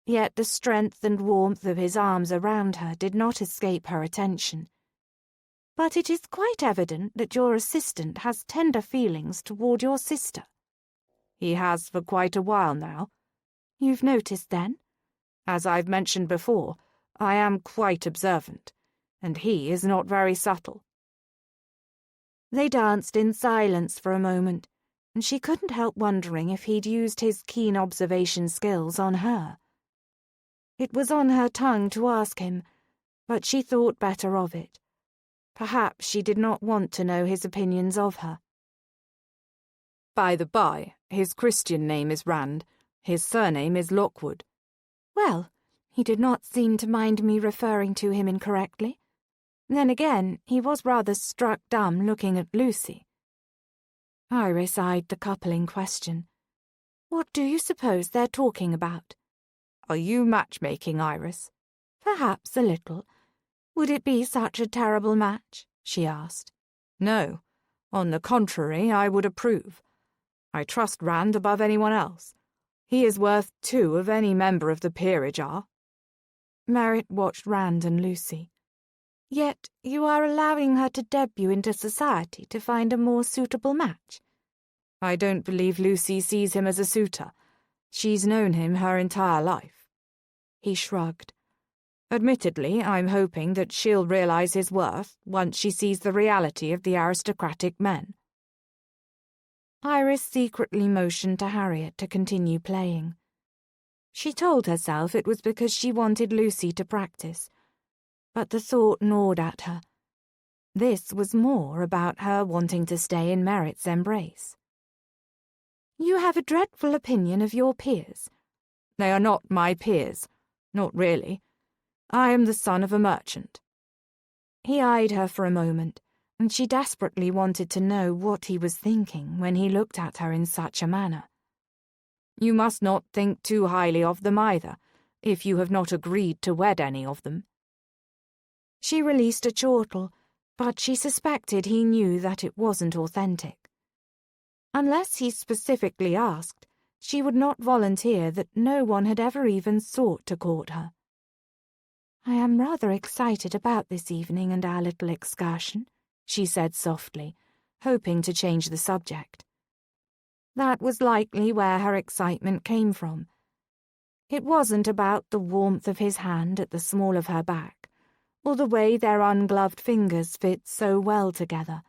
Speaker 2: Yet the strength and warmth of his arms around her did not escape her attention. "But it is quite evident that your assistant has tender feelings toward your sister." "He has for quite a while now." "You've noticed, then?" "As I've mentioned before, I am quite observant, and he is not very subtle." They danced in silence for a moment, and she couldn't help wondering if he'd used his keen observation skills on her. It was on her tongue to ask him, but she thought better of it. Perhaps she did not want to know his opinions of her. "By the by, his Christian name is Rand. His surname is Lockwood." "Well, he did not seem to mind me referring to him incorrectly. Then again, he was rather struck dumb looking at Lucy." Iris eyed the couple in question. "What do you suppose they're talking about?" "Are you matchmaking, Iris?" "Perhaps a little. Would it be such a terrible match?" she asked. "No. On the contrary, I would approve. I trust Rand above anyone else. He is worth 2 of any member of the peerage are." Merritt watched Rand and Lucy. "Yet you are allowing her to debut into society to find a more suitable match?" "I don't believe Lucy sees him as a suitor. She's known him her entire life." He shrugged. "Admittedly, I'm hoping that she'll realize his worth once she sees the reality of the aristocratic men." Iris secretly motioned to Harriet to continue playing. She told herself it was because she wanted Lucy to practice, but the thought gnawed at her. This was more about her wanting to stay in Merritt's embrace. "You have a dreadful opinion of your peers." "They are not my peers. Not really. I am the son of a merchant." He eyed her for a moment, and she desperately wanted to know what he was thinking when he looked at her in such a manner. "You must not think too highly of them either, if you have not agreed to wed any of them." She released a chortle, but she suspected he knew that it wasn't authentic. Unless he specifically asked, she would not volunteer that no one had ever even sought to court her. "I am rather excited about this evening and our little excursion," she said softly, hoping to change the subject. That was likely where her excitement came from. It wasn't about the warmth of his hand at the small of her back, or the way their ungloved fingers fit so well together.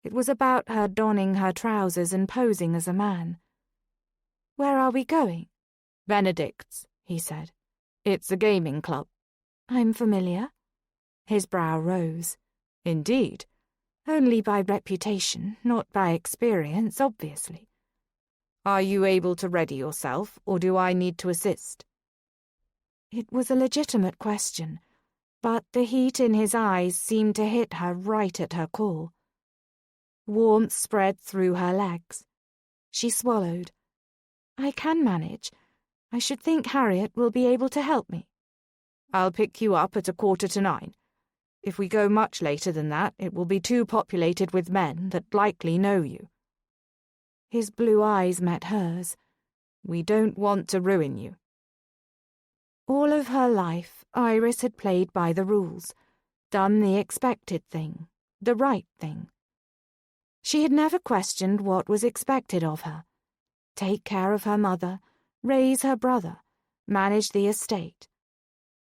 Speaker 2: It was about her donning her trousers and posing as a man. "Where are we going?" "Benedict's," he said. "It's a gaming club." "I'm familiar." His brow rose. "Indeed?" "Only by reputation, not by experience, obviously." "Are you able to ready yourself, or do I need to assist?" It was a legitimate question, but the heat in his eyes seemed to hit her right at her core. Warmth spread through her legs. She swallowed. "I can manage. I should think Harriet will be able to help me." "I'll pick you up at 9:15. If we go much later than that, it will be too populated with men that likely know you." His blue eyes met hers. "We don't want to ruin you." All of her life, Iris had played by the rules, done the expected thing, the right thing. She had never questioned what was expected of her. Take care of her mother, raise her brother, manage the estate.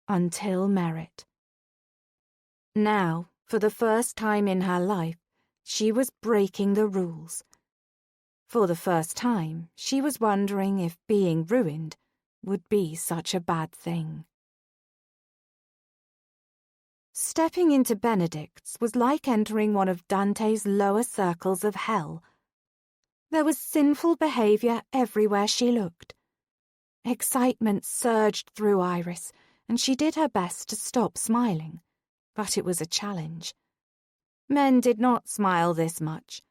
Speaker 2: Until Merritt. Now, for the first time in her life, she was breaking the rules. For the first time, she was wondering if being ruined would be such a bad thing. Stepping into Benedict's was like entering one of Dante's lower circles of hell. There was sinful behavior everywhere she looked. Excitement surged through Iris, and she did her best to stop smiling, but it was a challenge. Men did not smile this much.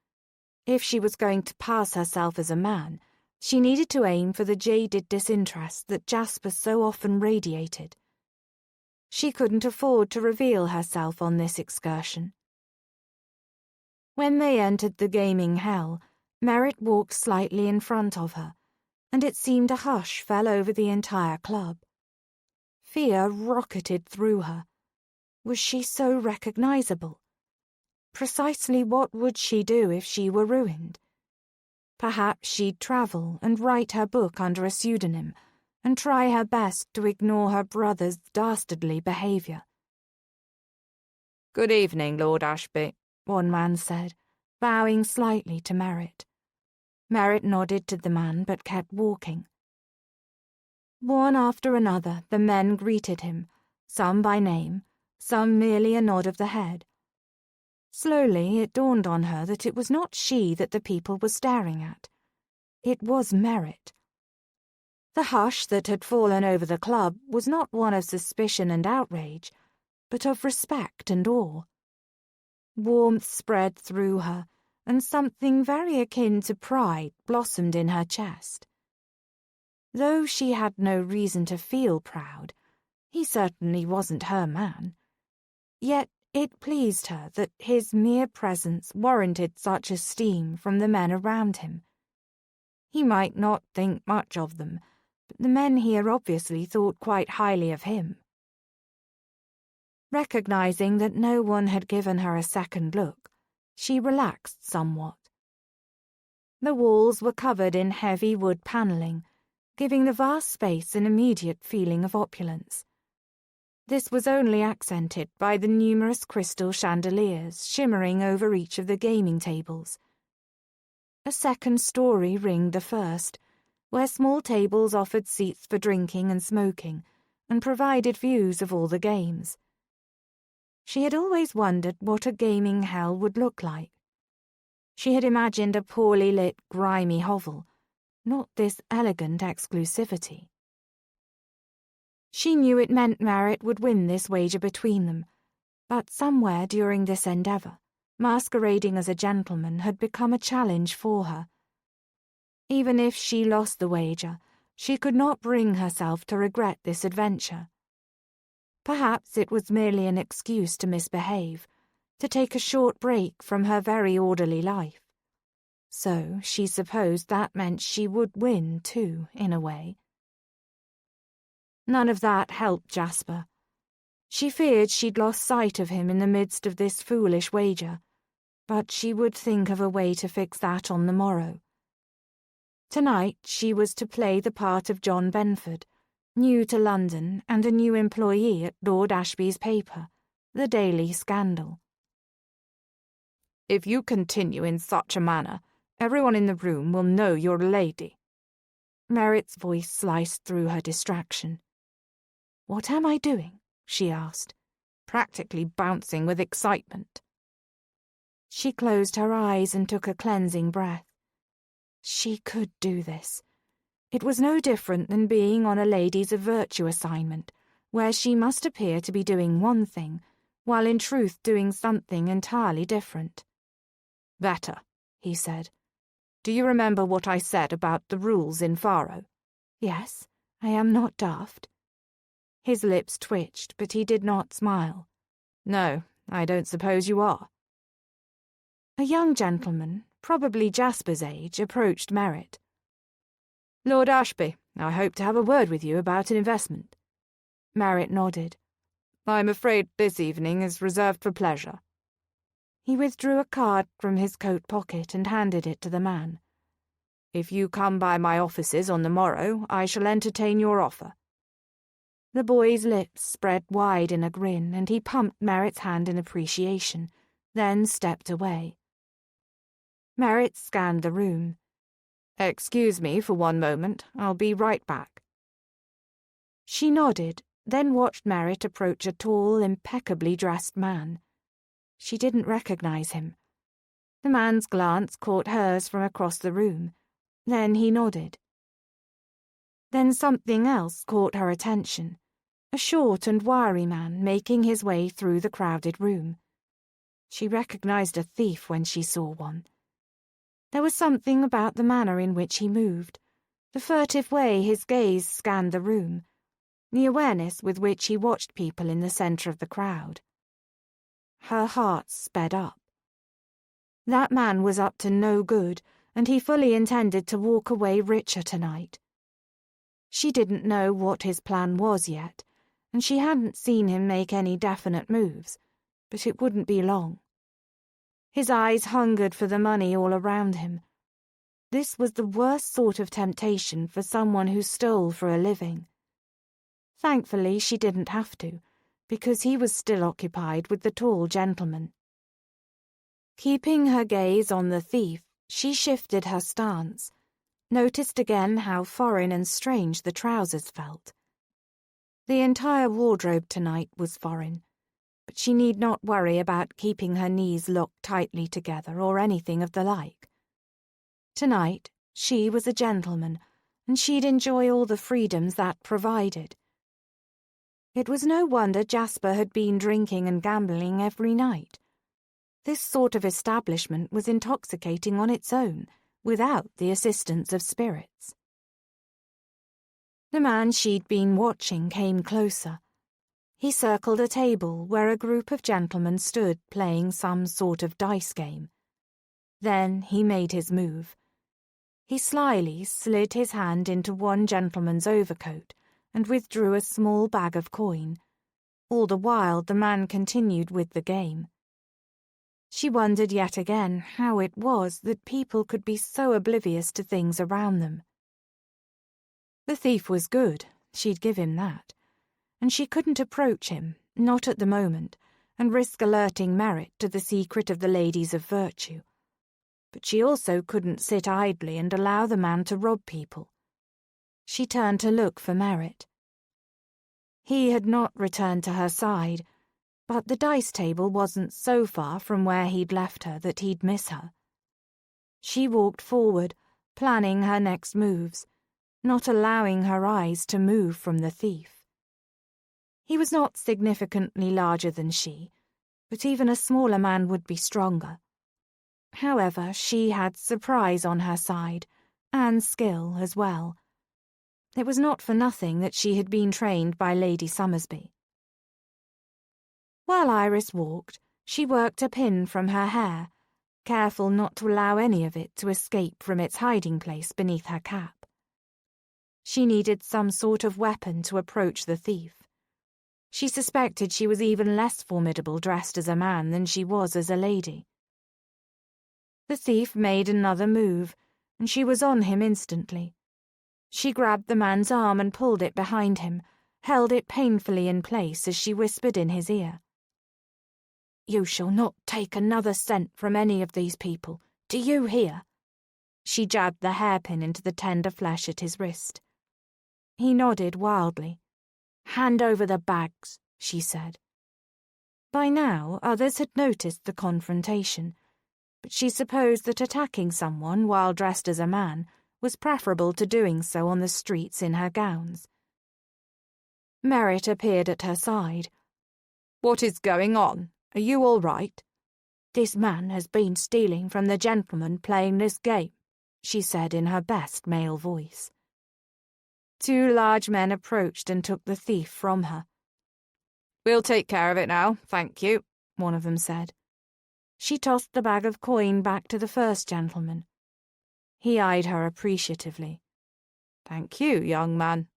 Speaker 2: If she was going to pass herself as a man, she needed to aim for the jaded disinterest that Jasper so often radiated. She couldn't afford to reveal herself on this excursion. When they entered the gaming hell, Merritt walked slightly in front of her, and it seemed a hush fell over the entire club. Fear rocketed through her. Was she so recognizable? Precisely what would she do if she were ruined? Perhaps she'd travel and write her book under a pseudonym and try her best to ignore her brother's dastardly behavior. "Good evening, Lord Ashby," one man said, bowing slightly to Merritt. Merritt nodded to the man but kept walking. One after another the men greeted him, some by name, some merely a nod of the head. Slowly it dawned on her that it was not she that the people were staring at. It was Merritt. The hush that had fallen over the club was not one of suspicion and outrage, but of respect and awe. Warmth spread through her, and something very akin to pride blossomed in her chest. Though she had no reason to feel proud, he certainly wasn't her man. Yet it pleased her that his mere presence warranted such esteem from the men around him. He might not think much of them, but the men here obviously thought quite highly of him. Recognizing that no one had given her a second look, she relaxed somewhat. The walls were covered in heavy wood panelling, giving the vast space an immediate feeling of opulence. This was only accented by the numerous crystal chandeliers shimmering over each of the gaming tables. A second story ringed the first, where small tables offered seats for drinking and smoking, and provided views of all the games. She had always wondered what a gaming hell would look like. She had imagined a poorly lit, grimy hovel, not this elegant exclusivity. She knew it meant Merritt would win this wager between them, but somewhere during this endeavour, masquerading as a gentleman had become a challenge for her. Even if she lost the wager, she could not bring herself to regret this adventure. Perhaps it was merely an excuse to misbehave, to take a short break from her very orderly life. So she supposed that meant she would win, too, in a way. None of that helped Jasper. She feared she'd lost sight of him in the midst of this foolish wager, but she would think of a way to fix that on the morrow. Tonight she was to play the part of John Benford, new to London and a new employee at Lord Ashby's paper, the Daily Scandal.
Speaker 1: "If you continue in such a manner, everyone in the room will know you're a lady."
Speaker 2: Merritt's voice sliced through her distraction. "What am I doing?" she asked.
Speaker 1: "Practically bouncing with excitement."
Speaker 2: She closed her eyes and took a cleansing breath. She could do this. It was no different than being on a ladies of virtue assignment, where she must appear to be doing one thing, while in truth doing something entirely different.
Speaker 1: "Better," he said. "Do you remember what I said about the rules in Faro?"
Speaker 2: "Yes, I am not daft." His lips twitched, but he did not smile.
Speaker 1: "No, I don't suppose you are."
Speaker 2: A young gentleman, probably Jasper's age, approached Merritt.
Speaker 1: "Lord Ashby, I hope to have a word with you about an investment."
Speaker 2: Merritt nodded.
Speaker 1: "I'm afraid this evening is reserved for pleasure."
Speaker 2: He withdrew a card from his coat pocket and handed it to the man.
Speaker 1: "If you come by my offices on the morrow, I shall entertain your offer."
Speaker 2: The boy's lips spread wide in a grin, and he pumped Merritt's hand in appreciation, then stepped away. Merritt scanned the room.
Speaker 1: "Excuse me for one moment. I'll be right back."
Speaker 2: She nodded, then watched Merritt approach a tall, impeccably dressed man. She didn't recognize him. The man's glance caught hers from across the room. Then he nodded. Then something else caught her attention. A short and wiry man making his way through the crowded room. She recognized a thief when she saw one. There was something about the manner in which he moved, the furtive way his gaze scanned the room, the awareness with which he watched people in the center of the crowd. Her heart sped up. That man was up to no good, and he fully intended to walk away richer tonight. She didn't know what his plan was yet, and she hadn't seen him make any definite moves, but it wouldn't be long. His eyes hungered for the money all around him. This was the worst sort of temptation for someone who stole for a living. Thankfully, she didn't have to, because he was still occupied with the tall gentleman. Keeping her gaze on the thief, she shifted her stance, noticed again how foreign and strange the trousers felt. The entire wardrobe tonight was foreign, but she need not worry about keeping her knees locked tightly together or anything of the like. Tonight, she was a gentleman, and she'd enjoy all the freedoms that provided. It was no wonder Jasper had been drinking and gambling every night. This sort of establishment was intoxicating on its own, without the assistance of spirits. The man she'd been watching came closer. He circled a table where a group of gentlemen stood playing some sort of dice game. Then he made his move. He slyly slid his hand into one gentleman's overcoat and withdrew a small bag of coin. All the while the man continued with the game. She wondered yet again how it was that people could be so oblivious to things around them. The thief was good, she'd give him that, and she couldn't approach him, not at the moment, and risk alerting Merritt to the secret of the ladies of virtue. But she also couldn't sit idly and allow the man to rob people. She turned to look for Merritt. He had not returned to her side, but the dice table wasn't so far from where he'd left her that he'd miss her. She walked forward, planning her next moves, not allowing her eyes to move from the thief. He was not significantly larger than she, but even a smaller man would be stronger. However, she had surprise on her side, and skill as well. It was not for nothing that she had been trained by Lady Summersby. While Iris walked, she worked a pin from her hair, careful not to allow any of it to escape from its hiding place beneath her cap. She needed some sort of weapon to approach the thief. She suspected she was even less formidable dressed as a man than she was as a lady. The thief made another move, and she was on him instantly. She grabbed the man's arm and pulled it behind him, held it painfully in place as she whispered in his ear. "You shall not take another cent from any of these people. Do you hear?" She jabbed the hairpin into the tender flesh at his wrist. He nodded wildly. "Hand over the bags," she said. By now, others had noticed the confrontation, but she supposed that attacking someone while dressed as a man was preferable to doing so on the streets in her gowns. Merritt appeared at her side. "What is going on? Are you all right?" "This man has been stealing from the gentleman playing this game," she said in her best male voice. Two large men approached and took the thief from her. "We'll take care of it now, thank you," one of them said. She tossed the bag of coin back to the first gentleman. He eyed her appreciatively. "Thank you, young man."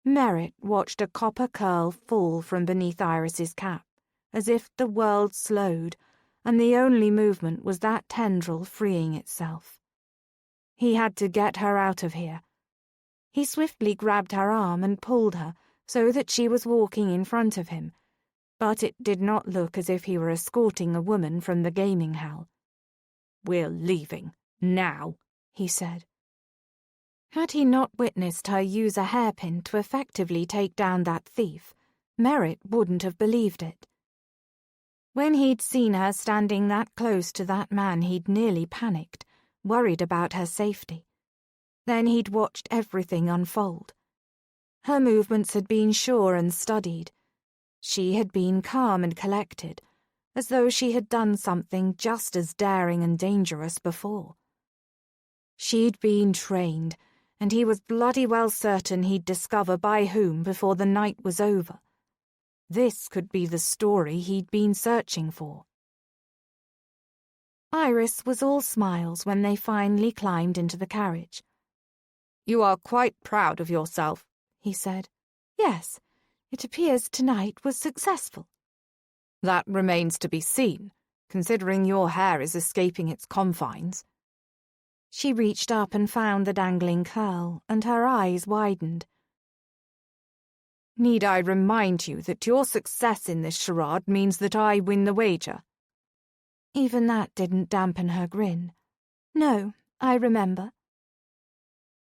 Speaker 2: Merritt watched a copper curl fall from beneath Iris's cap, as if the world slowed, and the only movement was that tendril freeing itself. He had to get her out of here. He swiftly grabbed her arm and pulled her so that she was walking in front of him, but it did not look as if he were escorting a woman from the gaming hell. "We're leaving, now," he said. Had he not witnessed her use a hairpin to effectively take down that thief, Merritt wouldn't have believed it. When he'd seen her standing that close to that man, he'd nearly panicked, worried about her safety. Then he'd watched everything unfold. Her movements had been sure and studied. She had been calm and collected, as though she had done something just as daring and dangerous before. She'd been trained, and he was bloody well certain he'd discover by whom before the night was over. This could be the story he'd been searching for. Iris was all smiles when they finally climbed into the carriage. "You are quite proud of yourself," he said. "Yes, it appears tonight was successful." "That remains to be seen, considering your hair is escaping its confines." She reached up and found the dangling curl, and her eyes widened. "Need I remind you that your success in this charade means that I win the wager?" Even that didn't dampen her grin. "No, I remember."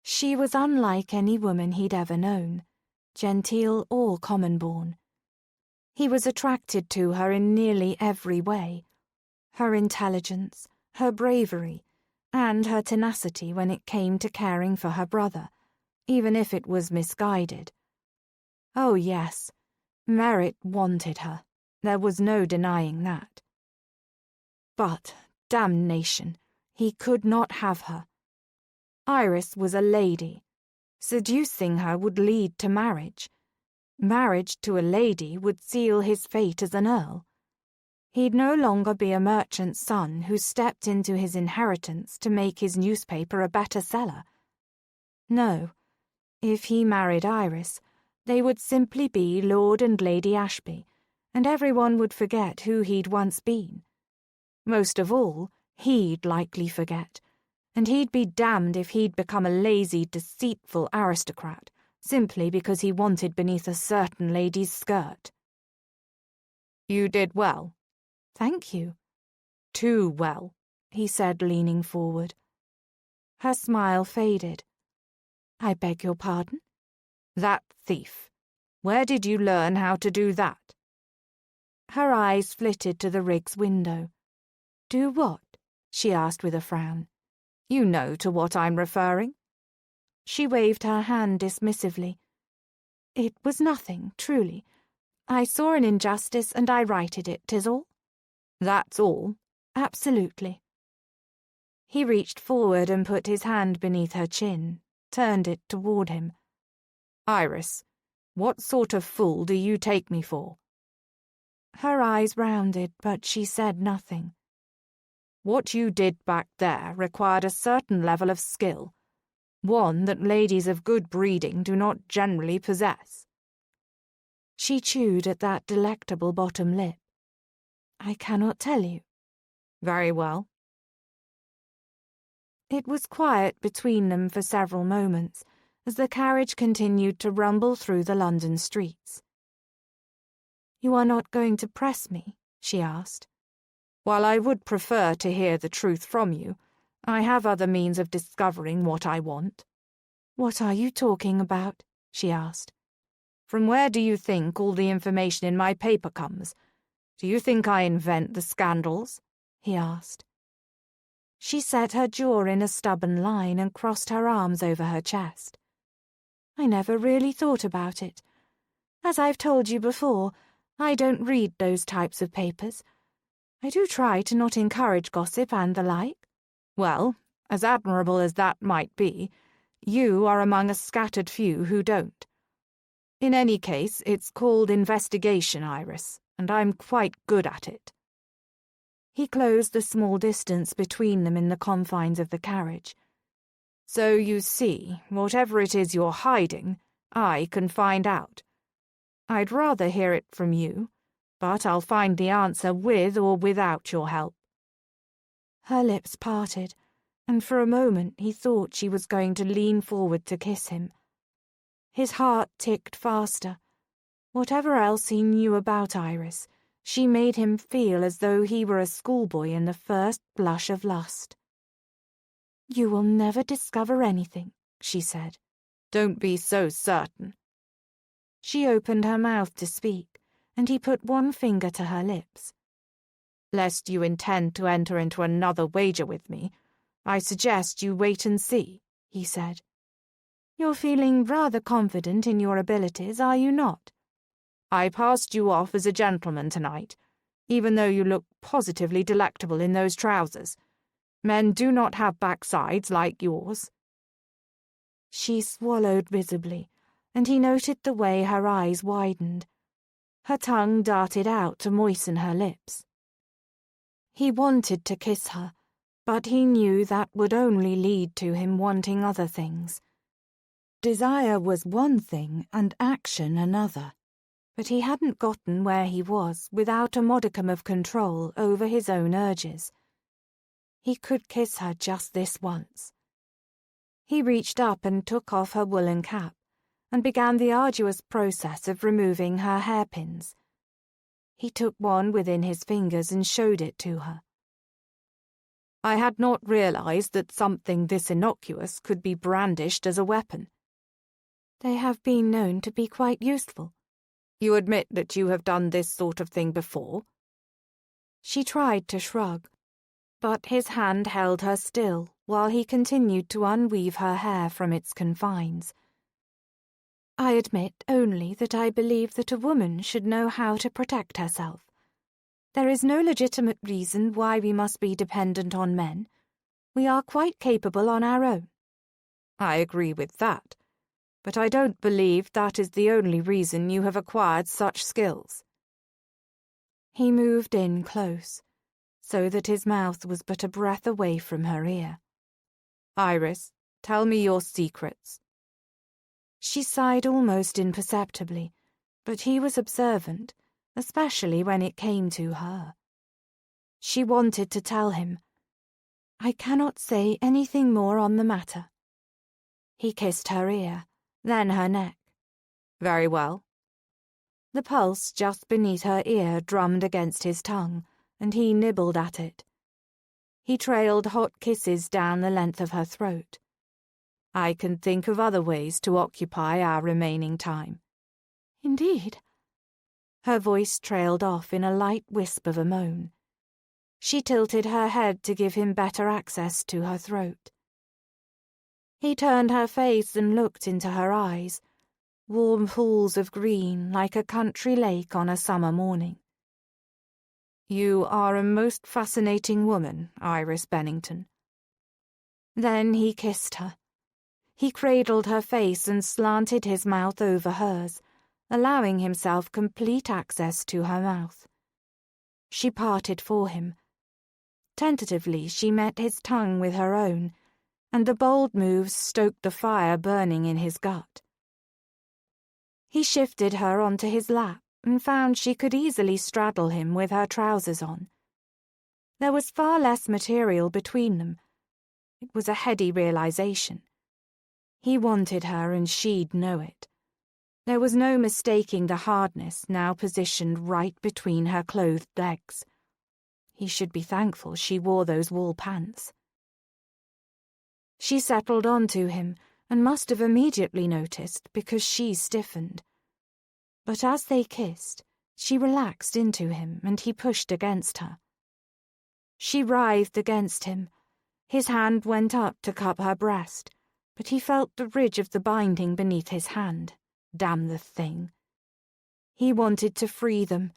Speaker 2: She was unlike any woman he'd ever known, genteel or common-born. He was attracted to her in nearly every way. Her intelligence, her bravery, and her tenacity when it came to caring for her brother, even if it was misguided. Oh yes, Merritt wanted her. There was no denying that. But, damnation, he could not have her. Iris was a lady. Seducing her would lead to marriage. Marriage to a lady would seal his fate as an earl. He'd no longer be a merchant's son who stepped into his inheritance to make his newspaper a better seller. No, if he married Iris, they would simply be Lord and Lady Ashby, and everyone would forget who he'd once been. Most of all, he'd likely forget, and he'd be damned if he'd become a lazy, deceitful aristocrat simply because he wanted beneath a certain lady's skirt. "You did well." "Thank you." "Too well," he said, leaning forward. Her smile faded. "I beg your pardon?"
Speaker 1: "That thief. Where did you learn how to do that?"
Speaker 2: Her eyes flitted to the rig's window. "Do what?" she asked with a frown.
Speaker 1: "You know to what I'm referring."
Speaker 2: She waved her hand dismissively. "It was nothing, truly. I saw an injustice and I righted it, 'tis all."
Speaker 1: "That's all?"
Speaker 2: "Absolutely." He reached forward and put his hand beneath her chin, turned it toward him.
Speaker 1: "Iris, what sort of fool do you take me for?"
Speaker 2: Her eyes rounded, but she said nothing.
Speaker 1: "What you did back there required a certain level of skill, one that ladies of good breeding do not generally possess."
Speaker 2: She chewed at that delectable bottom lip. "I cannot tell you."
Speaker 1: "Very well."
Speaker 2: It was quiet between them for several moments as the carriage continued to rumble through the London streets. "You are not going to press me?" she asked.
Speaker 1: "While I would prefer to hear the truth from you, I have other means of discovering what I want."
Speaker 2: "What are you talking about?" she asked.
Speaker 1: "From where do you think all the information in my paper comes? Do you think I invent the scandals?"
Speaker 2: he asked. She set her jaw in a stubborn line and crossed her arms over her chest. "I never really thought about it. As I've told you before, I don't read those types of papers. I do try to not encourage gossip and the like."
Speaker 1: "Well, as admirable as that might be, you are among a scattered few who don't. In any case, it's called investigation, Iris, and I'm quite good at it."
Speaker 2: He closed the small distance between them in the confines of the carriage.
Speaker 1: "So you see, whatever it is you're hiding, I can find out. I'd rather hear it from you, but I'll find the answer with or without your help."
Speaker 2: Her lips parted, and for a moment he thought she was going to lean forward to kiss him. His heart ticked faster. Whatever else he knew about Iris, she made him feel as though he were a schoolboy in the first blush of lust. "You will never discover anything," she said.
Speaker 1: "Don't be so certain."
Speaker 2: She opened her mouth to speak, and he put one finger to her lips.
Speaker 1: "Lest you intend to enter into another wager with me, I suggest you wait and see," he said.
Speaker 2: "You're feeling rather confident in your abilities, are you not?"
Speaker 1: "I passed you off as a gentleman tonight, even though you look positively delectable in those trousers. Men do not have backsides like yours."
Speaker 2: She swallowed visibly, and he noted the way her eyes widened. Her tongue darted out to moisten her lips. He wanted to kiss her, but he knew that would only lead to him wanting other things. Desire was one thing and action another, but he hadn't gotten where he was without a modicum of control over his own urges. He could kiss her just this once. He reached up and took off her woolen cap and began the arduous process of removing her hairpins. He took one within his fingers and showed it to her.
Speaker 1: "I had not realized that something this innocuous could be brandished as a weapon."
Speaker 2: "They have been known to be quite useful."
Speaker 1: "You admit that you have done this sort of thing before?"
Speaker 2: She tried to shrug, but his hand held her still while he continued to unweave her hair from its confines. "I admit only that I believe that a woman should know how to protect herself. There is no legitimate reason why we must be dependent on men. We are quite capable on our own."
Speaker 1: "I agree with that, but I don't believe that is the only reason you have acquired such skills."
Speaker 2: He moved in close, so that his mouth was but a breath away from her ear.
Speaker 1: "Iris, tell me your secrets."
Speaker 2: She sighed almost imperceptibly, but he was observant, especially when it came to her. She wanted to tell him. "I cannot say anything more on the matter." He kissed her ear, then her neck.
Speaker 1: "Very well."
Speaker 2: The pulse just beneath her ear drummed against his tongue, and he nibbled at it.
Speaker 1: He trailed hot kisses down the length of her throat. "I can think of other ways to occupy our remaining time."
Speaker 2: "Indeed?"
Speaker 1: Her voice trailed off in a light wisp of a moan. She tilted her head to give him better access to her throat. He turned her face and looked into her eyes, warm pools of green like a country lake on a summer morning. "You are a most fascinating woman, Iris Bennington." Then he kissed her. He cradled her face and slanted his mouth over hers, allowing himself complete access to her mouth. She parted for him. Tentatively, she met his tongue with her own, and the bold moves stoked the fire burning in his gut. He shifted her onto his lap and found she could easily straddle him with her trousers on. There was far less material between them. It was a heady realization. He wanted her and she'd know it. There was no mistaking the hardness now positioned right between her clothed legs. He should be thankful she wore those wool pants. She settled onto him and must have immediately noticed because she stiffened. But as they kissed, she relaxed into him and he pushed against her. She writhed against him. His hand went up to cup her breast, but he felt the ridge of the binding beneath his hand. Damn the thing. He wanted to free them,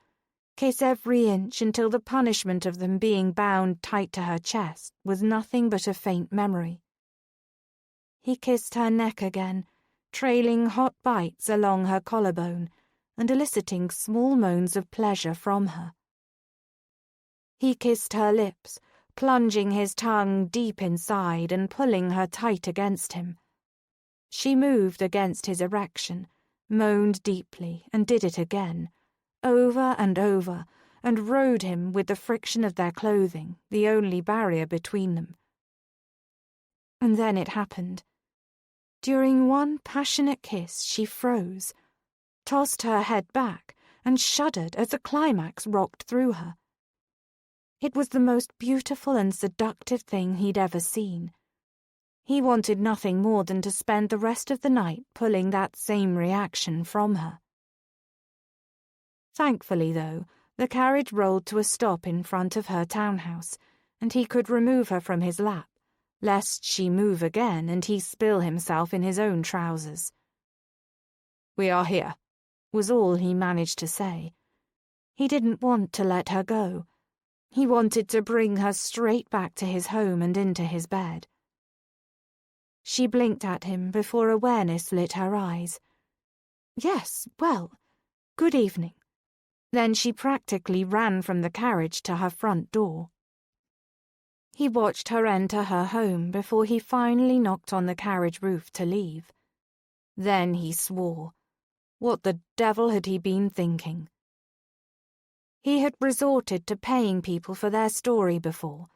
Speaker 1: kiss every inch until the punishment of them being bound tight to her chest was nothing but a faint memory. He kissed her neck again, trailing hot bites along her collarbone and eliciting small moans of pleasure from her. He kissed her lips, plunging his tongue deep inside and pulling her tight against him. She moved against his erection, moaned deeply, and did it again, over, and rode him with the friction of their clothing, the only barrier between them. And then it happened. During one passionate kiss, she froze, tossed her head back, and shuddered as the climax rocked through her. It was the most beautiful and seductive thing he'd ever seen. He wanted nothing more than to spend the rest of the night pulling that same reaction from her. Thankfully, though, the carriage rolled to a stop in front of her townhouse, and he could remove her from his lap, lest she move again and he spill himself in his own trousers. "We are here," was all he managed to say. He didn't want to let her go. He wanted to bring her straight back to his home and into his bed. She blinked at him before awareness lit her eyes. "Yes, well, good evening." Then she practically ran from the carriage to her front door. He watched her enter her home before he finally knocked on the carriage roof to leave. Then he swore. What the devil had he been thinking? He had resorted to paying people for their story before,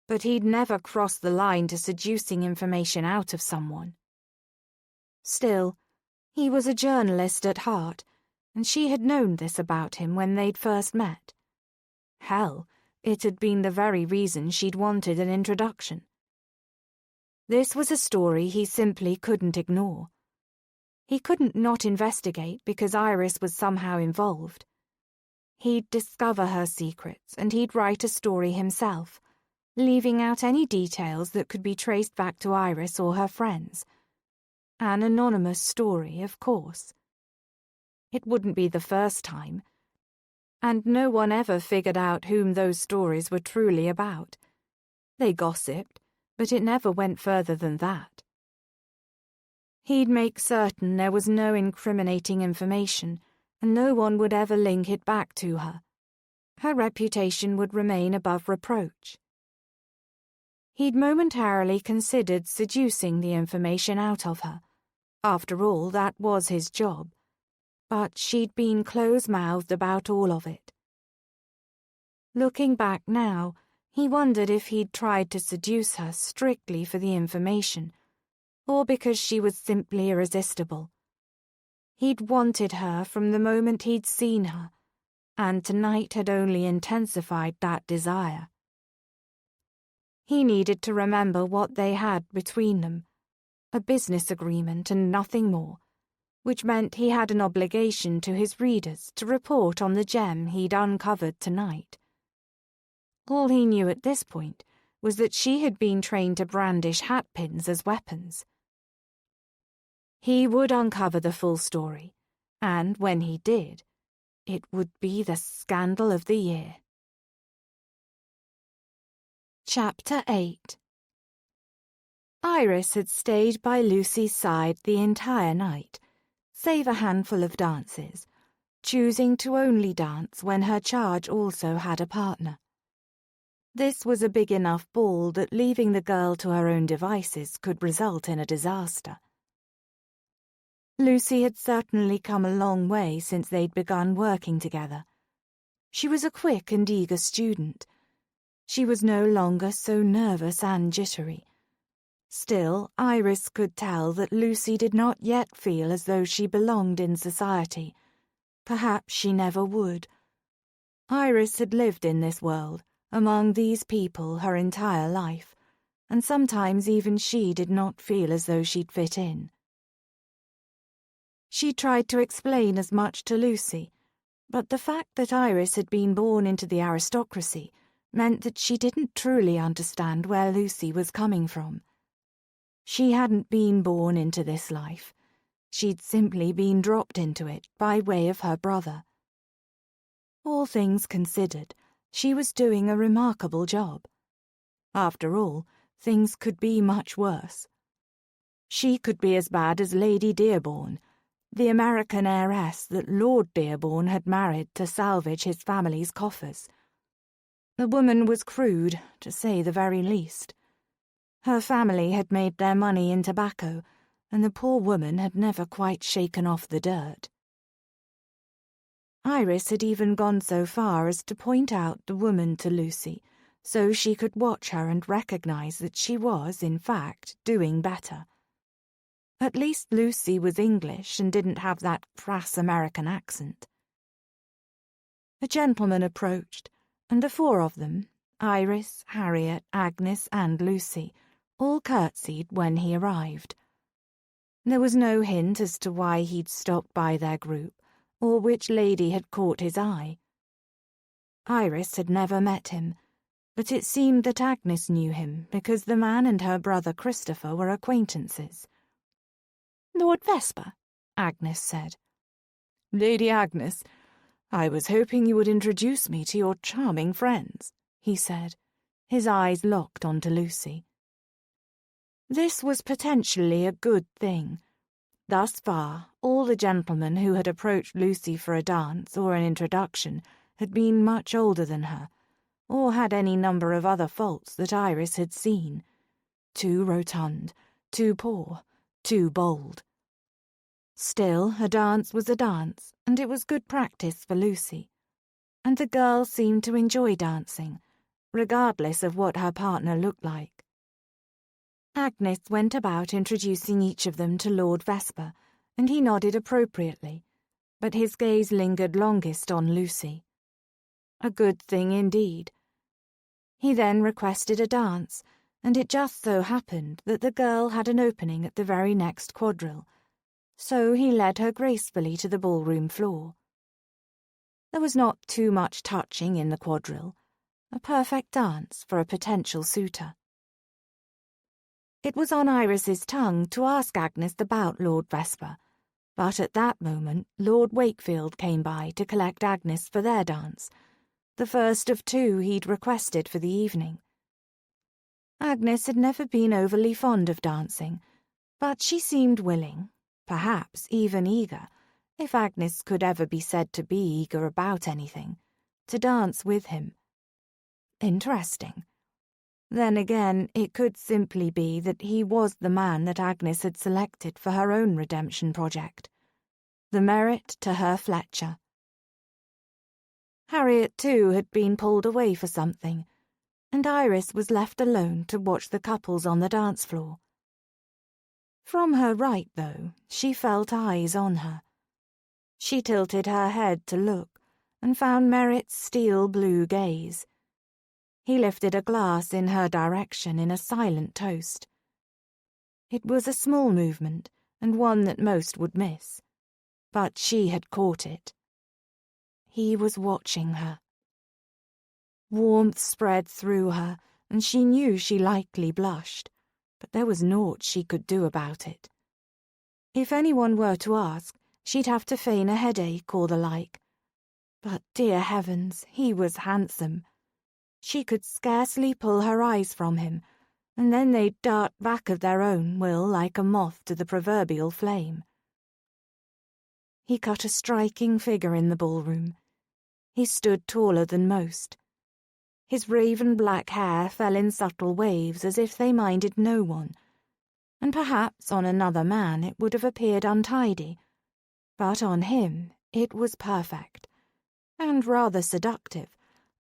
Speaker 1: but he'd never crossed the line to seducing information out of someone. Still, he was a journalist at heart, and she had known this about him when they'd first met. Hell, it had been the very reason she'd wanted an introduction. This was a story he simply couldn't ignore. He couldn't not investigate because Iris was somehow involved. He'd discover her secrets and he'd write a story himself, leaving out any details that could be traced back to Iris or her friends. An anonymous story, of course. It wouldn't be the first time, and no one ever figured out whom those stories were truly about. They gossiped, but it never went further than that. He'd make certain there was no incriminating information, and no one would ever link it back to her. Her reputation would remain above reproach. He'd momentarily considered seducing the information out of her. After all, that was his job. But she'd been close-mouthed about all of it. Looking back now, he wondered if he'd tried to seduce her strictly for the information, or because she was simply irresistible. He'd wanted her from the moment he'd seen her, and tonight had only intensified that desire. He needed to remember what they had between them, a business agreement and nothing more, which meant he had an obligation to his readers to report on the gem he'd uncovered tonight. All he knew at this point was that she had been trained to brandish hatpins as weapons. He would uncover the full story, and when he did, it would be the scandal of the year. Chapter 8. Iris had stayed by Lucy's side the entire night, save a handful of dances, choosing to only dance when her charge also had a partner. This was a big enough ball that leaving the girl to her own devices could result in a disaster. Lucy had certainly come a long way since they'd begun working together. She was a quick and eager student. She was no longer so nervous and jittery. Still, Iris could tell that Lucy did not yet feel as though she belonged in society. Perhaps she never would. Iris had lived in this world, among these people her entire life, and sometimes even she did not feel as though she'd fit in. She tried to explain as much to Lucy, but the fact that Iris had been born into the aristocracy meant that she didn't truly understand where Lucy was coming from. She hadn't been born into this life. She'd simply been dropped into it by way of her brother. All things considered, she was doing a remarkable job. After all, things could be much worse. She could be as bad as Lady Dearborn, the American heiress that Lord Dearborn had married to salvage his family's coffers. The woman was crude, to say the very least. Her family had made their money in tobacco, and the poor woman had never quite shaken off the dirt. Iris had even gone so far as to point out the woman to Lucy, so she could watch her and recognize that she was, in fact, doing better. At least Lucy was English and didn't have that crass American accent. A gentleman approached, and the four of them, Iris, Harriet, Agnes, and Lucy, all curtsied when he arrived. There was no hint as to why he'd stopped by their group, or which lady had caught his eye. Iris had never met him, but it seemed that Agnes knew him because the man and her brother Christopher were acquaintances. "Lord Vesper," Agnes said. "Lady Agnes, I was hoping you would introduce me to your charming friends," he said, his eyes locked onto Lucy. This was potentially a good thing. Thus far, all the gentlemen who had approached Lucy for a dance or an introduction had been much older than her, or had any number of other faults that Iris had seen. Too rotund, too poor, too bold. Still, a dance was a dance, and it was good practice for Lucy. And the girl seemed to enjoy dancing, regardless of what her partner looked like. Agnes went about introducing each of them to Lord Vesper, and he nodded appropriately, but his gaze lingered longest on Lucy. A good thing indeed. He then requested a dance, and it just so happened that the girl had an opening at the very next quadrille, so he led her gracefully to the ballroom floor. There was not too much touching in the quadrille, a perfect dance for a potential suitor. It was on Iris's tongue to ask Agnes about Lord Vesper, but at that moment Lord Wakefield came by to collect Agnes for their dance, the first of two he'd requested for the evening. Agnes had never been overly fond of dancing, but she seemed willing, perhaps even eager, if Agnes could ever be said to be eager about anything, to dance with him. Interesting. Then again, it could simply be that he was the man that Agnes had selected for her own redemption project. The merit to her Fletcher. Harriet, too, had been pulled away for something, and Iris was left alone to watch the couples on the dance floor. From her right, though, she felt eyes on her. She tilted her head to look, and found Merritt's steel blue gaze. He lifted a glass in her direction in a silent toast. It was a small movement, and one that most would miss. But she had caught it. He was watching her. Warmth spread through her, and she knew she likely blushed, but there was naught she could do about it. If anyone were to ask, she'd have to feign a headache or the like. But, dear heavens, he was handsome. She could scarcely pull her eyes from him, and then they'd dart back of their own will like a moth to the proverbial flame. He cut a striking figure in the ballroom. He stood taller than most. His raven black hair fell in subtle waves as if they minded no one, and perhaps on another man it would have appeared untidy, but on him it was perfect, and rather seductive,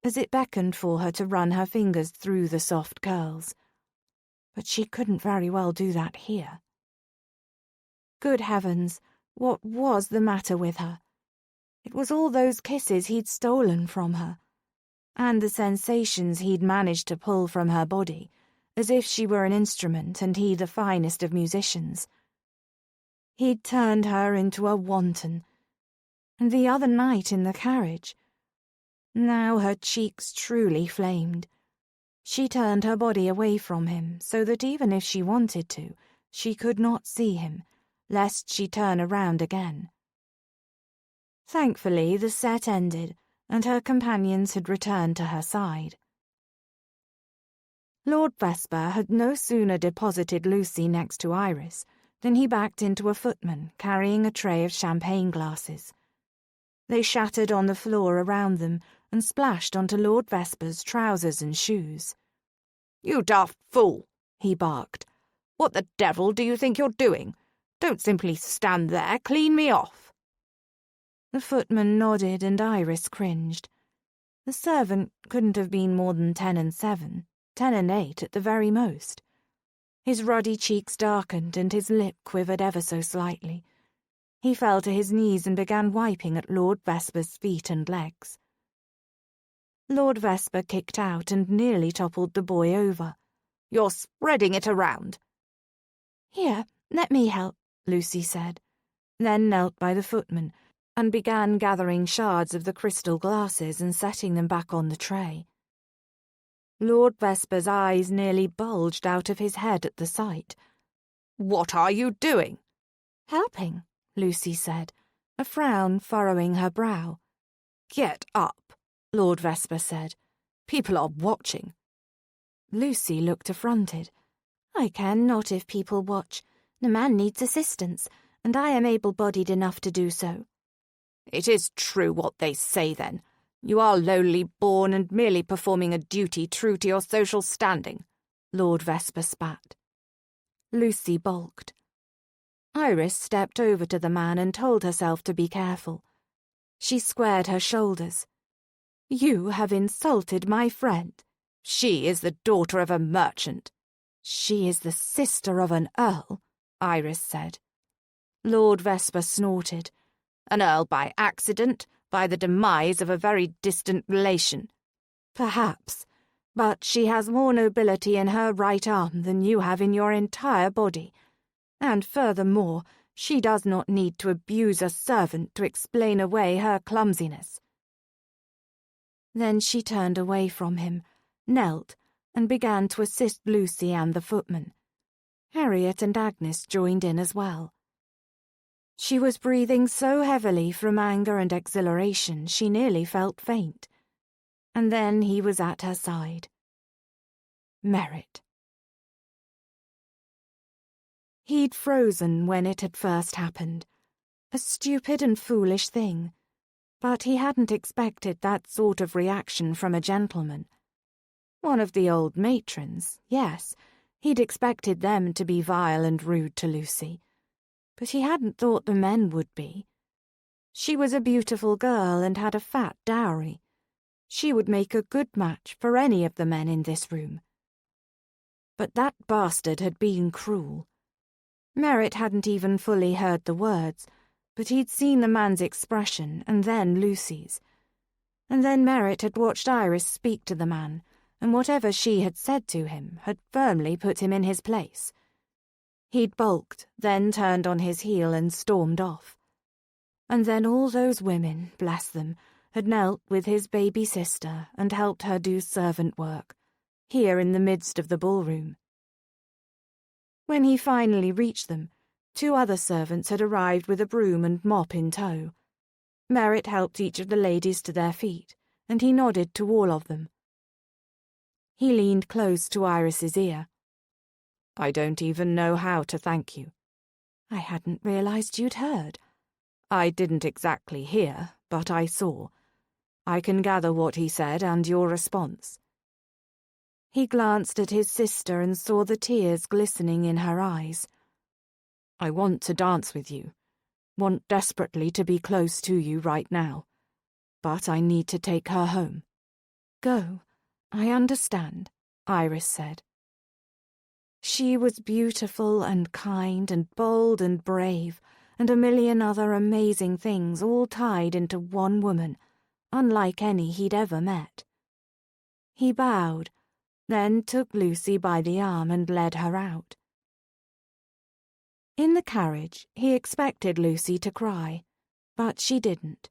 Speaker 1: as it beckoned for her to run her fingers through the soft curls. But she couldn't very well do that here. Good heavens, what was the matter with her? It was all those kisses he'd stolen from her, and the sensations he'd managed to pull from her body, as if she were an instrument and he the finest of musicians. He'd turned her into a wanton, and the other night in the carriage. Now her cheeks truly flamed. She turned her body away from him so that even if she wanted to, she could not see him, lest she turn around again. Thankfully, the set ended, and her companions had returned to her side. Lord Vesper had no sooner deposited Lucy next to Iris than he backed into a footman carrying a tray of champagne glasses. They shattered on the floor around them and splashed onto Lord Vesper's trousers and shoes. "You daft fool," he barked. "What the devil do you think you're doing? Don't simply stand there, clean me off." The footman nodded and Iris cringed. The servant couldn't have been more than 10 and 7, 10 and 8 at the very most. His ruddy cheeks darkened and his lip quivered ever so slightly. He fell to his knees and began wiping at Lord Vesper's feet and legs. Lord Vesper kicked out and nearly toppled the boy over. "You're spreading it around." "Here, let me help," Lucy said, then knelt by the footman and began gathering shards of the crystal glasses and setting them back on the tray. Lord Vesper's eyes nearly bulged out of his head at the sight. "What are you doing?" "Helping," Lucy said, a frown furrowing her brow. "Get up," Lord Vesper said. "People are watching." Lucy looked affronted. "I care not if people watch. The man needs assistance, and I am able-bodied enough to do so." "It is true what they say, then. You are lowly born and merely performing a duty true to your social standing," Lord Vesper spat. Lucy balked. Iris stepped over to the man and told herself to be careful. She squared her shoulders. "You have insulted my friend. She is the daughter of a merchant." "She is the sister of an earl," Iris said. Lord Vesper snorted. "An earl by accident, by the demise of a very distant relation." "Perhaps, but she has more nobility in her right arm than you have in your entire body. And furthermore, she does not need to abuse a servant to explain away her clumsiness." Then she turned away from him, knelt, and began to assist Lucy and the footman. Harriet and Agnes joined in as well. She was breathing so heavily from anger and exhilaration she nearly felt faint. And then he was at her side. Merit. He'd frozen when it had first happened. A stupid and foolish thing. But he hadn't expected that sort of reaction from a gentleman. One of the old matrons, yes, he'd expected them to be vile and rude to Lucy. But he hadn't thought the men would be. She was a beautiful girl and had a fat dowry. She would make a good match for any of the men in this room. But that bastard had been cruel. Merritt hadn't even fully heard the words, but he'd seen the man's expression and then Lucy's. And then Merritt had watched Iris speak to the man, and whatever she had said to him had firmly put him in his place. He'd balked, then turned on his heel and stormed off. And then all those women, bless them, had knelt with his baby sister and helped her do servant work, here in the midst of the ballroom. When he finally reached them, 2 other servants had arrived with a broom and mop in tow. Merritt helped each of the ladies to their feet, and he nodded to all of them. He leaned close to Iris's ear. "I don't even know how to thank you." "I hadn't realized you'd heard." "I didn't exactly hear, but I saw. I can gather what he said and your response." He glanced at his sister and saw the tears glistening in her eyes. "I want to dance with you, want desperately to be close to you right now, but I need to take her home." "Go. I understand," Iris said. She was beautiful and kind and bold and brave, and a million other amazing things all tied into one woman, unlike any he'd ever met. He bowed, then took Lucy by the arm and led her out. In the carriage, he expected Lucy to cry, but she didn't.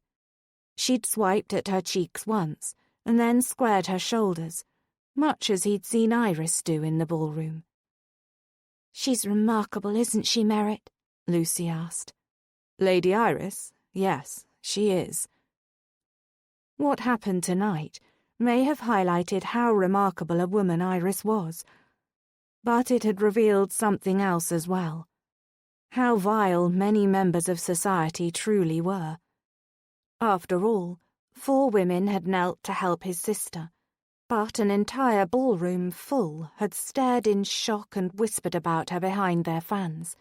Speaker 1: She'd swiped at her cheeks once, and then squared her shoulders, much as he'd seen Iris do in the ballroom. "She's remarkable, isn't she, Merritt?" Lucy asked. "Lady Iris? Yes, she is." What happened tonight may have highlighted how remarkable a woman Iris was, but it had revealed something else as well. How vile many members of society truly were. After all, 4 women had knelt to help his sister, but an entire ballroom full had stared in shock and whispered about her behind their fans.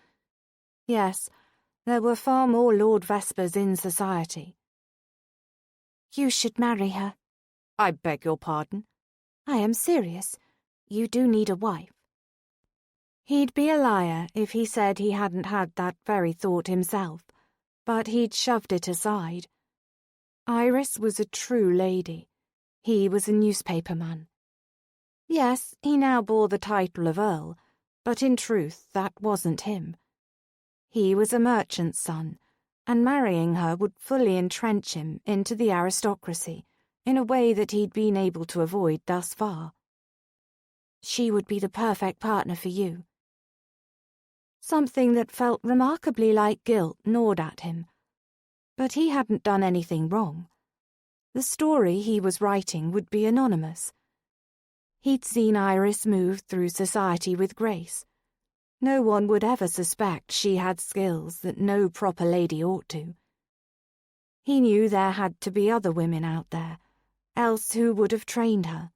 Speaker 1: Yes, there were far more Lord Vespers in society. "You should marry her." "I beg your pardon?" "I am serious. You do need a wife." He'd be a liar if he said he hadn't had that very thought himself, but he'd shoved it aside. Iris was a true lady. He was a newspaperman. Yes, he now bore the title of Earl, but in truth that wasn't him. He was a merchant's son, and marrying her would fully entrench him into the aristocracy in a way that he'd been able to avoid thus far. "She would be the perfect partner for you." Something that felt remarkably like guilt gnawed at him. But he hadn't done anything wrong. The story he was writing would be anonymous. He'd seen Iris move through society with grace. No one would ever suspect she had skills that no proper lady ought to. He knew there had to be other women out there, else who would have trained her?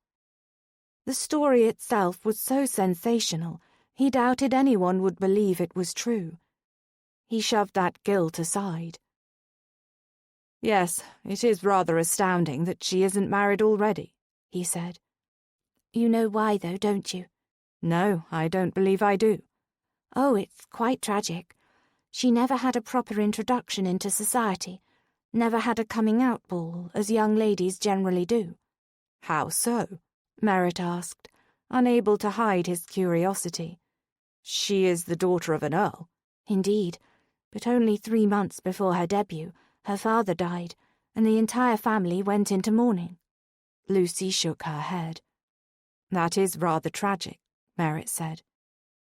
Speaker 1: The story itself was so sensational, he doubted anyone would believe it was true. He shoved that guilt aside. "Yes, it is rather astounding that she isn't married already," he said. "You know why, though, don't you?" "No, I don't believe I do." "Oh, it's quite tragic. She never had a proper introduction into society, never had a coming-out ball, as young ladies generally do." "How so?" Merritt asked, unable to hide his curiosity. "She is the daughter of an earl." "Indeed, but only 3 months before her debut, her father died, and the entire family went into mourning." Lucy shook her head. "That is rather tragic," Merritt said.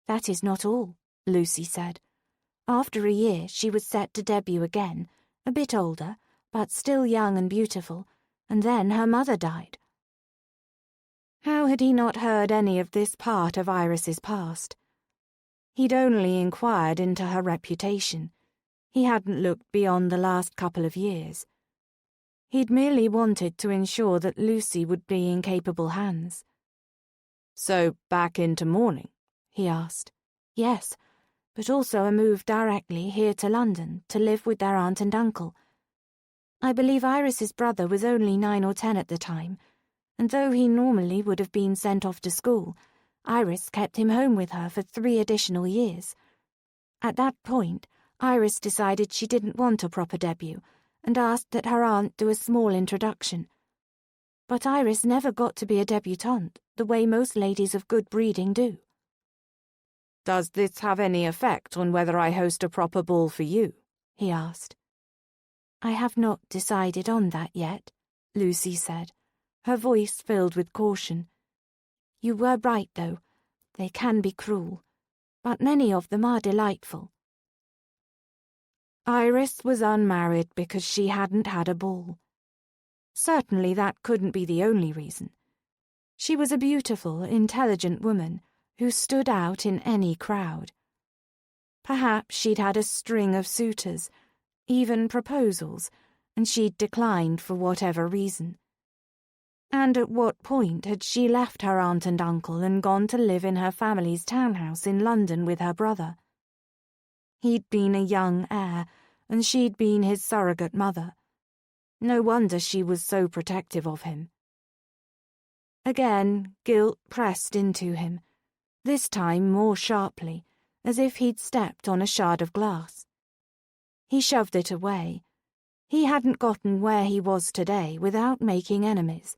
Speaker 1: "That is not all," Lucy said. "After a year, she was set to debut again, a bit older, but still young and beautiful, and then her mother died." How had he not heard any of this part of Iris's past? He'd only inquired into her reputation. He hadn't looked beyond the last couple of years. He'd merely wanted to ensure that Lucy would be in capable hands. "So back into mourning?" he asked. "Yes, but also a move directly here to London to live with their aunt and uncle. I believe Iris's brother was only 9 or 10 at the time, and though he normally would have been sent off to school, Iris kept him home with her for 3 additional years. At that point, Iris decided she didn't want a proper debut and asked that her aunt do a small introduction.
Speaker 2: but Iris never got to be a debutante the way most ladies of good breeding do.
Speaker 1: Does this have any effect on whether I host a proper ball for you? He asked.
Speaker 2: I have not decided on that yet, Lucy said, her voice filled with caution. You were right, though. They can be cruel, but many of them are delightful.
Speaker 1: Iris was unmarried because she hadn't had a ball. Certainly that couldn't be the only reason. She was a beautiful, intelligent woman who stood out in any crowd. Perhaps she'd had a string of suitors, even proposals, and she'd declined for whatever reason. And at what point had she left her aunt and uncle and gone to live in her family's townhouse in London with her brother? He'd been a young heir, and she'd been his surrogate mother. No wonder she was so protective of him. Again, guilt pressed into him, this time more sharply, as if he'd stepped on a shard of glass. He shoved it away. He hadn't gotten where he was today without making enemies.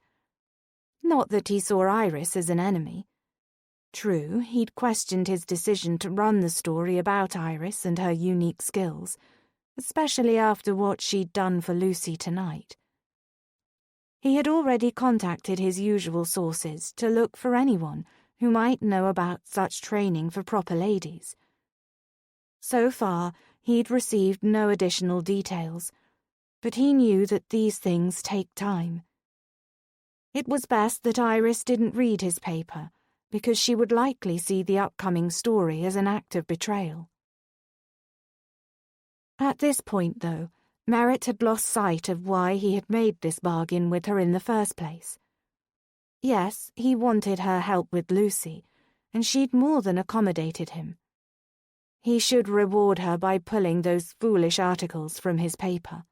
Speaker 1: Not that he saw Iris as an enemy. True, he'd questioned his decision to run the story about Iris and her unique skills, especially after what she'd done for Lucy tonight. He had already contacted his usual sources to look for anyone who might know about such training for proper ladies. So far, he'd received no additional details, but he knew that these things take time. It was best that Iris didn't read his paper, because she would likely see the upcoming story as an act of betrayal. At this point, though, Merritt had lost sight of why he had made this bargain with her in the first place. Yes, he wanted her help with Lucy, and she'd more than accommodated him. He should reward her by pulling those foolish articles from his paper.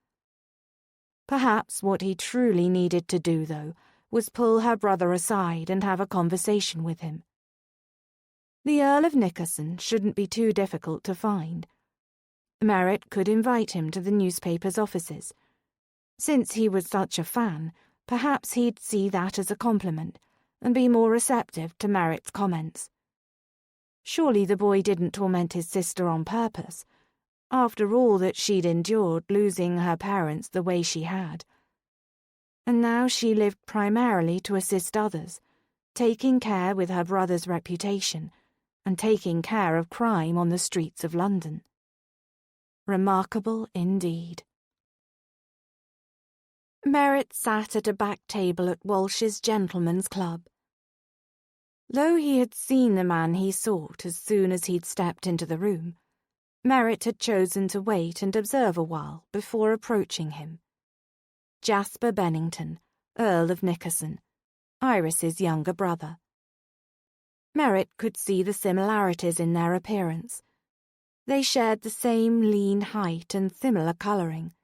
Speaker 1: Perhaps what he truly needed to do, though, was pull her brother aside and have a conversation with him. The Earl of Nickerson shouldn't be too difficult to find. Merritt could invite him to the newspaper's offices. Since he was such a fan, perhaps he'd see that as a compliment and be more receptive to Merritt's comments. Surely the boy didn't torment his sister on purpose, after all that she'd endured losing her parents the way she had. And now she lived primarily to assist others, taking care with her brother's reputation and taking care of crime on the streets of London. Remarkable indeed. Merritt sat at a back table at Walsh's Gentlemen's Club. Though he had seen the man he sought as soon as he'd stepped into the room, Merritt had chosen to wait and observe a while before approaching him. Jasper Bennington, Earl of Nickerson, Iris's younger brother. Merritt could see the similarities in their appearance. They shared the same lean height and similar colouring.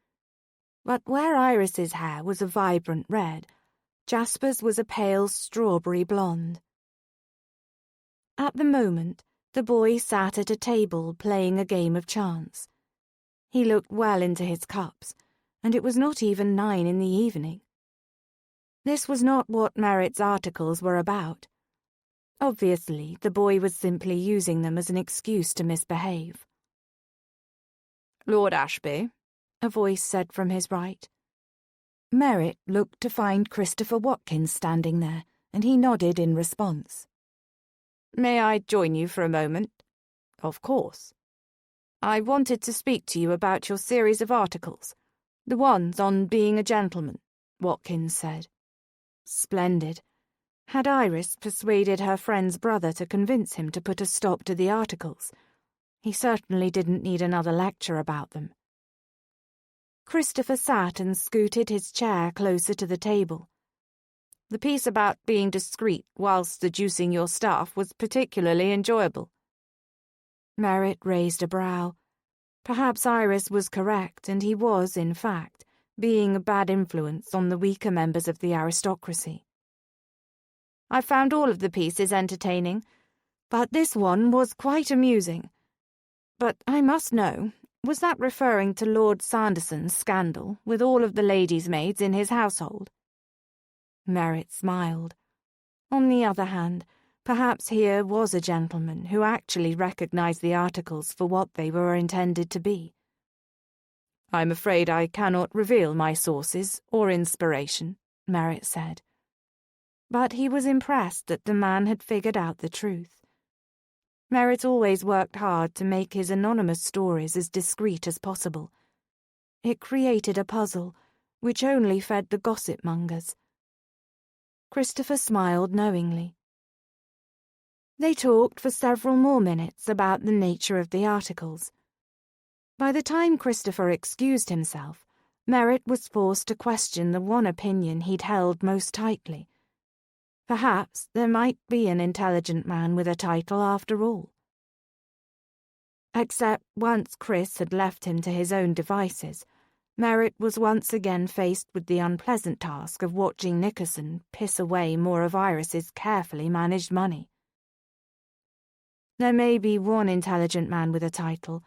Speaker 1: But where Iris's hair was a vibrant red, Jasper's was a pale strawberry blonde. At the moment, the boy sat at a table playing a game of chance. He looked well into his cups, and it was not even 9 in the evening. This was not what Merritt's articles were about. Obviously, the boy was simply using them as an excuse to misbehave. "Lord Ashby," a voice said from his right. Merritt looked to find Christopher Watkins standing there, and he nodded in response. "May I join you for a moment?" "Of course." "I wanted to speak to you about your series of articles, the ones on being a gentleman," Watkins said. Splendid. Had Iris persuaded her friend's brother to convince him to put a stop to the articles? He certainly didn't need another lecture about them. Christopher sat and scooted his chair closer to the table. "The piece about being discreet whilst seducing your staff was particularly enjoyable." Merritt raised a brow. Perhaps Iris was correct, and he was, in fact, being a bad influence on the weaker members of the aristocracy. "I found all of the pieces entertaining, but this one was quite amusing. But I must know, was that referring to Lord Sanderson's scandal with all of the ladies' maids in his household?" Merritt smiled. On the other hand, perhaps here was a gentleman who actually recognized the articles for what they were intended to be. "I'm afraid I cannot reveal my sources or inspiration," Merritt said. But he was impressed that the man had figured out the truth. Merritt always worked hard to make his anonymous stories as discreet as possible. It created a puzzle, which only fed the gossip mongers. Christopher smiled knowingly. They talked for several more minutes about the nature of the articles. By the time Christopher excused himself, Merritt was forced to question the one opinion he'd held most tightly. Perhaps there might be an intelligent man with a title after all. Except once Chris had left him to his own devices, Merritt was once again faced with the unpleasant task of watching Nickerson piss away more of Iris's carefully managed money. There may be one intelligent man with a title,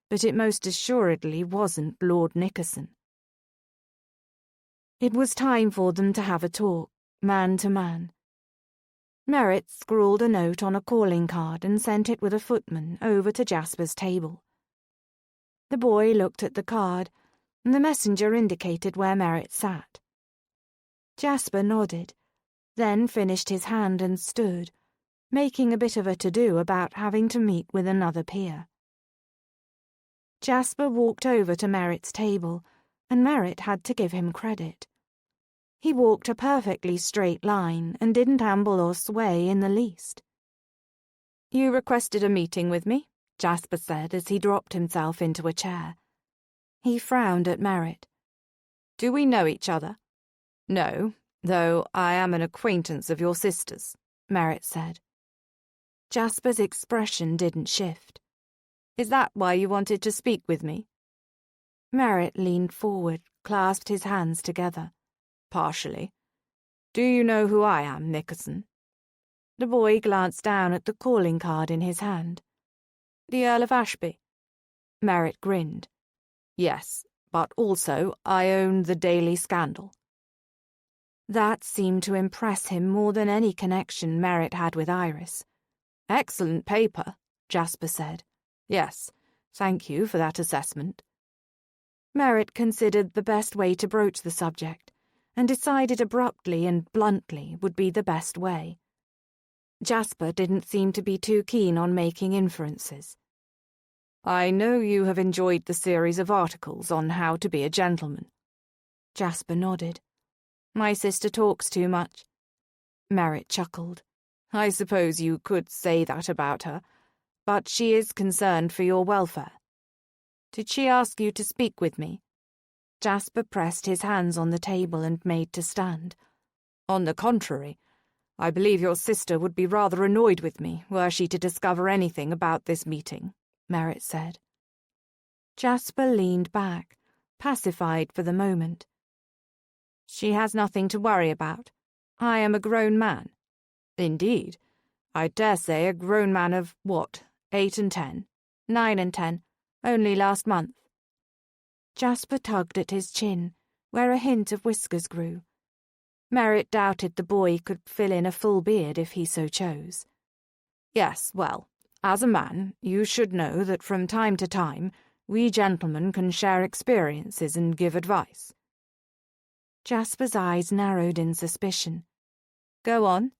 Speaker 1: but it most assuredly wasn't Lord Nickerson. It was time for them to have a talk, man to man. Merritt scrawled a note on a calling card and sent it with a footman over to Jasper's table. The boy looked at the card, and the messenger indicated where Merritt sat. Jasper nodded, then finished his hand and stood, making a bit of a to-do about having to meet with another peer. Jasper walked over to Merritt's table, and Merritt had to give him credit. He walked a perfectly straight line and didn't amble or sway in the least. "You requested a meeting with me," Jasper said as he dropped himself into a chair. He frowned at Merritt. "Do we know each other?" "No, though I am an acquaintance of your sister's," Merritt said. Jasper's expression didn't shift. "Is that why you wanted to speak with me?" Merritt leaned forward, clasped his hands together. "Partially. Do you know who I am, Nickerson?" The boy glanced down at the calling card in his hand. "The Earl of Ashby?" Merritt grinned. "Yes, but also I own the Daily Scandal." That seemed to impress him more than any connection Merritt had with Iris. "Excellent paper," Jasper said. "Yes, thank you for that assessment." Merritt considered the best way to broach the subject, and decided abruptly and bluntly would be the best way. Jasper didn't seem to be too keen on making inferences. "I know you have enjoyed the series of articles on how to be a gentleman." Jasper nodded. "My sister talks too much." Merritt chuckled. "I suppose you could say that about her, but she is concerned for your welfare. Did she ask you to speak with me?" Jasper pressed his hands on the table and made to stand. "On the contrary, I believe your sister would be rather annoyed with me were she to discover anything about this meeting," Merritt said. Jasper leaned back, pacified for the moment. "She has nothing to worry about. I am a grown man." "Indeed. I dare say a grown man of, 8 and 10? 9 and 10, only last month." Jasper tugged at his chin, where a hint of whiskers grew. Merritt doubted the boy could fill in a full beard if he so chose. "Yes, well, as a man, you should know that from time to time we gentlemen can share experiences and give advice." Jasper's eyes narrowed in suspicion. "Go on."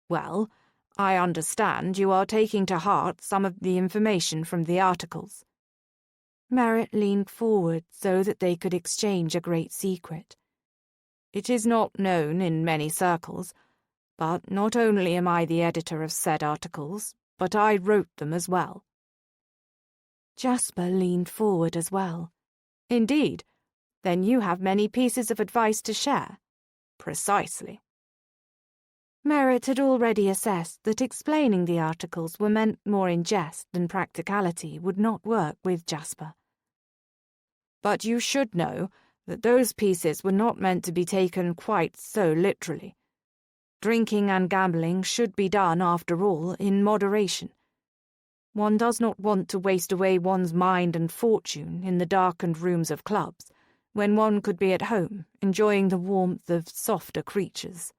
Speaker 1: "Well, I understand you are taking to heart some of the information from the articles." Merritt leaned forward so that they could exchange a great secret. "It is not known in many circles, but not only am I the editor of said articles, but I wrote them as well." Jasper leaned forward as well. "Indeed? Then you have many pieces of advice to share." "Precisely." Merritt had already assessed that explaining the articles were meant more in jest than practicality would not work with Jasper. "But you should know that those pieces were not meant to be taken quite so literally. Drinking and gambling should be done, after all, in moderation. One does not want to waste away one's mind and fortune in the darkened rooms of clubs, when one could be at home, enjoying the warmth of softer creatures.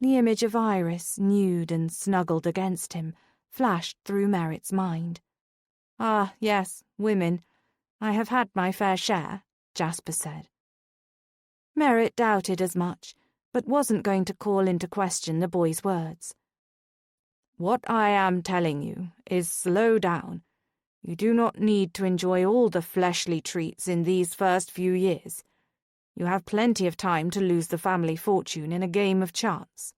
Speaker 2: The image of Iris, nude and snuggled against him, flashed through Merritt's mind.
Speaker 1: Ah, yes, women. I have had my fair share, Jasper said.
Speaker 2: Merritt doubted as much, but wasn't going to call into question the boy's words.
Speaker 1: What I am telling you is slow down. You do not need to enjoy all the fleshly treats in these first few years. You have plenty of time to lose the family fortune in a game of chance.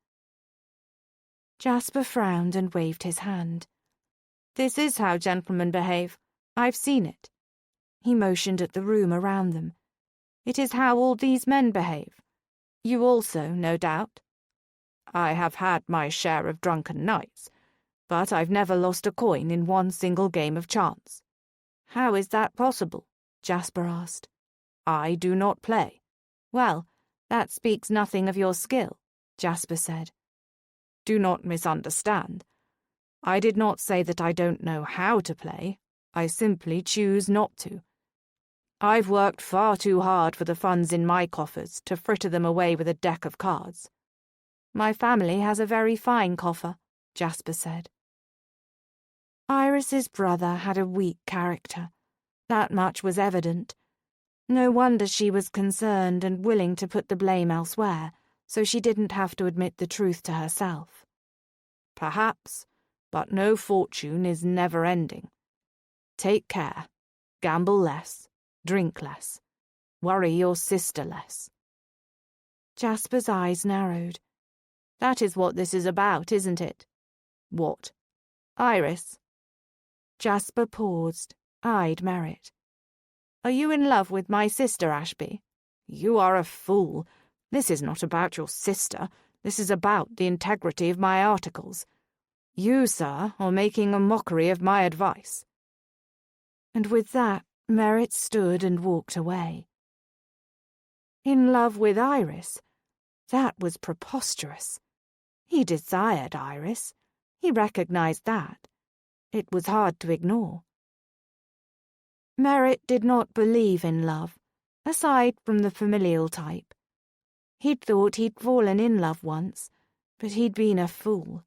Speaker 2: Jasper frowned and waved his hand.
Speaker 1: This is how gentlemen behave. I've seen it. He motioned at the room around them. It is how all these men behave. You also, no doubt. I have had my share of drunken nights, but I've never lost a coin in one single game of chance.
Speaker 2: How is that possible? Jasper asked.
Speaker 1: I do not play.
Speaker 2: Well, that speaks nothing of your skill, Jasper said.
Speaker 1: Do not misunderstand. I did not say that I don't know how to play. I simply choose not to. I've worked far too hard for the funds in my coffers to fritter them away with a deck of cards.
Speaker 2: My family has a very fine coffer, Jasper said. Iris's brother had a weak character. That much was evident. No wonder she was concerned and willing to put the blame elsewhere, so she didn't have to admit the truth to herself.
Speaker 1: Perhaps, but no fortune is never-ending. Take care. Gamble less. Drink less. Worry your sister less.
Speaker 2: Jasper's eyes narrowed.
Speaker 1: That is what this is about, isn't it? What? Iris.
Speaker 2: Jasper paused, eyed Merritt.
Speaker 1: Are you in love with my sister, Ashby? You are a fool. This is not about your sister. This is about the integrity of my articles. You, sir, are making a mockery of my advice.
Speaker 2: And with that, Merritt stood and walked away.
Speaker 1: In love with Iris? That was preposterous. He desired Iris. He recognized that. It was hard to ignore.
Speaker 2: Merritt did not believe in love, aside from the familial type. He'd thought he'd fallen in love once, but he'd been a fool.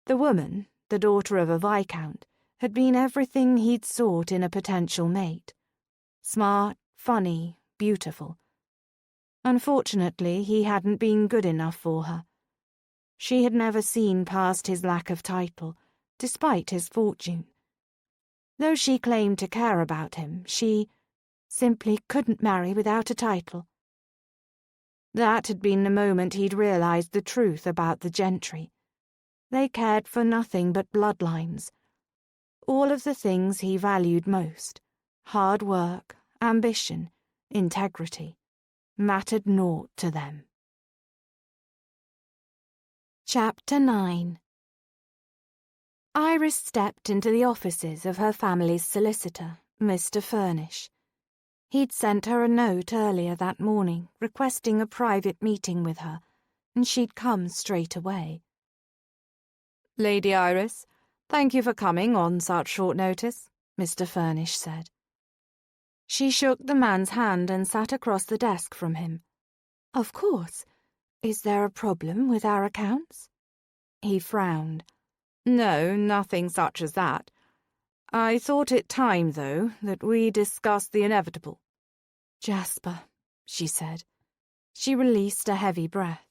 Speaker 2: The woman, the daughter of a viscount, had been everything he'd sought in a potential mate. Smart, funny, beautiful. Unfortunately, he hadn't been good enough for her. She had never seen past his lack of title, despite his fortune. Though she claimed to care about him, she simply couldn't marry without a title. That had been the moment he'd realized the truth about the gentry. They cared for nothing but bloodlines. All of the things he valued most, hard work, ambition, integrity, mattered naught to them. Chapter 9. Iris stepped into the offices of her family's solicitor, Mr. Furnish. He'd sent her a note earlier that morning requesting a private meeting with her, and she'd come straight away.
Speaker 1: Lady Iris, thank you for coming on such short notice, Mr. Furnish said.
Speaker 2: She shook the man's hand and sat across the desk from him. Of course. Is there a problem with our accounts?
Speaker 1: He frowned. No, nothing such as that. I thought it time, though, that we discussed the inevitable.
Speaker 2: Jasper, she said. She released a heavy breath.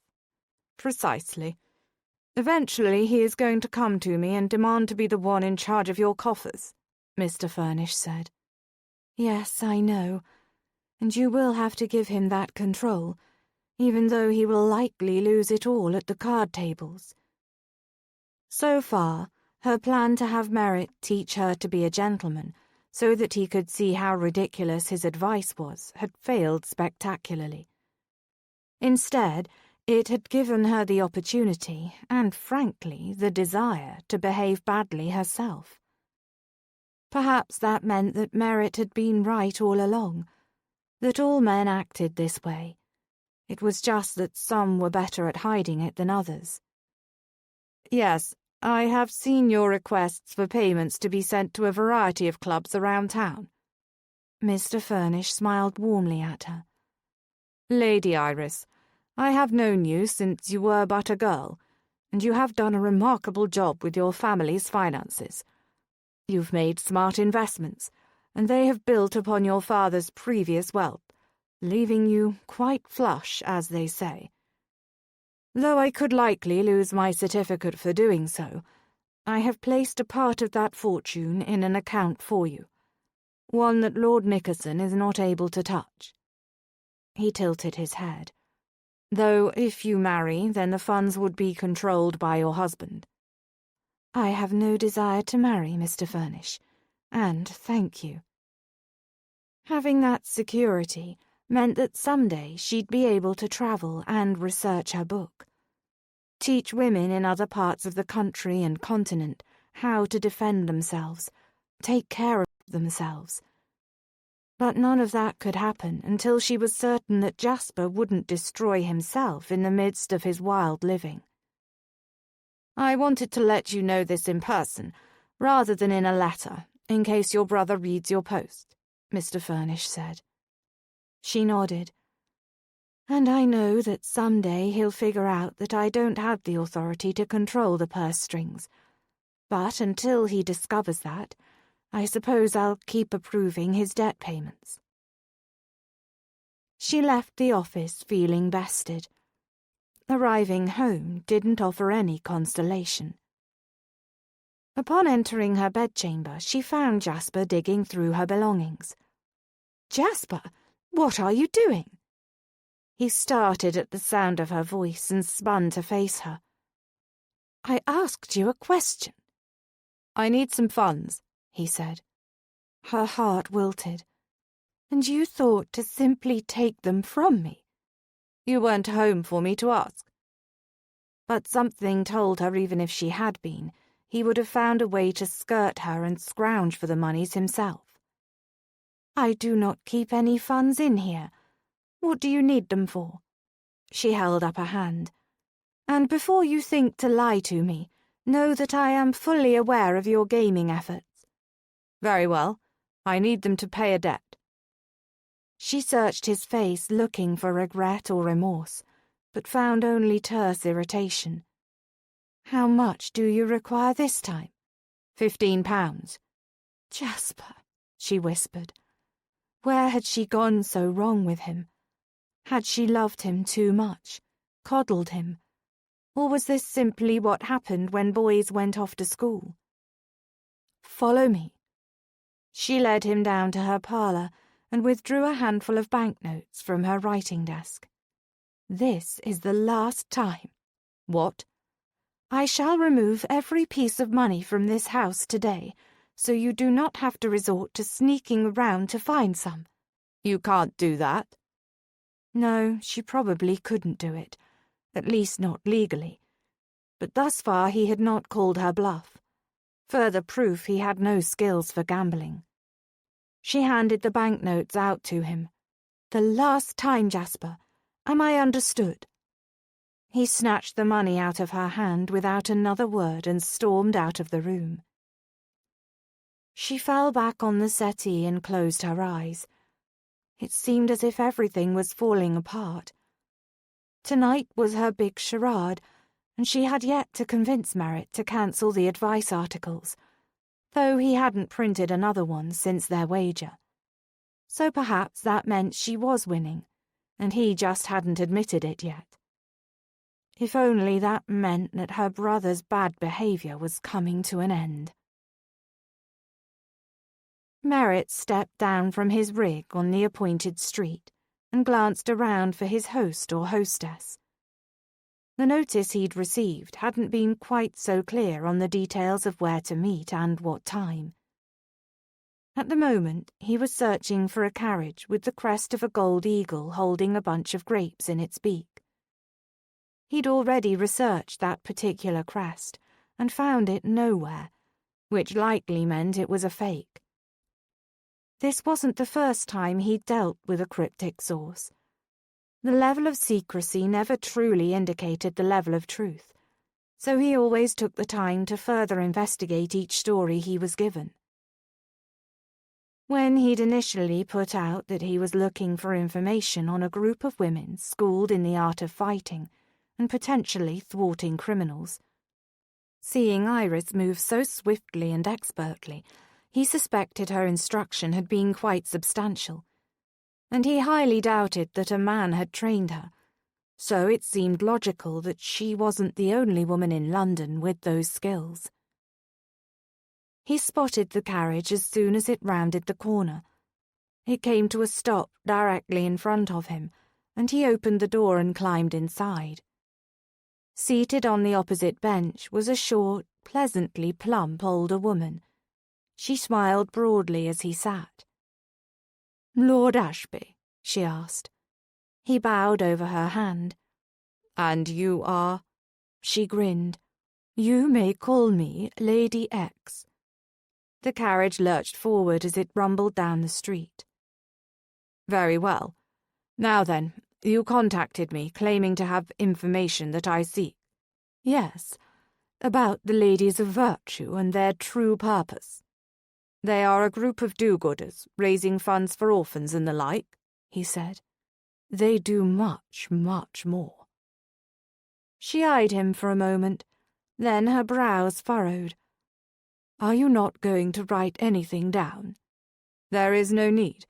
Speaker 1: Precisely. Eventually he is going to come to me and demand to be the one in charge of your coffers, Mr. Furnish said.
Speaker 2: Yes, I know. And you will have to give him that control, even though he will likely lose it all at the card tables. So far, her plan to have Merritt teach her to be a gentleman, so that he could see how ridiculous his advice was, had failed spectacularly. Instead, it had given her the opportunity, and frankly, the desire, to behave badly herself. Perhaps that meant that Merritt had been right all along, that all men acted this way. It was just that some were better at hiding it than others.
Speaker 1: Yes, I have seen your requests for payments to be sent to a variety of clubs around town. Mr. Furnish smiled warmly at her. "Lady Iris, I have known you since you were but a girl, and you have done a remarkable job with your family's finances. You've made smart investments, and they have built upon your father's previous wealth, leaving you quite flush, as they say. Though I could likely lose my certificate for doing so, I have placed a part of that fortune in an account for you, one that Lord Nickerson is not able to touch." He tilted his head. "Though if you marry, then the funds would be controlled by your husband." "I have no desire to marry, Mr. Furnish, and thank you." Having that security meant that someday she'd be able to travel and research her book, teach women in other parts of the country and continent how to defend themselves, take care of themselves. But none of that could happen until she was certain that Jasper wouldn't destroy himself in the midst of his wild living. "I wanted to let you know this in person, rather than in a letter, in case your brother reads your post," Mr. Furnish said. She nodded. "And I know that someday he'll figure out that I don't have the authority to control the purse strings. But until he discovers that, I suppose I'll keep approving his debt payments." She left the office feeling bested. Arriving home didn't offer any consolation. Upon entering her bedchamber, she found Jasper digging through her belongings. "Jasper, what are you doing?" He started at the sound of her voice and spun to face her. "I asked you a question." "I need some funds," he said. Her heart wilted. "And you thought to simply take them from me?" "You weren't home for me to ask." But something told her even if she had been, he would have found a way to skirt her and scrounge for the monies himself. "I do not keep any funds in here. What do you need them for?" She held up a hand. "And before you think to lie to me, know that I am fully aware of your gaming efforts." "Very well. I need them to pay a debt." She searched his face looking for regret or remorse, but found only terse irritation. "How much do you require this time?" £15. "Jasper," she whispered. Where had she gone so wrong with him? Had she loved him too much, coddled him? Or was this simply what happened when boys went off to school? "Follow me." She led him down to her parlour and withdrew a handful of banknotes from her writing desk. "This is the last time." "What?" "I shall remove every piece of money from this house today, so you do not have to resort to sneaking around to find some." "You can't do that." No, she probably couldn't do it, at least not legally. But thus far he had not called her bluff. Further proof he had no skills for gambling. She handed the banknotes out to him. "The last time, Jasper. Am I understood?" He snatched the money out of her hand without another word and stormed out of the room. She fell back on the settee and closed her eyes. It seemed as if everything was falling apart. Tonight was her big charade, and she had yet to convince Merritt to cancel the advice articles, though he hadn't printed another one since their wager. So perhaps that meant she was winning, and he just hadn't admitted it yet. If only that meant that her brother's bad behaviour was coming to an end. Merritt stepped down from his rig on the appointed street and glanced around for his host or hostess. The notice he'd received hadn't been quite so clear on the details of where to meet and what time. At the moment, he was searching for a carriage with the crest of a gold eagle holding a bunch of grapes in its beak. He'd already researched that particular crest and found it nowhere, which likely meant it was a fake. This wasn't the first time he'd dealt with a cryptic source. The level of secrecy never truly indicated the level of truth, so he always took the time to further investigate each story he was given.
Speaker 2: When he'd initially put out that he was looking for information on a group of women schooled in the art of fighting and potentially thwarting criminals. Seeing Iris move so swiftly and expertly, he suspected her instruction had been quite substantial, and he highly doubted that a man had trained her, so it seemed logical that she wasn't the only woman in London with those skills. He spotted the carriage as soon as it rounded the corner. It came to a stop directly in front of him, and he opened the door and climbed inside. Seated on the opposite bench was a short, pleasantly plump older woman. She smiled broadly as he sat. "Lord Ashby?" she asked. He bowed over her hand. "And you are?" She grinned. "You may call me Lady X." The carriage lurched forward as it rumbled down the street. "Very well. Now then, you contacted me, claiming to have information that I seek." "Yes, about the ladies of virtue and their true purpose." "They are a group of do-gooders, raising funds for orphans and the like," he said. "They do much, much more." She eyed him for a moment, then her brows furrowed. "Are you not going to write anything down?" "There is no need.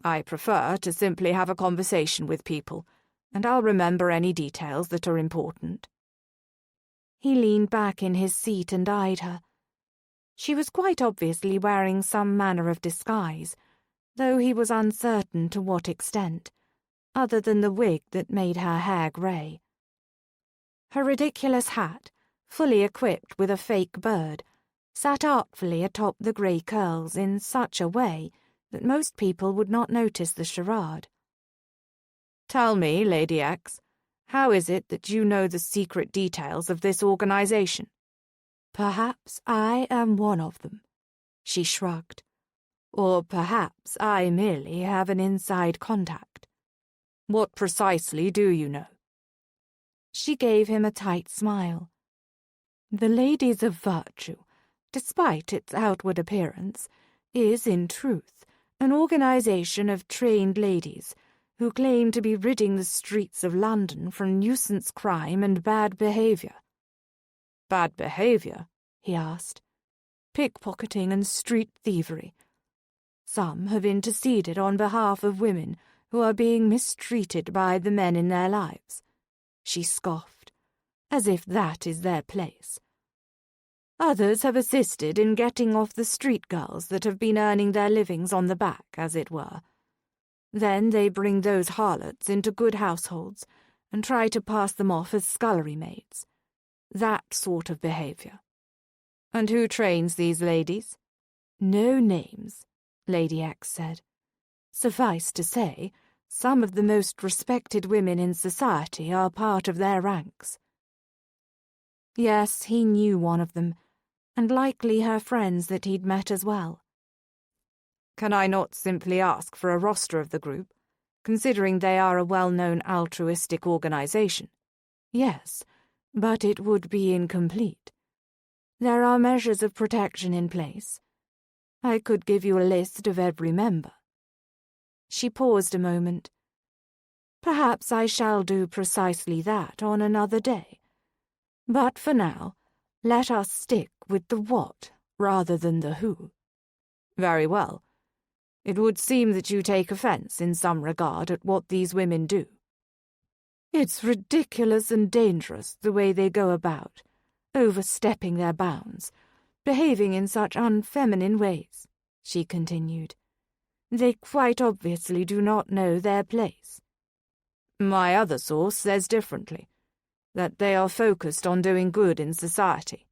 Speaker 2: I prefer to simply have a conversation with people, and I'll remember any details that are important." He leaned back in his seat and eyed her. She was quite obviously wearing some manner of disguise, though he was uncertain to what extent, other than the wig that made her hair grey. Her ridiculous hat, fully equipped with a fake bird, sat artfully atop the grey curls in such a way that most people would not notice the charade. "Tell me, Lady X, how is it that you know the secret details of this organization?" "Perhaps I am one of them," she shrugged. "Or perhaps I merely have an inside contact." "What precisely do you know?" She gave him a tight smile. "The Ladies of Virtue, despite its outward appearance, is, in truth, an organization of trained ladies who claim to be ridding the streets of London from nuisance crime and bad behavior." "Bad behavior?" he asked. "Pickpocketing and street thievery. Some have interceded on behalf of women who are being mistreated by the men in their lives." She scoffed, as if that is their place. "Others have assisted in getting off the street girls that have been earning their livings on the back, as it were. Then they bring those harlots into good households and try to pass them off as scullery maids. That sort of behavior." "And who trains these ladies?" "No names," Lady X said. "Suffice to say, some of the most respected women in society are part of their ranks." Yes, he knew one of them, and likely her friends that he'd met as well. "Can I not simply ask for a roster of the group, considering they are a well-known altruistic organization?" "Yes, but it would be incomplete. There are measures of protection in place. I could give you a list of every member." She paused a moment. "Perhaps I shall do precisely that on another day. But for now, let us stick with the what rather than the who." "Very well. It would seem that you take offense in some regard at what these women do." "It's ridiculous and dangerous the way they go about, overstepping their bounds, behaving in such unfeminine ways," she continued. "They quite obviously do not know their place." "My other source says differently, that they are focused on doing good in society."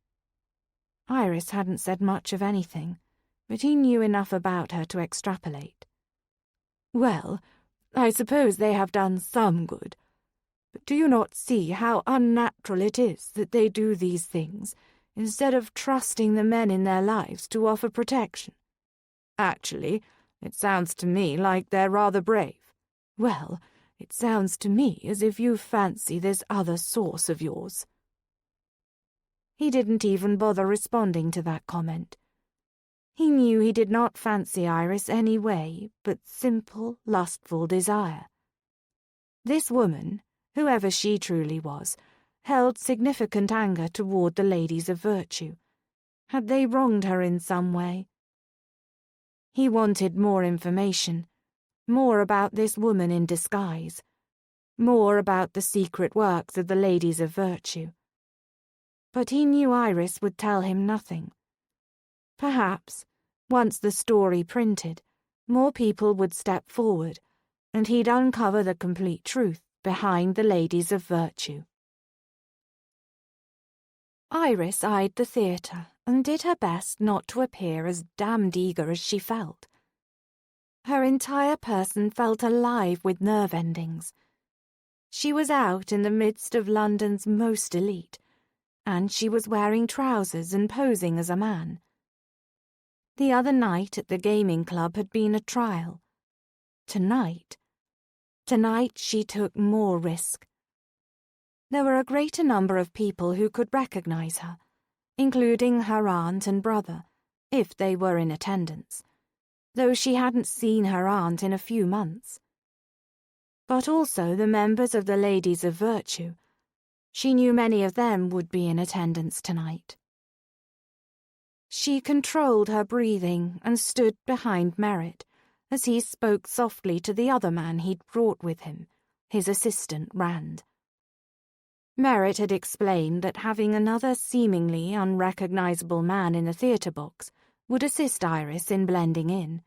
Speaker 2: Iris hadn't said much of anything, but he knew enough about her to extrapolate. "Well, I suppose they have done some good. But do you not see how unnatural it is that they do these things, instead of trusting the men in their lives to offer protection? Actually, it sounds to me like they're rather brave." "Well, it sounds to me as if you fancy this other source of yours." He didn't even bother responding to that comment. He knew he did not fancy Iris any way but simple, lustful desire. This woman, whoever she truly was, held significant anger toward the ladies of virtue. Had they wronged her in some way? He wanted more information, more about this woman in disguise, more about the secret works of the ladies of virtue. But he knew Iris would tell him nothing. Perhaps, once the story printed, more people would step forward, and he'd uncover the complete truth behind the ladies of virtue. Iris eyed the theatre and did her best not to appear as damned eager as she felt. Her entire person felt alive with nerve endings. She was out in the midst of London's most elite, and she was wearing trousers and posing as a man. The other night at the gaming club had been a trial. Tonight she took more risk. There were a greater number of people who could recognize her, including her aunt and brother, if they were in attendance, though she hadn't seen her aunt in a few months. But also the members of the Ladies of Virtue. She knew many of them would be in attendance tonight. She controlled her breathing and stood behind Merritt as he spoke softly to the other man he'd brought with him, his assistant Rand. Merritt had explained that having another seemingly unrecognizable man in the theatre box would assist Iris in blending in.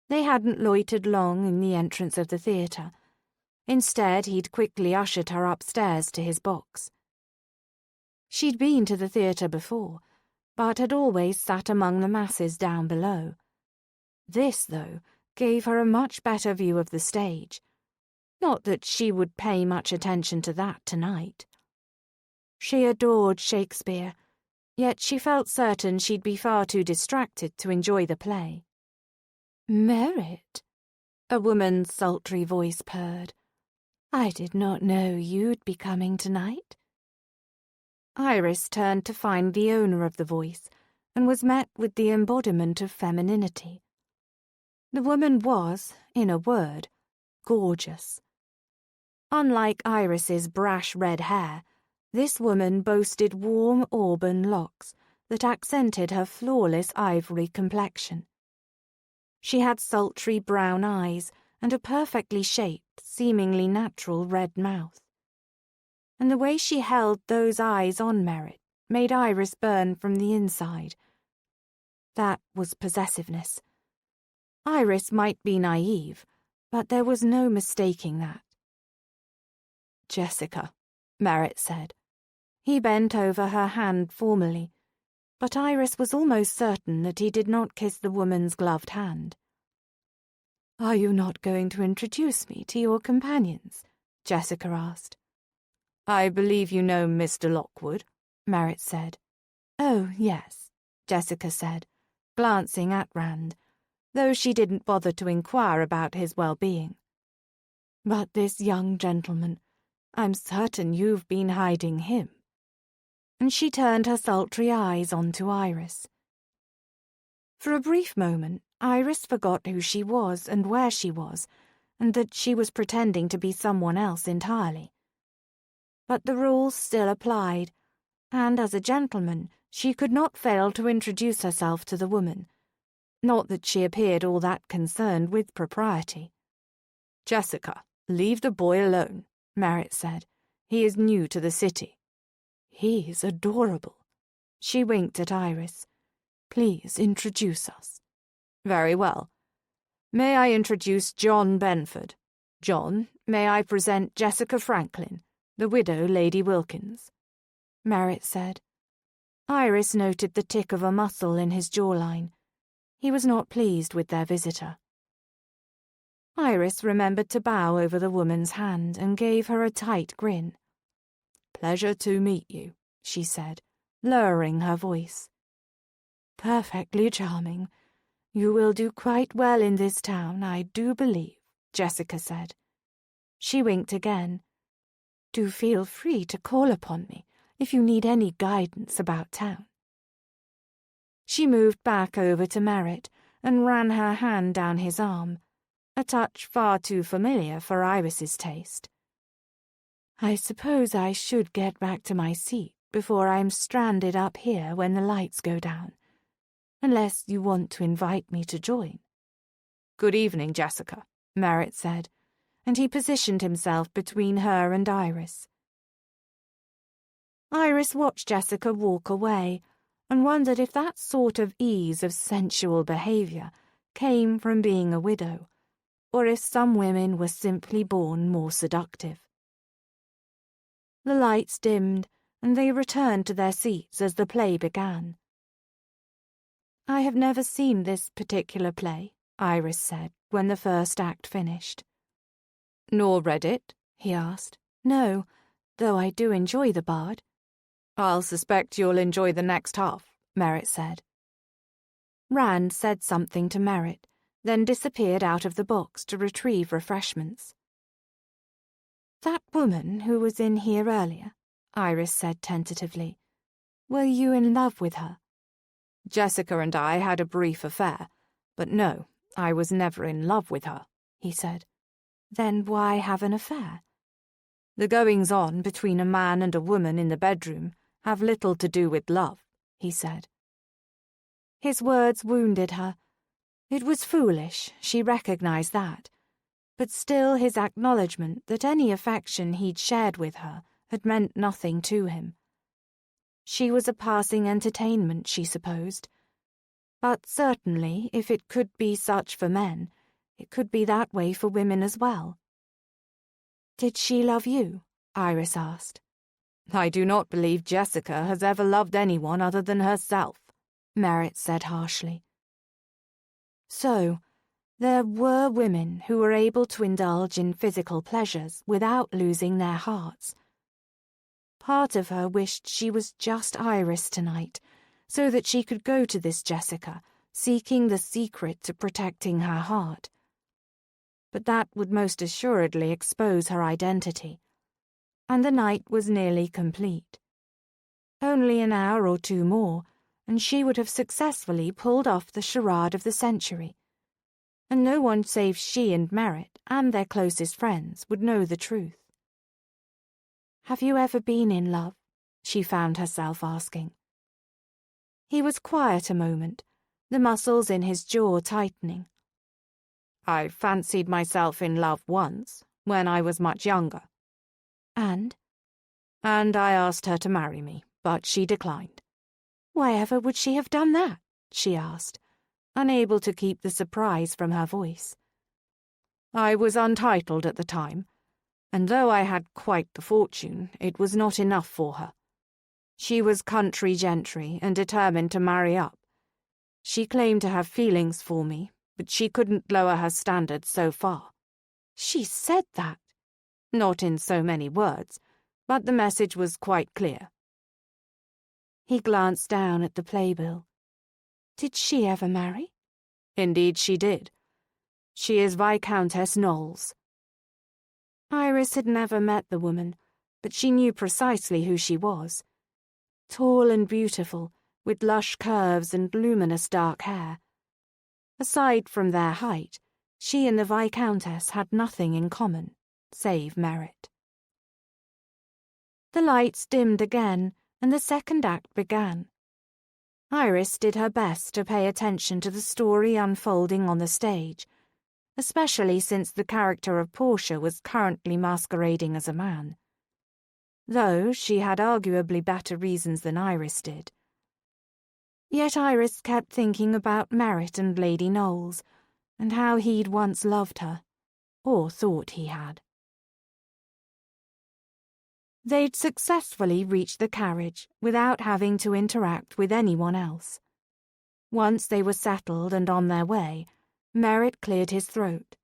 Speaker 2: They hadn't loitered long in the entrance of the theatre. Instead, he'd quickly ushered her upstairs to his box. She'd been to the theatre before, but had always sat among the masses down below. This, though, gave her a much better view of the stage. Not that she would pay much attention to that tonight. She adored Shakespeare, yet she felt certain she'd be far too distracted to enjoy the play. "Merritt," a woman's sultry voice purred. "I did not know you'd be coming tonight." Iris turned to find the owner of the voice and was met with the embodiment of femininity. The woman was, in a word, gorgeous. Unlike Iris's brash red hair, this woman boasted warm auburn locks that accented her flawless ivory complexion. She had sultry brown eyes and a perfectly shaped, seemingly natural red mouth. And the way she held those eyes on Merritt made Iris burn from the inside. That was possessiveness. Iris might be naive, but there was no mistaking that. "Jessica," Merritt said. He bent over her hand formally, but Iris was almost certain that he did not kiss the woman's gloved hand. "Are you not going to introduce me to your companions?" Jessica asked. "I believe you know Mr. Lockwood," Merritt said. "Oh, yes," Jessica said, glancing at Rand, though she didn't bother to inquire about his well-being. "But this young gentleman, I'm certain you've been hiding him." And she turned her sultry eyes onto Iris. For a brief moment, Iris forgot who she was and where she was, and that she was pretending to be someone else entirely. But the rules still applied, and as a gentleman, she could not fail to introduce herself to the woman. Not that she appeared all that concerned with propriety. "Jessica, leave the boy alone," Merritt said. "He is new to the city." "He's adorable." She winked at Iris. "Please introduce us." "Very well. May I introduce John Benford? John, may I present Jessica Franklin, the widow Lady Wilkins?" Merritt said. Iris noted the tick of a muscle in his jawline. He was not pleased with their visitor. Iris remembered to bow over the woman's hand and gave her a tight grin. "Pleasure to meet you," she said, lowering her voice. "Perfectly charming. You will do quite well in this town, I do believe," Jessica said. She winked again. "Do feel free to call upon me if you need any guidance about town." She moved back over to Merritt and ran her hand down his arm, a touch far too familiar for Iris's taste. "I suppose I should get back to my seat before I'm stranded up here when the lights go down, unless you want to invite me to join."
Speaker 1: "Good evening, Jessica," Merritt said, and he positioned himself between her and Iris.
Speaker 2: Iris watched Jessica walk away and wondered if that sort of ease of sensual behavior came from being a widow, or if some women were simply born more seductive. The lights dimmed, and they returned to their seats as the play began. "I have never seen this particular play," Iris said when the first act finished.
Speaker 1: "Nor read it?"
Speaker 2: he asked. "No, though I do enjoy the bard."
Speaker 1: "I'll suspect you'll enjoy the next half," Merritt said.
Speaker 2: Rand said something to Merritt, then disappeared out of the box to retrieve refreshments. "That woman who was in here earlier," Iris said tentatively. "Were you in love with her?"
Speaker 1: "Jessica and I had a brief affair, but no, I was never in love with her," he said.
Speaker 2: "Then why have an affair?"
Speaker 1: "The goings-on between a man and a woman in the bedroom have little to do with love," he said.
Speaker 2: His words wounded her. It was foolish, she recognized that, but still his acknowledgement that any affection he'd shared with her had meant nothing to him. She was a passing entertainment, she supposed. But certainly, if it could be such for men, it could be that way for women as well. "Did she love you?" Iris asked.
Speaker 1: "I do not believe Jessica has ever loved anyone other than herself," Merritt said harshly.
Speaker 2: So, there were women who were able to indulge in physical pleasures without losing their hearts. Part of her wished she was just Iris tonight, so that she could go to this Jessica, seeking the secret to protecting her heart. But that would most assuredly expose her identity, and the night was nearly complete. Only an hour or two more, and she would have successfully pulled off the charade of the century, and no one save she and Merritt and their closest friends would know the truth. "Have you ever been in love?" she found herself asking. He was quiet a moment, the muscles in his jaw tightening.
Speaker 1: "I fancied myself in love once, when I was much younger."
Speaker 2: "And?"
Speaker 1: "And I asked her to marry me, but she declined."
Speaker 2: "Why ever would she have done that?" she asked, unable to keep the surprise from her voice.
Speaker 1: "I was untitled at the time, and though I had quite the fortune, it was not enough for her. She was country gentry and determined to marry up. She claimed to have feelings for me, but she couldn't lower her standards so far."
Speaker 2: "She said that?"
Speaker 1: "Not in so many words, but the message was quite clear."
Speaker 2: He glanced down at the playbill. "Did she ever marry?"
Speaker 1: "Indeed she did. She is Viscountess Knowles."
Speaker 2: Iris had never met the woman, but she knew precisely who she was. Tall and beautiful, with lush curves and luminous dark hair. Aside from their height, she and the Viscountess had nothing in common, save merit. The lights dimmed again, and the second act began. Iris did her best to pay attention to the story unfolding on the stage, especially since the character of Portia was currently masquerading as a man. Though she had arguably better reasons than Iris did. Yet Iris kept thinking about Merritt and Lady Knowles, and how he'd once loved her, or thought he had. They'd successfully reached the carriage without having to interact with anyone else. Once they were settled and on their way, Merritt cleared his throat.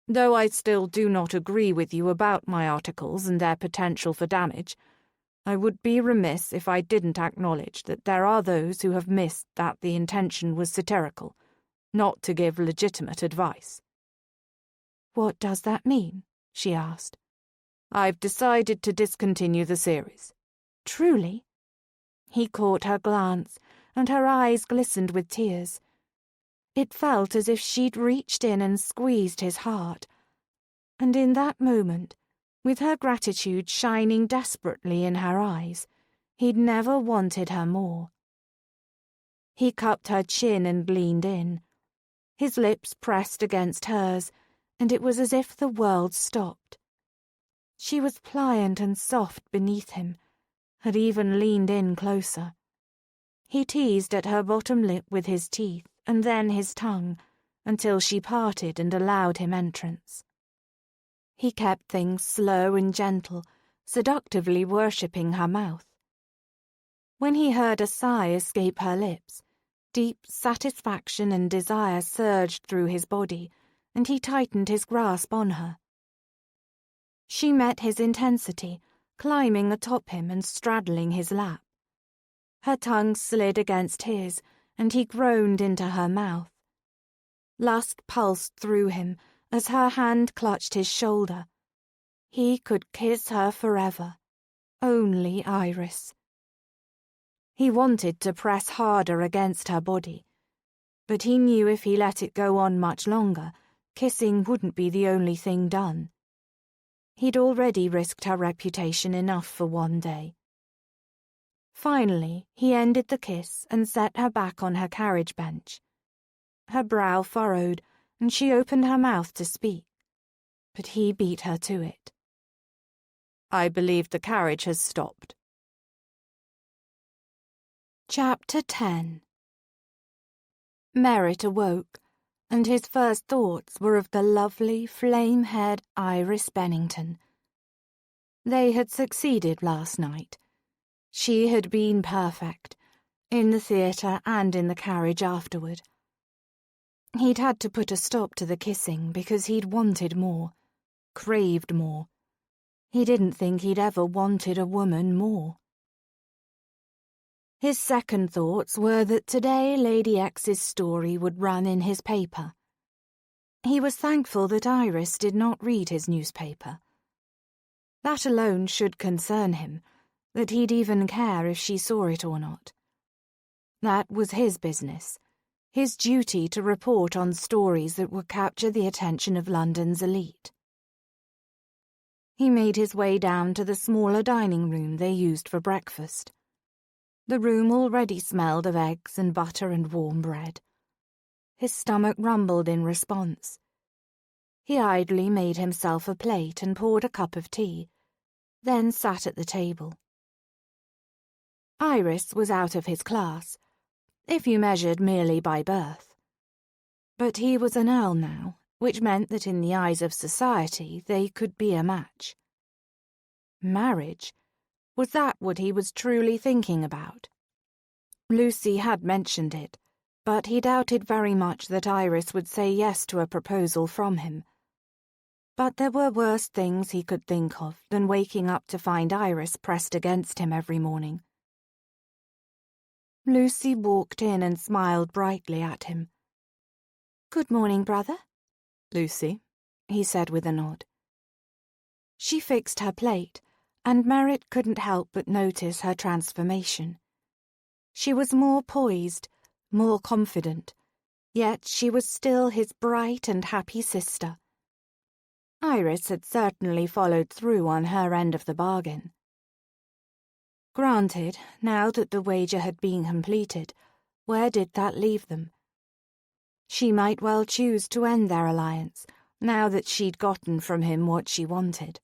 Speaker 1: "Though I still do not agree with you about my articles and their potential for damage, I would be remiss if I didn't acknowledge that there are those who have missed that the intention was satirical, not to give legitimate advice."
Speaker 2: "What does that mean?" she asked.
Speaker 1: "I've decided to discontinue the series."
Speaker 2: "Truly?" He caught her glance, and her eyes glistened with tears. It felt as if she'd reached in and squeezed his heart, and in that moment, with her gratitude shining desperately in her eyes, he'd never wanted her more. He cupped her chin and leaned in. His lips pressed against hers, and it was as if the world stopped. She was pliant and soft beneath him, had even leaned in closer. He teased at her bottom lip with his teeth and then his tongue, until she parted and allowed him entrance. He kept things slow and gentle, seductively worshipping her mouth. When he heard a sigh escape her lips, deep satisfaction and desire surged through his body, and he tightened his grasp on her. She met his intensity, climbing atop him and straddling his lap. Her tongue slid against his, and he groaned into her mouth. Lust pulsed through him as her hand clutched his shoulder. He could kiss her forever. Only Iris. He wanted to press harder against her body, but he knew if he let it go on much longer, kissing wouldn't be the only thing done. He'd already risked her reputation enough for one day. Finally, he ended the kiss and set her back on her carriage bench. Her brow furrowed, and she opened her mouth to speak, but he beat her to it. "I believe the carriage has stopped." Chapter 10. Merritt awoke, and his first thoughts were of the lovely, flame-haired Iris Bennington. They had succeeded last night. She had been perfect, in the theatre and in the carriage afterward. He'd had to put a stop to the kissing because he'd wanted more, craved more. He didn't think he'd ever wanted a woman more. His second thoughts were that today Lady X's story would run in his paper. He was thankful that Iris did not read his newspaper. That alone should concern him, that he'd even care if she saw it or not. That was his business, his duty to report on stories that would capture the attention of London's elite. He made his way down to the smaller dining room they used for breakfast. The room already smelled of eggs and butter and warm bread. His stomach rumbled in response. He idly made himself a plate and poured a cup of tea, then sat at the table. Iris was out of his class, if you measured merely by birth. But he was an earl now, which meant that in the eyes of society they could be a match. Marriage? Was that what he was truly thinking about? Lucy had mentioned it, but he doubted very much that Iris would say yes to a proposal from him. But there were worse things he could think of than waking up to find Iris pressed against him every morning. Lucy walked in and smiled brightly at him. "Good morning, brother." "Lucy," he said with a nod. She fixed her plate, and Merritt couldn't help but notice her transformation. She was more poised, more confident, yet she was still his bright and happy sister. Iris had certainly followed through on her end of the bargain. Granted, now that the wager had been completed, where did that leave them? She might well choose to end their alliance, now that she'd gotten from him what she wanted.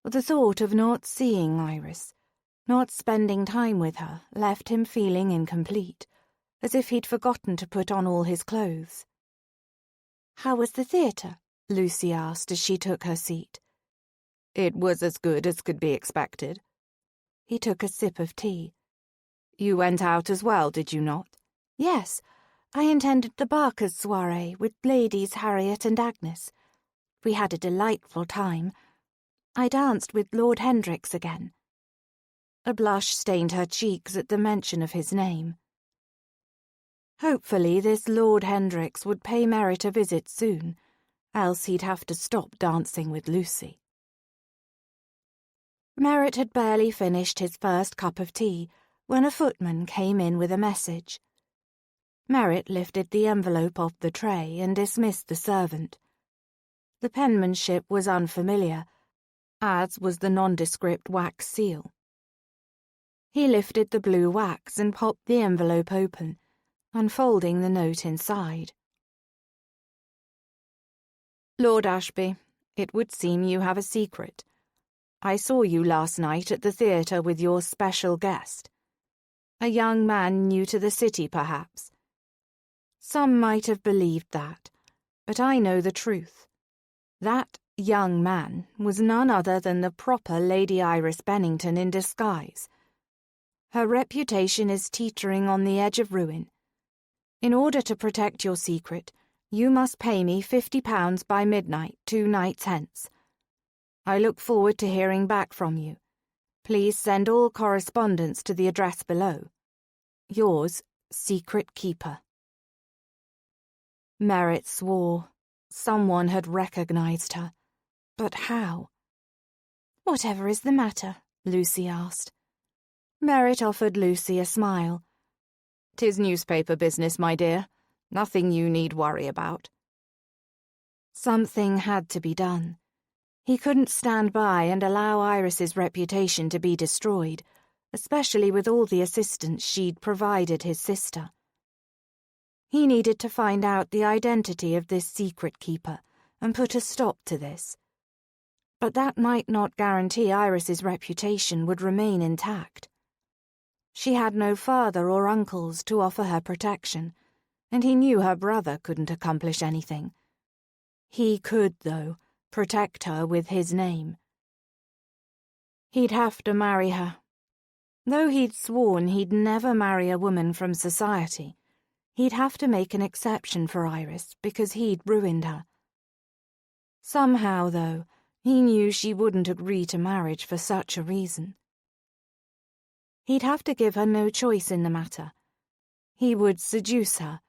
Speaker 2: The thought of not seeing Iris, not spending time with her, left him feeling incomplete, as if he'd forgotten to put on all his clothes. "How was the theatre?" Lucy asked as she took her seat. "It was as good as could be expected." He took a sip of tea. "You went out as well, did you not?" "Yes, I attended the Barkers' soiree with Ladies Harriet and Agnes. We had a delightful time. I danced with Lord Hendricks again." A blush stained her cheeks at the mention of his name. Hopefully this Lord Hendricks would pay Merritt a visit soon, else he'd have to stop dancing with Lucy. Merritt had barely finished his first cup of tea when a footman came in with a message. Merritt lifted the envelope off the tray and dismissed the servant. The penmanship was unfamiliar, as was the nondescript wax seal. He lifted the blue wax and popped the envelope open, unfolding the note inside.
Speaker 1: Lord Ashby, it would seem you have a secret. I saw you last night at the theatre with your special guest. A young man new to the city, perhaps. Some might have believed that, but I know the truth. That young man was none other than the proper Lady Iris Bennington in disguise. Her reputation is teetering on the edge of ruin. In order to protect your secret, you must pay me £50 by midnight 2 nights hence. I look forward to hearing back from you. Please send all correspondence to the address below. Yours, Secret Keeper. Merritt swore. Someone had recognized her. But how?
Speaker 2: "Whatever is the matter?" Lucy asked.
Speaker 1: Merritt offered Lucy a smile. "'Tis newspaper business, my dear. Nothing you need worry about." Something had to be done. He couldn't stand by and allow Iris's reputation to be destroyed, especially with all the assistance she'd provided his sister. He needed to find out the identity of this secret keeper and put a stop to this. But that might not guarantee Iris's reputation would remain intact. She had no father or uncles to offer her protection, and he knew her brother couldn't accomplish anything. He could, though, protect her with his name. He'd have to marry her. Though he'd sworn he'd never marry a woman from society, he'd have to make an exception for Iris because he'd ruined her. Somehow, though, he knew she wouldn't agree to marriage for such a reason. He'd have to give her no choice in the matter. He would seduce her.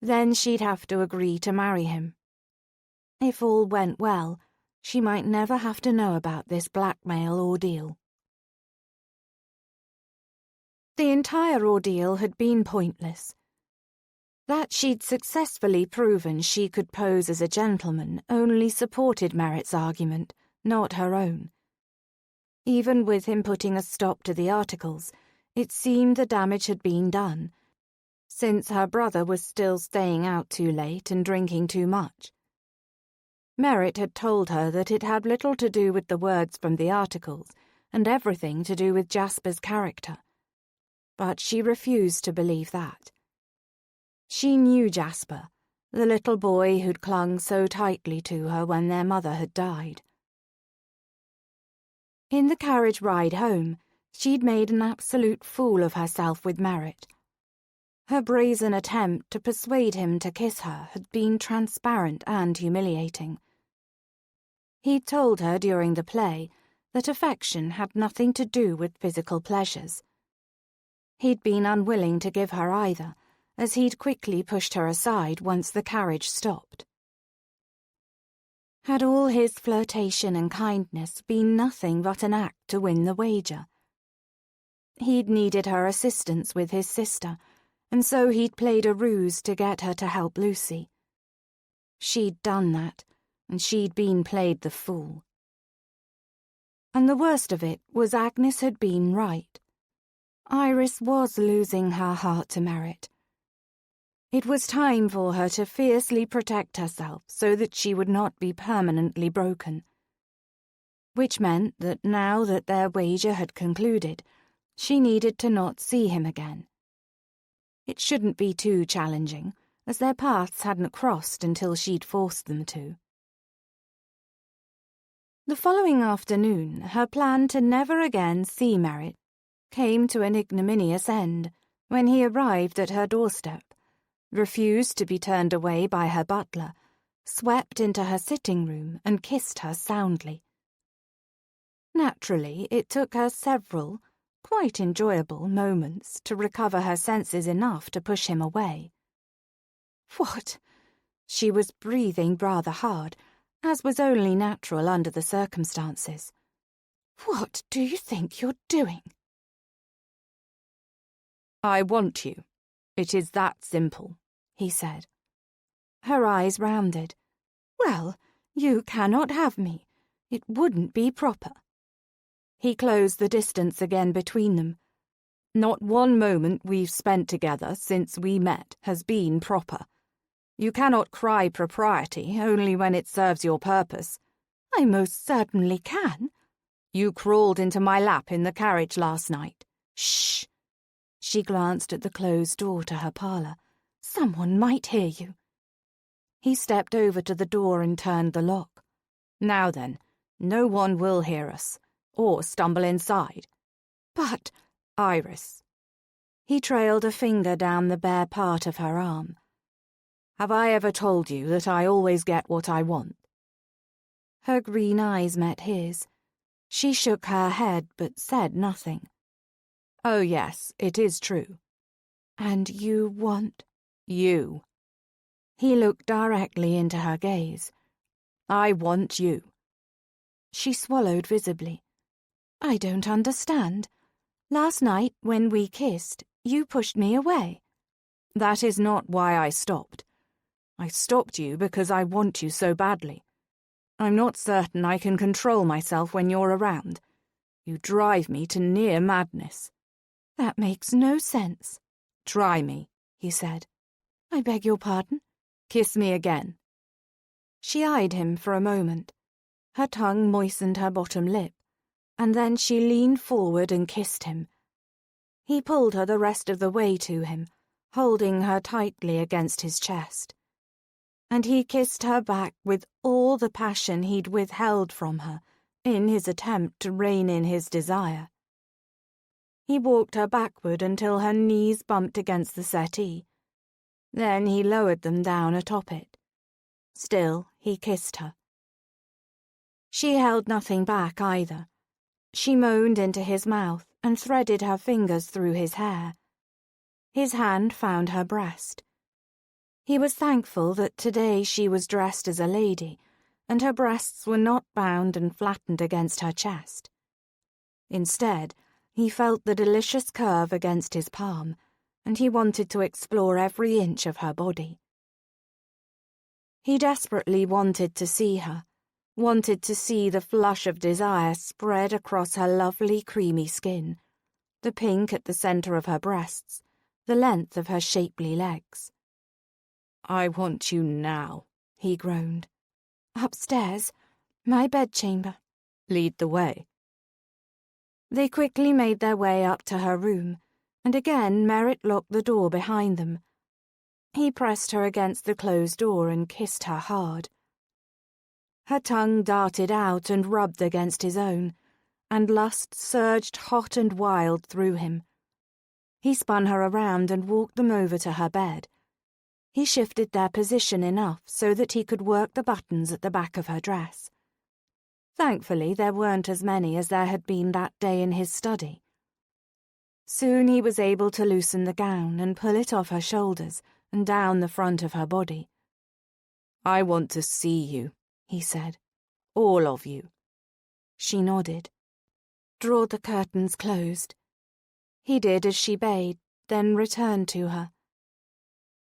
Speaker 1: Then she'd have to agree to marry him. If all went well, she might never have to know about this blackmail ordeal. The entire ordeal had been pointless. That she'd successfully proven she could pose as a gentleman only supported Merritt's argument, not her own. Even with him putting a stop to the articles, it seemed the damage had been done, since her brother was still staying out too late and drinking too much. Merritt had told her that it had little to do with the words from the articles and everything to do with Jasper's character. But she refused to believe that. She knew Jasper, the little boy who'd clung so tightly to her when their mother had died. In the carriage ride home, she'd made an absolute fool of herself with Merritt. Her brazen attempt to persuade him to kiss her had been transparent and humiliating. He'd told her during the play that affection had nothing to do with physical pleasures. He'd been unwilling to give her either, as he'd quickly pushed her aside once the carriage stopped. Had all his flirtation and kindness been nothing but an act to win the wager? He'd needed her assistance with his sister, and so he'd played a ruse to get her to help Lucy. She'd done that, and she'd been played the fool. And the worst of it was Agnes had been right. Iris was losing her heart to Merritt. It was time for her to fiercely protect herself so that she would not be permanently broken. Which meant that now that their wager had concluded, she needed to not see him again. It shouldn't be too challenging, as their paths hadn't crossed until she'd forced them to. The following afternoon, her plan to never again see Merritt came to an ignominious end when he arrived at her doorstep, refused to be turned away by her butler, swept into her sitting room and kissed her soundly. Naturally, it took her several, quite enjoyable moments to recover her senses enough to push him away. What? She was breathing rather hard, as was only natural under the circumstances. What do you think you're doing? I want you. It is that simple, he said.
Speaker 2: Her eyes rounded. Well, you cannot have me. It wouldn't be proper.
Speaker 1: He closed the distance again between them. Not one moment we've spent together since we met has been proper. You cannot cry propriety only when it serves your purpose.
Speaker 2: I most certainly can.
Speaker 1: You crawled into my lap in the carriage last night.
Speaker 2: Shh! She glanced at the closed door to her parlour. Someone might hear you.
Speaker 1: He stepped over to the door and turned the lock. Now then, no one will hear us, or stumble inside.
Speaker 2: But,
Speaker 1: Iris. He trailed a finger down the bare part of her arm. Have I ever told you that I always get what I want?
Speaker 2: Her green eyes met his. She shook her head but said nothing.
Speaker 1: Oh yes, it is true.
Speaker 2: And you want?
Speaker 1: You.
Speaker 2: He looked directly into her gaze.
Speaker 1: I want you.
Speaker 2: She swallowed visibly. I don't understand. Last night, when we kissed, you pushed me away.
Speaker 1: That is not why I stopped. I stopped you because I want you so badly. I'm not certain I can control myself when you're around. You drive me to near madness.
Speaker 2: That makes no sense.
Speaker 1: Try me, he said.
Speaker 2: I beg your pardon?
Speaker 1: Kiss me again. She eyed him for a moment. Her tongue moistened her bottom lip, and then she leaned forward and kissed him. He pulled her the rest of the way to him, holding her tightly against his chest. And he kissed her back with all the passion he'd withheld from her in his attempt to rein in his desire. He walked her backward until her knees bumped against the settee. Then he lowered them down atop it. Still, he kissed her. She held nothing back either. She moaned into his mouth and threaded her fingers through his hair. His hand found her breast. He was thankful that today she was dressed as a lady, and her breasts were not bound and flattened against her chest. Instead, he felt the delicious curve against his palm, and he wanted to explore every inch of her body. He desperately wanted to see her, wanted to see the flush of desire spread across her lovely creamy skin, the pink at the centre of her breasts, the length of her shapely legs. I want you now, he groaned.
Speaker 2: Upstairs, my bedchamber.
Speaker 1: Lead the way. They quickly made their way up to her room, and again Merritt locked the door behind them. He pressed her against the closed door and kissed her hard. Her tongue darted out and rubbed against his own, and lust surged hot and wild through him. He spun her around and walked them over to her bed. He shifted their position enough so that he could work the buttons at the back of her dress. Thankfully, there weren't as many as there had been that day in his study. Soon he was able to loosen the gown and pull it off her shoulders and down the front of her body. I want to see you, he said. All of you. She nodded. Draw the curtains closed. He did as she bade, then returned to her.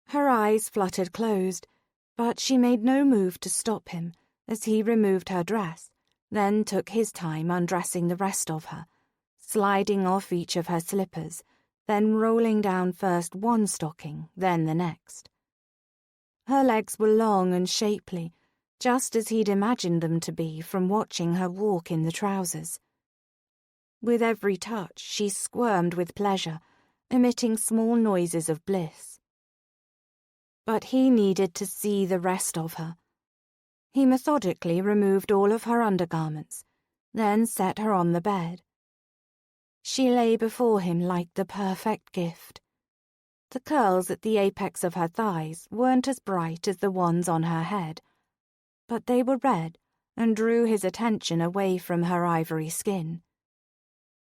Speaker 1: Her eyes fluttered closed, but she made no move to stop him as he removed her dress, then took his time undressing the rest of her, sliding off each of her slippers, then rolling down first one stocking, then the next. Her legs were long and shapely, just as he'd imagined them to be from watching her walk in the trousers. With every touch, she squirmed with pleasure, emitting small noises of bliss. But he needed to see the rest of her. He methodically removed all of her undergarments, then set her on the bed. She lay before him like the perfect gift. The curls at the apex of her thighs weren't as bright as the ones on her head, but they were red and drew his attention away from her ivory skin.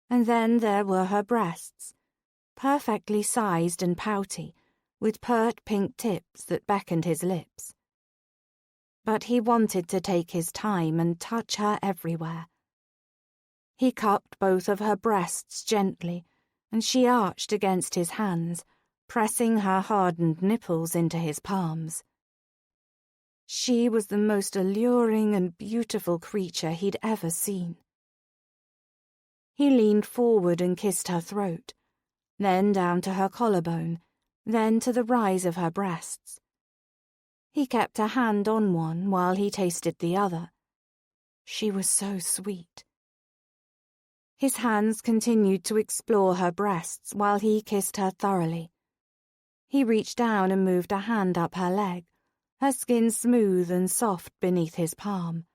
Speaker 1: And then there were her breasts, perfectly sized and pouty, with pert pink tips that beckoned his lips. But he wanted to take his time and touch her everywhere. He cupped both of her breasts gently and she arched against his hands, pressing her hardened nipples into his palms. She was the most alluring and beautiful creature he'd ever seen. He leaned forward and kissed her throat, then down to her collarbone, then to the rise of her breasts. He kept a hand on one while he tasted the other. She was so sweet. His hands continued to explore her breasts while he kissed her thoroughly. He reached down and moved a hand up her leg, her skin smooth and soft beneath his palm.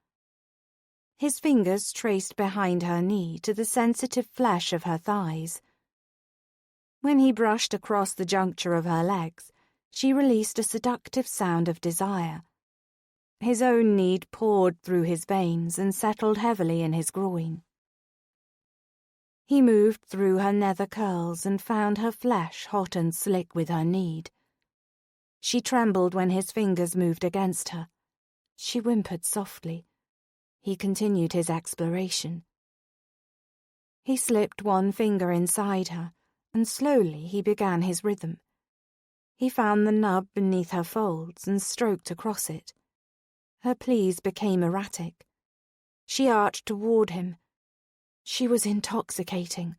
Speaker 1: His fingers traced behind her knee to the sensitive flesh of her thighs. When he brushed across the juncture of her legs, she released a seductive sound of desire. His own need poured through his veins and settled heavily in his groin. He moved through her nether curls and found her flesh hot and slick with her need. She trembled when his fingers moved against her. She whimpered softly. He continued his exploration. He slipped one finger inside her, and slowly he began his rhythm. He found the nub beneath her folds and stroked across it. Her pleas became erratic. She arched toward him. She was intoxicating.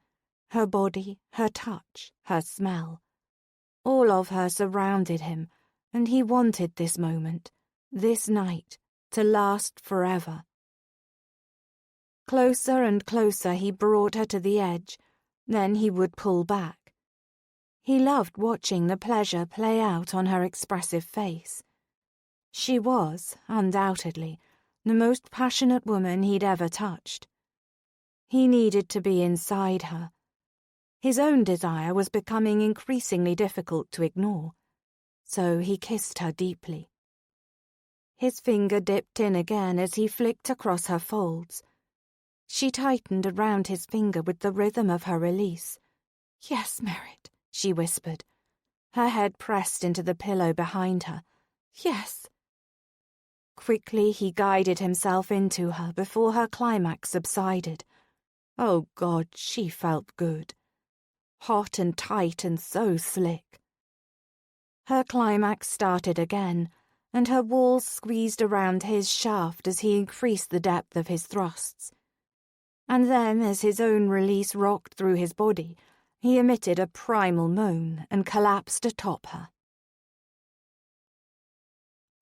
Speaker 1: Her body, her touch, her smell. All of her surrounded him, and he wanted this moment, this night, to last forever. Closer and closer he brought her to the edge, then he would pull back. He loved watching the pleasure play out on her expressive face. She was, undoubtedly, the most passionate woman he'd ever touched. He needed to be inside her. His own desire was becoming increasingly difficult to ignore, so he kissed her deeply. His finger dipped in again as he flicked across her folds. She tightened around his finger with the rhythm of her release. "Yes, Merritt," she whispered, her head pressed into the pillow behind her. "Yes." Quickly he guided himself into her before her climax subsided. Oh God, she felt good. Hot and tight and so slick. Her climax started again, and her walls squeezed around his shaft as he increased the depth of his thrusts. And then, as his own release rocked through his body, he emitted a primal moan and collapsed atop her.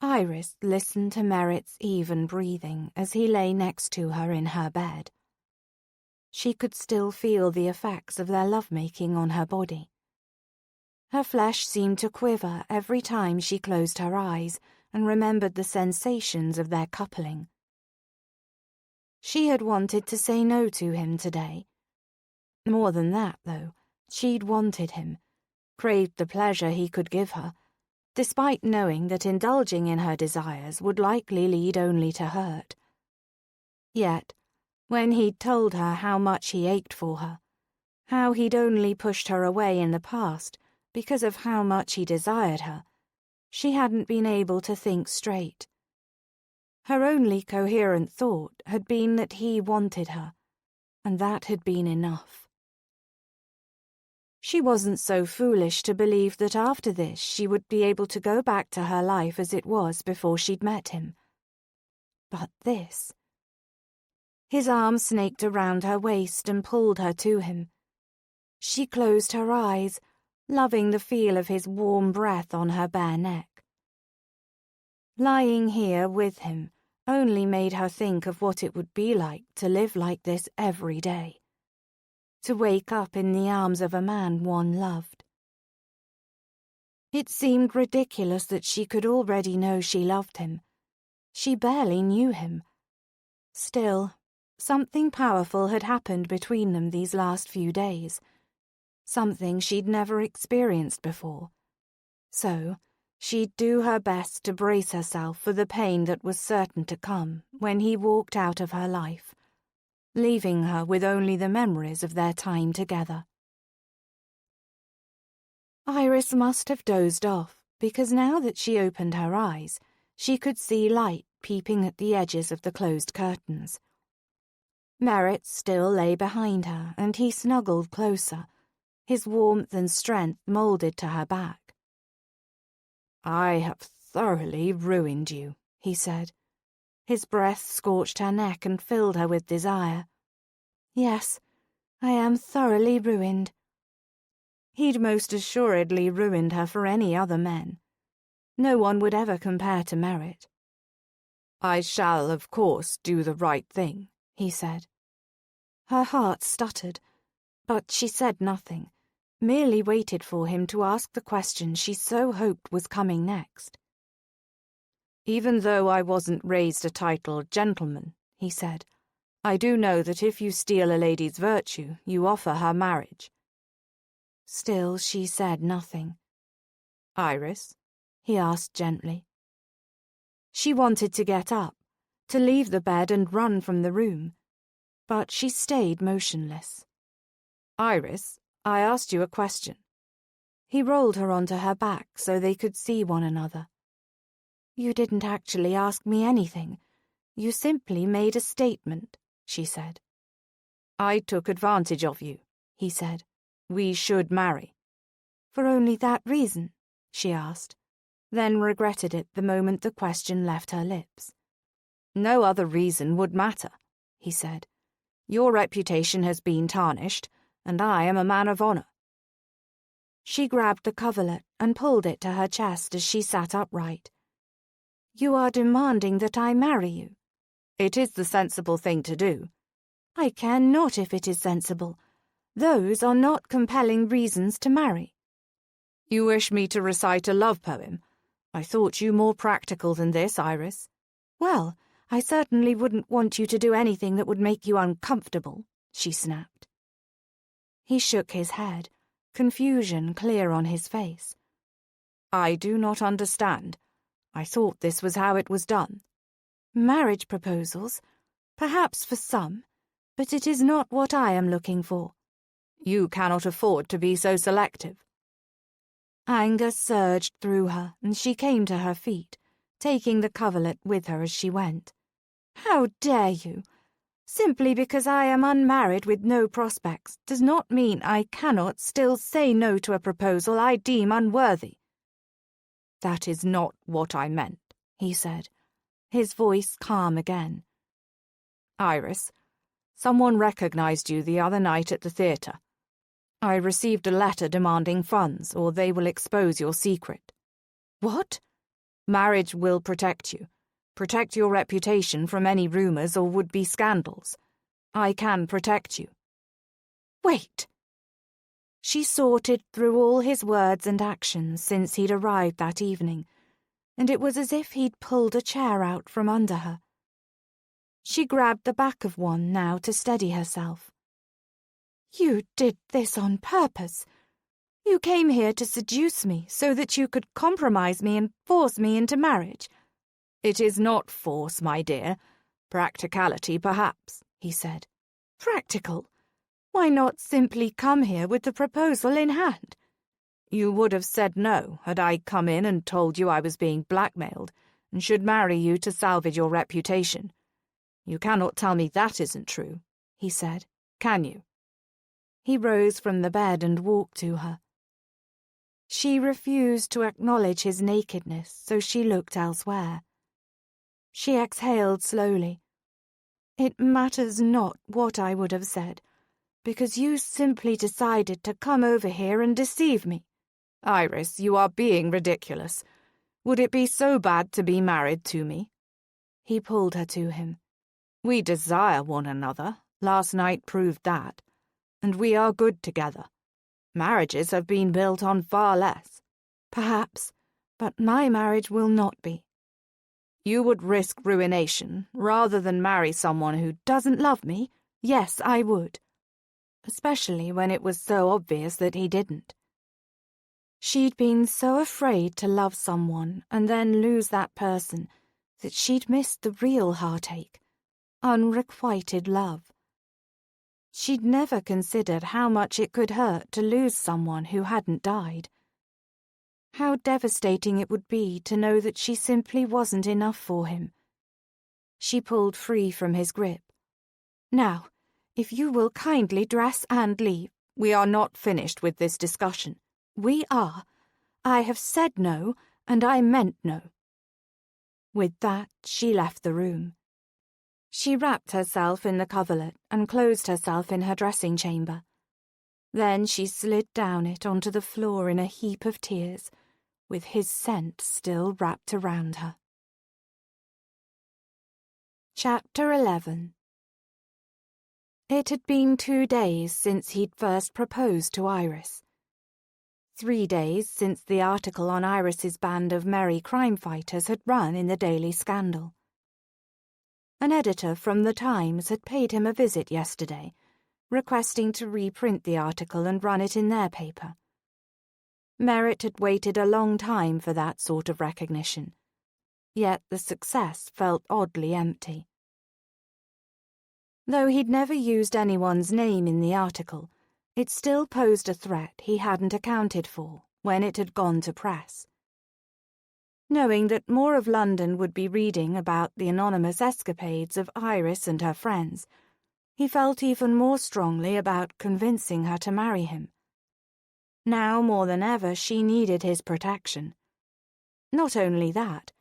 Speaker 1: Iris listened to Merritt's even breathing as he lay next to her in her bed. She could still feel the effects of their lovemaking on her body. Her flesh seemed to quiver every time she closed her eyes and remembered the sensations of their coupling. She had wanted to say no to him today. More than that, though, she'd wanted him, craved the pleasure he could give her, despite knowing that indulging in her desires would likely lead only to hurt. Yet, when he'd told her how much he ached for her, how he'd only pushed her away in the past because of how much he desired her, she hadn't been able to think straight. Her only coherent thought had been that he wanted her, and that had been enough. She wasn't so foolish to believe that after this she would be able to go back to her life as it was before she'd met him. But this... His arm snaked around her waist and pulled her to him. She closed her eyes, loving the feel of his warm breath on her bare neck. Lying here with him only made her think of what it would be like to live like this every day. To wake up in the arms of a man one loved. It seemed ridiculous that she could already know she loved him. She barely knew him. Still, something powerful had happened between them these last few days. Something she'd never experienced before. So, she'd do her best to brace herself for the pain that was certain to come when he walked out of her life, leaving her with only the memories of their time together. Iris must have dozed off, because now that she opened her eyes, she could see light peeping at the edges of the closed curtains. Merritt still lay behind her, and he snuggled closer, his warmth and strength moulded to her back. "I have thoroughly ruined you," he said. His breath scorched her neck and filled her with desire. "Yes, I am thoroughly ruined." He'd most assuredly ruined her for any other men. No one would ever compare to Merritt. "I shall, of course, do the right thing," he said. Her heart stuttered, but she said nothing, merely waited for him to ask the question she so hoped was coming next. "Even though I wasn't raised a titled gentleman," he said, "I do know that if you steal a lady's virtue, you offer her marriage." Still she said nothing. "Iris?" he asked gently. She wanted to get up, to leave the bed and run from the room, but she stayed motionless. "Iris, I asked you a question." He rolled her onto her back so they could see one another. "You didn't actually ask me anything. You simply made a statement," she said. "I took advantage of you," he said. "We should marry." "For only that reason?" she asked, then regretted it the moment the question left her lips. "No other reason would matter," he said. "Your reputation has been tarnished, and I am a man of honor." She grabbed the coverlet and pulled it to her chest as she sat upright. "You are demanding that I marry you." "It is the sensible thing to do." "I care not if it is sensible. Those are not compelling reasons to marry." "You wish me to recite a love poem? I thought you more practical than this, Iris." "Well, I certainly wouldn't want you to do anything that would make you uncomfortable," she snapped. He shook his head, confusion clear on his face. "I do not understand. I thought this was how it was done." "Marriage proposals? Perhaps for some, but it is not what I am looking for." "You cannot afford to be so selective." Anger surged through her, and she came to her feet, taking the coverlet with her as she went. "How dare you? Simply because I am unmarried with no prospects does not mean I cannot still say no to a proposal I deem unworthy." "That is not what I meant," he said, his voice calm again. "Iris, someone recognized you the other night at the theatre. I received a letter demanding funds, or they will expose your secret." "What?" "Marriage will protect you. Protect your reputation from any rumors or would-be scandals. I can protect you." "Wait!" She sorted through all his words and actions since he'd arrived that evening, and it was as if he'd pulled a chair out from under her. She grabbed the back of one now to steady herself. "You did this on purpose. You came here to seduce me so that you could compromise me and force me into marriage." "It is not force, my dear. Practicality, perhaps," he said. "Practical? Why not simply come here with the proposal in hand?" "You would have said no had I come in and told you I was being blackmailed and should marry you to salvage your reputation. You cannot tell me that isn't true," he said. "Can you?" He rose from the bed and walked to her. She refused to acknowledge his nakedness, so she looked elsewhere. She exhaled slowly. "It matters not what I would have said, because you simply decided to come over here and deceive me." "Iris, you are being ridiculous. Would it be so bad to be married to me?" He pulled her to him. "We desire one another. Last night proved that. And we are good together. Marriages have been built on far less." "Perhaps, but my marriage will not be." "You would risk ruination rather than marry someone who doesn't love me?" "Yes, I would." Especially when it was so obvious that he didn't. She'd been so afraid to love someone and then lose that person that she'd missed the real heartache, unrequited love. She'd never considered how much it could hurt to lose someone who hadn't died. How devastating it would be to know that she simply wasn't enough for him. She pulled free from his grip. "Now, if you will kindly dress and leave, We are not finished with this discussion.
Speaker 2: We are. I have said no, and I meant no. With that, she left the room. She wrapped herself in the coverlet and closed herself in her dressing chamber. Then she slid down it onto the floor in a heap of tears, with his scent still wrapped around her. Chapter 11. It had been 2 days since he'd first proposed to Iris. 3 days since the article on Iris's band of merry crime fighters had run in the Daily Scandal. An editor from the Times had paid him a visit yesterday, requesting to reprint the article and run it in their paper. Merritt had waited a long time for that sort of recognition, yet the success felt oddly empty. Though he'd never used anyone's name in the article, it still posed a threat he hadn't accounted for when it had gone to press. Knowing that more of London would be reading about the anonymous escapades of Iris and her friends, he felt even more strongly about convincing her to marry him. Now more than ever she needed his protection. Not only that,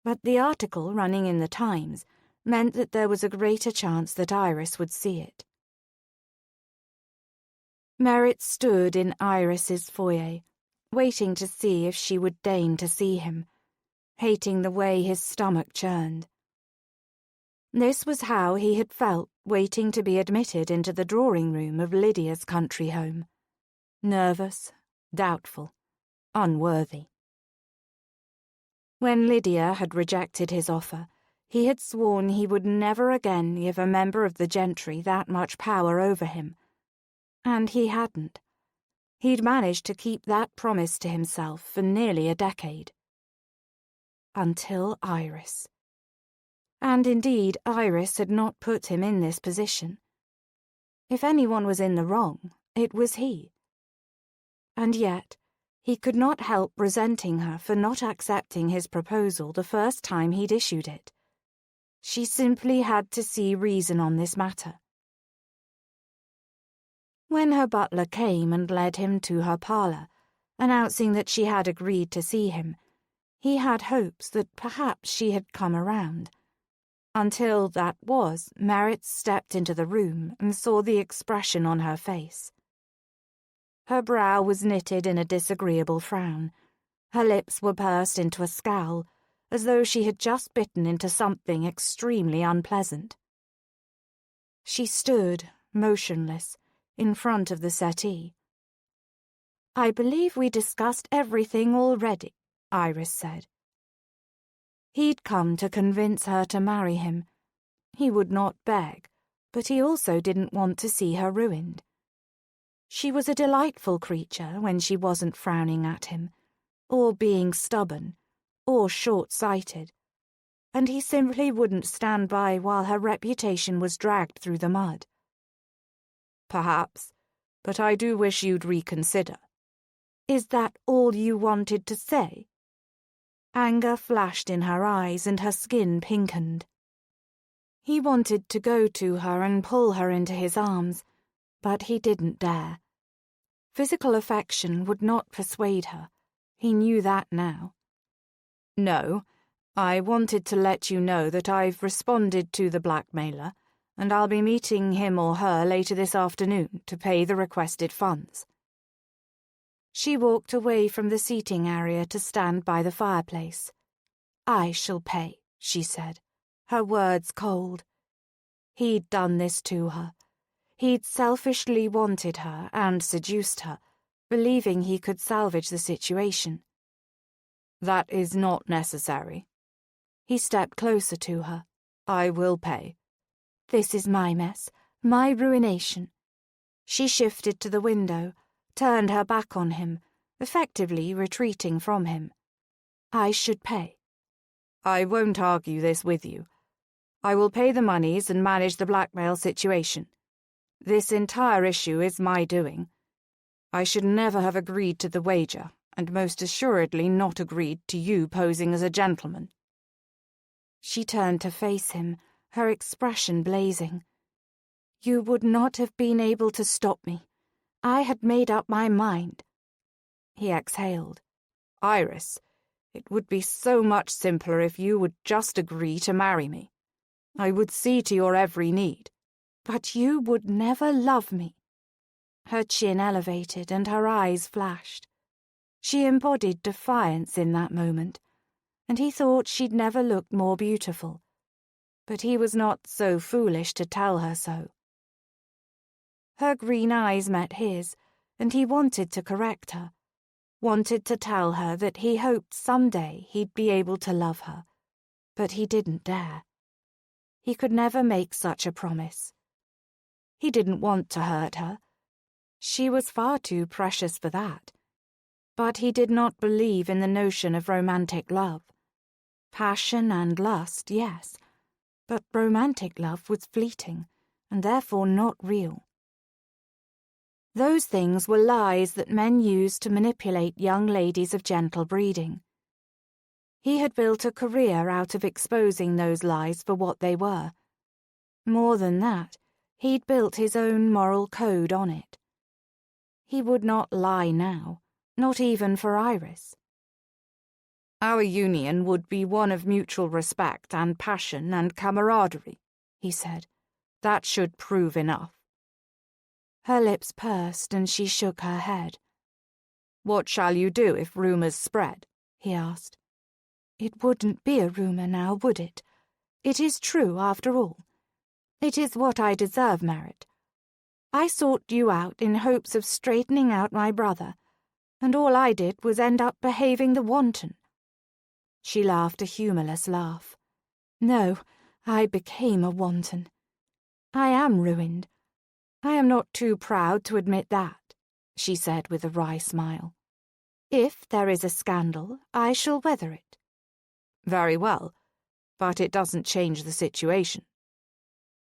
Speaker 2: but the article running in the Times meant that there was a greater chance that Iris would see it. Merritt stood in Iris's foyer, waiting to see if she would deign to see him, hating the way his stomach churned. This was how he had felt waiting to be admitted into the drawing-room of Lydia's country home. Nervous, doubtful, unworthy. When Lydia had rejected his offer, he had sworn he would never again give a member of the gentry that much power over him. And he hadn't. He'd managed to keep that promise to himself for nearly a decade. Until Iris. And indeed, Iris had not put him in this position. If anyone was in the wrong, it was he. And yet, he could not help resenting her for not accepting his proposal the first time he'd issued it. She simply had to see reason on this matter. When her butler came and led him to her parlour, announcing that she had agreed to see him, he had hopes that perhaps she had come around. Until that was, Merritt stepped into the room and saw the expression on her face. Her brow was knitted in a disagreeable frown. Her lips were pursed into a scowl, as though she had just bitten into something extremely unpleasant. She stood, motionless, in front of the settee. "I believe we discussed everything already," Iris said. He'd come to convince her to marry him. He would not beg, but he also didn't want to see her ruined. She was a delightful creature when she wasn't frowning at him, or being stubborn, or short-sighted, and he simply wouldn't stand by while her reputation was dragged through the mud.
Speaker 1: "Perhaps, but I do wish you'd reconsider."
Speaker 2: "Is that all you wanted to say?" Anger flashed in her eyes and her skin pinkened. He wanted to go to her and pull her into his arms, but he didn't dare. Physical affection would not persuade her. He knew that now.
Speaker 1: "No, I wanted to let you know that I've responded to the blackmailer, and I'll be meeting him or her later this afternoon to pay the requested funds."
Speaker 2: She walked away from the seating area to stand by the fireplace. "I shall pay," she said, her words cold. He'd done this to her. He'd selfishly wanted her and seduced her, believing he could salvage the situation.
Speaker 1: "That is not necessary."
Speaker 2: He stepped closer to her.
Speaker 1: "I will pay."
Speaker 2: "This is my mess, my ruination." She shifted to the window, turned her back on him, effectively retreating from him. "I should pay."
Speaker 1: "I won't argue this with you. I will pay the monies and manage the blackmail situation. This entire issue is my doing. I should never have agreed to the wager, and most assuredly not agreed to you posing as a gentleman."
Speaker 2: She turned to face him, her expression blazing. "You would not have been able to stop me. I had made up my mind.
Speaker 1: He exhaled. Iris, it would be so much simpler if you would just agree to marry me. I would see to your every need.
Speaker 2: But you would never love me. Her chin elevated and her eyes flashed. She embodied defiance in that moment, and he thought she'd never looked more beautiful. But he was not so foolish to tell her so. Her green eyes met his, and he wanted to correct her, wanted to tell her that he hoped someday he'd be able to love her, but he didn't dare. He could never make such a promise. He didn't want to hurt her. She was far too precious for that. But he did not believe in the notion of romantic love. Passion and lust, yes, but romantic love was fleeting, and therefore not real. Those things were lies that men used to manipulate young ladies of gentle breeding. He had built a career out of exposing those lies for what they were. More than that, he'd built his own moral code on it. He would not lie now, not even for Iris.
Speaker 1: Our union would be one of mutual respect and passion and camaraderie, he said. That should prove enough.
Speaker 2: Her lips pursed and she shook her head.
Speaker 1: What shall you do if rumours spread? He asked.
Speaker 2: It wouldn't be a rumour now, would it? It is true, after all. It is what I deserve, Merritt. I sought you out in hopes of straightening out my brother, and all I did was end up behaving the wanton. She laughed a humourless laugh. No, I became a wanton. I am ruined. I am not too proud to admit that, she said with a wry smile. If there is a scandal, I shall weather it.
Speaker 1: Very well, but it doesn't change the situation.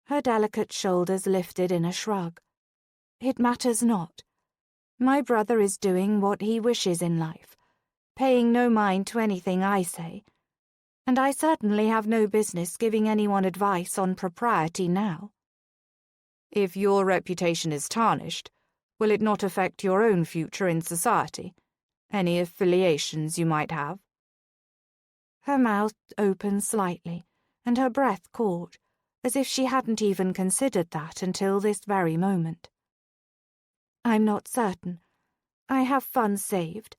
Speaker 2: Her delicate shoulders lifted in a shrug. It matters not. My brother is doing what he wishes in life, paying no mind to anything I say, and I certainly have no business giving anyone advice on propriety now.
Speaker 1: If your reputation is tarnished, will it not affect your own future in society? Any affiliations you might have?
Speaker 2: Her mouth opened slightly, and her breath caught, as if she hadn't even considered that until this very moment. I'm not certain. I have funds saved.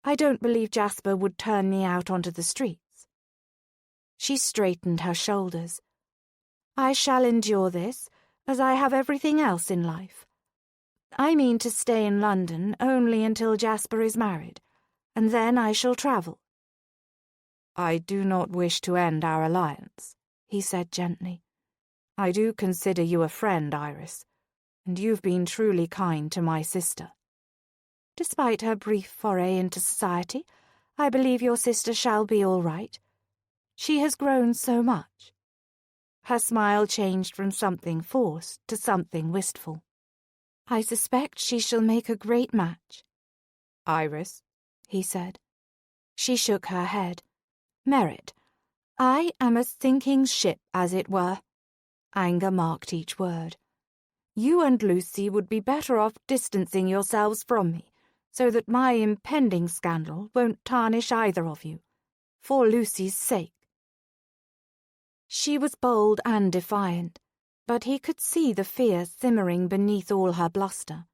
Speaker 2: I don't believe Jasper would turn me out onto the streets. She straightened her shoulders. I shall endure this, as I have everything else in life. I mean to stay in London only until Jasper is married, and then I shall travel.
Speaker 1: I do not wish to end our alliance, he said gently. I do consider you a friend, Iris, and you've been truly kind to my sister.
Speaker 2: Despite her brief foray into society, I believe your sister shall be all right. She has grown so much. Her smile changed from something forced to something wistful. I suspect she shall make a great match.
Speaker 1: Iris,
Speaker 2: he said. She shook her head. Merritt, I am a sinking ship, as it were. Anger marked each word. You and Lucy would be better off distancing yourselves from me, so that my impending scandal won't tarnish either of you, for Lucy's sake. She was bold and defiant, but he could see the fear simmering beneath all her bluster.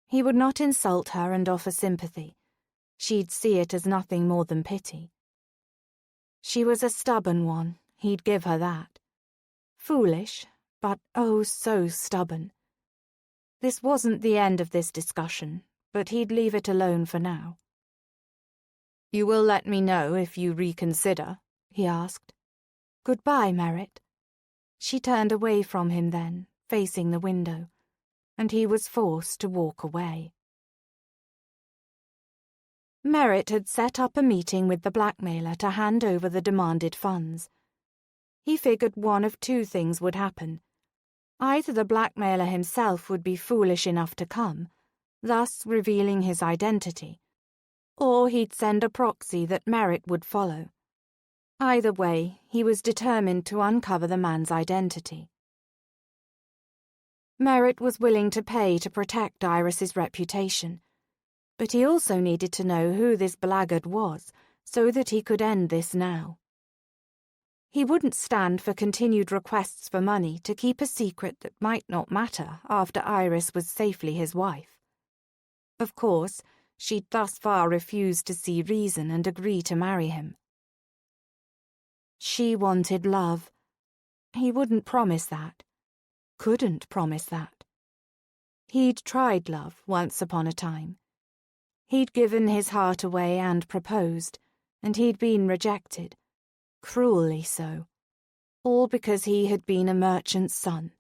Speaker 2: He would not insult her and offer sympathy. She'd see it as nothing more than pity. She was a stubborn one, he'd give her that. Foolish, but oh so stubborn. This wasn't the end of this discussion, but he'd leave it alone for now.
Speaker 1: You will let me know if you reconsider, he asked.
Speaker 2: Goodbye, Merritt. She turned away from him then, facing the window, and he was forced to walk away. Merritt had set up a meeting with the blackmailer to hand over the demanded funds. He figured one of two things would happen. Either the blackmailer himself would be foolish enough to come, thus revealing his identity, or he'd send a proxy that Merritt would follow. Either way, he was determined to uncover the man's identity.
Speaker 1: Merritt was willing to pay to protect Iris's reputation, but he also needed to know who this blackguard was so that he could end this now. He wouldn't stand for continued requests for money to keep a secret that might not matter after Iris was safely his wife. Of course, she'd thus far refused to see reason and agree to marry him. She wanted love. He wouldn't promise that. Couldn't promise that. He'd tried love once upon a time. He'd given his heart away and proposed, and he'd been rejected, cruelly so, all because he had been a merchant's son.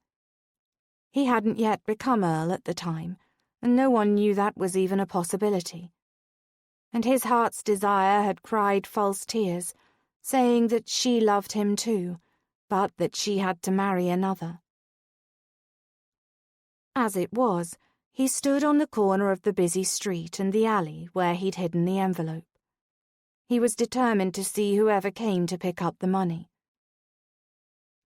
Speaker 1: He hadn't yet become Earl at the time, and no one knew that was even a possibility. And his heart's desire had cried false tears, saying that she loved him too, but that she had to marry another. As it was, he stood on the corner of the busy street and the alley where he'd hidden the envelope. He was determined to see whoever came to pick up the money.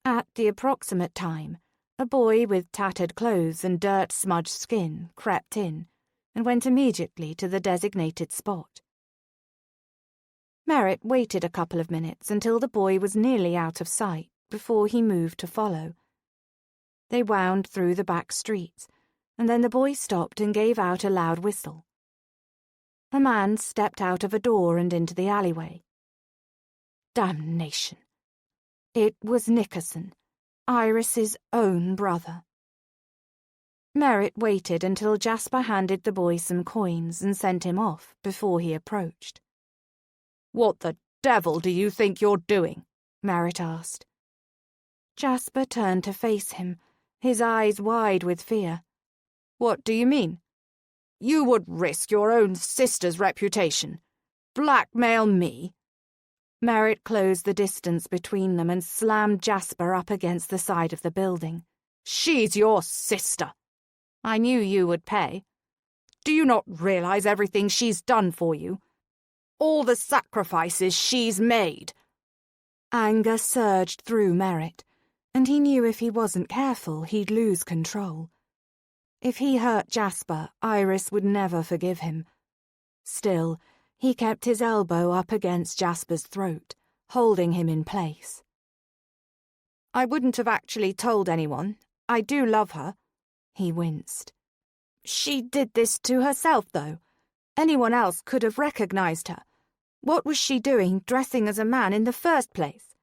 Speaker 1: At the approximate time, a boy with tattered clothes and dirt-smudged skin crept in and went immediately to the designated spot. Merritt waited a couple of minutes until the boy was nearly out of sight before he moved to follow. They wound through the back streets, and then the boy stopped and gave out a loud whistle. A man stepped out of a door and into the alleyway. Damnation! It was Nickerson, Iris's own brother. Merritt waited until Jasper handed the boy some coins and sent him off before he approached. "What the devil do you think you're doing?" Merritt asked. Jasper turned to face him, his eyes wide with fear. "What do you mean? You would risk your own sister's reputation. Blackmail me?" Merritt closed the distance between them and slammed Jasper up against the side of the building. "She's your sister. I knew you would pay. Do you not realize everything she's done for you? All the sacrifices she's made?" Anger surged through Merritt, and he knew if he wasn't careful he'd lose control. If he hurt Jasper, Iris would never forgive him. Still, he kept his elbow up against Jasper's throat, holding him in place. "I wouldn't have actually told anyone. I do love her." He winced. "She did this to herself, though. Anyone else could have recognized her. What was she doing dressing as a man in the first place?"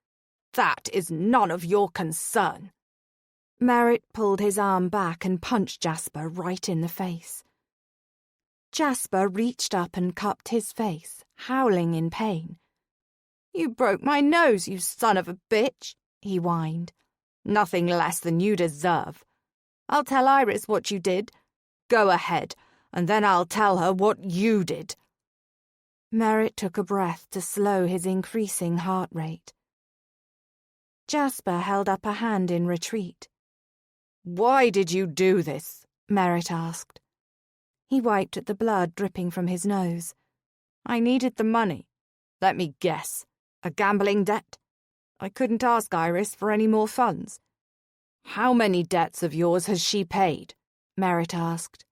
Speaker 1: "That is none of your concern." Merritt pulled his arm back and punched Jasper right in the face. Jasper reached up and cupped his face, howling in pain. "You broke my nose, you son of a bitch," he whined. "Nothing less than you deserve. I'll tell Iris what you did. Go ahead, and then I'll tell her what you did." Merritt took a breath to slow his increasing heart rate. Jasper held up a hand in retreat. "Why did you do this?" Merritt asked. He wiped at the blood dripping from his nose. "I needed the money. Let me guess. A gambling debt? I couldn't ask Iris for any more funds." "How many debts of yours has she paid?" Merritt asked.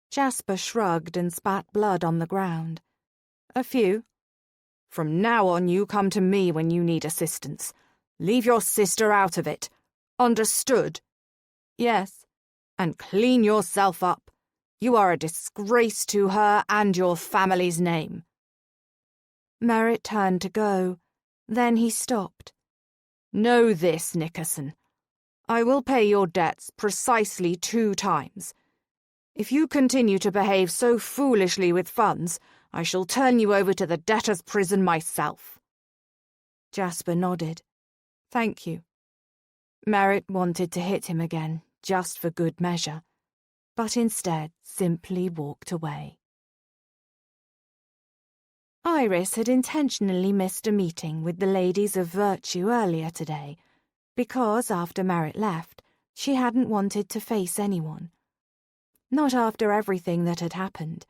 Speaker 1: Jasper shrugged and spat blood on the ground. "A few. From now on you come to me when you need assistance. Leave your sister out of it. Understood?" "Yes." "And clean yourself up. You are a disgrace to her and your family's name." Merritt turned to go. Then he stopped. "Know this, Nickerson. I will pay your debts precisely 2 times. If you continue to behave so foolishly with funds, I shall turn you over to the debtor's prison myself." Jasper nodded. "Thank you." Merritt wanted to hit him again, just for good measure, but instead simply walked away. Iris had intentionally missed a meeting with the ladies of virtue earlier today, because after Merritt left, she hadn't wanted to face anyone. Not after everything that had happened.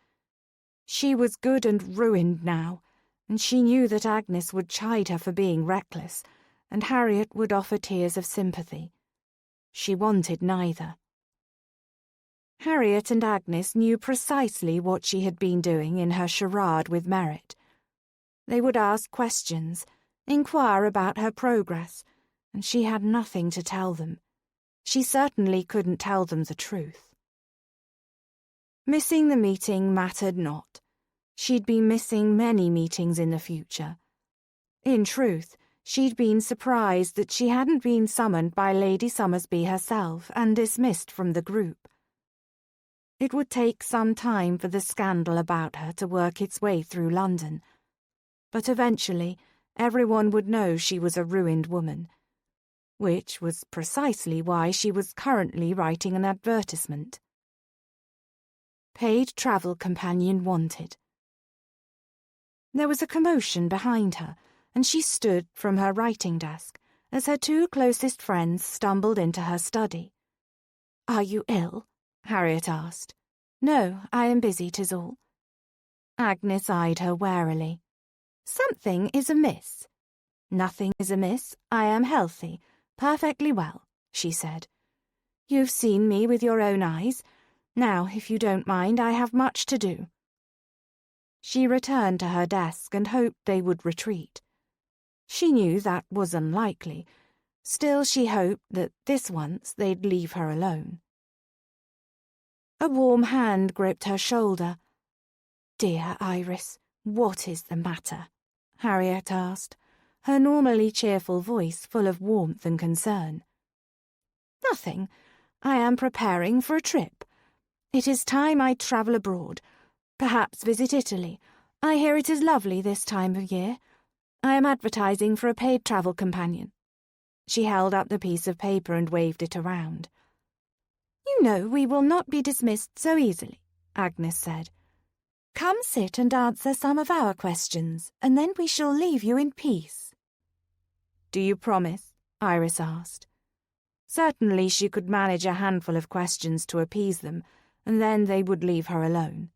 Speaker 1: She was good and ruined now, and she knew that Agnes would chide her for being reckless, and Harriet would offer tears of sympathy. She wanted neither. Harriet and Agnes knew precisely what she had been doing in her charade with Merritt. They would ask questions, inquire about her progress, and she had nothing to tell them. She certainly couldn't tell them the truth. Missing the meeting mattered not. She'd be missing many meetings in the future. In truth, she'd been surprised that she hadn't been summoned by Lady Summersby herself and dismissed from the group. It would take some time for the scandal about her to work its way through London, but eventually everyone would know she was a ruined woman, which was precisely why she was currently writing an advertisement. Paid travel companion wanted. There was a commotion behind her, and she stood from her writing desk as her two closest friends stumbled into her study. "Are you ill?" Harriet asked. "No, I am busy, 'tis all." Agnes eyed her warily. "Something is amiss." "Nothing is amiss. I am healthy, perfectly well," she said. "You've seen me with your own eyes. Now, if you don't mind, I have much to do." She returned to her desk and hoped they would retreat. She knew that was unlikely. Still, she hoped that this once they'd leave her alone. A warm hand gripped her shoulder. "Dear Iris, what is the matter?" Harriet asked, her normally cheerful voice full of warmth and concern. "Nothing. I am preparing for a trip. It is time I travel abroad, perhaps visit Italy. I hear it is lovely this time of year. I am advertising for a paid travel companion." She held up the piece of paper and waved it around. "You know we will not be dismissed so easily," Agnes said. "Come sit and answer some of our questions, and then we shall leave you in peace." "Do you promise?" Iris asked. Certainly she could manage a handful of questions to appease them, and then they would leave her alone.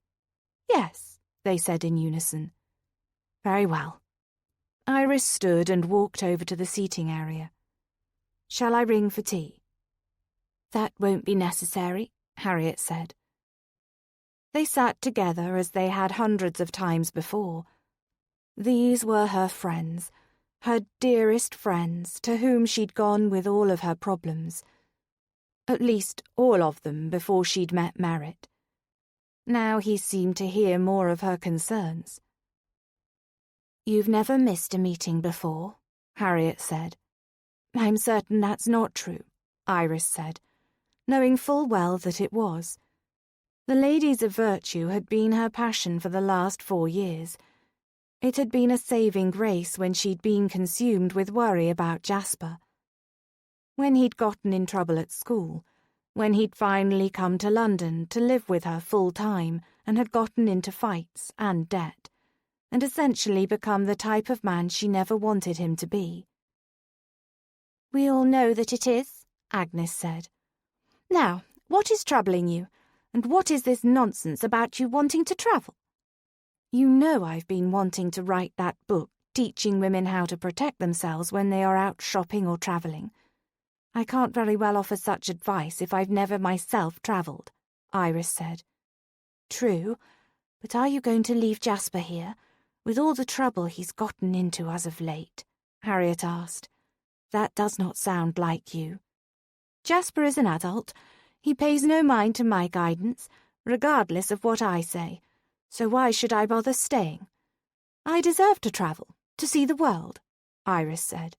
Speaker 1: "Yes," they said in unison. "Very well." Iris stood and walked over to the seating area. "Shall I ring for tea?" "That won't be necessary," Harriet said. They sat together as they had hundreds of times before. These were her friends, her dearest friends, to whom she'd gone with all of her problems. At least all of them before she'd met Merritt. Now he seemed to hear more of her concerns. "You've never missed a meeting before," Harriet said. "I'm certain that's not true," Iris said, knowing full well that it was. The ladies of virtue had been her passion for the last 4 years. It had been a saving grace when she'd been consumed with worry about Jasper. When he'd gotten in trouble at school, when he'd finally come to London to live with her full time and had gotten into fights and debt, and essentially become the type of man she never wanted him to be. "We all know that it is," Agnes said. "Now, what is troubling you, and what is this nonsense about you wanting to travel? You know I've been wanting to write that book teaching women how to protect themselves when they are out shopping or travelling. I can't very well offer such advice if I've never myself travelled," Iris said. "True, but are you going to leave Jasper here, with all the trouble he's gotten into as of late?" Harriet asked. "That does not sound like you." "Jasper is an adult. He pays no mind to my guidance, regardless of what I say, so why should I bother staying? I deserve to travel, to see the world," Iris said.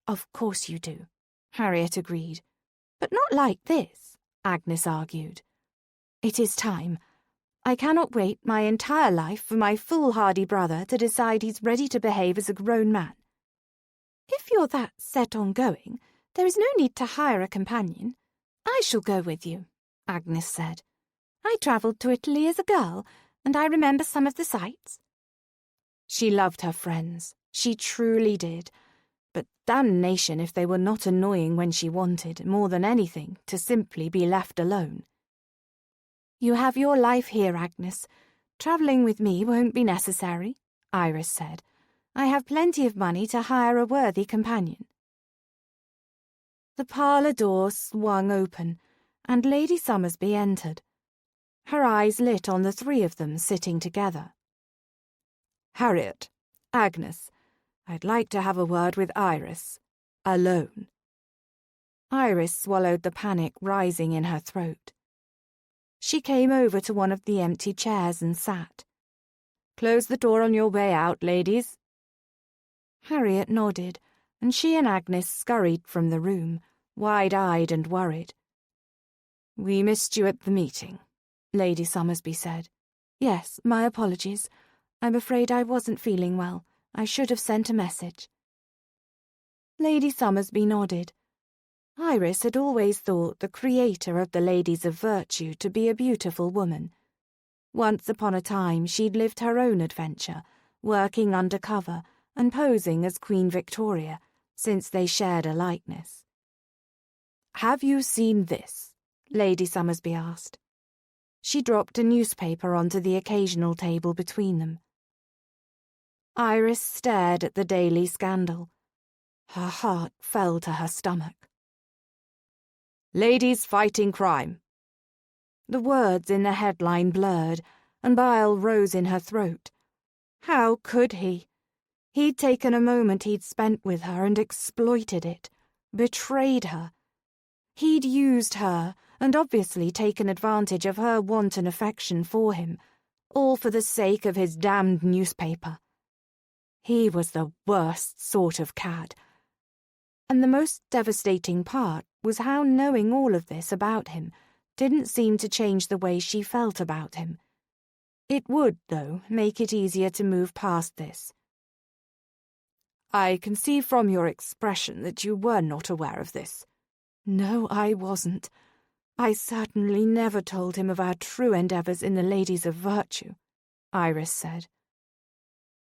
Speaker 1: "Of course you do," Harriet agreed. "But not like this," Agnes argued. "It is time. I cannot wait my entire life for my foolhardy brother to decide he's ready to behave as a grown man." "If you're that set on going, there is no need to hire a companion. I shall go with you," Agnes said. "I travelled to Italy as a girl, and I remember some of the sights." She loved her friends, she truly did, but damnation if they were not annoying when she wanted, more than anything, to simply be left alone. "You have your life here, Agnes. Travelling with me won't be necessary," Iris said. "I have plenty of money to hire a worthy companion." The parlour door swung open, and Lady Summersby entered, Her eyes lit on the three of them sitting together. "Harriet, Agnes, I'd like to have a word with Iris. Alone." Iris swallowed the panic rising in her throat. She came over to one of the empty chairs and sat. "Close the door on your way out, ladies." Harriet nodded, and she and Agnes scurried from the room, wide-eyed and worried. "We missed you at the meeting," Lady Summersby said. "Yes, my apologies. I'm afraid I wasn't feeling well. I should have sent a message." Lady Summersby nodded. Iris had always thought the creator of the Ladies of Virtue to be a beautiful woman. Once upon a time she'd lived her own adventure, working undercover and posing as Queen Victoria, since they shared a likeness. "Have you seen this?" Lady Summersby asked. She dropped a newspaper onto the occasional table between them. Iris stared at the Daily Scandal. Her heart fell to her stomach. "Ladies fighting crime." The words in the headline blurred, and bile rose in her throat. How could he? He'd taken a moment he'd spent with her and exploited it, betrayed her. He'd used her and obviously taken advantage of her wanton affection for him, all for the sake of his damned newspaper. He was the worst sort of cad. And the most devastating part was how knowing all of this about him didn't seem to change the way she felt about him. It would, though, make it easier to move past this. "I can see from your expression that you were not aware of this." "No, I wasn't. I certainly never told him of our true endeavours in the Ladies of Virtue," Iris said.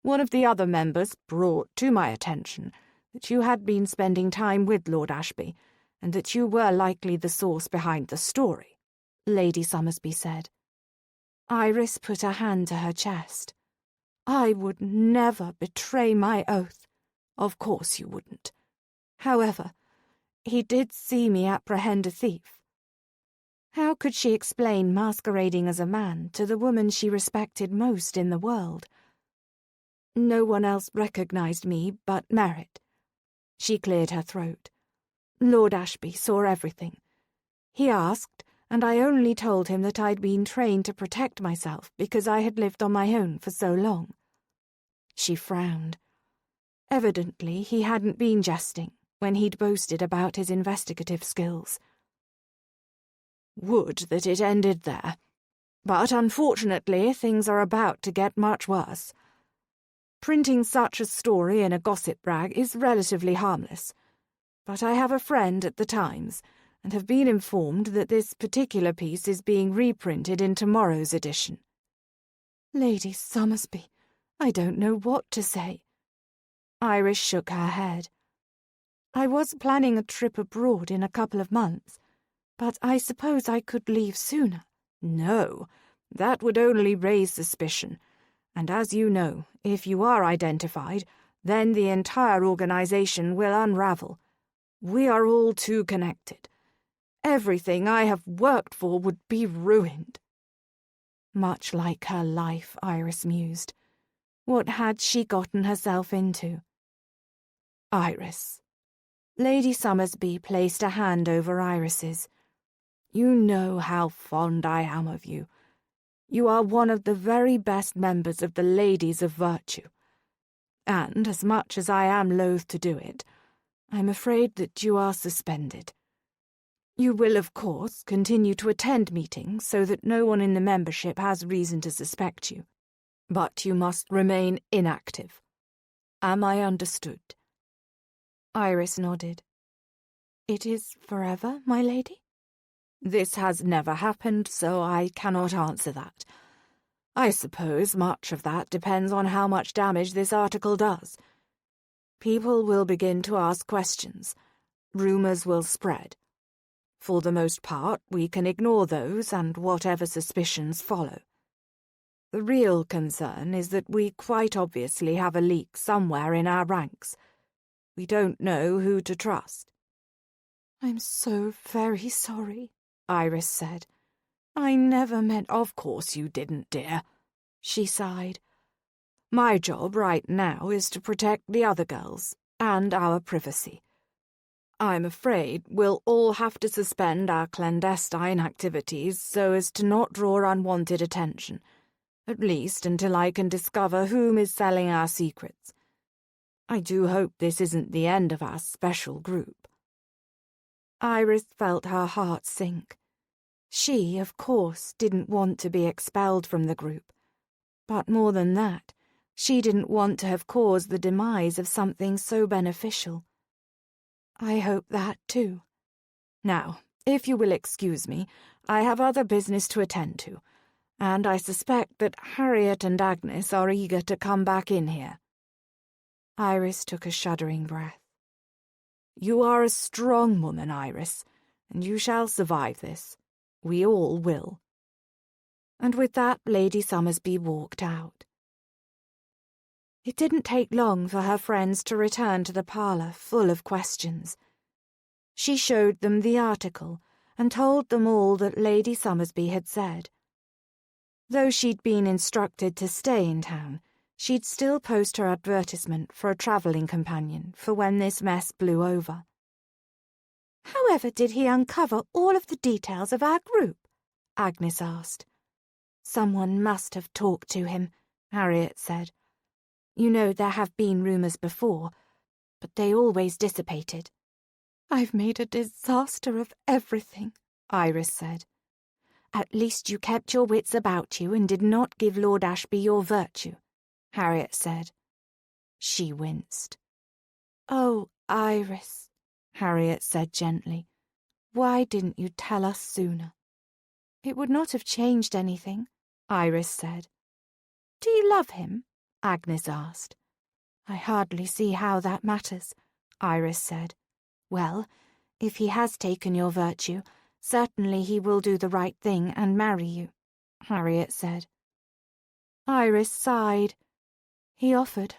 Speaker 1: "One of the other members brought to my attention that you had been spending time with Lord Ashby, and that you were likely the source behind the story," Lady Summersby said. Iris put a hand to her chest. "I would never betray my oath. Of course you wouldn't. However, he did see me apprehend a thief." How could she explain masquerading as a man to the woman she respected most in the world? "No one else recognized me but Merritt." She cleared her throat. "Lord Ashby saw everything. He asked, and I only told him that I'd been trained to protect myself because I had lived on my own for so long." She frowned. Evidently he hadn't been jesting when he'd boasted about his investigative skills. "Would that it ended there. But unfortunately things are about to get much worse. Printing such a story in a gossip rag is relatively harmless, but I have a friend at the Times and have been informed that this particular piece is being reprinted in tomorrow's edition." "Lady Summersby, I don't know what to say." Iris shook her head. "I was planning a trip abroad in a couple of months, but I suppose I could leave sooner." "No, that would only raise suspicion. And as you know, if you are identified, then the entire organization will unravel. We are all too connected. Everything I have worked for would be ruined." Much like her life, Iris mused. What had she gotten herself into? "Iris." Lady Summersby placed a hand over Iris's. "You know how fond I am of you. You are one of the very best members of the Ladies of Virtue. And, as much as I am loath to do it, I'm afraid that you are suspended. You will, of course, continue to attend meetings so that no one in the membership has reason to suspect you. But you must remain inactive. Am I understood?" Iris nodded. "It is forever, my lady?" "This has never happened, so I cannot answer that. I suppose much of that depends on how much damage this article does. People will begin to ask questions. Rumours will spread. For the most part, we can ignore those and whatever suspicions follow. The real concern is that we quite obviously have a leak somewhere in our ranks. We don't know who to trust." "I'm so very sorry," Iris said. I never meant— Of course you didn't, dear, she sighed. My job right now is to protect the other girls and our privacy. I'm afraid we'll all have to suspend our clandestine activities so as to not draw unwanted attention, at least until I can discover whom is selling our secrets. I do hope this isn't the end of our special group. Iris felt her heart sink. She, of course, didn't want to be expelled from the group, but more than that, she didn't want to have caused the demise of something so beneficial. I hope that, too. Now, if you will excuse me, I have other business to attend to, and I suspect that Harriet and Agnes are eager to come back in here. Iris took a shuddering breath. You are a strong woman, Iris, and you shall survive this. We all will. And with that, Lady Summersby walked out. It didn't take long for her friends to return to the parlour full of questions. She showed them the article and told them all that Lady Summersby had said. Though she'd been instructed to stay in town, she'd still post her advertisement for a travelling companion for when this mess blew over. However did he uncover all of the details of our group? Agnes asked. Someone must have talked to him, Harriet said. You know there have been rumours before, but they always dissipated. I've made a disaster of everything, Iris said. At least you kept your wits about you and did not give Lord Ashby your virtue, Harriet said. She winced. Oh, Iris, Harriet said gently, why didn't you tell us sooner? It would not have changed anything, Iris said. Do you love him? Agnes asked. I hardly see how that matters, Iris said. Well, if he has taken your virtue, certainly he will do the right thing and marry you, Harriet said. Iris sighed. He offered.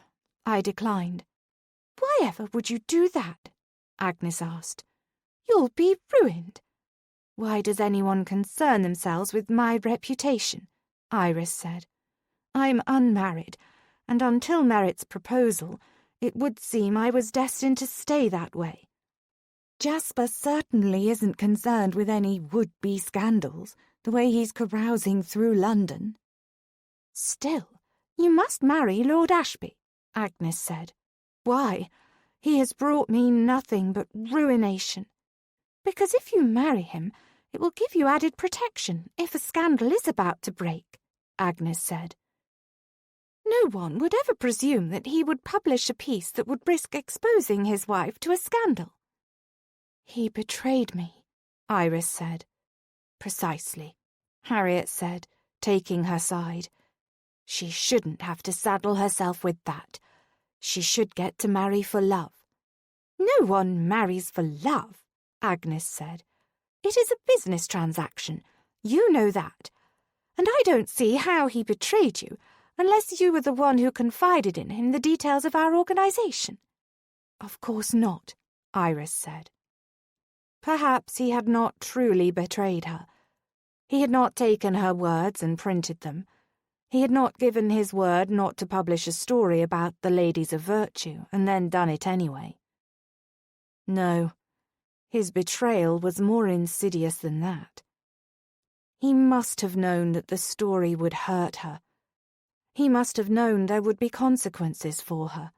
Speaker 1: I declined. Why ever would you do that? Agnes asked. You'll be ruined. Why does anyone concern themselves with my reputation? Iris said. I'm unmarried, and until Merritt's proposal, it would seem I was destined to stay that way. Jasper certainly isn't concerned with any would-be scandals, the way he's carousing through London. Still, you must marry Lord Ashby, Agnes said. Why? He has brought me nothing but ruination. Because if you marry him, it will give you added protection if a scandal is about to break, Agnes said. No one would ever presume that he would publish a piece that would risk exposing his wife to a scandal. He betrayed me, Iris said. Precisely, Harriet said, taking her side. She shouldn't have to saddle herself with that. She should get to marry for love. No one marries for love, Agnes said. It is a business transaction. You know that. And I don't see how he betrayed you, unless you were the one who confided in him the details of our organisation. Of course not, Iris said. Perhaps he had not truly betrayed her. He had not taken her words and printed them. He had not given his word not to publish a story about the ladies of virtue and then done it anyway. No, his betrayal was more insidious than that. He must have known that the story would hurt her. He must have known there would be consequences for her,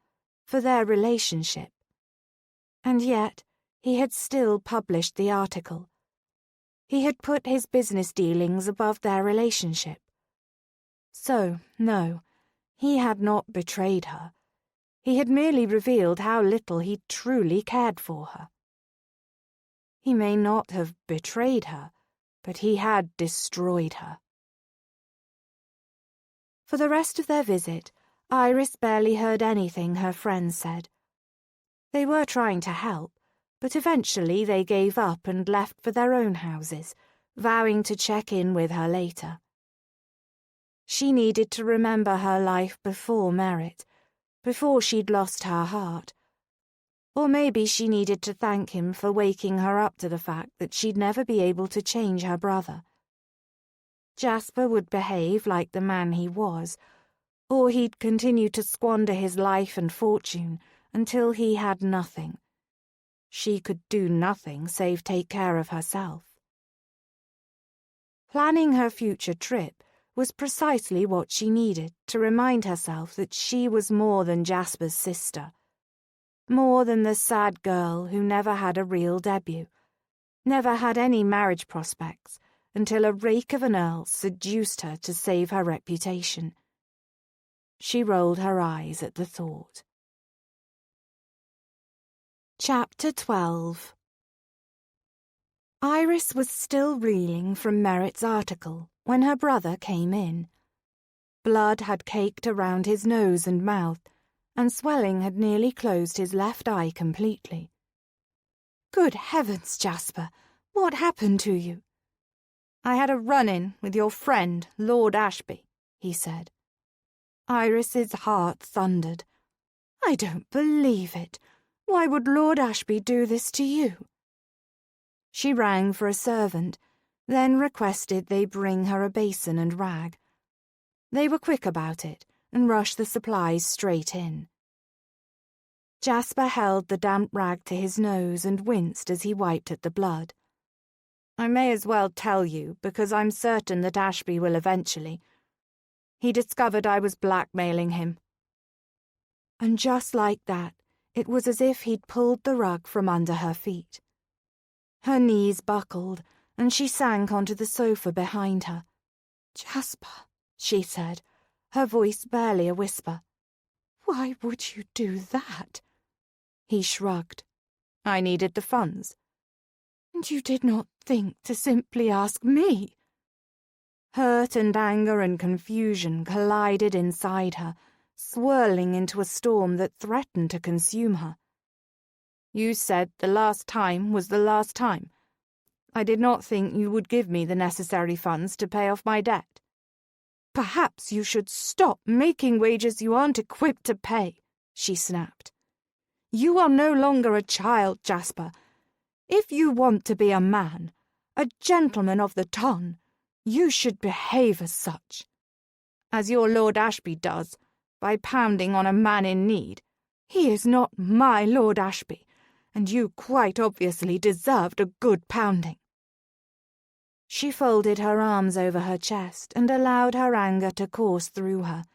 Speaker 1: for their relationship. And yet, he had still published the article. He had put his business dealings above their relationship. So, no, he had not betrayed her. He had merely revealed how little he truly cared for her. He may not have betrayed her, but he had destroyed her. For the rest of their visit, Iris barely heard anything her friends said. They were trying to help, but eventually they gave up and left for their own houses, vowing to check in with her later. She needed to remember her life before Merritt, before she'd lost her heart. Or maybe she needed to thank him for waking her up to the fact that she'd never be able to change her brother.
Speaker 2: Jasper would behave like the man he was, or he'd continue to squander his life and fortune until he had nothing. She could do nothing save take care of herself. Planning her future trip was precisely what she needed to remind herself that she was more than Jasper's sister, more than the sad girl who never had a real debut, never had any marriage prospects until a rake of an earl seduced her to save her reputation. She rolled her eyes at the thought. Chapter 12. Iris was still reeling from Merritt's article when her brother came in. Blood had caked around his nose and mouth, and swelling had nearly closed his left eye completely. "Good heavens, Jasper, what happened to you?" "I had a run-in with your friend, Lord Ashby," he said. Iris's heart thundered. "I don't believe it. Why would Lord Ashby do this to you?" She rang for a servant, then requested they bring her a basin and rag. They were quick about it and rushed the supplies straight in. Jasper held the damp rag to his nose and winced as he wiped at the blood. "I may as well tell you, because I'm certain that Ashby will eventually. He discovered I was blackmailing him." And just like that, it was as if he'd pulled the rug from under her feet. Her knees buckled, and she sank onto the sofa behind her. "Jasper," she said, her voice barely a whisper. "Why would you do that?" He shrugged. "I needed the funds." "And you did not think to simply ask me?" Hurt and anger and confusion collided inside her, swirling into a storm that threatened to consume her. "You said the last time was the last time. I did not think you would give me the necessary funds to pay off my debt." "Perhaps you should stop making wagers you aren't equipped to pay," she snapped. "You are no longer a child, Jasper. If you want to be a man, a gentleman of the ton, you should behave as such. As your Lord Ashby does, by pounding on a man in need. He is not my Lord Ashby, and you quite obviously deserved a good pounding." She folded her arms over her chest and allowed her anger to course through her.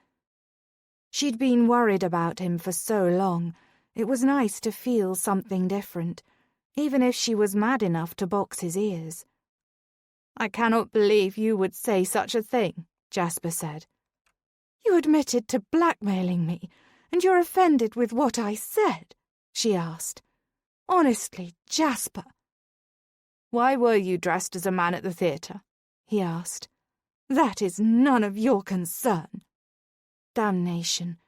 Speaker 2: She'd been worried about him for so long, it was nice to feel something different, even if she was mad enough to box his ears. "I cannot believe you would say such a thing," Jasper said. "You admitted to blackmailing me, and you're offended with what I said?" she asked. "Honestly, Jasper." "Why were you dressed as a man at the theatre?" he asked. "That is none of your concern." Damnation.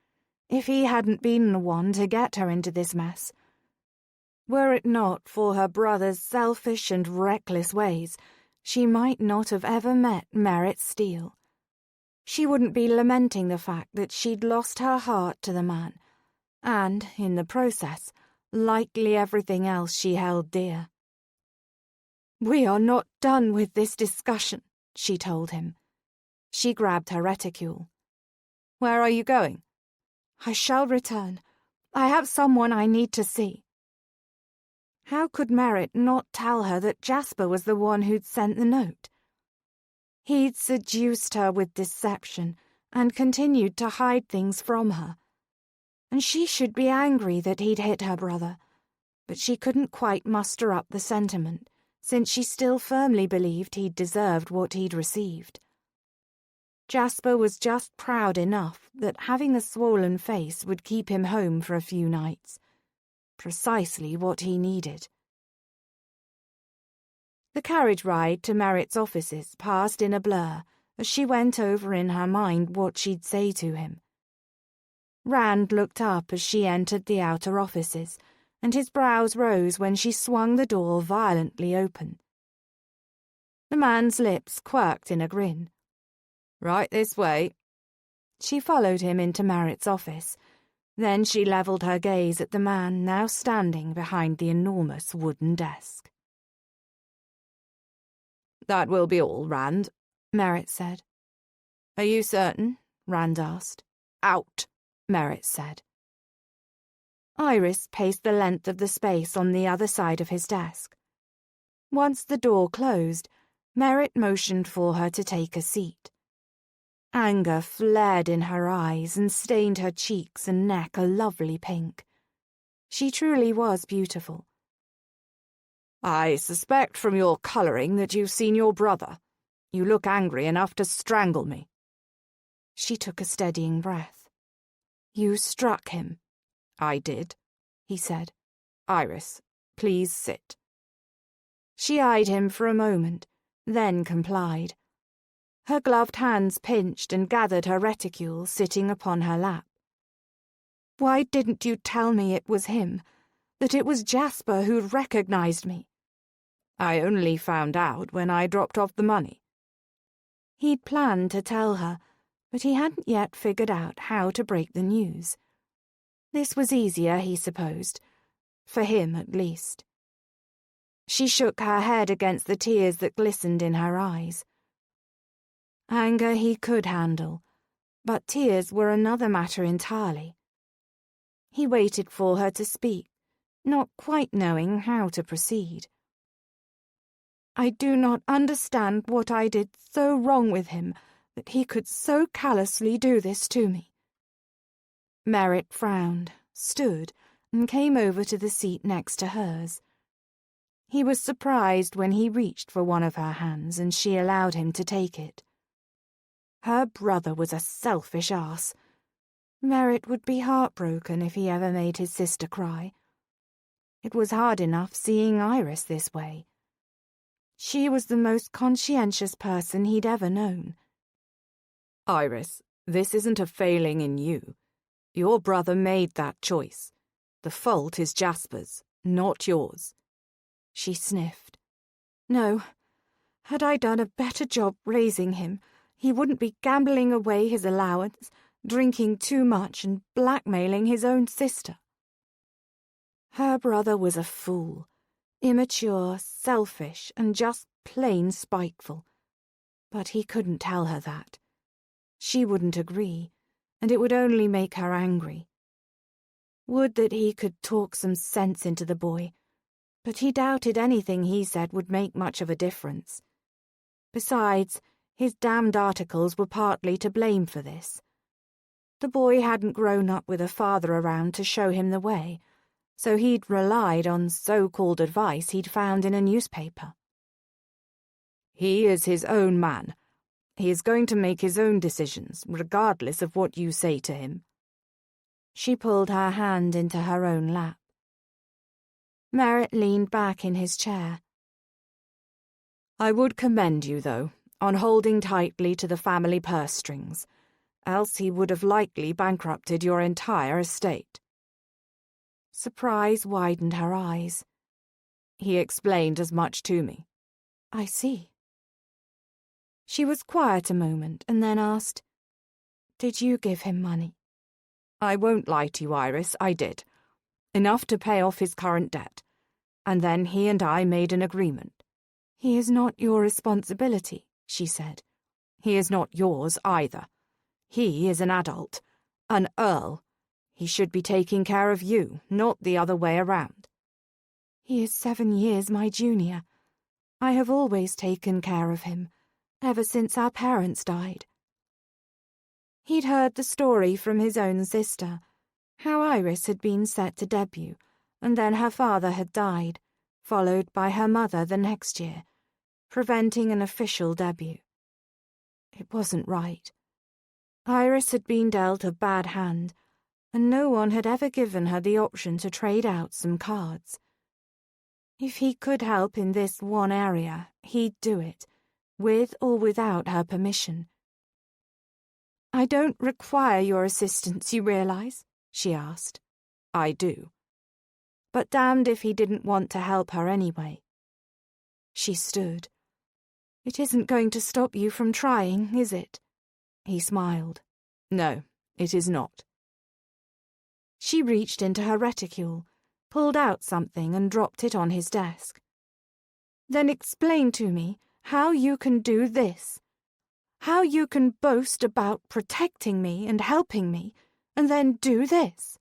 Speaker 2: If he hadn't been the one to get her into this mess. Were it not for her brother's selfish and reckless ways, she might not have ever met Merritt Steele. She wouldn't be lamenting the fact that she'd lost her heart to the man, and, in the process, likely everything else she held dear. "We are not done with this discussion," she told him. She grabbed her reticule. "Where are you going?" "I shall return. I have someone I need to see." How could Merritt not tell her that Jasper was the one who'd sent the note? He'd seduced her with deception and continued to hide things from her. And she should be angry that he'd hit her brother, but she couldn't quite muster up the sentiment, since she still firmly believed he'd deserved what he'd received. Jasper was just proud enough that having the swollen face would keep him home for a few nights. Precisely what he needed. The carriage ride to Merritt's offices passed in a blur as she went over in her mind what she'd say to him. Rand looked up as she entered the outer offices, and his brows rose when she swung the door violently open. The man's lips quirked in a grin. "Right this way." She followed him into Merritt's office. Then she levelled her gaze at the man now standing behind the enormous wooden desk. "That will be all, Rand.
Speaker 1: Merritt said. Are you certain? Rand asked. Out, Merritt said. Iris paced the length of the space on the other side of his desk. Once the door closed, Merritt motioned for her to take a seat. Anger flared in her eyes and stained her cheeks and neck a lovely pink. She truly was beautiful. I suspect from your colouring that you've seen your brother. You look angry enough to strangle me. She took a steadying breath. You struck him. I did, he said. Iris, please sit. She eyed him for a moment, then complied. Her gloved hands pinched and gathered her reticule sitting upon her lap. Why didn't you tell me it was him, that it was Jasper who'd recognized me? I only found out when I dropped off the money. He'd planned to tell her, but he hadn't yet figured out how to break the news. This was easier, he supposed, for him at least. She shook her head against the tears that glistened in her eyes. Anger he could handle, but tears were another matter entirely. He waited for her to speak, not quite knowing how to proceed. I do not understand what I did so wrong with him that he could so callously do this to me. Merritt frowned, stood, and came over to the seat next to hers. He was surprised when he reached for one of her hands and she allowed him to take it. Her brother was a selfish ass. Merritt would be heartbroken if he ever made his sister cry. It was hard enough seeing Iris this way. She was the most conscientious person he'd ever known. Iris, this isn't a failing in you. Your brother made that choice. The fault is Jasper's, not yours. She sniffed. No, had I done a better job raising him, he wouldn't be gambling away his allowance, drinking too much and blackmailing his own sister. Her brother was a fool, immature, selfish, and just plain spiteful. But he couldn't tell her that. She wouldn't agree, and it would only make her angry. Would that he could talk some sense into the boy, but he doubted anything he said would make much of a difference. Besides, his damned articles were partly to blame for this. The boy hadn't grown up with a father around to show him the way, so he'd relied on so-called advice he'd found in a newspaper. He is his own man. He is going to make his own decisions, regardless of what you say to him. She pulled her hand into her own lap. Merritt leaned back in his chair. I would commend you, though, on holding tightly to the family purse strings, else he would have likely bankrupted your entire estate. Surprise widened her eyes. He explained as much to me. I see. She was quiet a moment and then asked, Did you give him money? I won't lie to you, Iris, I did. Enough to pay off his current debt. And then he and I made an agreement. He is not your responsibility, she said. He is not yours either. He is an adult, an earl. He should be taking care of you, not the other way around. He is 7 years my junior. I have always taken care of him, ever since our parents died. He'd heard the story from his own sister, how Iris had been set to debut, and then her father had died, followed by her mother the next year, preventing an official debut. It wasn't right. Iris had been dealt a bad hand, and no one had ever given her the option to trade out some cards. If he could help in this one area, he'd do it, with or without her permission. I don't require your assistance, you realize? She asked. I do. But damned if he didn't want to help her anyway. She stood. It isn't going to stop you from trying, is it? He smiled. No, it is not. She reached into her reticule, pulled out something and dropped it on his desk. Then explain to me how you can do this.
Speaker 2: How you can boast about protecting me and helping me, and then do this."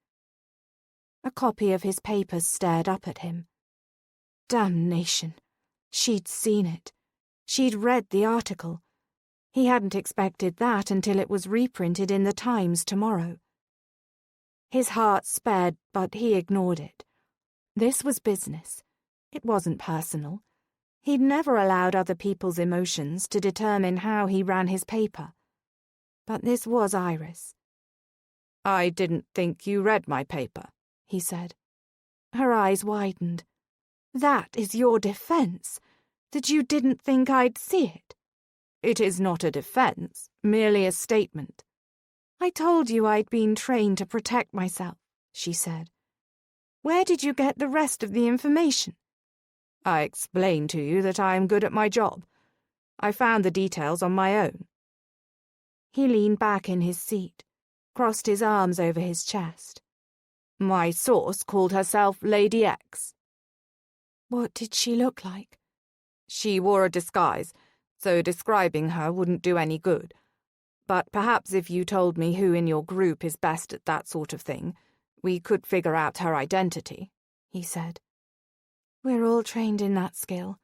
Speaker 2: A copy of his papers stared up at him. Damnation! She'd seen it. She'd read the article. He hadn't expected that until it was reprinted in the Times tomorrow. His heart sped, but he ignored it. This was business. It wasn't personal. He'd never allowed other people's emotions to determine how he ran his paper. But this was Iris.
Speaker 1: "I didn't think you read my paper," he said.
Speaker 2: Her eyes widened. "That is your defense, that you didn't think I'd see it?"
Speaker 1: "It is not a defense, merely a statement."
Speaker 2: "I told you I'd been trained to protect myself," she said. "Where did you get the rest of the information?"
Speaker 1: "I explained to you that I am good at my job. I found the details on my own."
Speaker 2: He leaned back in his seat, crossed his arms over his chest.
Speaker 1: "My source called herself Lady X."
Speaker 2: "What did she look like?"
Speaker 1: "She wore a disguise, so describing her wouldn't do any good. But perhaps if you told me who in your group is best at that sort of thing, we could figure out her identity," he said.
Speaker 2: "We're all trained in that skill.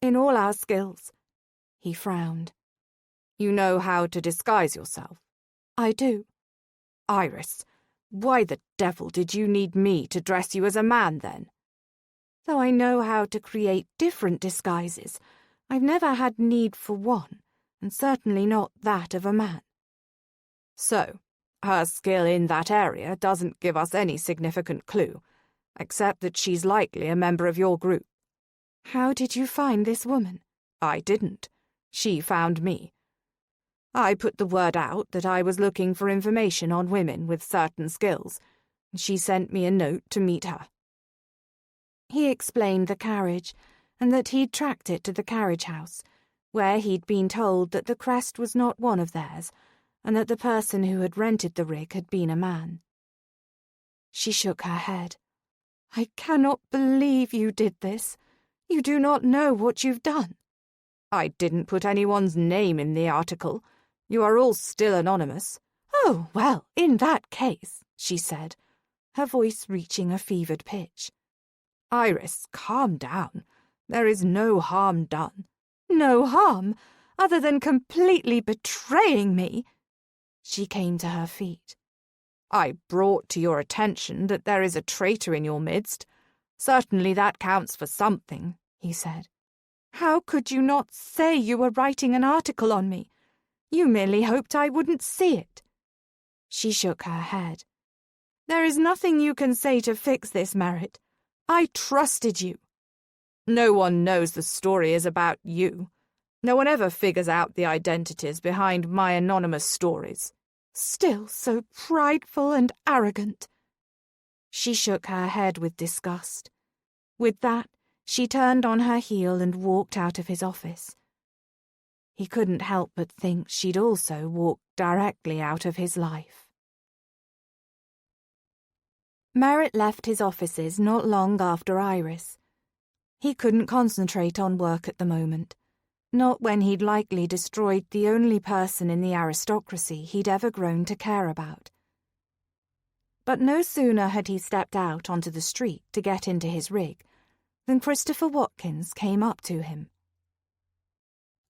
Speaker 2: In all our skills." He frowned.
Speaker 1: "You know how to disguise yourself?"
Speaker 2: "I do."
Speaker 1: "Iris, why the devil did you need me to dress you as a man, then?"
Speaker 2: "Though I know how to create different disguises, I've never had need for one, and certainly not that of a man."
Speaker 1: "So, her skill in that area doesn't give us any significant clue, except that she's likely a member of your group."
Speaker 2: "How did you find this woman?"
Speaker 1: "I didn't. She found me. I put the word out that I was looking for information on women with certain skills, and she sent me a note to meet her."
Speaker 2: He explained the carriage, and that he'd tracked it to the carriage house, where he'd been told that the crest was not one of theirs, and that the person who had rented the rig had been a man. She shook her head. "I cannot believe you did this. You do not know what you've done."
Speaker 1: "I didn't put anyone's name in the article. You are all still anonymous."
Speaker 2: "Oh, well, in that case," she said, her voice reaching a fevered pitch.
Speaker 1: "Iris, calm down. There is no harm done."
Speaker 2: "No harm, other than completely betraying me." She came to her feet.
Speaker 1: "I brought to your attention that there is a traitor in your midst. Certainly that counts for something," he said.
Speaker 2: "How could you not say you were writing an article on me? You merely hoped I wouldn't see it." She shook her head. "There is nothing you can say to fix this, Merritt. I trusted you."
Speaker 1: "No one knows the story is about you. No one ever figures out the identities behind my anonymous stories."
Speaker 2: "Still so prideful and arrogant." She shook her head with disgust. With that, she turned on her heel and walked out of his office. He couldn't help but think she'd also walked directly out of his life. Merritt left his offices not long after Iris. He couldn't concentrate on work at the moment, not when he'd likely destroyed the only person in the aristocracy he'd ever grown to care about. But no sooner had he stepped out onto the street to get into his rig than Christopher Watkins came up to him.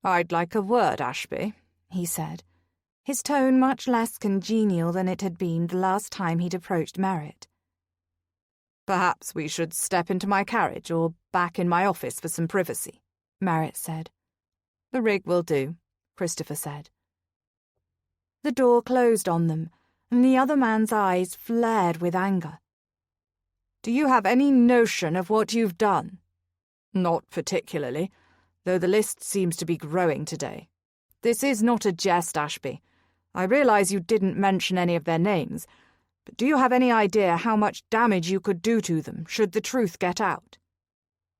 Speaker 1: "I'd like a word, Ashby," he said, his tone much less congenial than it had been the last time he'd approached Merritt. "Perhaps we should step into my carriage or back in my office for some privacy," Merritt said. "The rig will do," Christopher said. The door closed on them, and the other man's eyes flared with anger. "Do you have any notion of what you've done?" "Not particularly, though the list seems to be growing today. This is not a jest, Ashby. I realize you didn't mention any of their names, but do you have any idea how much damage you could do to them should the truth get out?"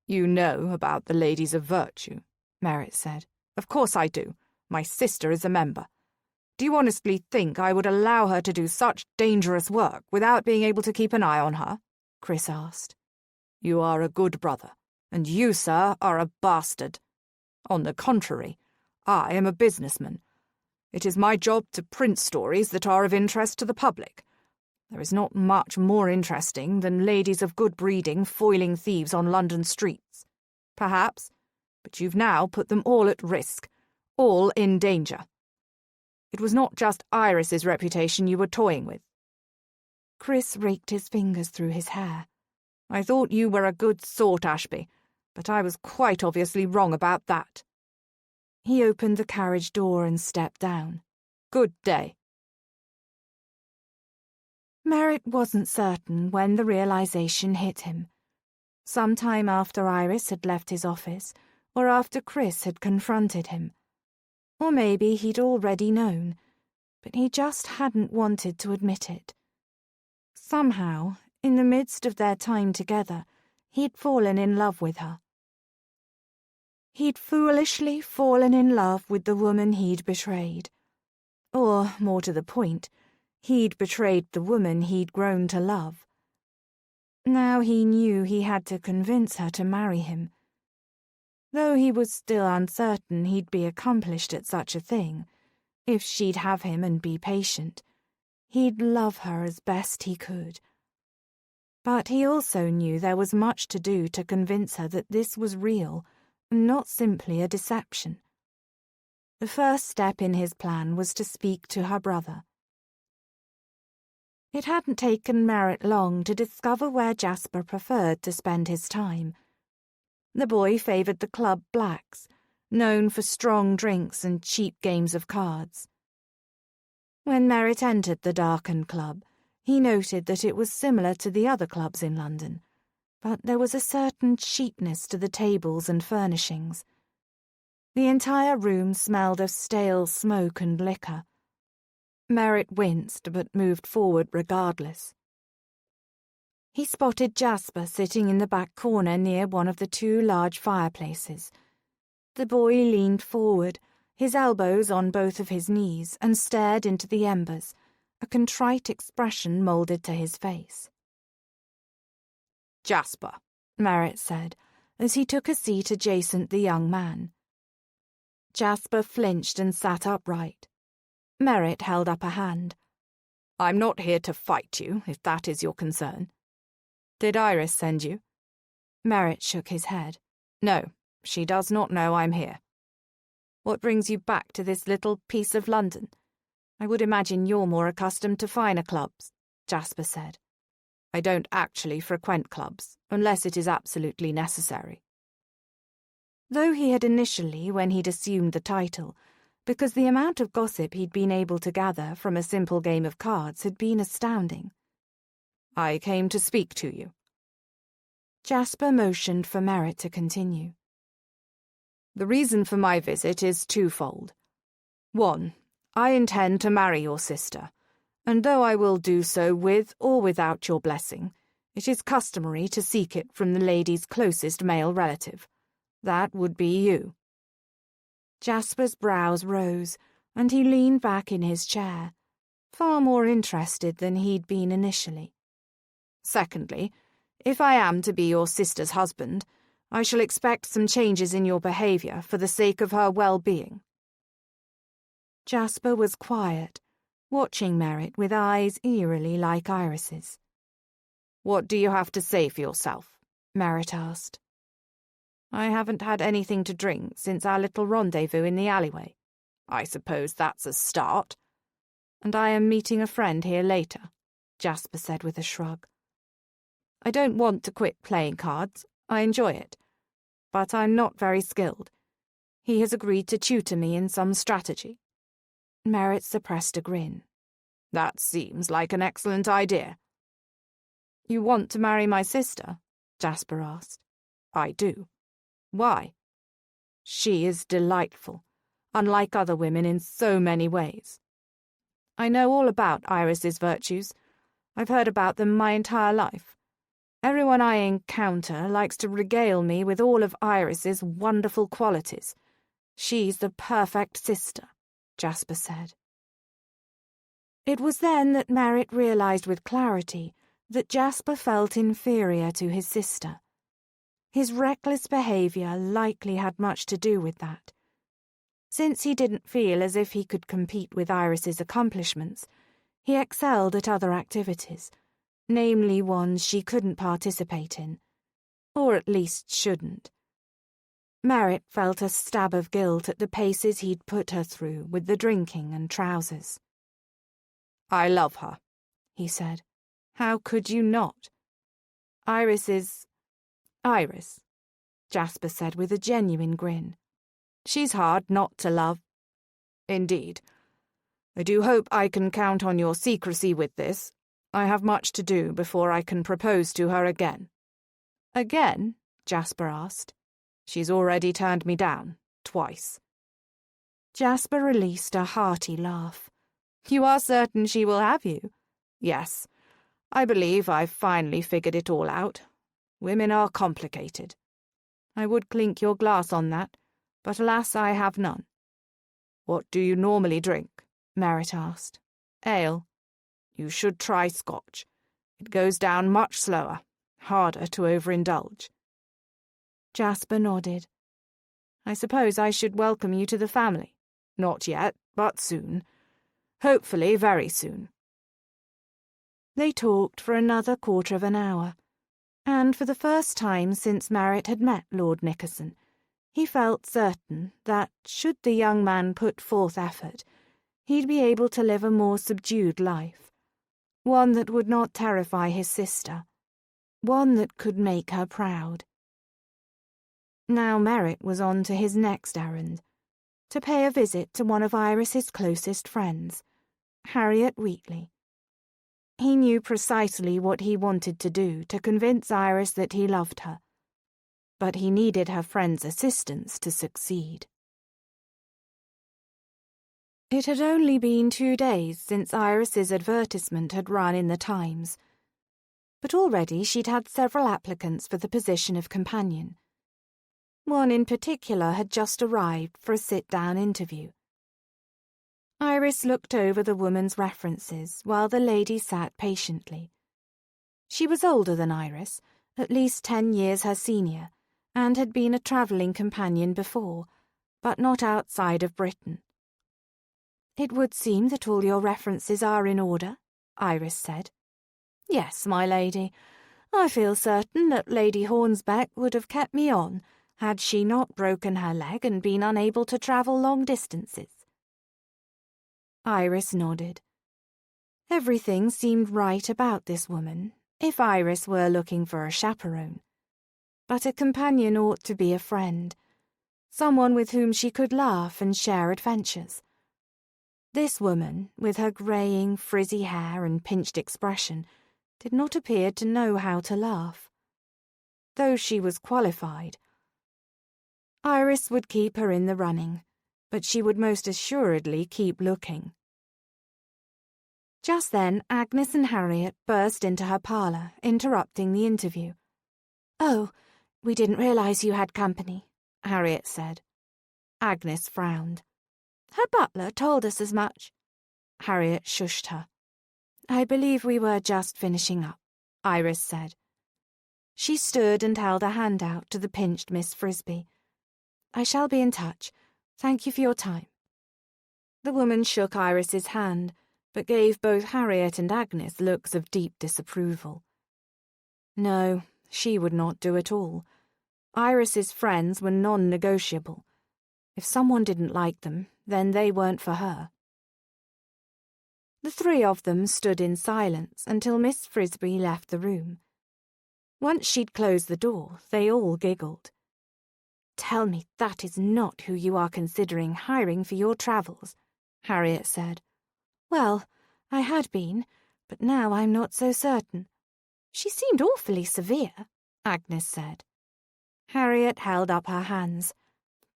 Speaker 1: "You know about the Ladies of Virtue," Merritt said. "Of course I do. My sister is a member. Do you honestly think I would allow her to do such dangerous work without being able to keep an eye on her?" Chris asked. "You are a good brother, and you, sir, are a bastard. On the contrary, I am a businessman. It is my job to print stories that are of interest to the public. There is not much more interesting than ladies of good breeding foiling thieves on London streets. Perhaps, but you've now put them all at risk, all in danger. It was not just Iris's reputation you were toying with.
Speaker 2: Chris raked his fingers through his hair.
Speaker 1: I thought you were a good sort, Ashby, but I was quite obviously wrong about that.
Speaker 2: He opened the carriage door and stepped down.
Speaker 1: Good day.
Speaker 2: Merritt wasn't certain when the realization hit him. Sometime after Iris had left his office, or after Chris had confronted him. Or maybe he'd already known, but he just hadn't wanted to admit it. Somehow, in the midst of their time together, he'd fallen in love with her. He'd foolishly fallen in love with the woman he'd betrayed. Or, more to the point, he'd betrayed the woman he'd grown to love. Now he knew he had to convince her to marry him. Though he was still uncertain he'd be accomplished at such a thing, if she'd have him and be patient, he'd love her as best he could. But he also knew there was much to do to convince her that this was real, not simply a deception. The first step in his plan was to speak to her brother. It hadn't taken Merritt long to discover where Jasper preferred to spend his time. The boy favoured the club Blacks, known for strong drinks and cheap games of cards. When Merritt entered the darkened club, he noted that it was similar to the other clubs in London, but there was a certain cheapness to the tables and furnishings. The entire room smelled of stale smoke and liquor. Merritt winced but moved forward regardless. He spotted Jasper sitting in the back corner near one of the two large fireplaces. The boy leaned forward, his elbows on both of his knees, and stared into the embers, a contrite expression moulded to his face.
Speaker 1: Jasper,
Speaker 2: Merritt said, as he took a seat adjacent the young man. Jasper flinched and sat upright. Merritt held up a hand.
Speaker 1: I'm not here to fight you, if that is your concern. Did Iris send you?
Speaker 2: Merritt shook his head.
Speaker 1: No, she does not know I'm here. What brings you back to this little piece of London? I would imagine you're more accustomed to finer clubs, Jasper said. I don't actually frequent clubs, unless it is absolutely necessary.
Speaker 2: Though he had initially, when he'd assumed the title, because the amount of gossip he'd been able to gather from a simple game of cards had been astounding.
Speaker 1: I came to speak to you.
Speaker 2: Jasper motioned for Merritt to continue.
Speaker 1: The reason for my visit is twofold. 1, I intend to marry your sister, and though I will do so with or without your blessing, it is customary to seek it from the lady's closest male relative. That would be you.
Speaker 2: Jasper's brows rose, and he leaned back in his chair, far more interested than he'd been initially.
Speaker 1: Secondly, if I am to be your sister's husband, I shall expect some changes in your behaviour for the sake of her well-being.
Speaker 2: Jasper was quiet, watching Merritt with eyes eerily like Iris's.
Speaker 1: What do you have to say for yourself?
Speaker 2: Merritt asked.
Speaker 1: I haven't had anything to drink since our little rendezvous in the alleyway. I suppose that's a start. And I am meeting a friend here later, Jasper said with a shrug. I don't want to quit playing cards. I enjoy it. But I'm not very skilled. He has agreed to tutor me in some strategy.
Speaker 2: Merritt suppressed a grin.
Speaker 1: That seems like an excellent idea. You want to marry my sister? Jasper asked. I do. Why? She is delightful, unlike other women in so many ways. I know all about Iris's virtues. I've heard about them my entire life. Everyone I encounter likes to regale me with all of Iris's wonderful qualities. She's the perfect sister, Jasper said.
Speaker 2: It was then that Merritt realized with clarity that Jasper felt inferior to his sister. His reckless behavior likely had much to do with that.
Speaker 1: Since he didn't feel as if he could compete with Iris's accomplishments, he excelled at other activities, namely ones she couldn't participate in, or at least shouldn't. Merritt felt a stab of guilt at the paces he'd put her through with the drinking and trousers. "I love her," he said. "How could you not?" "Iris is... Iris," Jasper said with a genuine grin. "She's hard not to love." "Indeed. I do hope I can count on your secrecy with this. I have much to do before I can propose to her again." "Again?" Jasper asked. "She's already turned me down, twice." Jasper released a hearty laugh. "You are certain she will have you?" "Yes. I believe I've finally figured it all out. Women are complicated. I would clink your glass on that, but alas, I have none." "What do you normally drink?" Merritt asked. "Ale. You should try Scotch. It goes down much slower, harder to overindulge." Jasper nodded. "I suppose I should welcome you to the family." "Not yet, but soon. Hopefully very soon." They talked for another quarter of an hour, and for the first time since Merritt had met Lord Nickerson, he felt certain that, should the young man put forth effort, he'd be able to live a more subdued life, one that would not terrify his sister, one that could make her proud. Now Merritt was on to his next errand, to pay a visit to one of Iris's closest friends, Harriet Wheatley. He knew precisely what he wanted to do to convince Iris that he loved her, but he needed her friend's assistance to succeed. It had only been 2 days since Iris's advertisement had run in the Times, but already she'd had several applicants for the position of companion. One in particular had just arrived for a sit-down interview. Iris looked over the woman's references while the lady sat patiently. She was older than Iris, at least 10 years her senior, and had been a travelling companion before, but not outside of Britain. "It would seem that all your references are in order," Iris said. "Yes, my lady. I feel certain that Lady Hornsbeck would have kept me on, had she not broken her leg and been unable to travel long distances." Iris nodded. Everything seemed right about this woman, if Iris were looking for a chaperone. But a companion ought to be a friend, someone with whom she could laugh and share adventures. This woman, with her greying, frizzy hair and pinched expression, did not appear to know how to laugh. Though she was qualified. Iris would keep her in the running, but she would most assuredly keep looking. Just then Agnes and Harriet burst into her parlour, interrupting the interview. "Oh, we didn't realise you had company," Harriet said. Agnes frowned. "Her butler told us as much." Harriet shushed her. "I believe we were just finishing up," Iris said. She stood and held a hand out to the pinched Miss Frisbee. "I shall be in touch. Thank you for your time." The woman shook Iris's hand, but gave both Harriet and Agnes looks of deep disapproval. No, she would not do it all. Iris's friends were non-negotiable. If someone didn't like them, then they weren't for her. The 3 of them stood in silence until Miss Frisbee left the room. Once she'd closed the door, they all giggled. "Tell me that is not who you are considering hiring for your travels," Harriet said. "Well, I had been, but now I'm not so certain." "She seemed awfully severe," Agnes said. Harriet held up her hands.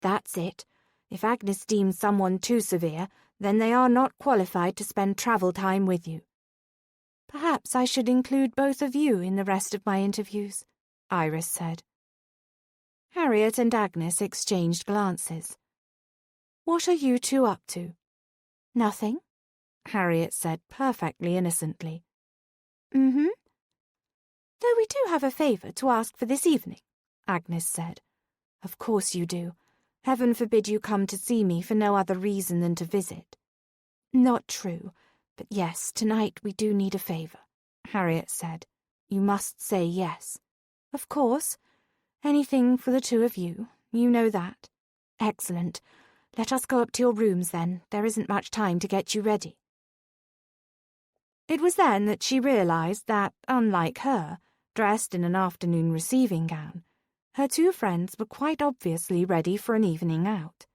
Speaker 1: "That's it. If Agnes deems someone too severe, then they are not qualified to spend travel time with you." "Perhaps I should include both of you in the rest of my interviews," Iris said. Harriet and Agnes exchanged glances. "What are you 2 up to?" "Nothing," Harriet said perfectly innocently. "Mm-hmm. Though we do have a favour to ask for this evening," Agnes said. "Of course you do.
Speaker 2: Heaven forbid you come to see me for no other reason than to visit. Not true, but yes, tonight we do need a favour, Harriet said. You must say yes. Of course. Anything for the two of you. You know that. Excellent. Let us go up to your rooms then. There isn't much time to get you ready. It was then that she realised that, unlike her, dressed in an afternoon receiving gown, her two friends were quite obviously ready for an evening out.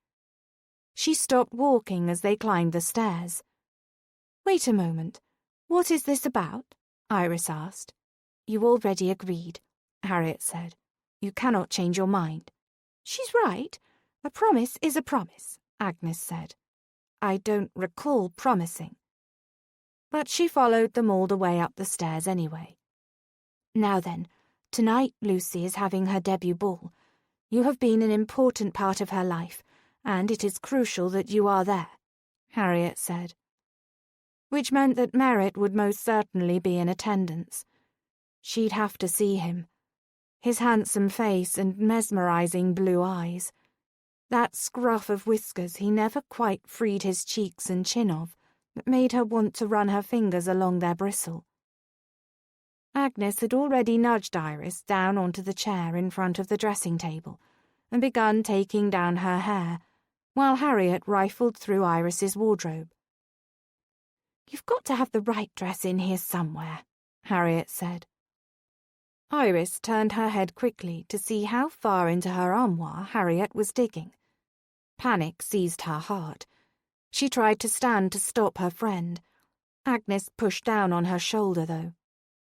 Speaker 2: She stopped walking as they climbed the stairs. Wait a moment. What is this about? Iris asked. You already agreed, Harriet said. You cannot change your mind. She's right. A promise is a promise, Agnes said. I don't recall promising. But she followed them all the way up the stairs anyway. Now then, tonight Lucy is having her debut ball. You have been an important part of her life, and it is crucial that you are there, Harriet said. Which meant that Merritt would most certainly be in attendance. She'd have to see him. His handsome face and mesmerizing blue eyes. That scruff of whiskers he never quite freed his cheeks and chin of, but made her want to run her fingers along their bristle. Agnes had already nudged Iris down onto the chair in front of the dressing table and begun taking down her hair, while Harriet rifled through Iris's wardrobe. You've got to have the right dress in here somewhere, Harriet said. Iris turned her head quickly to see how far into her armoire Harriet was digging. Panic seized her heart. She tried to stand to stop her friend. Agnes pushed down on her shoulder, though.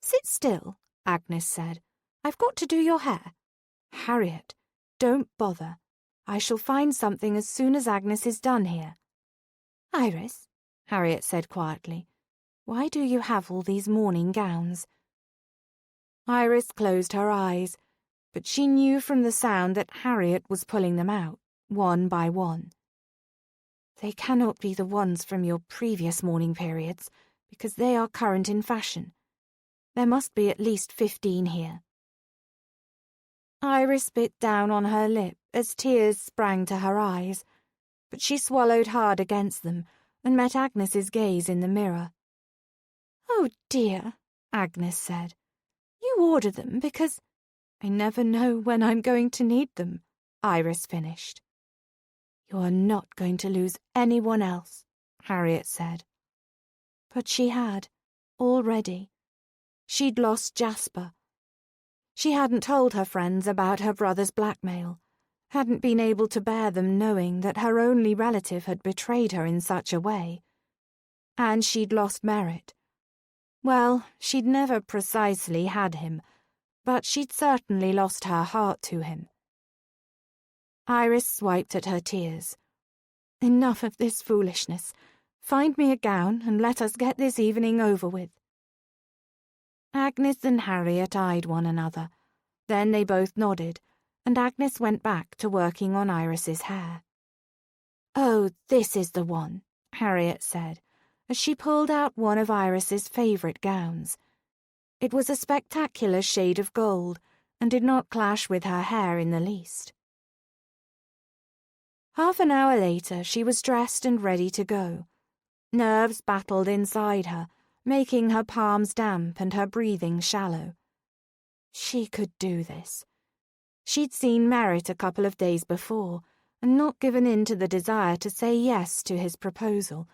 Speaker 2: Sit still, Agnes said. I've got to do your hair. Harriet, don't bother. I shall find something as soon as Agnes is done here. Iris, Harriet said quietly, why do you have all these morning gowns? Iris closed her eyes, but she knew from the sound that Harriet was pulling them out, one by one. They cannot be the ones from your previous mourning periods, because they are current in fashion. There must be at least 15 here. Iris bit down on her lip as tears sprang to her eyes, but she swallowed hard against them and met Agnes's gaze in the mirror. Oh dear, Agnes said. You order them because I never know when I'm going to need them, Iris finished. You are not going to lose anyone else, Harriet said. But she had, already. She'd lost Jasper. She hadn't told her friends about her brother's blackmail, hadn't been able to bear them knowing that her only relative had betrayed her in such a way. And she'd lost Merritt. Well, she'd never precisely had him, but she'd certainly lost her heart to him. Iris swiped at her tears. Enough of this foolishness. Find me a gown and let us get this evening over with. Agnes and Harriet eyed one another. Then they both nodded, and Agnes went back to working on Iris's hair. Oh, this is the one, Harriet said, as she pulled out one of Iris's favourite gowns. It was a spectacular shade of gold, and did not clash with her hair in the least. Half an hour later, she was dressed and ready to go. Nerves battled inside her, making her palms damp and her breathing shallow. She could do this. She'd seen Merritt a couple of days before, and not given in to the desire to say yes to his proposal,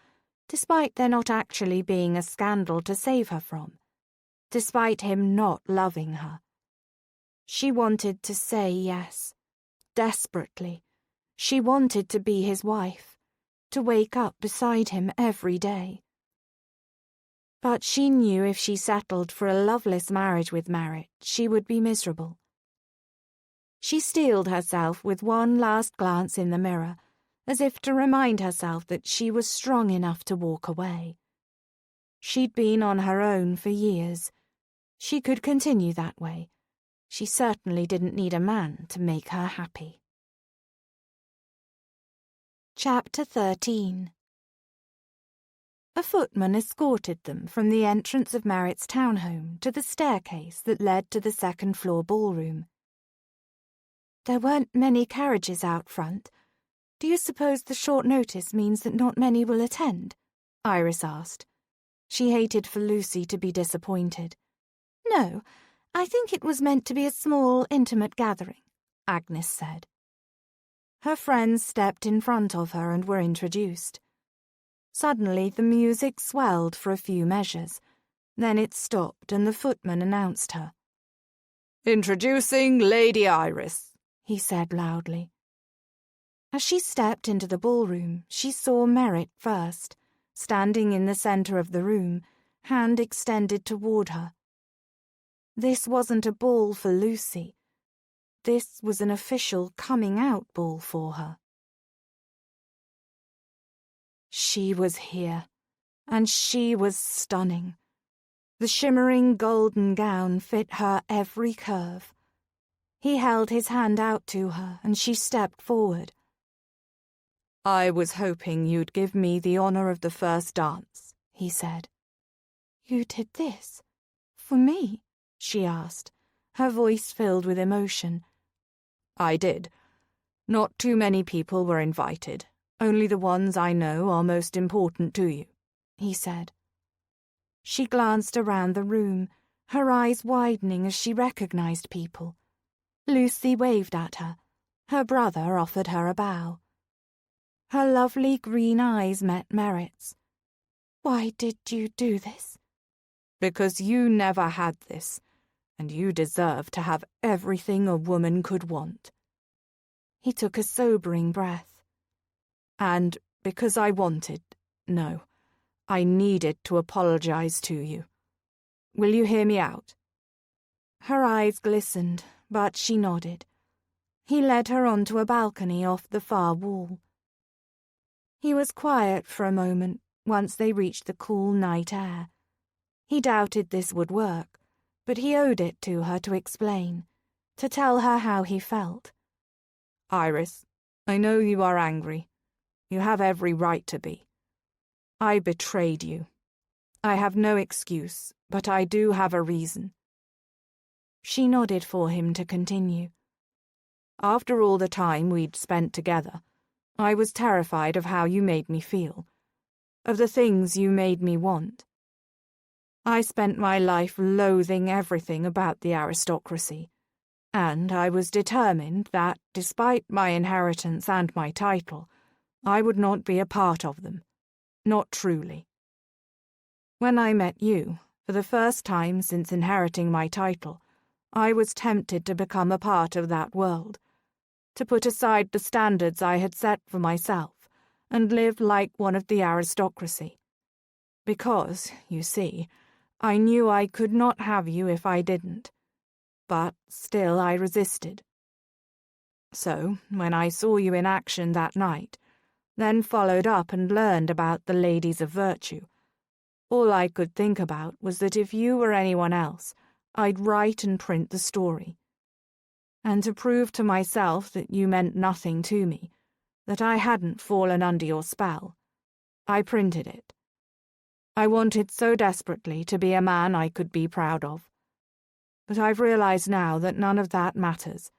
Speaker 2: despite there not actually being a scandal to save her from, despite him not loving her. She wanted to say yes, desperately. She wanted to be his wife, to wake up beside him every day. But she knew if she settled for a loveless marriage with Merritt, she would be miserable. She steeled herself with one last glance in the mirror, as if to remind herself that she was strong enough to walk away. She'd been on her own for years. She could continue that way. She certainly didn't need a man to make her happy. Chapter 13. A footman escorted them from the entrance of Merritt's townhome to the staircase that led to the second-floor ballroom. There weren't many carriages out front, Do you suppose the short notice means that not many will attend? Iris asked. She hated for Lucy to be disappointed. No, I think it was meant to be a small, intimate gathering, Agnes said. Her friends stepped in front of her and were introduced. Suddenly the music swelled for a few measures. Then it stopped and the footman announced her.
Speaker 1: "Introducing Lady Iris,"
Speaker 2: he said loudly. As she stepped into the ballroom, she saw Merritt first, standing in the centre of the room, hand extended toward her. This wasn't a ball for Lucy. This was an official coming-out ball for her. She was here, and she was stunning. The shimmering golden gown fit her every curve. He held his hand out to her, and she stepped forward.
Speaker 1: "I was hoping you'd give me the honour of the first dance," he said.
Speaker 2: You did this? For me? She asked, her voice filled with emotion.
Speaker 1: "I did. Not too many people were invited. Only the ones I know are most important to you," he said.
Speaker 2: She glanced around the room, her eyes widening as she recognized people. Lucy waved at her. Her brother offered her a bow. Her lovely green eyes met Merritt's. Why did you do this?
Speaker 1: "Because you never had this, and you deserve to have everything a woman could want."
Speaker 2: He took a sobering breath.
Speaker 1: "And because I needed to apologize to you. Will you hear me out?"
Speaker 2: Her eyes glistened, but she nodded. He led her onto a balcony off the far wall. He was quiet for a moment once they reached the cool night air. He doubted this would work, but he owed it to her to explain, to tell her how he felt.
Speaker 1: "Iris, I know you are angry. You have every right to be. I betrayed you. I have no excuse, but I do have a reason."
Speaker 2: She nodded for him to continue.
Speaker 1: "After all the time we'd spent together, I was terrified of how you made me feel, of the things you made me want. I spent my life loathing everything about the aristocracy, and I was determined that, despite my inheritance and my title, I would not be a part of them. Not truly. When I met you, for the first time since inheriting my title, I was tempted to become a part of that world, to put aside the standards I had set for myself and live like one of the aristocracy. Because, you see, I knew I could not have you if I didn't. But still I resisted. So, when I saw you in action that night, then followed up and learned about the Ladies of Virtue, all I could think about was that if you were anyone else, I'd write and print the story. And to prove to myself that you meant nothing to me, that I hadn't fallen under your spell, I printed it. I wanted so desperately to be a man I could be proud of. But I've realized now that none of that matters,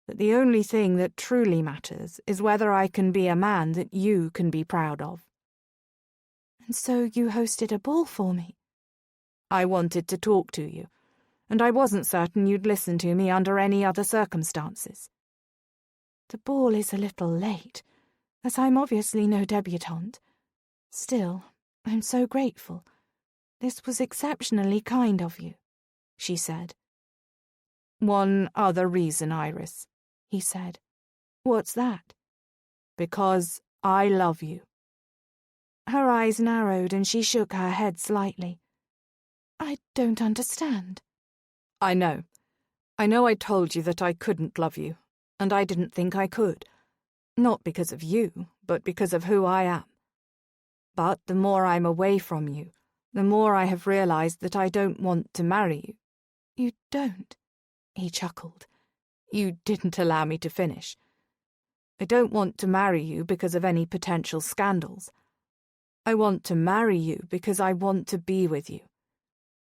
Speaker 1: that the only thing that truly matters is whether I can be a man that you can be proud of."
Speaker 2: "And so you hosted a ball for me?"
Speaker 1: "I wanted to talk to you, and I wasn't certain you'd listen to me under any other circumstances."
Speaker 2: "The ball is a little late, as I'm obviously no debutante. Still, I'm so grateful. This was exceptionally kind of you," she said.
Speaker 1: "One other reason, Iris,"
Speaker 2: he said. "What's that?"
Speaker 1: "Because I love you."
Speaker 2: Her eyes narrowed and she shook her head slightly. "I don't understand."
Speaker 1: I know. I told you that I couldn't love you, and I didn't think I could. Not because of you, but because of who I am. But the more I'm away from you, the more I have realized that I don't want to marry you."
Speaker 2: "You don't?" he chuckled.
Speaker 1: "You didn't allow me to finish. I don't want to marry you because of any potential scandals. I want to marry you because I want to be with you.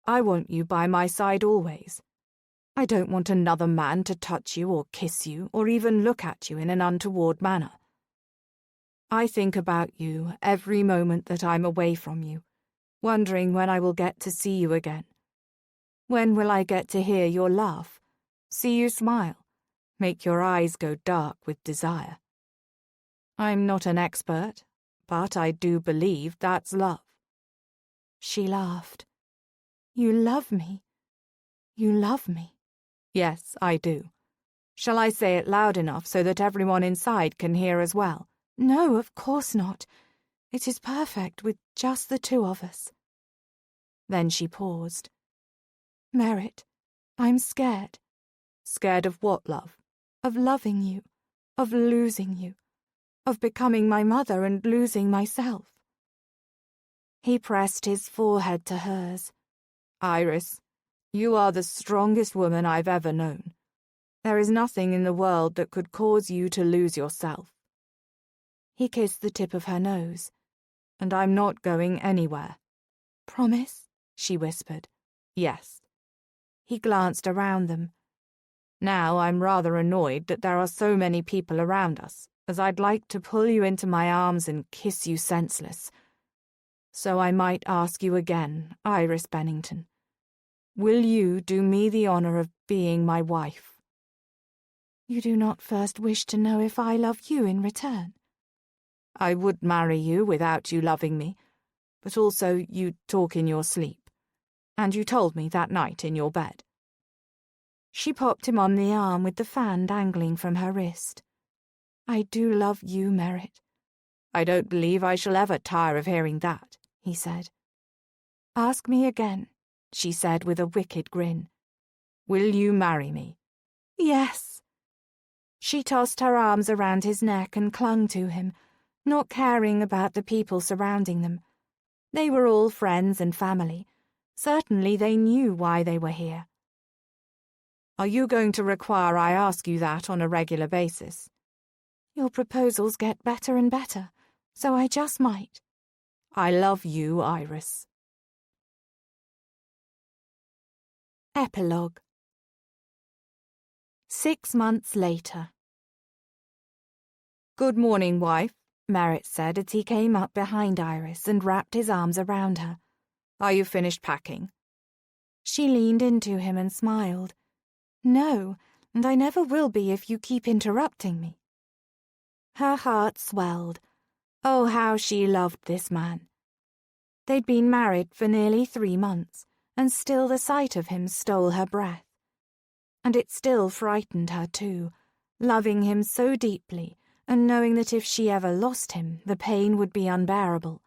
Speaker 1: I want you by my side always. I don't want another man to touch you or kiss you or even look at you in an untoward manner. I think about you every moment that I'm away from you, wondering when I will get to see you again. When will I get to hear your laugh, see you smile, make your eyes go dark with desire? I'm not an expert, but I do believe that's love."
Speaker 2: She laughed. "You love me? You love me?"
Speaker 1: "Yes, I do. Shall I say it loud enough so that everyone inside can hear as well?"
Speaker 2: "No, of course not. It is perfect with just the two of us."
Speaker 1: Then she paused.
Speaker 2: "Merritt, I'm scared."
Speaker 1: "Scared of what, love?"
Speaker 2: "Of loving you, of losing you, of becoming my mother and losing myself." He pressed his forehead to hers.
Speaker 1: "Iris, you are the strongest woman I've ever known. There is nothing in the world that could cause you to lose yourself."
Speaker 2: He kissed the tip of her nose.
Speaker 1: "And I'm not going anywhere."
Speaker 2: "Promise?"
Speaker 1: she whispered. "Yes."
Speaker 2: He glanced around them.
Speaker 1: "Now I'm rather annoyed that there are so many people around us, as I'd like to pull you into my arms and kiss you senseless. So I might ask you again, Iris Bennington, will you do me the honor of being my wife?"
Speaker 2: "You do not first wish to know if I love you in return?"
Speaker 1: "I would marry you without you loving me, but also you talk in your sleep, and you told me that night in your bed."
Speaker 2: She popped him on the arm with the fan dangling from her wrist. "I do love you, Merritt."
Speaker 1: "I don't believe I shall ever tire of hearing that," he said.
Speaker 2: "Ask me again," she said with a wicked grin.
Speaker 1: "Will you marry me?"
Speaker 2: "Yes." She tossed her arms around his neck and clung to him, not caring about the people surrounding them. They were all friends and family. Certainly they knew why they were here.
Speaker 1: "Are you going to require I ask you that on a regular basis?"
Speaker 2: "Your proposals get better and better, so I just might."
Speaker 1: "I love you, Iris."
Speaker 2: Epilogue. 6 months later.
Speaker 1: "Good morning, wife,"
Speaker 2: Merritt said as he came up behind Iris and wrapped his arms around her.
Speaker 1: "Are you finished packing?"
Speaker 2: She leaned into him and smiled. "No, and I never will be if you keep interrupting me." Her heart swelled. Oh, how she loved this man. They'd been married for nearly 3 months, and still the sight of him stole her breath. And it still frightened her too, loving him so deeply and knowing that if she ever lost him, the pain would be unbearable.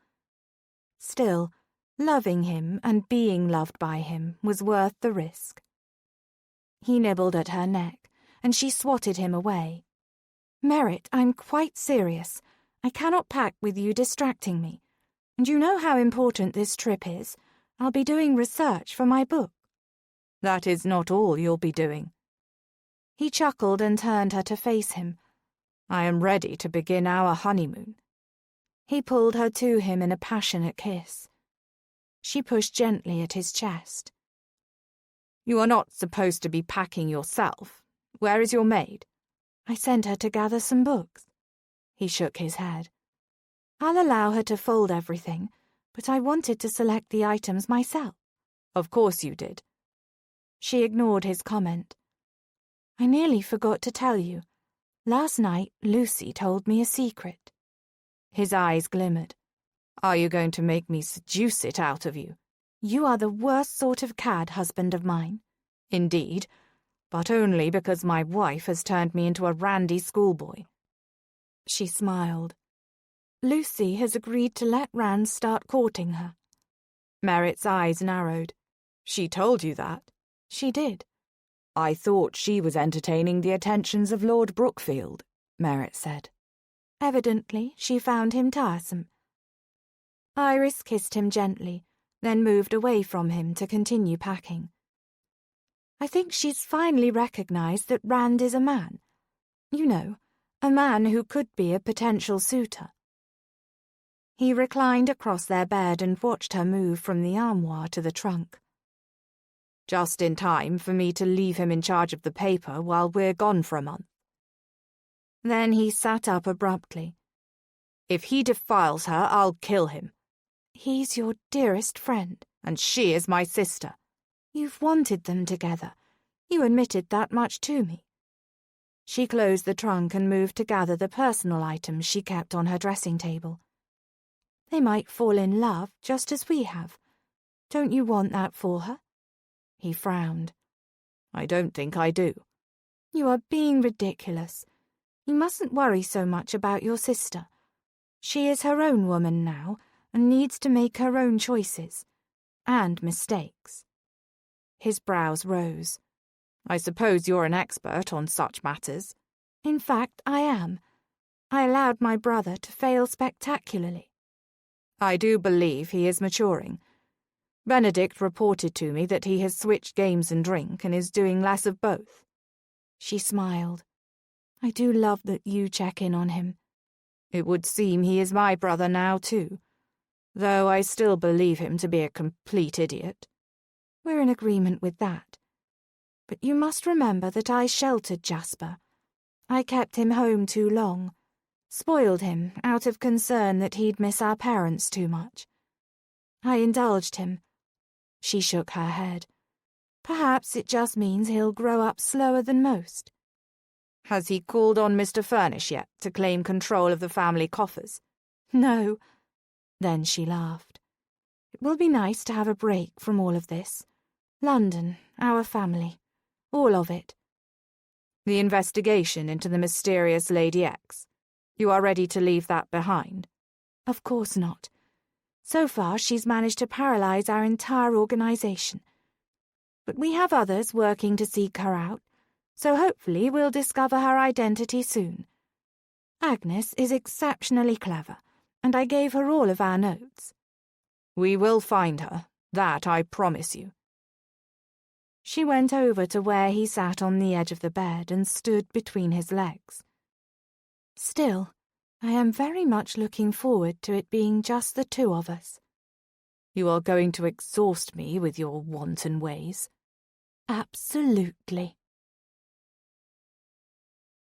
Speaker 2: Still, loving him and being loved by him was worth the risk. He nibbled at her neck, and she swatted him away. "Merritt, I'm quite serious. I cannot pack with you distracting me. And you know how important this trip is. I'll be doing research for my book."
Speaker 1: "That is not all you'll be doing."
Speaker 2: He chuckled and turned her to face him.
Speaker 1: "I am ready to begin our honeymoon."
Speaker 2: He pulled her to him in a passionate kiss. She pushed gently at his chest.
Speaker 1: "You are not supposed to be packing yourself. Where is your maid?"
Speaker 2: "I sent her to gather some books." He shook his head. "I'll allow her to fold everything, but I wanted to select the items myself."
Speaker 1: "Of course you did."
Speaker 2: She ignored his comment. "I nearly forgot to tell you. Last night, Lucy told me a secret."
Speaker 1: His eyes glimmered. "Are you going to make me seduce it out of you?"
Speaker 2: "You are the worst sort of cad, husband of mine."
Speaker 1: "Indeed, but only because my wife has turned me into a randy schoolboy."
Speaker 2: She smiled. "Lucy has agreed to let Rand start courting her."
Speaker 1: Merritt's eyes narrowed. "She told you that?"
Speaker 2: "She did."
Speaker 1: "I thought she was entertaining the attentions of Lord Brookfield," Merritt said.
Speaker 2: "Evidently, she found him tiresome." Iris kissed him gently, then moved away from him to continue packing. "I think she's finally recognized that Rand is a man. You know, a man who could be a potential suitor." He reclined across their bed and watched her move from the armoire to the trunk.
Speaker 1: "Just in time for me to leave him in charge of the paper while we're gone for a month."
Speaker 2: Then he sat up abruptly.
Speaker 1: If he defiles her, I'll kill him.
Speaker 2: He's your dearest friend.
Speaker 1: And she is my sister.
Speaker 2: You've wanted them together. You admitted that much to me. She closed the trunk and moved to gather the personal items she kept on her dressing table. They might fall in love just as we have. Don't you want that for her?
Speaker 1: He frowned. I don't think I do.
Speaker 2: You are being ridiculous. You mustn't worry so much about your sister. She is her own woman now and needs to make her own choices. And mistakes.
Speaker 1: His brows rose. I suppose you're an expert on such matters.
Speaker 2: In fact, I am. I allowed my brother to fail spectacularly.
Speaker 1: I do believe he is maturing. Benedict reported to me that he has switched games and drink and is doing less of both.
Speaker 2: She smiled. I do love that you check in on him.
Speaker 1: It would seem he is my brother now, too, though I still believe him to be a complete idiot.
Speaker 2: We're in agreement with that. But you must remember that I sheltered Jasper. I kept him home too long, spoiled him out of concern that he'd miss our parents too much. I indulged him. She shook her head. Perhaps it just means he'll grow up slower than most.
Speaker 1: Has he called on Mr. Furnish yet to claim control of the family coffers?
Speaker 2: No. Then she laughed. It will be nice to have a break from all of this. London, our family, all of it.
Speaker 1: The investigation into the mysterious Lady X. You are ready to leave that behind?
Speaker 2: Of course not. So far, she's managed to paralyze our entire organization. But we have others working to seek her out, so hopefully we'll discover her identity soon. Agnes is exceptionally clever, and I gave her all of our notes.
Speaker 1: We will find her, that I promise you.
Speaker 2: She went over to where he sat on the edge of the bed and stood between his legs. Still, I am very much looking forward to it being just the two of us.
Speaker 1: You are going to exhaust me with your wanton ways.
Speaker 2: Absolutely.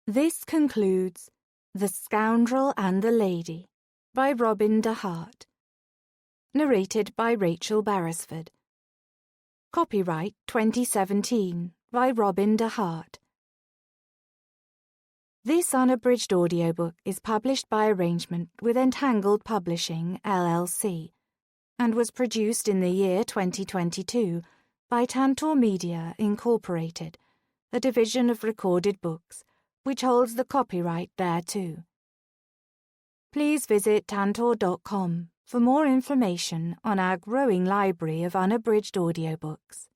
Speaker 1: This concludes The Scoundrel and the Lady by Robin de Hart. Narrated by Rachel Beresford. Copyright 2017 by Robin de Hart. This unabridged audiobook is published by arrangement with Entangled Publishing, LLC, and was produced in the year 2022 by Tantor Media, Incorporated, a division of Recorded Books, which holds the copyright thereto. Please visit tantor.com for more information on our growing library of unabridged audiobooks.